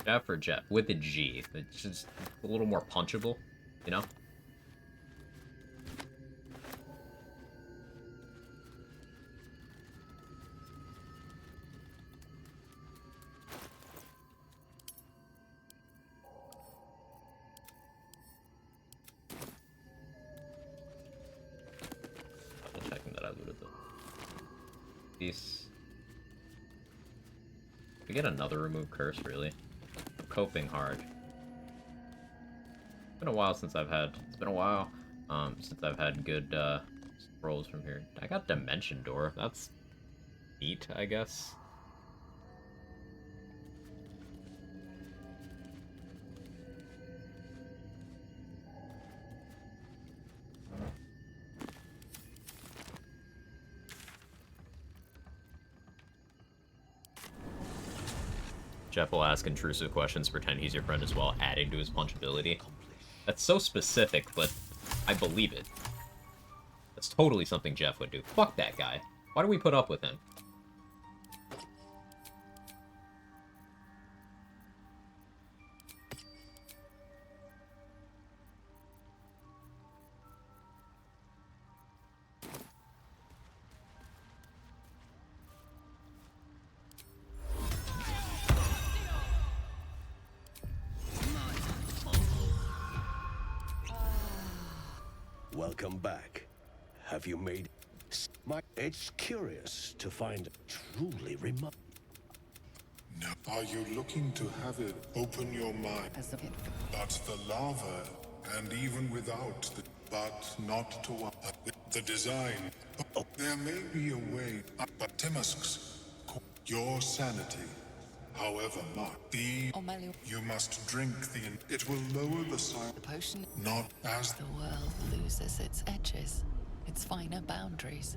Jeff or Jeff with a G. It's just a little more punchable, you know? Double checking that I looted them. Peace. We get another remove curse, really. I'm coping hard. It's been a while since I've had. It's been a while since I've had good scrolls from here. I got Dimension Door. That's neat, I guess. Jeff will ask intrusive questions, pretend he's your friend as well, adding to his punchability. That's so specific, but I believe it. That's totally something Jeff would do. Fuck that guy. Why do we put up with him? Welcome back. Have you made... It's curious to find truly remote. No. Are you looking to have it open your mind? But the lava, and even without the... But not to... The design. There may be a way... But Timusks, your sanity. However much. You must drink the... It will lower the size... The potion... Not as... The world loses its edges, its finer boundaries.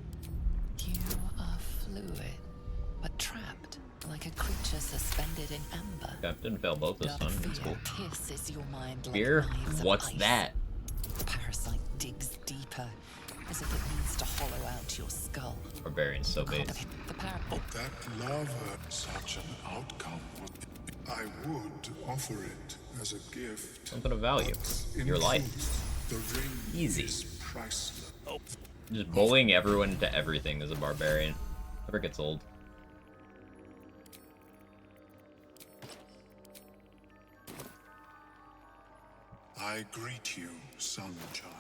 You are fluid, but trapped, like a creature suspended in amber. That didn't fail both this time. That's cool. Pierces your mind like Here? knives of What's ice. that? The parasite digs deeper, as if it needs to hollow out your skull. Barbarian's so base. That lava, such an outcome. I would offer it as a gift. Something of value. Your life. The ring Easy. is priceless. Just bullying everyone into everything as a barbarian. Never gets old. I greet you, son child.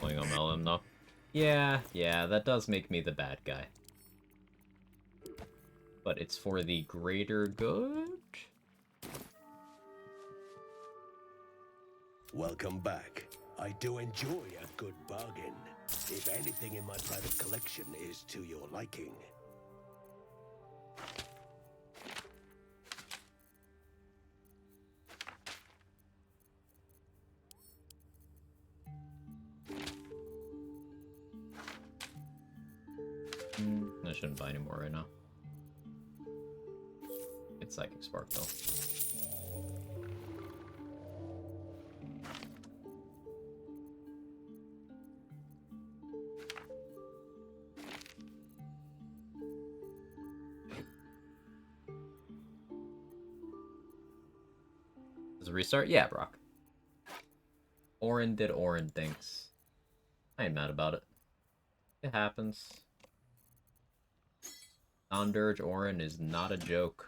Pulling on Melon though. Yeah, that does make me the bad guy. But it's for the greater good? Welcome back. I do enjoy a good bargain. If anything in my private collection is to your liking. I shouldn't buy anymore right now. It's Psychic Spark though. Does it restart? Yeah, Brock. Orin did Orin things. I ain't mad about it. It happens. Non-Dirge Orin is not a joke.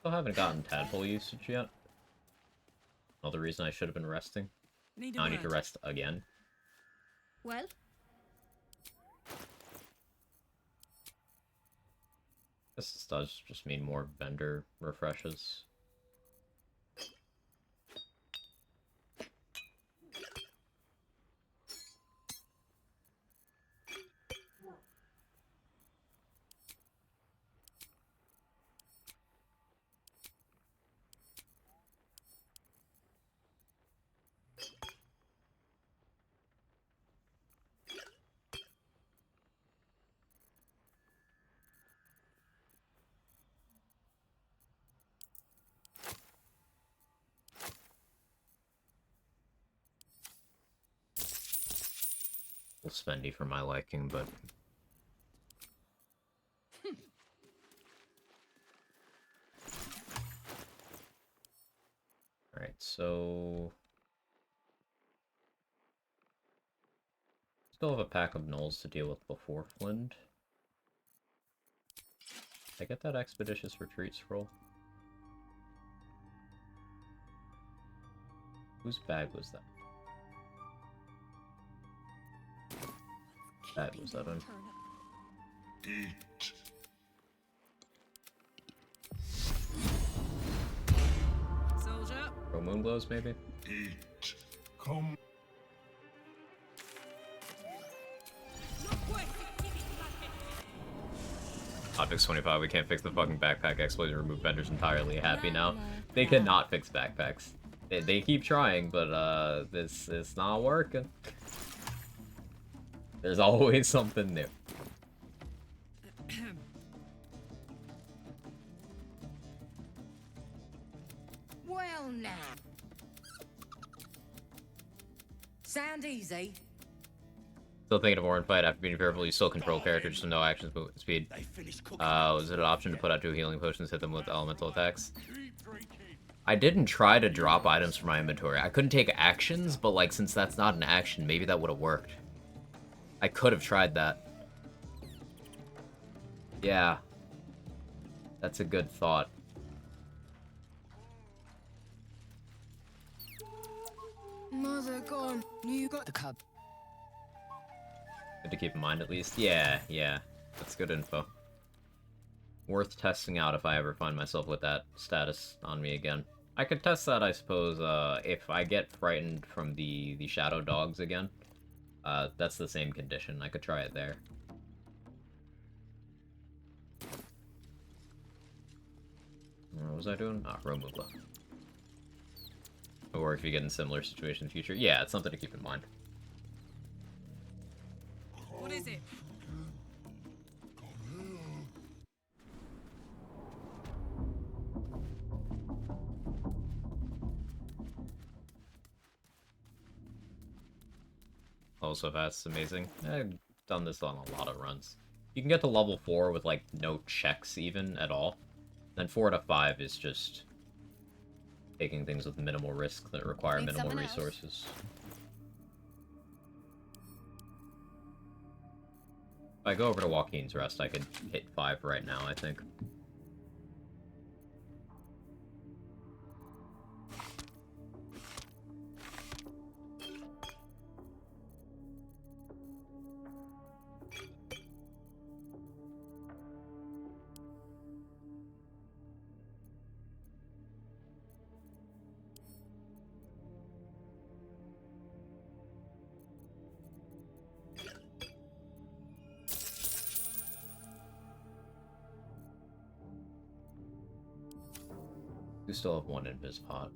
Still haven't gotten tadpole usage yet. Another reason I should have been resting. Now I need to rest again. Well? This does just mean more vendor refreshes. A little spendy for my liking, but alright, so still have a pack of gnolls to deal with before Flynn. Did I get that expeditious retreat scroll? Whose bag was that? That was that one. Eat. Soldier. Pro moon blows, maybe? Eat. Come. Hotfix 25, we can't fix the fucking backpack exploit and remove vendors entirely. Happy now. They cannot fix backpacks. They keep trying, but this is not working. There's always something new. Well now. Sound easy. Still thinking of Orin fight after being fearful. You still control characters, so no actions, movement speed. Was it an option to put out 2 healing potions, hit them with elemental attacks? I didn't try to drop items from my inventory. I couldn't take actions, but like since that's not an action, maybe that would have worked. I could have tried that. Yeah. That's a good thought. Mother gone. You got the cub. Good to keep in mind at least. Yeah. That's good info. Worth testing out if I ever find myself with that status on me again. I could test that, I suppose, if I get frightened from the shadow dogs again. That's the same condition. I could try it there. What was I doing? Ah, Romugla. Or if you get in a similar situation in the future. Yeah, it's something to keep in mind. What is it? Also, that's amazing. I've done this on a lot of runs. You can get to level 4 with, like, no checks even at all. Then 4 to 5 is just taking things with minimal risk that require minimal resources. If I go over to Joaquin's Rest, I could hit 5 right now, I think. We still have 1 invis pot.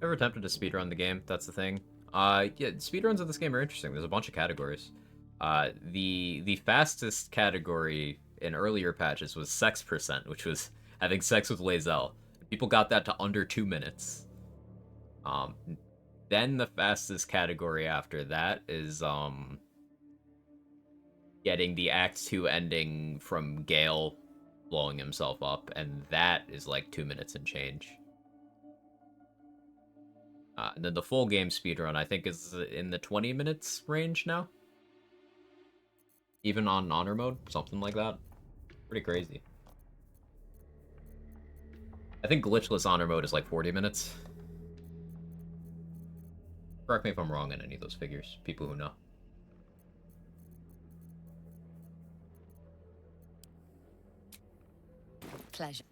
Ever attempted to speedrun the game? That's the thing. Yeah, speedruns of this game are interesting. There's a bunch of categories. The fastest category in earlier patches was sex percent, which was having sex with Lae'zel. People got that to under 2 minutes. Then the fastest category after that is getting the Act 2 ending from Gale blowing himself up, and that is like 2 minutes and change. And then the full game speedrun, I think, is in the 20 minutes range now. Even on honor mode, something like that. Pretty crazy. I think glitchless honor mode is like 40 minutes. Correct me if I'm wrong in any of those figures, people who know. Pleasure.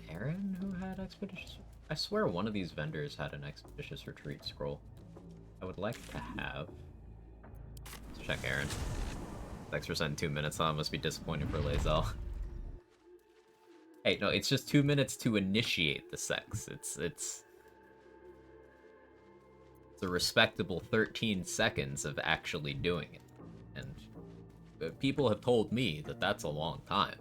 Aaron who had Expeditious... I swear one of these vendors had an Expeditious Retreat scroll. I would like to have... Let's check Aaron. Thanks for sending 2 minutes on. Must be disappointing for Lae'zel. Hey, no, it's just 2 minutes to initiate the sex. It's a respectable 13 seconds of actually doing it. And people have told me that that's a long time.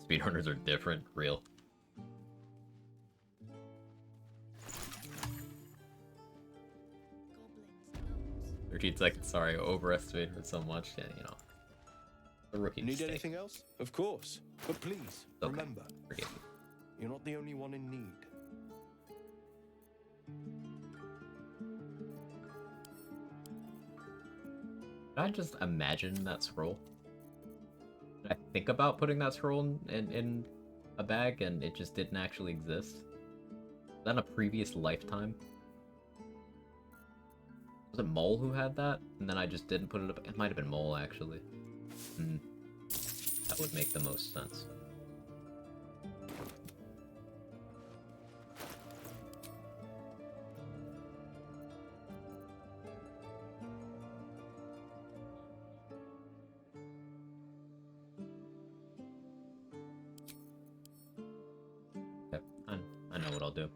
Speedrunners are different, real. Goblins. 13 seconds, sorry, overestimated her so much. Yeah, you know. The rookie Need mistake. anything else? Of course. But please, Okay. remember, Forgive me. you're not the only one in need. Did I just imagine that scroll? Did I think about putting that scroll in a bag and it just didn't actually exist? Was that in a previous lifetime? Was it Mole who had that? And then I just didn't put it up? It might have been Mole, actually. That would make the most sense. Okay, I know what I'll do.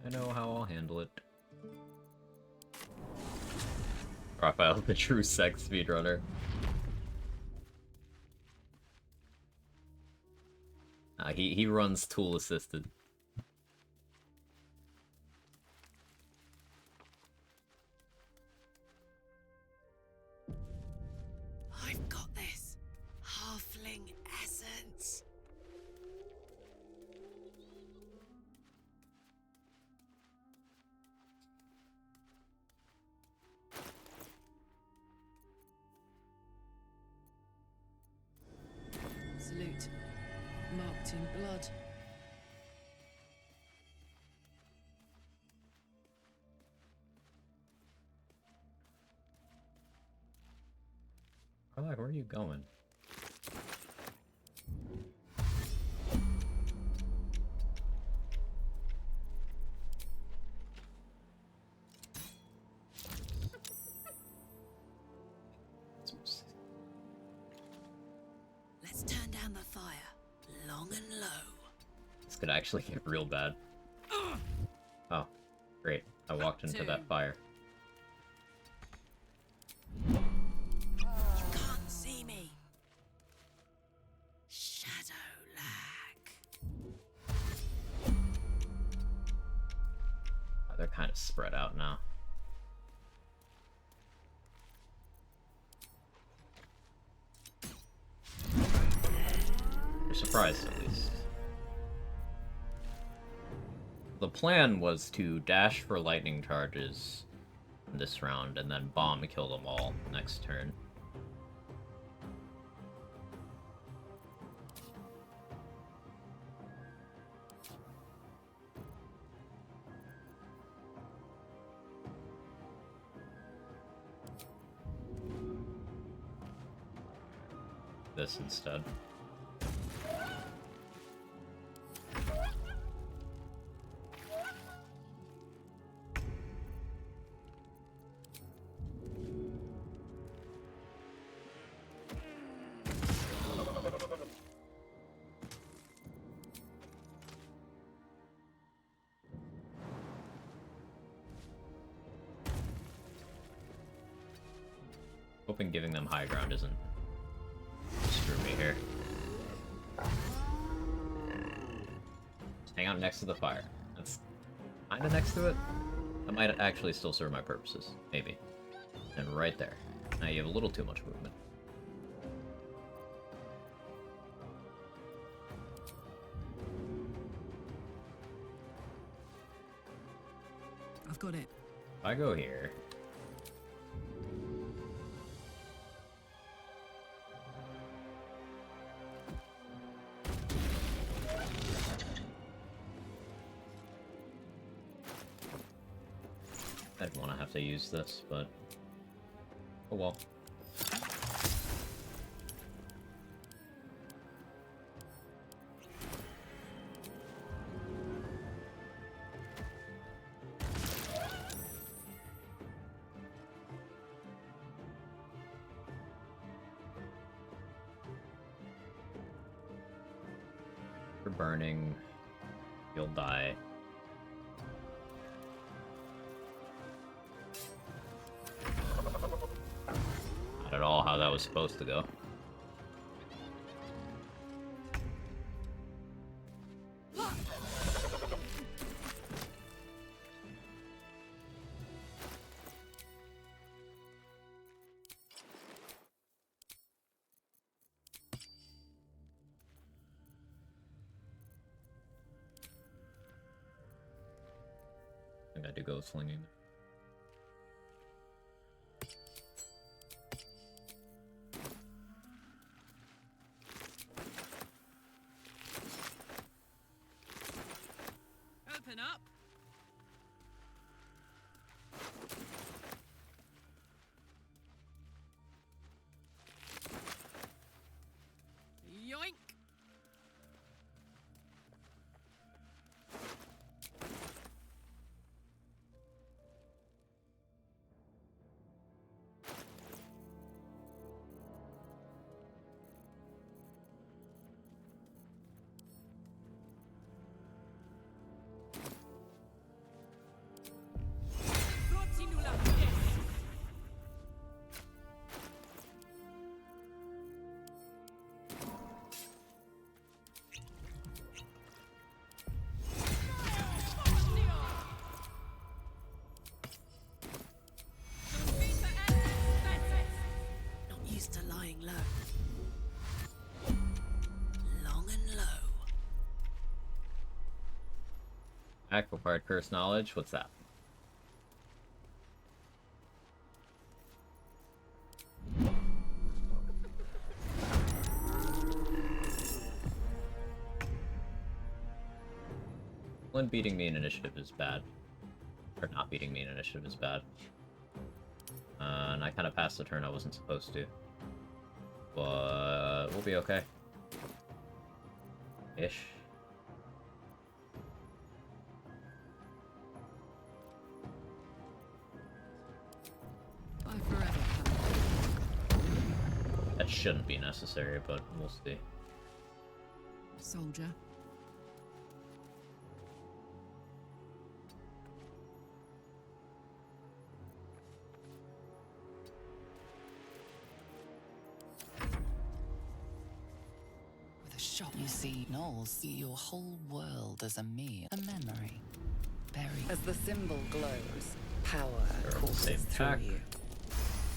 I know how I'll handle it. Raphael, the true sex speedrunner. He runs tool assisted. I've got this. Halfling essence. Salute. Marked in blood. Carla, where are you going? Let's turn down the fire. Long and low. This could actually get real bad. Oh, great. I walked into that fire. You can't see me. Shadow lag. Oh, they're kind of spread out now. You're surprised, at least. The plan was to dash for lightning charges this round and then bomb and kill them all next turn. This instead. Hoping giving them high ground isn't screw me here. Hang out next to the fire. That's kind of next to it. That might actually still serve my purposes. Maybe. And right there. Now you have a little too much movement. I've got it. If I go here... I didn't want to have to use this, but... Oh well. For burning, you'll die. Not at all how that was supposed to go. I think I do go slinging. Open up. Yoink. Not used to lying low. Long and low. Act required curse knowledge. What's that? When beating me in initiative is bad. Or not beating me in initiative is bad. And I kind of passed the turn I wasn't supposed to. But we'll be okay. Ish. Bye forever. That shouldn't be necessary, but we'll see. Soldier. With a shot, you see Knowles see your whole world as a memory. Buried. As the symbol glows, power courses through pack. you.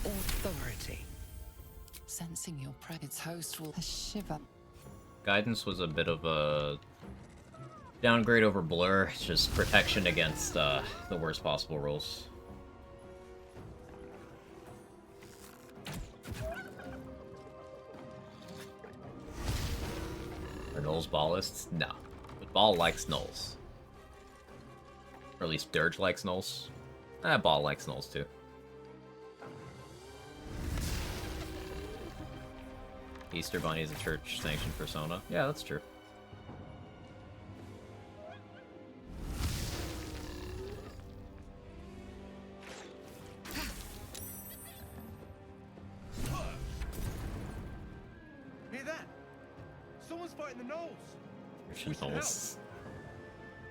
Authority. Sensing your its host will a shiver. Guidance was a bit of a downgrade over Blur. It's just protection against the worst possible rolls. Are Knowles ballists? No. But Ball likes Knowles. Or at least Dirge likes Knowles. Ball likes Knowles too. Easter Bunny is a church-sanctioned persona. Yeah, that's true. Hear that? Someone's fighting the Knolls. Christian Knowles.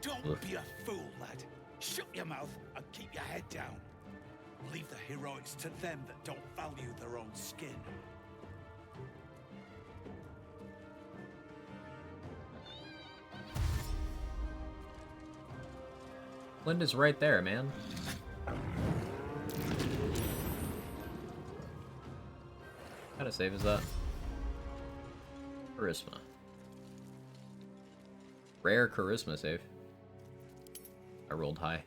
Don't Ugh. be a fool, lad. Shut your mouth and keep your head down. Leave the heroics to them that don't value their own skin. Flint is right there, man. What kind of save is that? Charisma. Rare charisma save. I rolled high.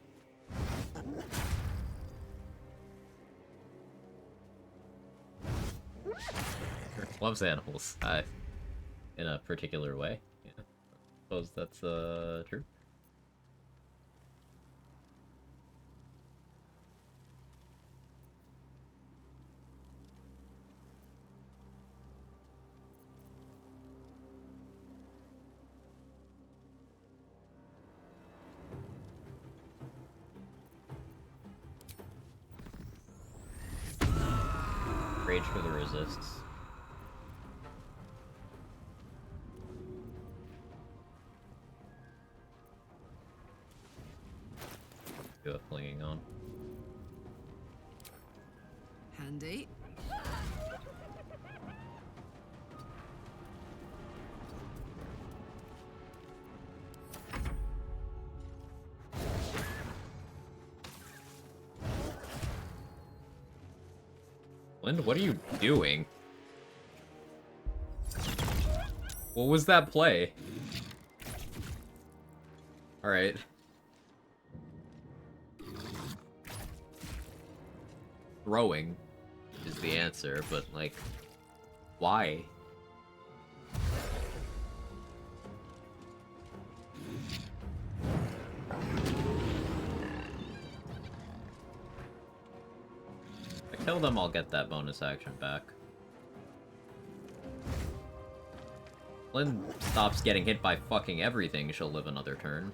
Loves animals. In a particular way. Yeah. Suppose that's true. Rage for the resists. Do a flinging on. Handy. Lind, what are you doing? What was that play? Alright. Throwing is the answer, but, like, why? If I kill them, I'll get that bonus action back. Lynn stops getting hit by fucking everything, she'll live another turn.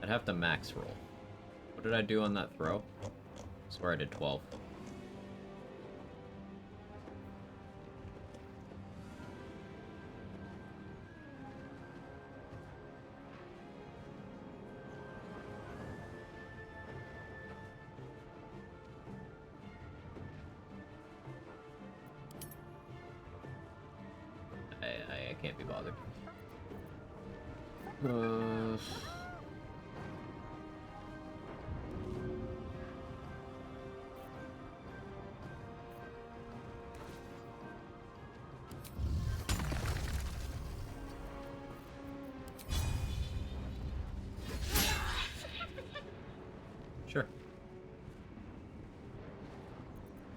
I'd have to max roll. What did I do on that throw? I swear I did 12. I can't be bothered. Sure.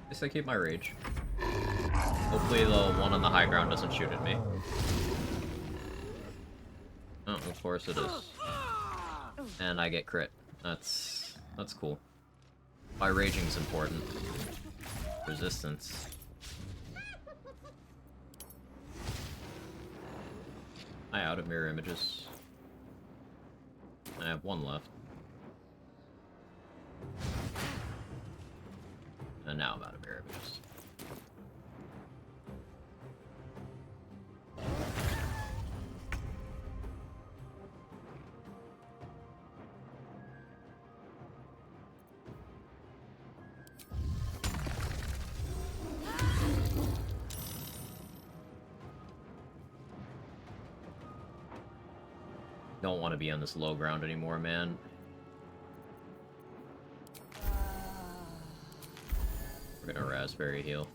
Guess I keep my rage. Hopefully the one on the high ground doesn't shoot at me. Oh, of course it is. And I get crit. That's cool. My raging's important. Resistance. I out of mirror images. I have one left. And now I'm out of mirror images. Don't want to be on this low ground anymore, man. We're gonna raspberry heal.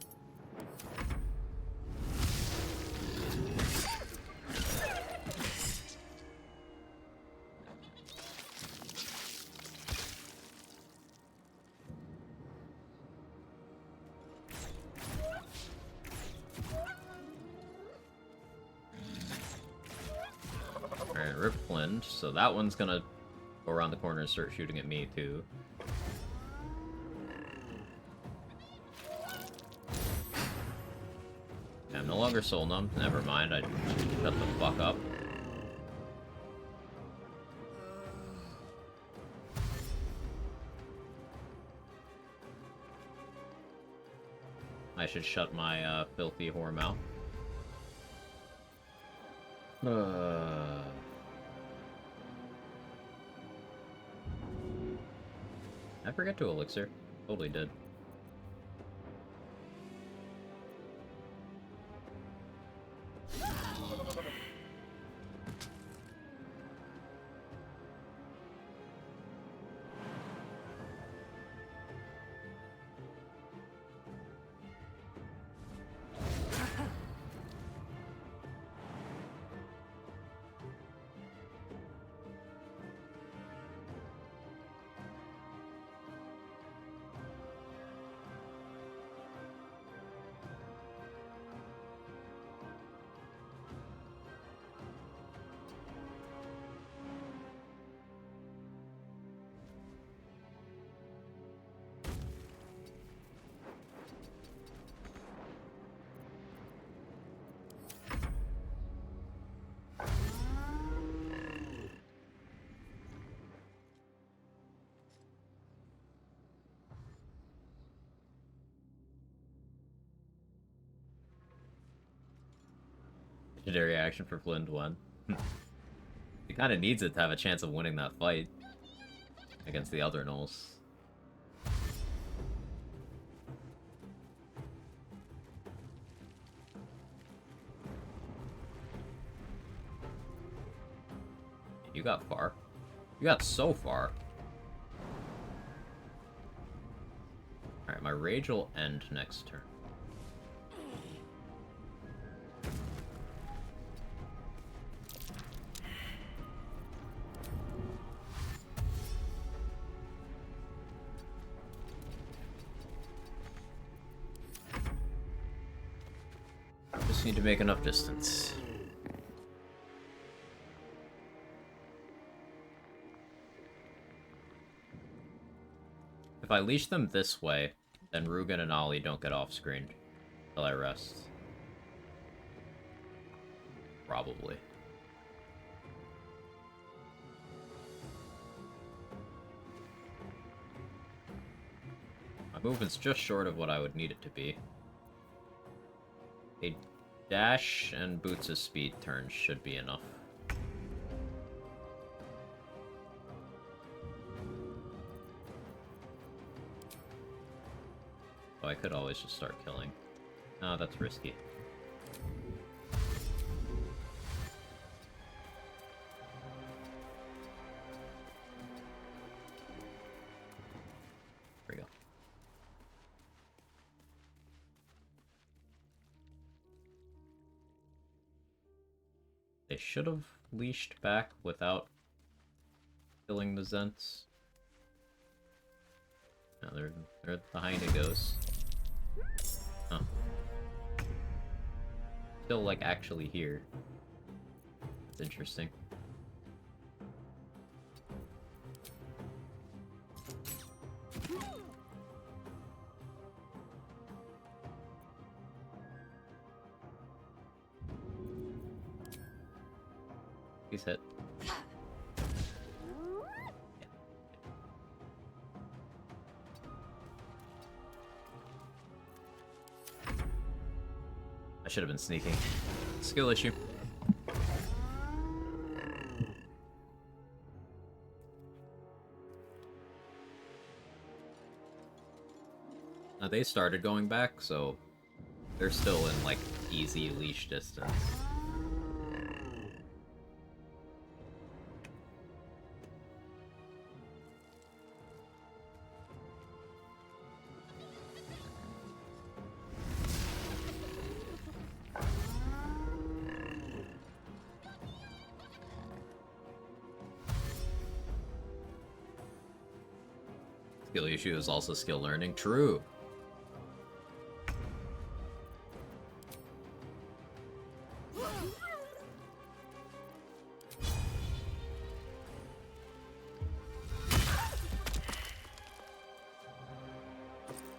Alright, Rip Flint. So that one's gonna go around the corner and start shooting at me, too. Yeah, I'm no longer soul numb. Never mind, I shut the fuck up. I should shut my filthy whore mouth. I forget to elixir. Totally did. Legendary action for Flynn to win. He kind of needs it to have a chance of winning that fight against the other gnolls. You got far. You got so far. Alright, my rage will end next turn. Just need to make enough distance. If I leash them this way, then Rugen and Ollie don't get off screen till I rest. Probably. My movement's just short of what I would need it to be. A dash and Boots' speed turn should be enough. Oh, I could always just start killing. Ah, that's risky. There we go. They should have leashed back without killing the Zents. No, they're behind it goes. Huh. Still, like, actually here. That's interesting. He's hit. I should have been sneaking. Skill issue. Now they started going back, so they're still in like easy leash distance. Skill issue is also skill learning. True.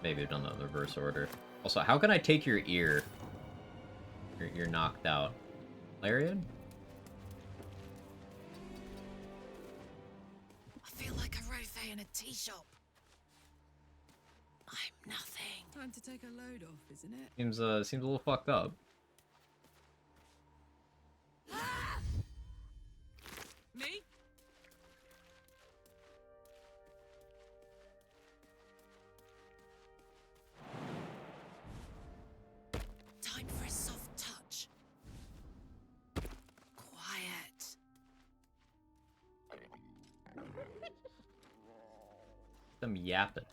Maybe I've done that in the reverse order. Also, how can I take your ear? You're knocked out. Larian? I feel like a rothe in a tea shop. I'm nothing. Time to take a load off, isn't it? Seems a little fucked up. Me? Them yapping.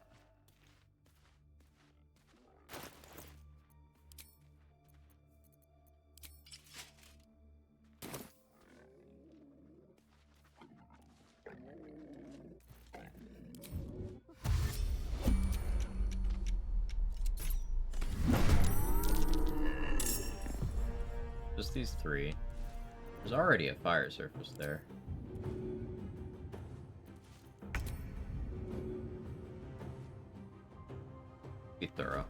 Just these three. There's already a fire surface there. Be thorough.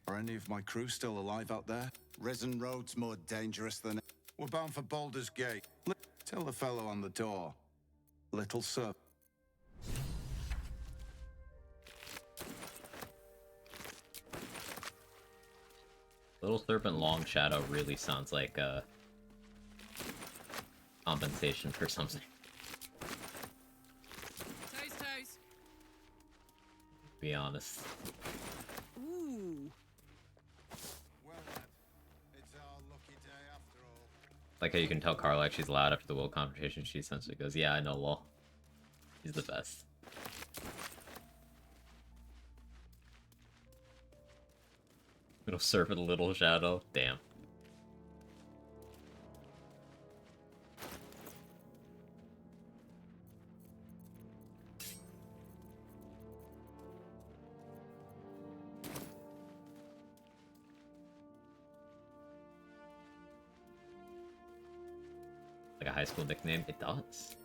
Are any of my crew still alive out there? Risen Road's more dangerous than... We're bound for Baldur's Gate. Tell the fellow on the door. Little sir. Little Serpent Long Shadow really sounds like compensation for something. Toes. Be honest. Ooh. Like how you can tell Carla she's loud after the will confrontation. She essentially goes, "Yeah, I know, lol." He's the best. Little Serpent, Little Shadow. Damn. Like a high school nickname? It does.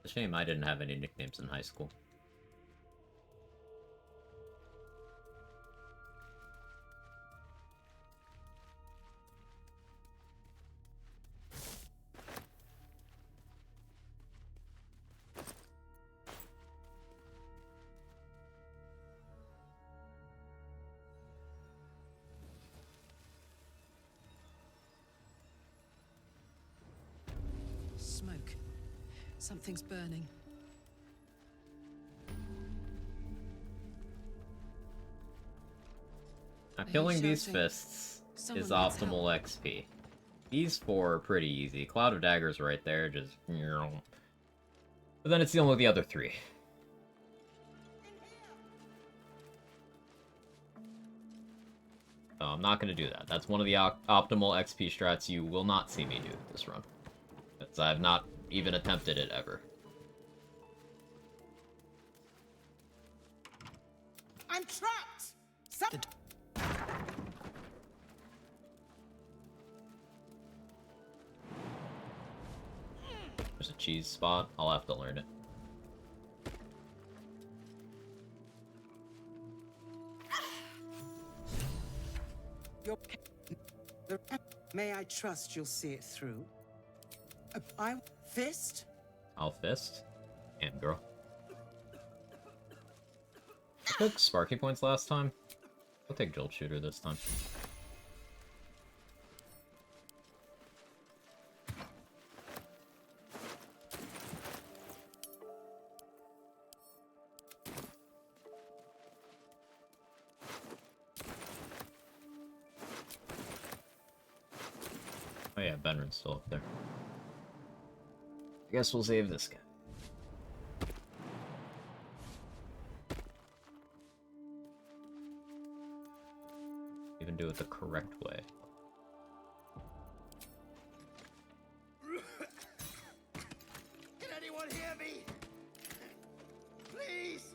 It's a shame I didn't have any nicknames in high school. Smoke. Something's burning. Now, killing these fists is optimal XP. These four are pretty easy. Cloud of Daggers right there, just... But then it's dealing with the other three. So I'm not going to do that. That's one of the optimal XP strats you will not see me do this run. Because I've not even attempted it ever. I'm trapped! There's a cheese spot. I'll have to learn it. May I trust you'll see it through? I fist? I'll fist. And girl. I took Sparky points last time. I'll take Jolt Shooter this time. Oh yeah, Benren's still up there. I guess we'll save this guy. Even do it the correct way. Can anyone hear me? Please!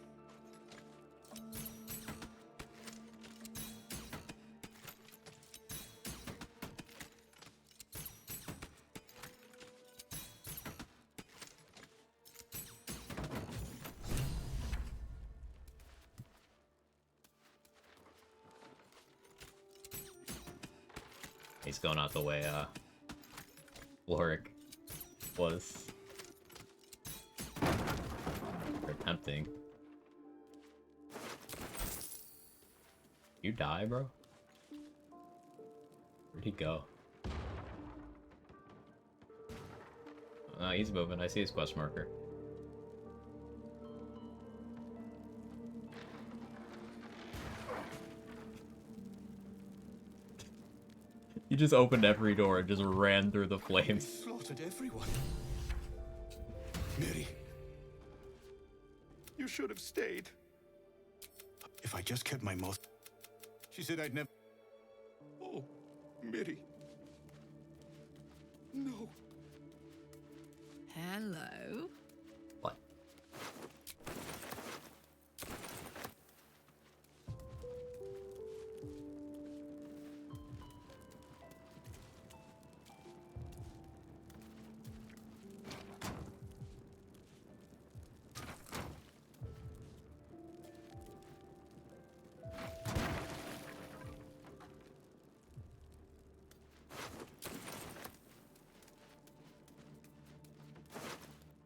He's going out the way, Lorik was. Or attempting. You die, bro? Where'd he go? Oh, he's moving. I see his quest marker. He just opened every door and just ran through the flames. Slaughtered everyone. Miri. You should have stayed. If I just kept my mouth... She said I'd never... Oh, Miri. No. Hello. What?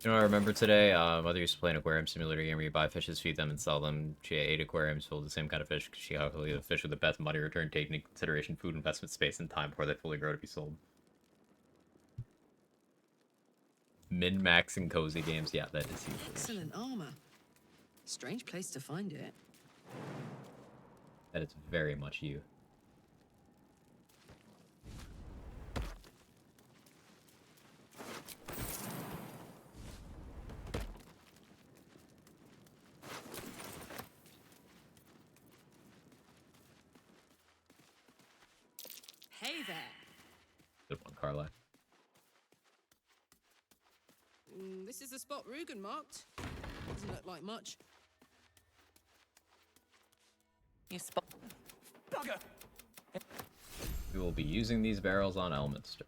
You know what I remember today? Mother used to play an aquarium simulator game where you buy fishes, feed them, and sell them. She had 8 aquariums filled with the same kind of fish because she calculated the fish with the best money return, taking into consideration food, investment, space, and time before they fully grow to be sold. Min-max and cozy games. Yeah, that is huge. Excellent armor. Strange place to find it. That is very much you. Hey there. Good one, Carla. This is the spot Rugen marked. Doesn't look like much. You spot. Bugger! We will be using these barrels on Elminster.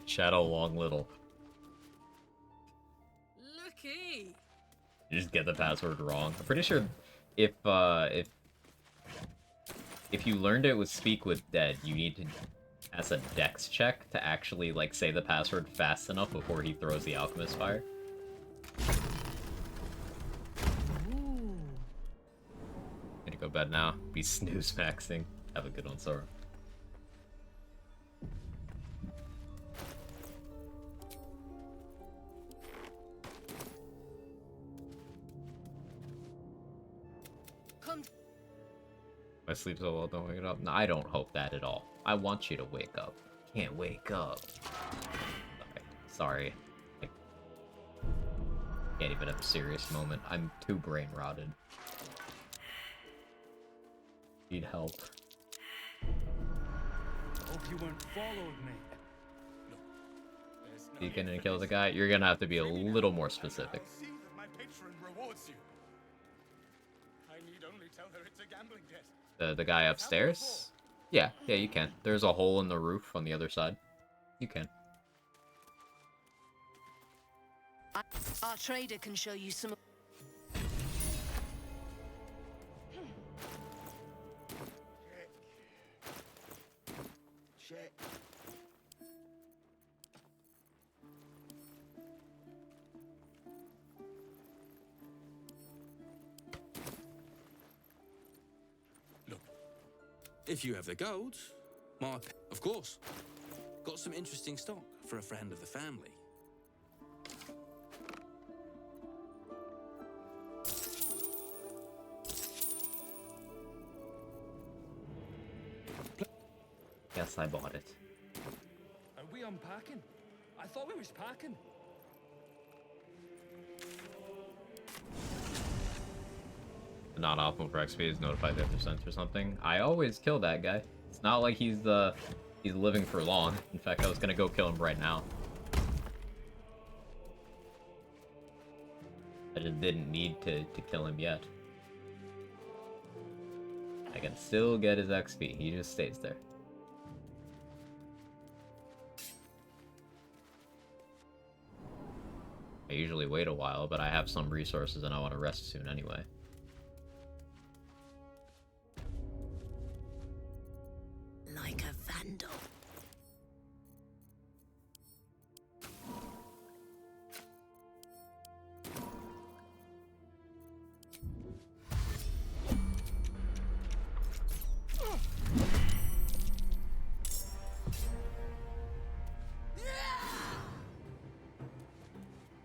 Shadow long little. Looky. You just get the password wrong. I'm pretty sure if you learned it with Speak with Dead, you need to pass a dex check to actually like say the password fast enough before he throws the alchemist fire. Ooh. Gonna go to bed now. Be snooze maxing. Have a good one, Sora. If I sleep so well, don't wake it up. No, I don't hope that at all. I want you to wake up. Can't wake up. Sorry. I can't even have a serious moment. I'm too brain rotted. Need help. Hope you weren't followed, mate. You gonna kill the guy? You're gonna have to be a little more specific. See that my patron rewards you. I need only tell her it's a gambling debt. The guy upstairs? Yeah, you can. There's a hole in the roof on the other side. You can. Our trader can show you some. Check. If you have the gold, of course. Got some interesting stock for a friend of the family. Yes, I bought it. Are we unpacking? I thought we was packing. Not optimal for XP is notified 50% or something. I always kill that guy. It's not like he's living for long. In fact, I was gonna go kill him right now. I just didn't need to kill him yet. I can still get his XP. He just stays there. I usually wait a while, but I have some resources and I want to rest soon anyway. like a vandal.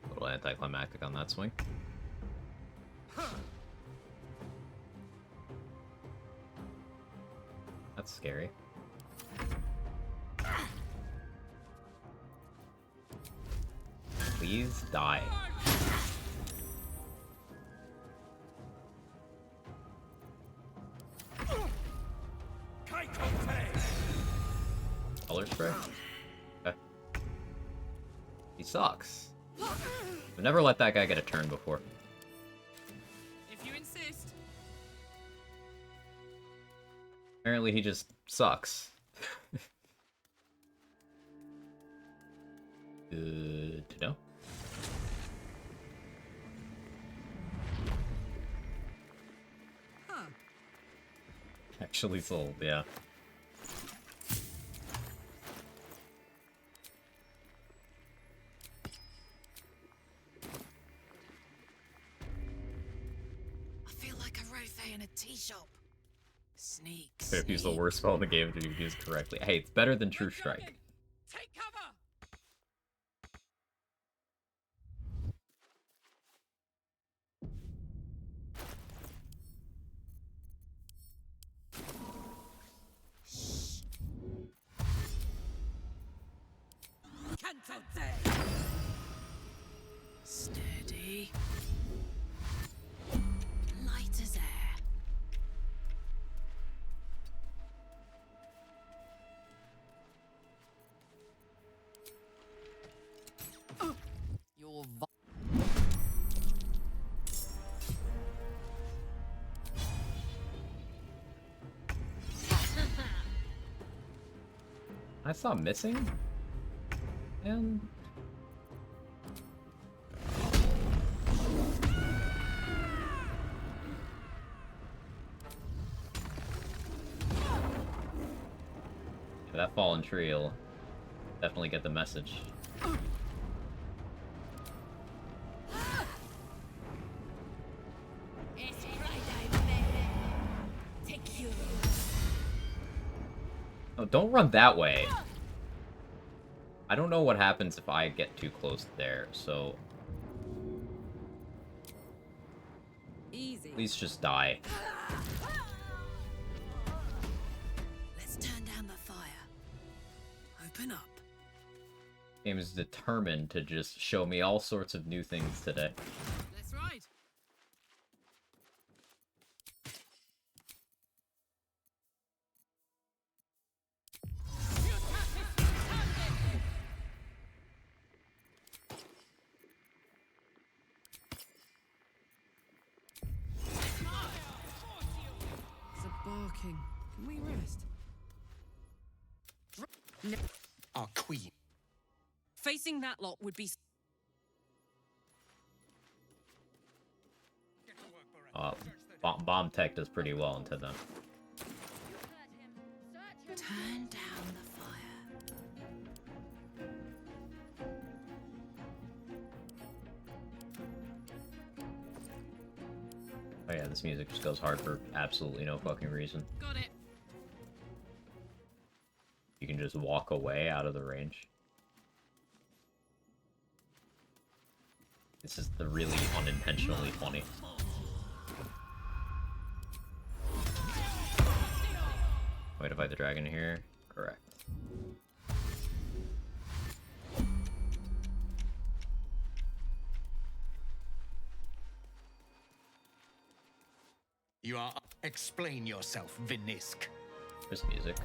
A little anticlimactic on that swing. That's scary. Please die. Color spray? Okay. He sucks. I've never let that guy get a turn before. If you insist. Apparently he just sucks. Good to know. Huh. Actually sold, yeah. I feel like a rofé in a tea shop. Sneak, Could have used the worst spell in the game to be used correctly. Hey, it's better than True Strike. Take cover. Cantate. Steady. Light as air. Your I saw missing? And that fallen tree will definitely get the message. It's Friday, baby. Take you. Oh, don't run that way. I don't know what happens if I get too close there, so Easy. please just die. Let's turn down the fire. Open up. Game is determined to just show me all sorts of new things today. That's right. There's a barking. Can we rest? Our queen. Facing that lot would be. Bomb tech does pretty well into them. Turn down the fire. Oh yeah, this music just goes hard for absolutely no fucking reason. Got it. You can just walk away out of the range. This is the really unintentionally funny. Wait to fight the dragon here? Correct. You are. Explain yourself, Vinisk. There's music.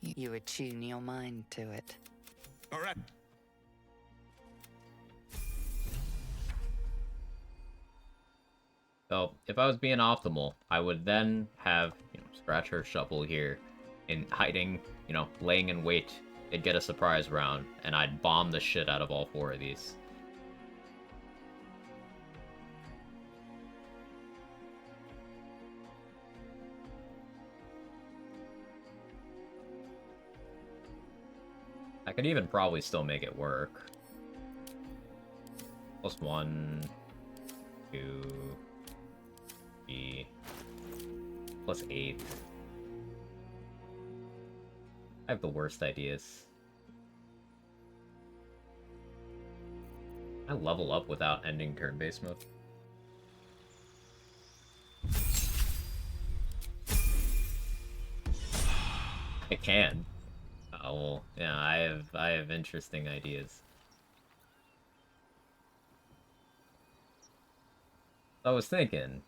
You attune your mind to it. All right. So, if I was being optimal, I would then have, Scratcher Shuffle here, and hiding, laying in wait. It'd get a surprise round, and I'd bomb the shit out of all four of these. could even probably still make it work. +1, 2, 3, +8. I have the worst ideas. I level up without ending turn-based mode. I can. Oh, well, yeah, I have interesting ideas. I was thinking.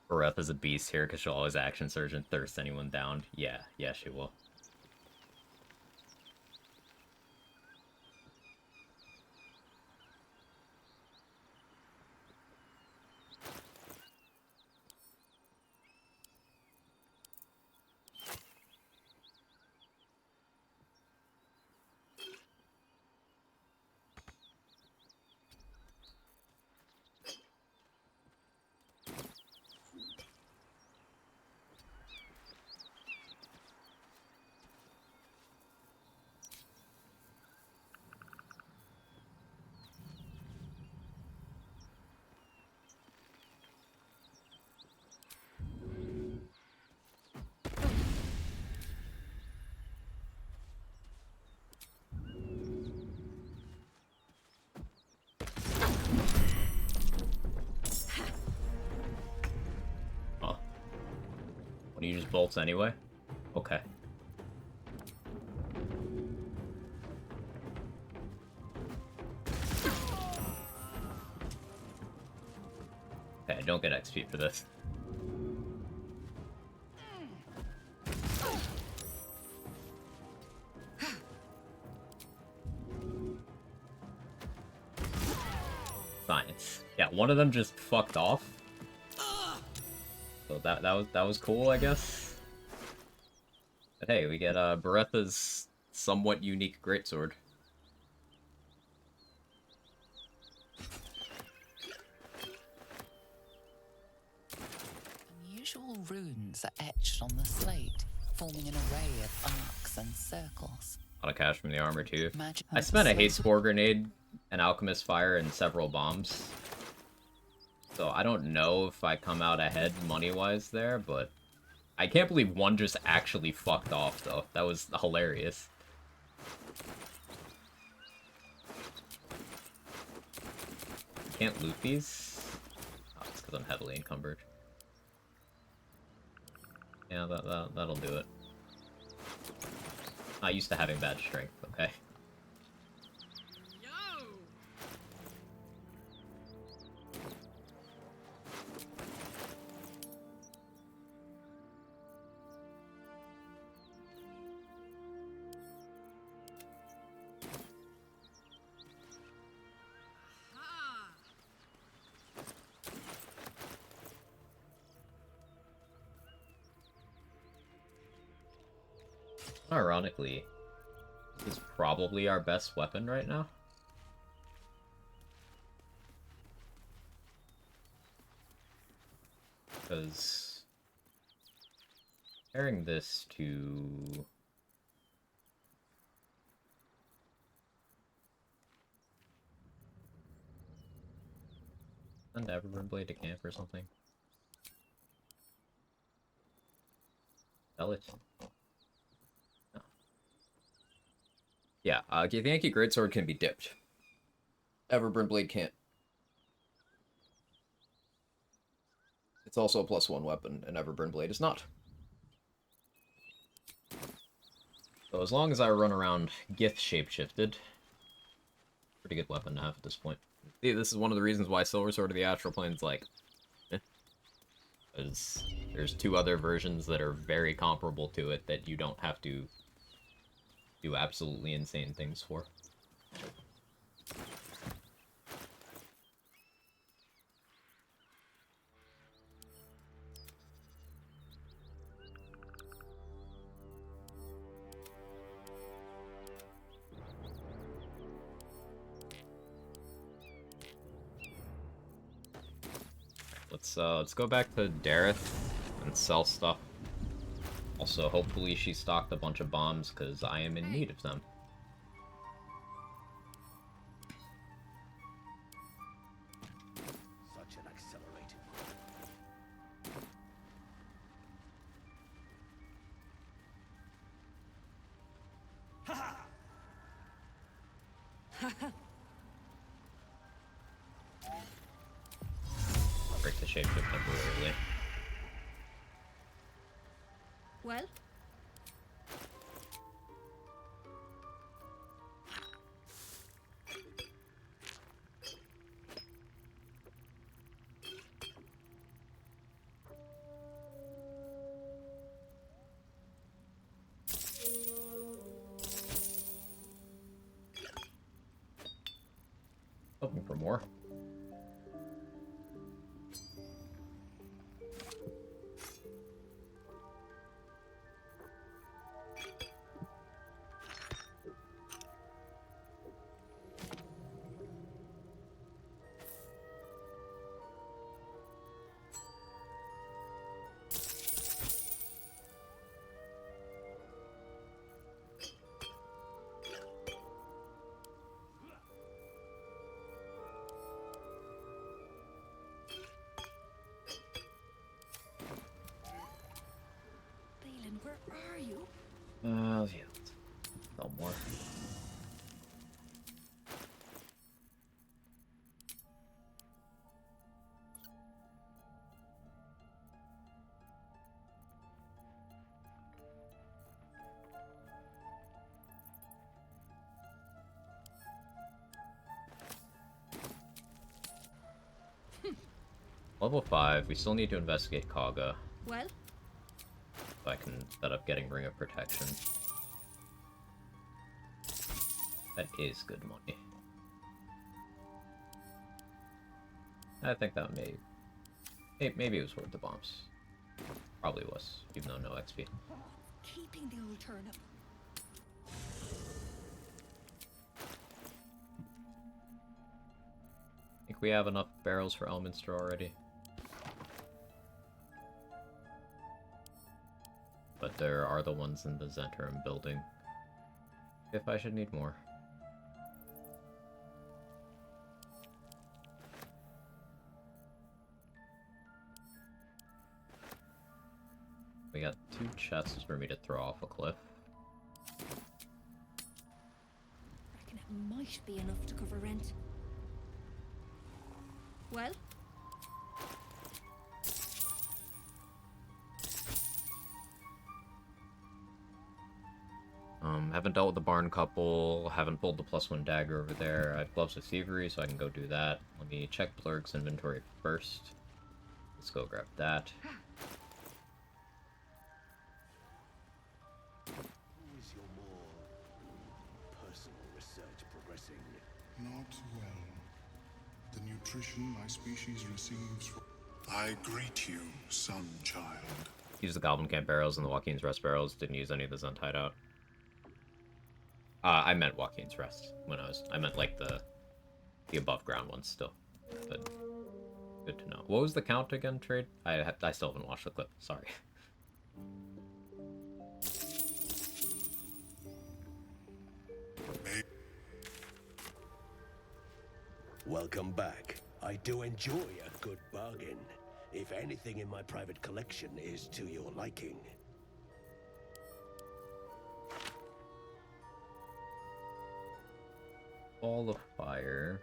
Bereth is a beast here because she'll always action surge and thirst anyone down. Yeah, she will. When you just bolts anyway? Okay. Okay, don't get XP for this. Science. Yeah, one of them just fucked off. So that was cool, I guess. But hey, we get Beretha's somewhat unique greatsword. Unusual runes are etched on the slate, forming an array of arcs and circles. A lot of cash from the armor too. Magic I spent a haste spore grenade, an alchemist fire, and several bombs. So I don't know if I come out ahead money-wise there, but I can't believe one just actually fucked off, though. That was hilarious. Can't loot these? Oh, it's because I'm heavily encumbered. Yeah, that'll do it. Not used to having bad strength, okay. Ironically, this is probably our best weapon right now. Because comparing this to send Everburn Blade to camp or something. Sell it. Yeah, the Yankee Greatsword can be dipped. Everburn Blade can't. It's also a +1 weapon, and Everburn Blade is not. So as long as I run around Gith shapeshifted, pretty good weapon to have at this point. See, this is one of the reasons why Silver Sword of the Astral Plane's like, because there's two other versions that are very comparable to it that you don't have to do absolutely insane things for. Let's go back to Dareth and sell stuff. Also, hopefully she stocked a bunch of bombs, because I am in need of them. Such an accelerated. Ha ha! Break the shapeshift temporarily. Well? Hoping for more. Where are you? Yeah. No more. Level 5, we still need to investigate Kaga. Well? So I can set up getting Ring of Protection. That is good money. I think that maybe it was worth the bombs. Probably was, even though no XP. Keeping the old turnip. I think we have enough barrels for Elminster already. But there are the ones in the Zentrum building. If I should need more. We got 2 chests for me to throw off a cliff. Reckon it might be enough to cover rent. Well? Haven't dealt with the barn couple, haven't pulled the +1 dagger over there. I have gloves of thievery, so I can go do that. Let me check Blurg's inventory first. Let's go grab that. How is your more personal research progressing? Not well. The nutrition my species receives from... I greet you, son child. Use the Goblin Camp barrels and the Joaquin's Rest barrels. Didn't use any of the Zent hideout. I meant Joaquin's Rest when I meant like the above ground ones still. But good to know. What was the count again, Trade? I still haven't watched the clip. Sorry. Welcome back. I do enjoy a good bargain, if anything in my private collection is to your liking. Ball of Fire.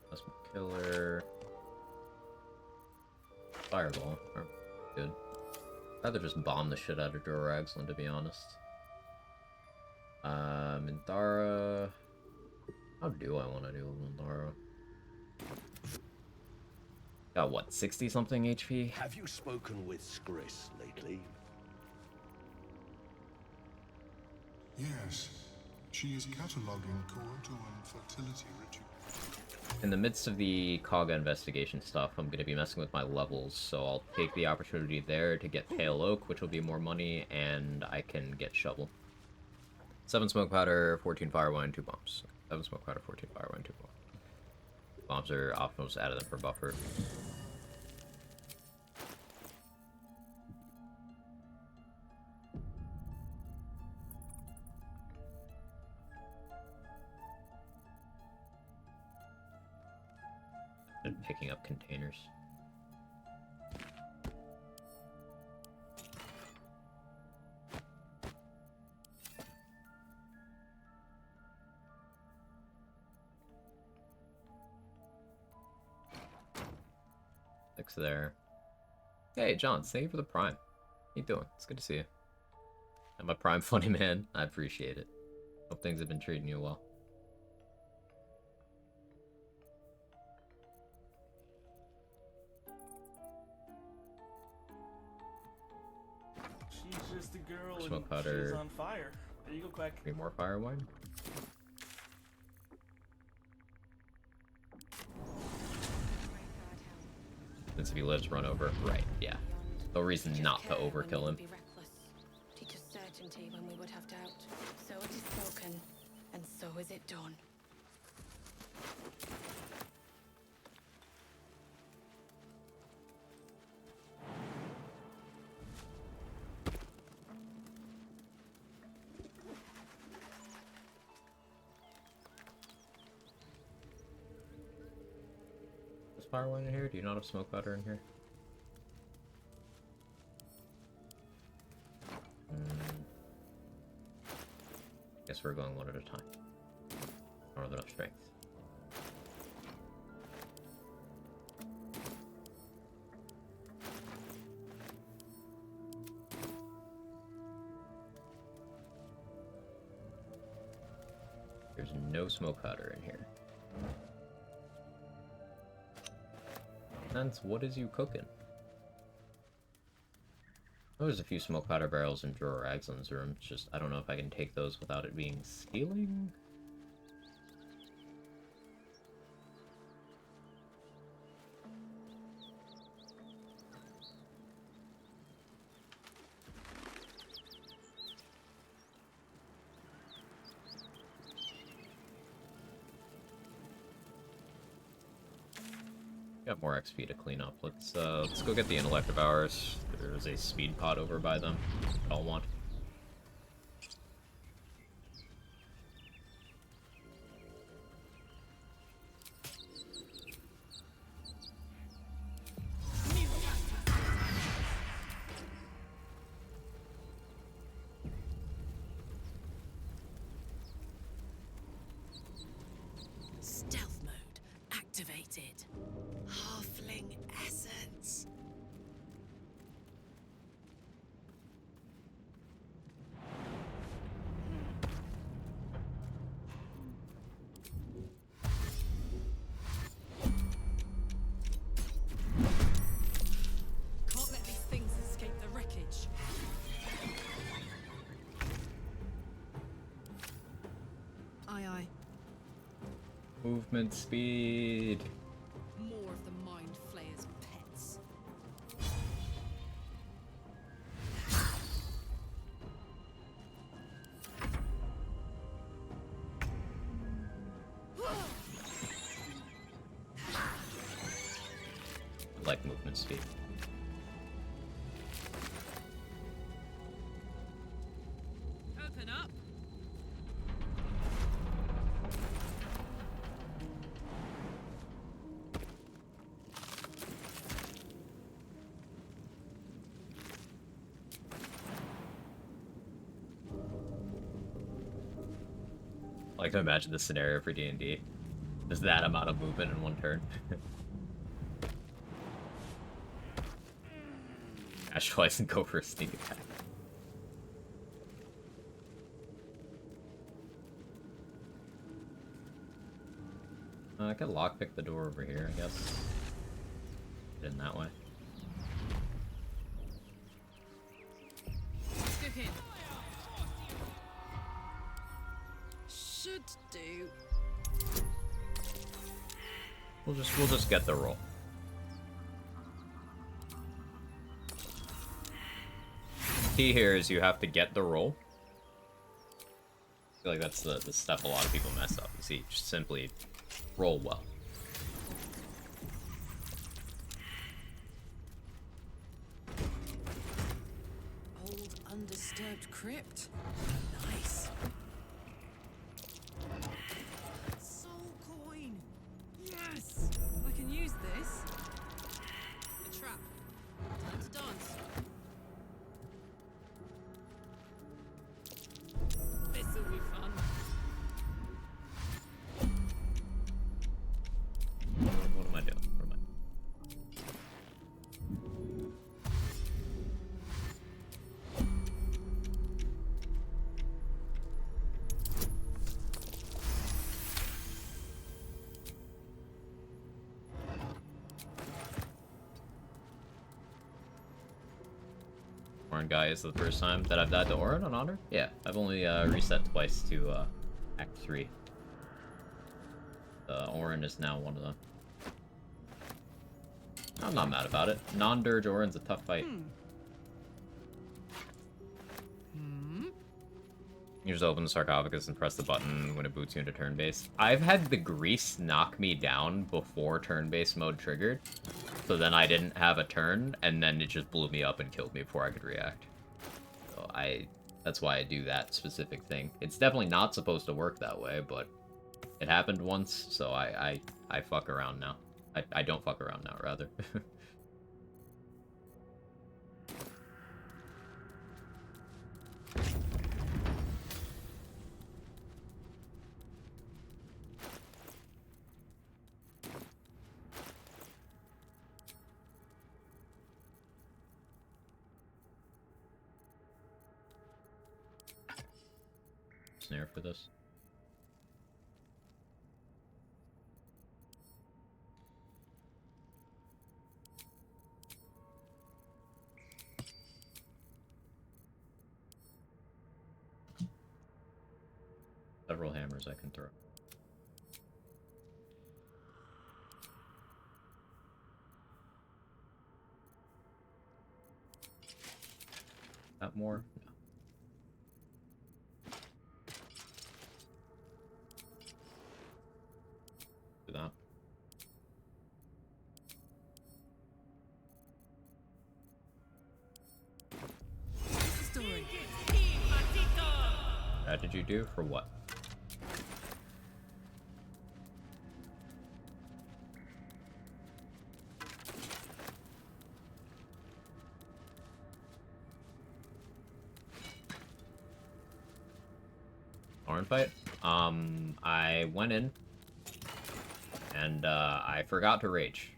Plasma Killer. Fireball. Are good. I'd rather just bomb the shit out of Duraxlin, to be honest. Mindara. How do I want to deal with Mindara? Got what, 60 something HP? Have you spoken with Skris lately? Yes. She is cataloging coital and fertility rituals. In the midst of the Kaga investigation stuff, I'm going to be messing with my levels, so I'll take the opportunity there to get Pale Oak, which will be more money, and I can get Shovel. 7 Smoke Powder, 14 Fire Wine, 2 Bombs. 7 Smoke Powder, 14 Fire Wine, 2 Bombs. Bombs are optional, just added them for buffer. And picking up containers. Six there. Hey, John, thank you for the Prime. How you doing? It's good to see you. I'm a Prime funny man. I appreciate it. Hope things have been treating you well. She's just a girl and Smoke powder. she's on fire. There you go, Quack. 3 more fire wine. Since if he lives, run over. Right, yeah. No reason not to overkill him. Teach us certainty when we would have doubt. So it is spoken, and so is it done. Is fire wine in here? Do you not have smoke powder in here? Guess we're going one at a time. I don't have enough strength. There's no smoke powder in here. Nance, what is you cooking? Oh, there's a few smoke powder barrels in drawer Aglin's room. It's just, I don't know if I can take those without it being stealing. Got more XP to clean up. Let's go get the intellect of ours. There's a speed pot over by them. I'll want. Stealth mode activated. Halfling essence. Can't let these things escape the wreckage. Aye, aye. Movement speed. More of the Mind Flayer's pets. I like movement speed. Open up. I like to imagine the scenario for D&D. There's that amount of movement in one turn. Dash twice and go for a sneak attack. I could lockpick the door over here, I guess. Get in that way. Scoop in. Should do. We'll just get the roll. Key here is you have to get the roll. I feel like that's the step a lot of people mess up. You see, just simply roll well. scoped crypt. Nice. Soul coin. Yes. I can use this. A trap. Time to dance. This'll be fun. What am I doing? What am I? Orin guy is the first time that I've died to Orin on Honor? Yeah, I've only reset twice to Act 3. Orin is now one of them. I'm not mad about it. Non-Dirge Orin's a tough fight. You just open the sarcophagus and press the button when it boots you into turn-based. I've had the grease knock me down before turn-based mode triggered. So then I didn't have a turn, and then it just blew me up and killed me before I could react. So that's why I do that specific thing. It's definitely not supposed to work that way, but it happened once, so I fuck around now. I don't fuck around now, rather. Snare for this. Several hammers I can throw. Not more? No. Do that. Story. What did you do? For what? Orin fight? I went in, and I forgot to rage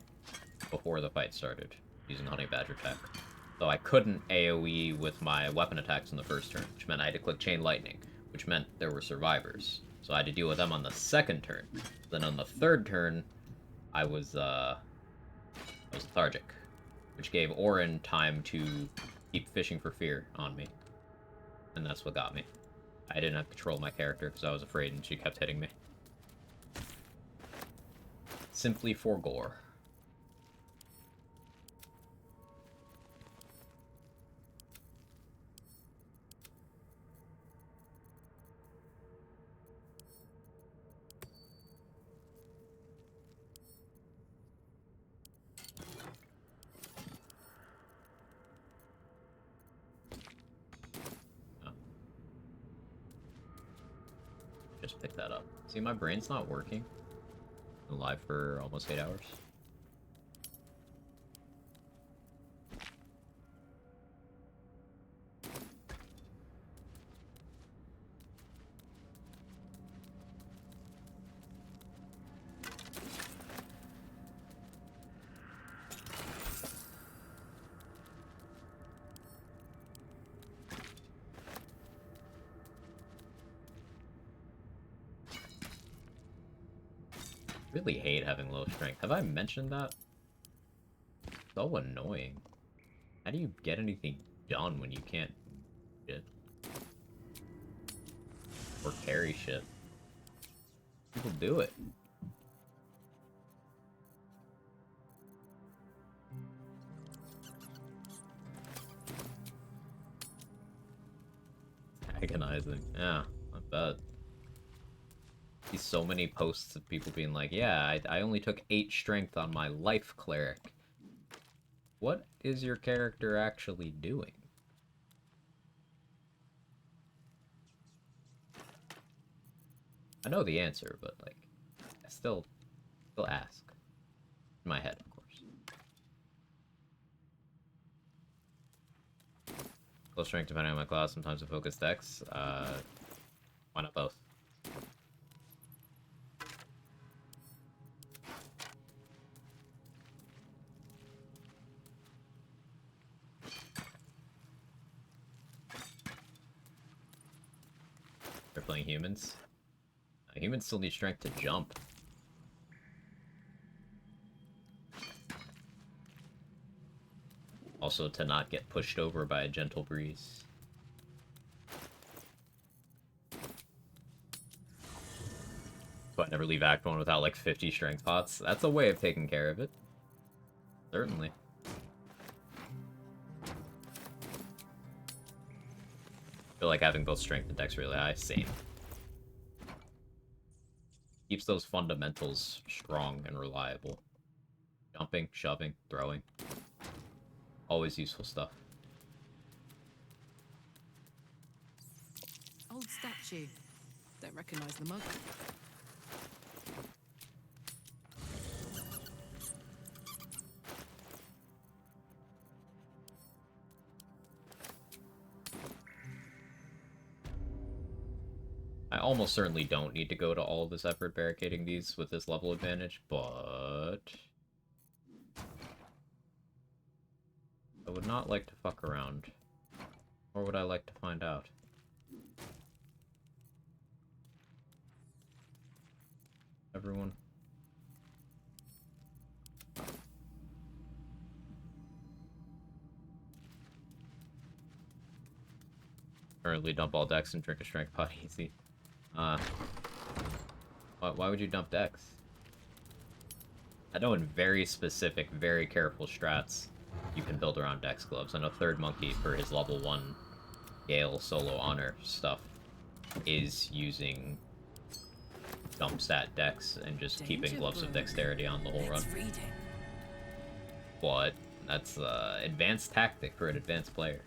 before the fight started, using Honey Badger tech. So I couldn't AoE with my weapon attacks in the first turn, which meant I had to click Chain Lightning, which meant there were survivors. So I had to deal with them on the second turn. Then on the third turn, I was lethargic, which gave Orin time to keep fishing for fear on me. And that's what got me. I didn't have control of my character because I was afraid and she kept hitting me. Simply for gore. Just pick that up. See, my brain's not working. Been live for almost 8 hours. Really hate having low strength. Have I mentioned that? So annoying. How do you get anything done when you can't shit? Or carry shit? People do it. Agonizing. Yeah, not bad. See so many posts of people being like, yeah, I only took 8 strength on my life cleric. What is your character actually doing? I know the answer, but like, I still ask. In my head, of course. Close strength depending on my class, sometimes a focus dex. Why not both? They're playing humans. Humans still need strength to jump. Also to not get pushed over by a gentle breeze. So I never leave Act 1 without like 50 strength pots. That's a way of taking care of it. Certainly. I feel like having both strength and dex really high. Same. Keeps those fundamentals strong and reliable. Jumping, shoving, throwing. Always useful stuff. Old statue. Don't recognize the mug. I almost certainly don't need to go to all of this effort barricading these with this level advantage, but I would not like to fuck around. Or would I like to find out? Everyone? Currently dump all decks and drink a strength pot easy. Why would you dump decks? I know in very specific, very careful strats, you can build around dex gloves. I know Third Monkey, for his level 1 Gale solo honor stuff, is using dump stat decks and just keeping gloves of dexterity on the whole run. But that's advanced tactic for an advanced player.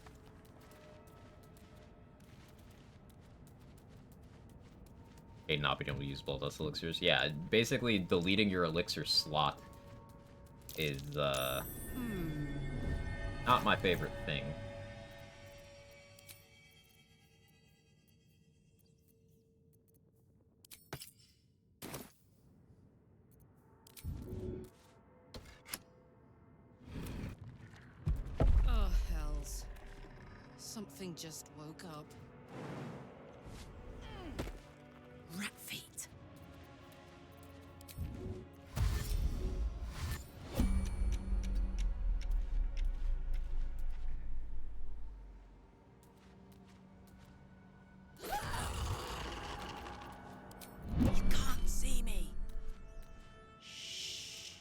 Not being able to use Bloodlust elixirs. Yeah, basically deleting your elixir slot is not my favorite thing. Oh, hells. Something just woke up. Rat feet. You can't see me. Shh.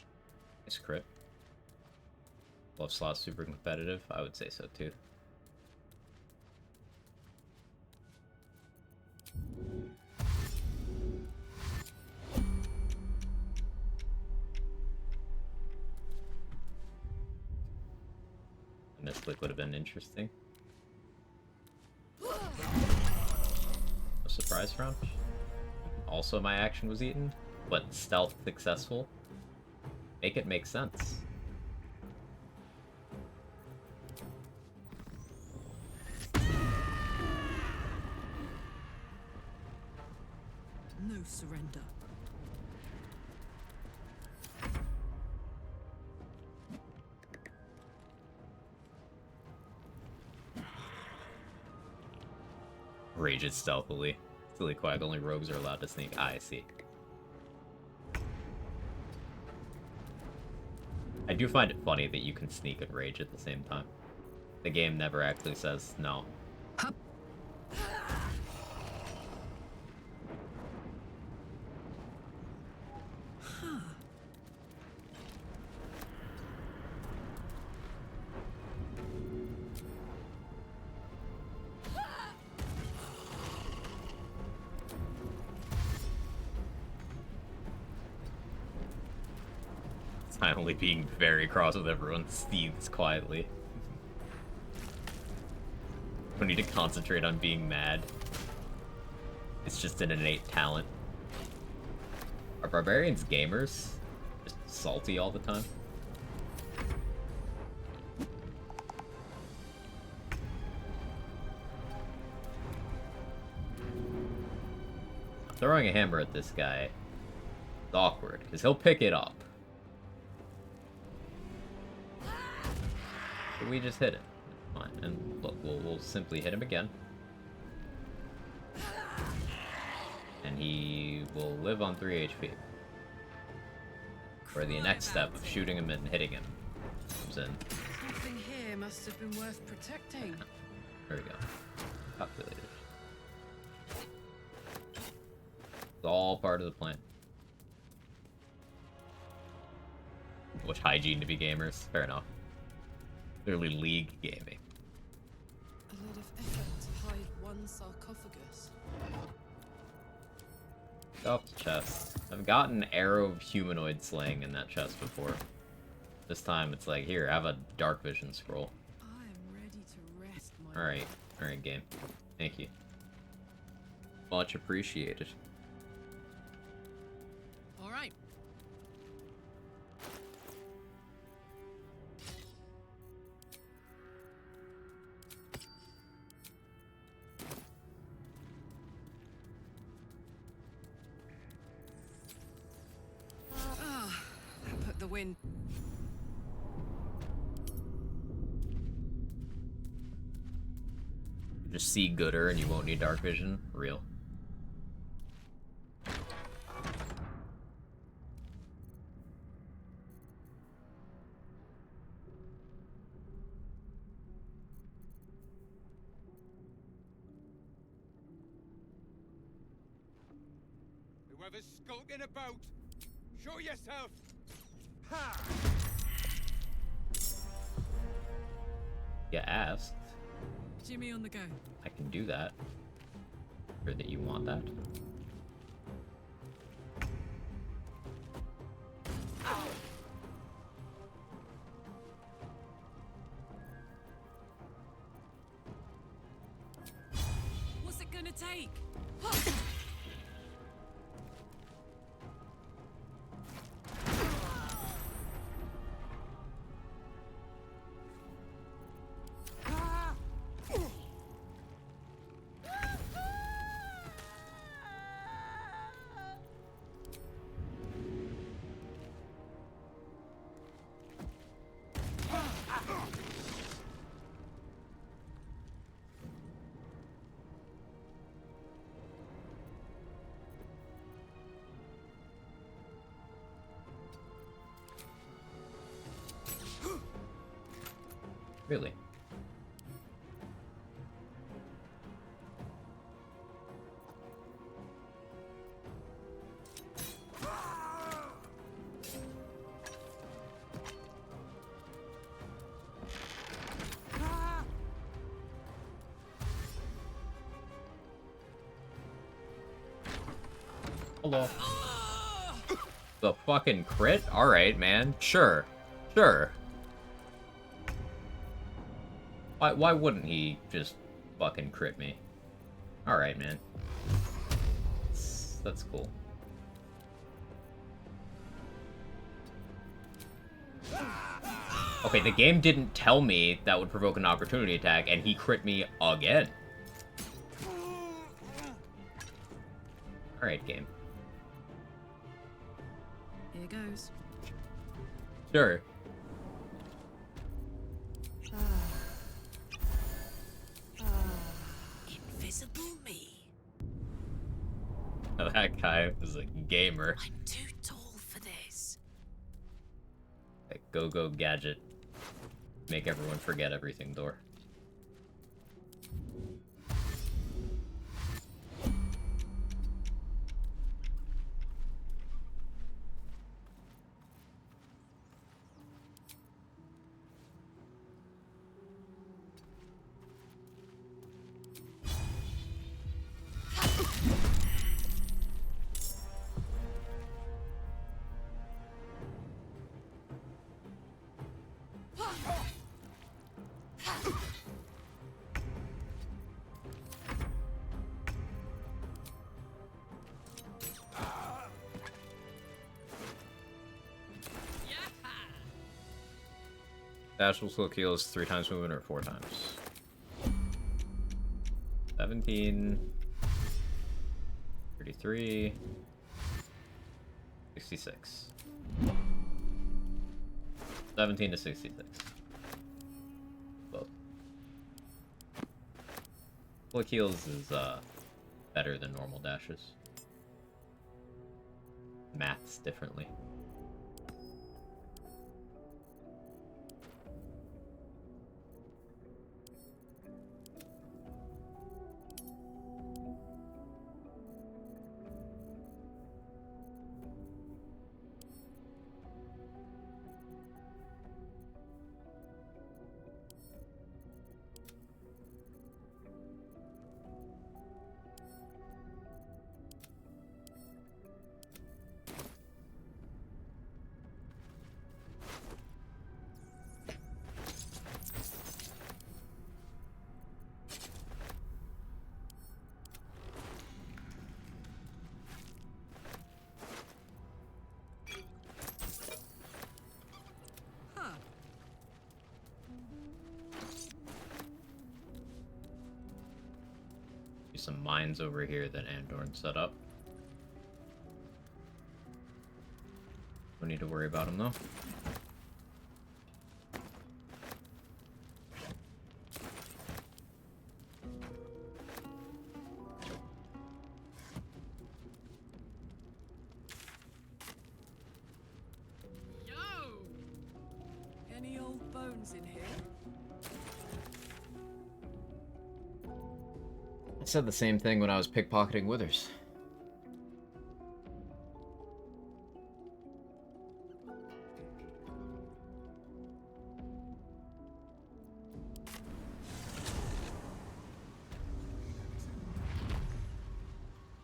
It's crit. Love slot super competitive. I would say so too. Mystic would have been interesting. A surprise round. Also my action was eaten, but stealth successful. Make it make sense. No surrender. Rage it stealthily. Silly Quag, only rogues are allowed to sneak. I see. I do find it funny that you can sneak and rage at the same time. The game never actually says no. Finally being very cross with everyone, seethes quietly. Don't need to concentrate on being mad. It's just an innate talent. Are barbarians gamers? Just salty all the time? Throwing a hammer at this guy is awkward, because he'll pick it up. But we just hit it. Fine. And look, we'll simply hit him again. And he will live on 3 HP. For the next step of shooting him and hitting him comes in. Something here must have been worth protecting. There we go. Calculated. It's all part of the plan. Which hygiene to be gamers? Fair enough. Clearly League gaming. A lot of effort to hide one sarcophagus. Oh, chest. I've gotten arrow of humanoid slaying in that chest before. This time it's like, here, have a dark vision scroll. I am ready to rest my Alright, game. Thank you. Much appreciated. All right. That put the wind. Just see gooder and you won't need dark vision? Real. Whoever's skulking about, show yourself! Ha! You asked. Jimmy on the go. I can do that. Sure that you want that? What's it gonna take? Really? Hello. The fucking crit? Alright, man. Sure. Sure. Why wouldn't he just fucking crit me? Alright, man. That's cool. Okay, the game didn't tell me that would provoke an opportunity attack, and he crit me again. Alright, game. Here goes. Sure. Invisible me. That guy was a gamer. I'm too tall for this. Like, go gadget. Make everyone forget everything door. Dash will skill heals 3 times movement or 4 times. 17. 33. 66. 17 to 66. Both. Quick heals is better than normal dashes. Maths differently. Some mines over here that Andorn set up. Don't need to worry about them though. Yo! Any old bones in here? I said the same thing when I was pickpocketing Withers.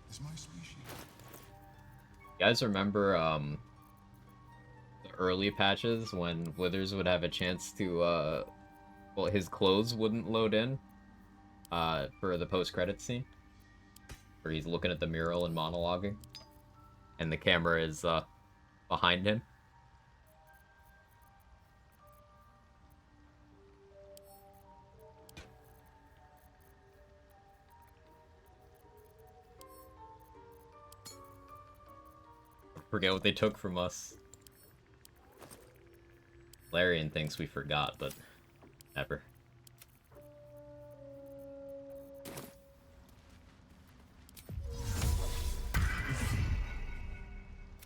Is my species. You guys remember the early patches when Withers would have a chance to well, his clothes wouldn't load in for the post-credits scene, where he's looking at the mural and monologuing, and the camera is behind him. Forget what they took from us. Larian thinks we forgot, but never.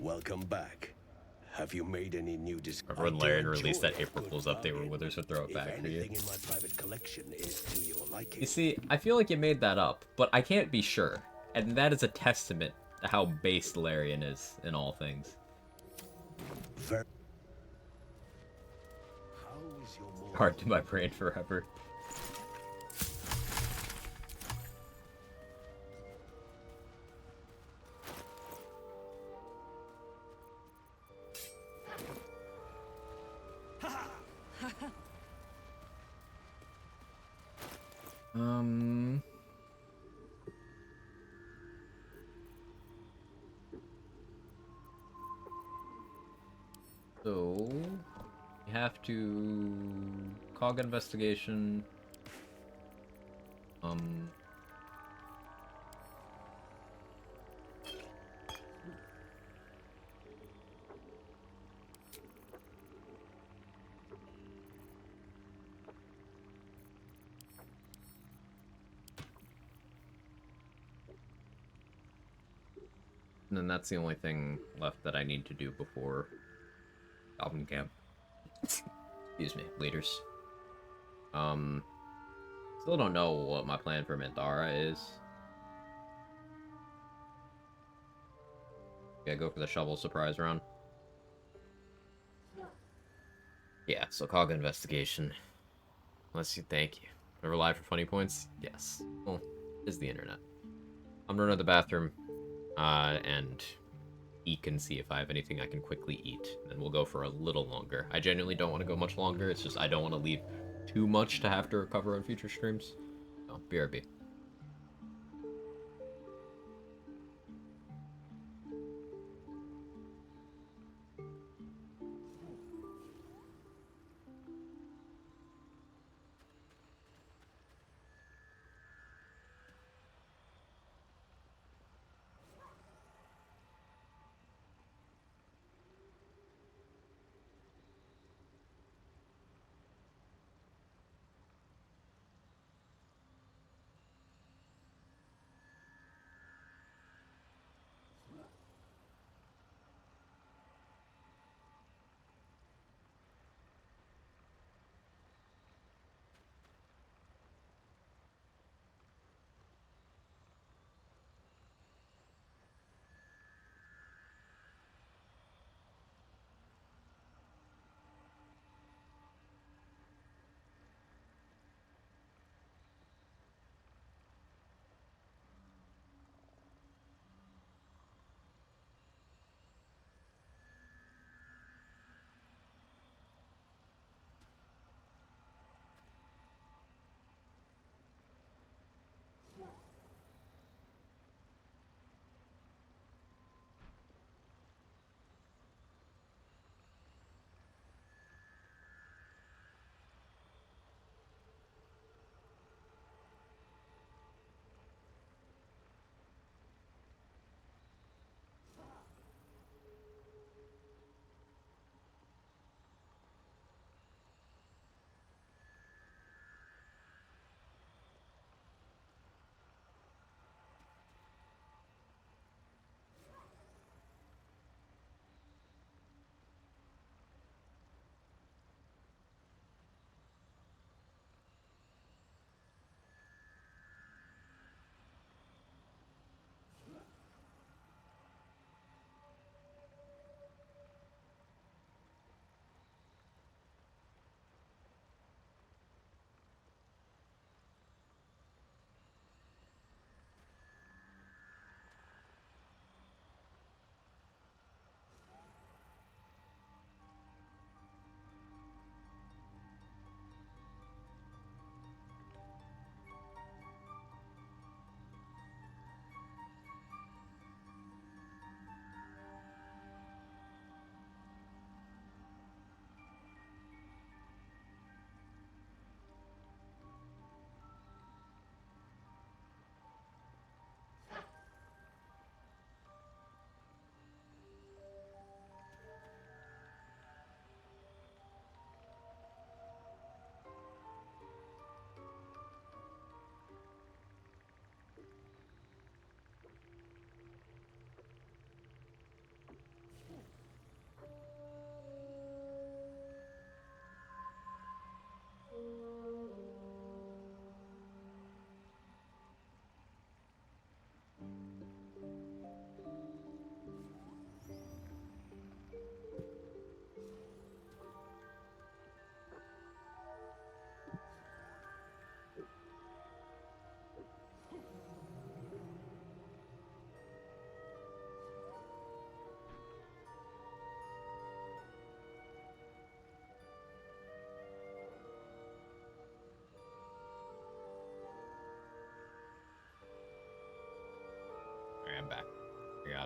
Welcome back. Have you made any new Remember when Larian released that April Fool's update where Withers would throw it back for you? In my private collection is to your liking. You see, I feel like you made that up, but I can't be sure. And that is a testament to how based Larian is in all things. Hard to my brain forever. So you have to cog investigation. And then that's the only thing left that I need to do before Goblin Camp. Excuse me, leaders. Still don't know what my plan for Mandara is. Yeah, go for the shovel surprise round. Yeah, so cog investigation. Let's see, thank you. Ever live for funny points? Yes. Well, is the internet. I'm gonna run to the bathroom, and eat and see if I have anything I can quickly eat. And we'll go for a little longer. I genuinely don't want to go much longer. It's just I don't want to leave too much to have to recover on future streams. So, BRB.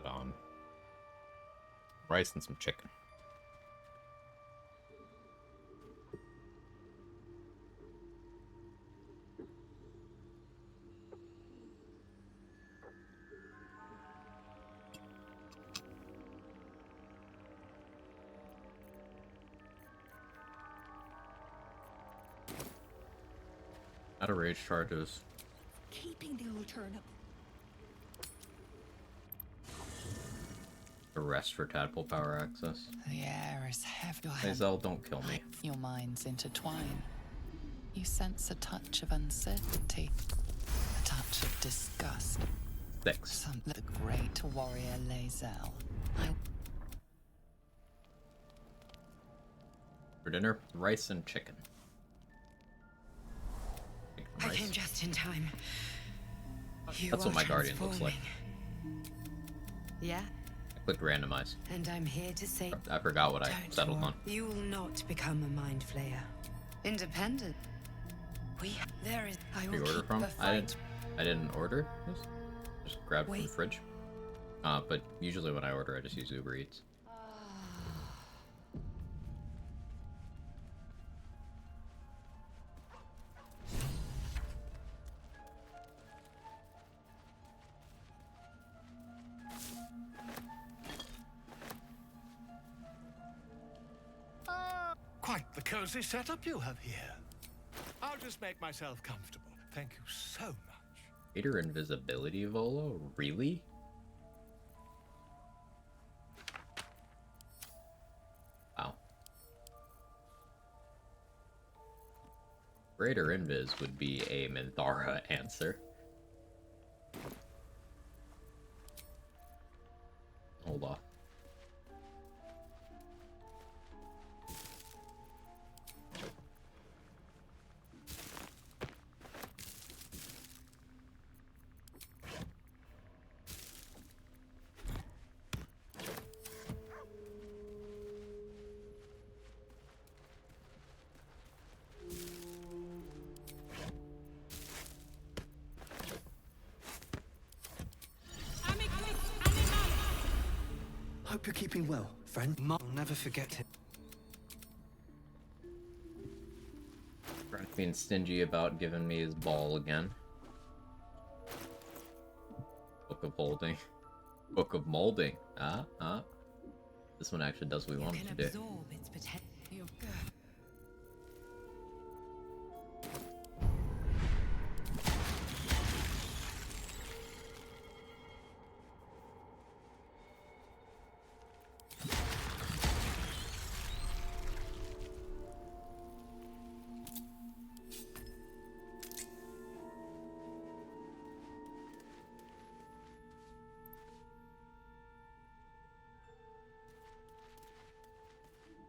that on. Rice and some chicken. Out of rage charges. Keeping the old turnip. A rest for tadpole power access. The air is heavy. Hazel, don't kill me. Your minds intertwine. You sense a touch of uncertainty, a touch of disgust. Thanks. The great warrior Lae'zel. For dinner, rice and chicken. I came just in time. That's what my guardian looks like. Yeah? I clicked randomize. And I'm here to say... I forgot what I settled on. You will not become a mind flayer. Independent. There is... I will Pre-order keep from? the fight. I didn't order this. Just grabbed from the fridge. But usually when I order, I just use Uber Eats. Quite the cozy setup you have here. I'll just make myself comfortable. Thank you so much. Greater invisibility, Volo? Really? Wow. Greater invis would be a Minthara answer. Hold off. Hope you're keeping well, friend. I'll never forget him. Being stingy about giving me his ball again. Book of holding. Book of molding. This one actually does what we want it to do. Absorb its potential. You're good.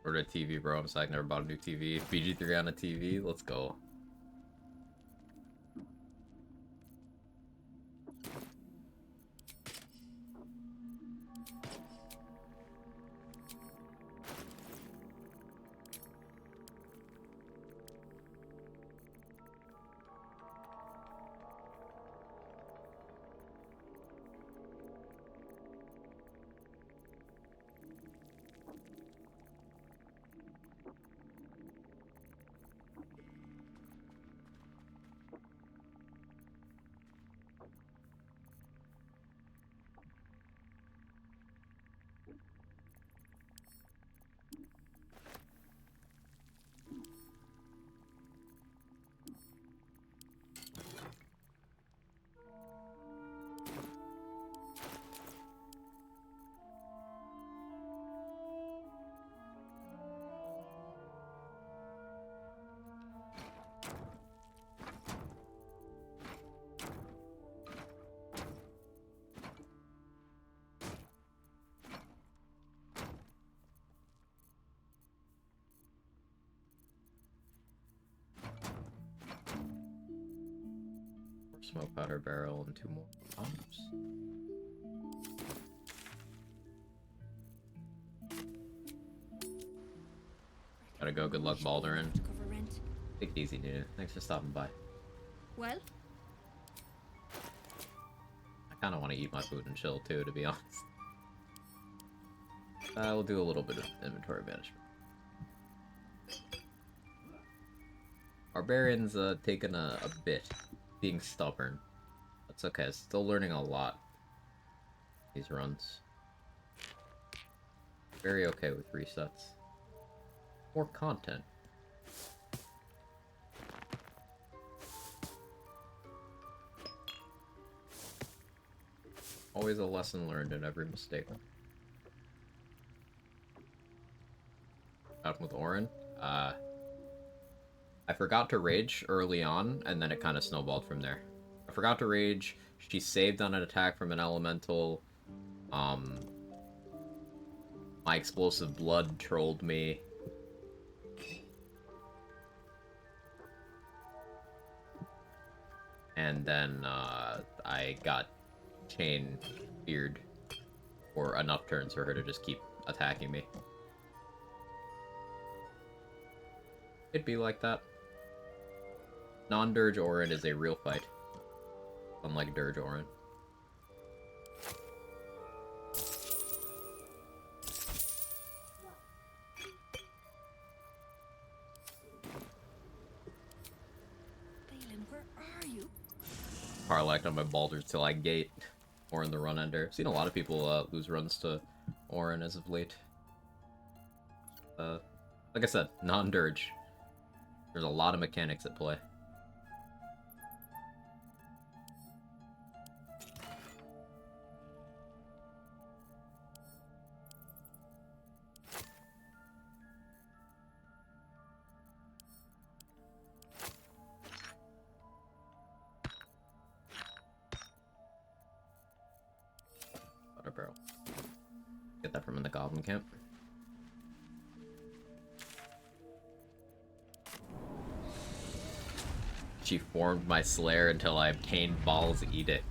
Order a TV, bro. I'm psyched. Never bought a new TV. BG3 on a TV. Let's go. Smoke powder barrel and 2 more pumps. Gotta go. Good luck, Baldurin. Take it easy, dude. Thanks for stopping by. Well? I kind of want to eat my food and chill too, to be honest. I'll do a little bit of inventory management. Barbarian's taken a bit, being stubborn. That's okay, still learning a lot. These runs. Very okay with resets. More content. Always a lesson learned in every mistake. Out with Orin. I forgot to rage early on, and then it kind of snowballed from there. I forgot to rage. She saved on an attack from an elemental. My explosive blood trolled me. And then I got chain feared for enough turns for her to just keep attacking me. It'd be like that. Non-Dirge Orin is a real fight. Unlike Dirge Orin. Balin, where are you? Parlaked on my Baldur's till I gate. Orin the run ender. Seen a lot of people lose runs to Orin as of late. Like I said, non-Dirge. There's a lot of mechanics at play. Butter barrel. Get that from in the goblin camp. She formed my Slayer until I obtained Baal's Edict.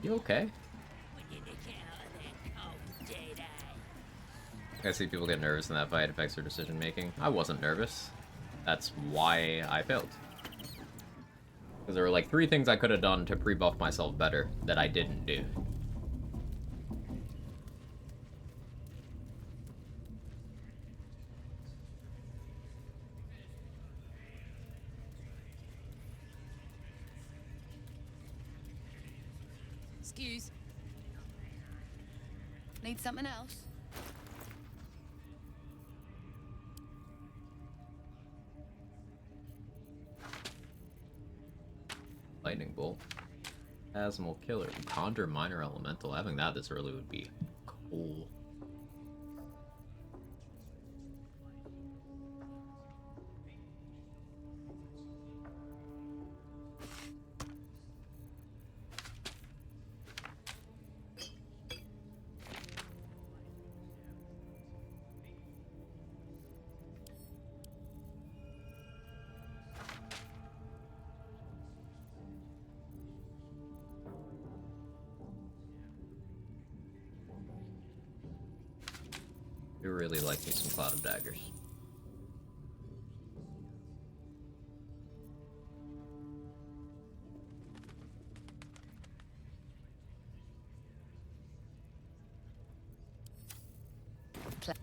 You okay? I see people get nervous in that fight, affects their decision making. I wasn't nervous. That's why I failed. Because there were like 3 things I could have done to pre-buff myself better that I didn't do. Excuse. Need something else? Lightning Bolt. Asmal Killer. Conjure Minor Elemental. Having that this early would be cool. I really like me some Cloud of Daggers. I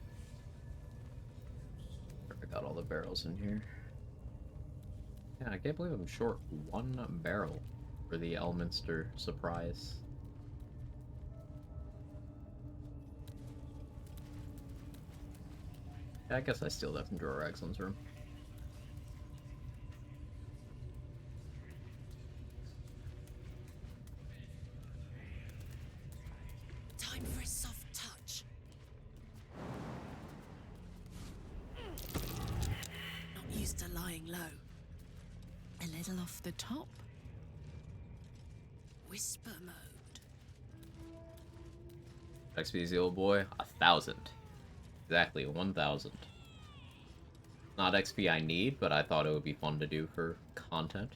got all the barrels in here. Yeah, I can't believe I'm short 1 barrel for the Elminster surprise. I guess I steal that from Drawer Exlin's room. Time for a soft touch. Not used to lying low. A little off the top. Whisper mode. XP Zeal Boy, 1,000. Exactly, 1,000. Not XP I need, but I thought it would be fun to do for content.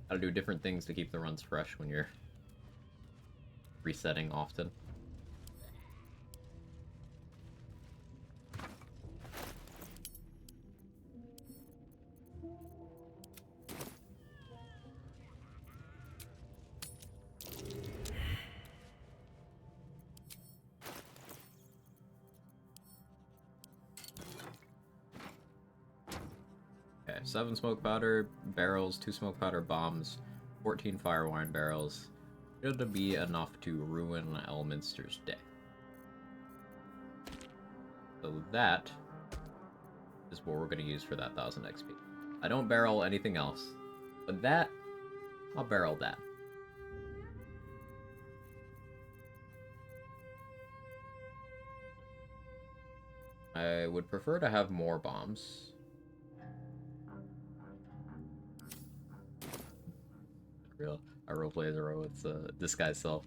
Gotta do different things to keep the runs fresh when you're resetting often. 7 smoke powder barrels, 2 smoke powder bombs, 14 fire wine barrels. Should be enough to ruin Elminster's day. So that is what we're going to use for that 1000 XP. I don't barrel anything else, but that, I'll barrel that. I would prefer to have more bombs. I roleplay as a row, it's disguise self.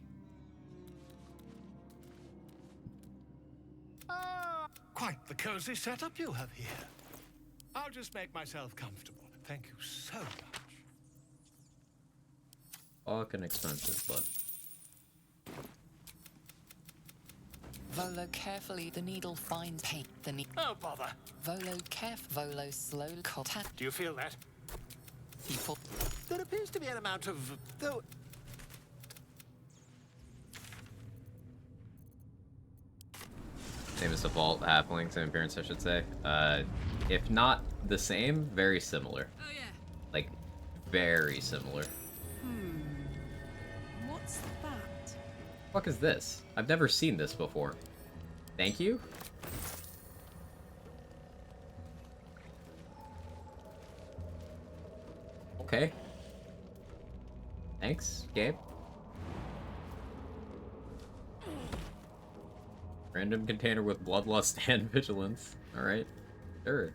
Quite the cozy setup you have here. I'll just make myself comfortable. Thank you so much. Fucking expensive, but... Volo carefully, the needle finds paint. The needle. Oh, bother. Volo Volo slow contact. Do you feel that? People. There appears to be an amount of... though... Same as default halfling, same appearance, I should say. If not the same, very similar. Oh yeah. Like, very similar. What's that? Fuck is this? I've never seen this before. Thank you? Okay. Thanks, Gabe. Random container with bloodlust and vigilance. Alright. Sure.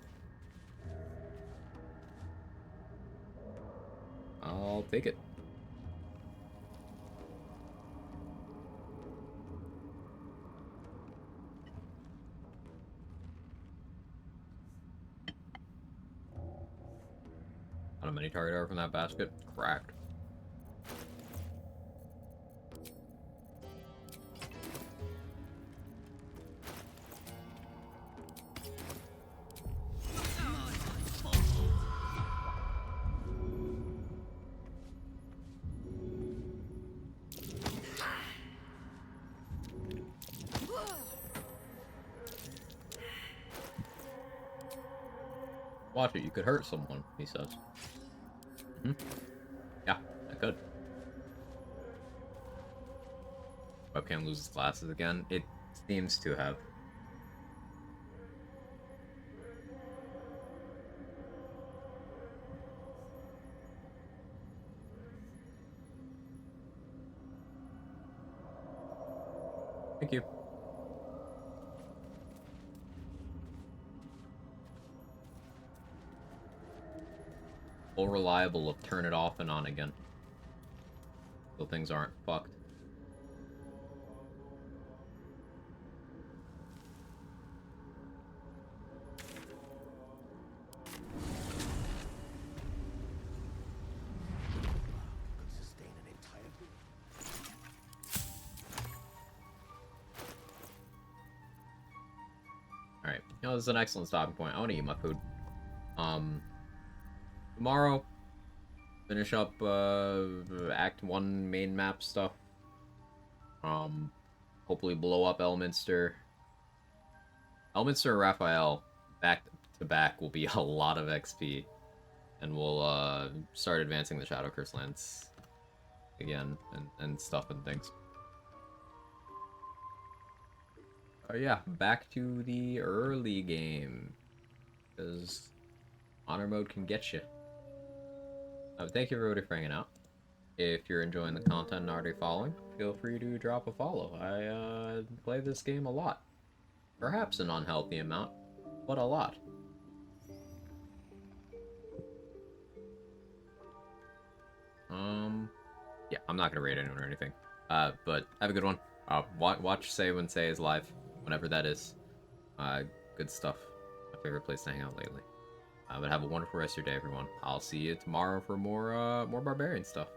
I'll take it. Not a mini target arrow from that basket. Cracked. Watch it, you could hurt someone, he says. Yeah, I could. Webcam loses glasses again? It seems to have. Thank you. Full reliable of turn it off and on again. So things aren't fucked. Alright, you know, this is an excellent stopping point. I want to eat my food. Tomorrow, finish up Act 1 main map stuff. Hopefully blow up Elminster. Elminster and Raphael back to back will be a lot of XP. And we'll start advancing the Shadow Curse lands again and stuff and things. Yeah, back to the early game. Because honor mode can get you. Thank you everybody for hanging out. If you're enjoying the content and already following, feel free to drop a follow. I play this game a lot. Perhaps an unhealthy amount, but a lot. Yeah, I'm not gonna rate anyone or anything. But have a good one. Watch Say When Say is live, whenever that is. Good stuff. My favorite place to hang out lately. But have a wonderful rest of your day, everyone. I'll see you tomorrow for more Barbarian stuff.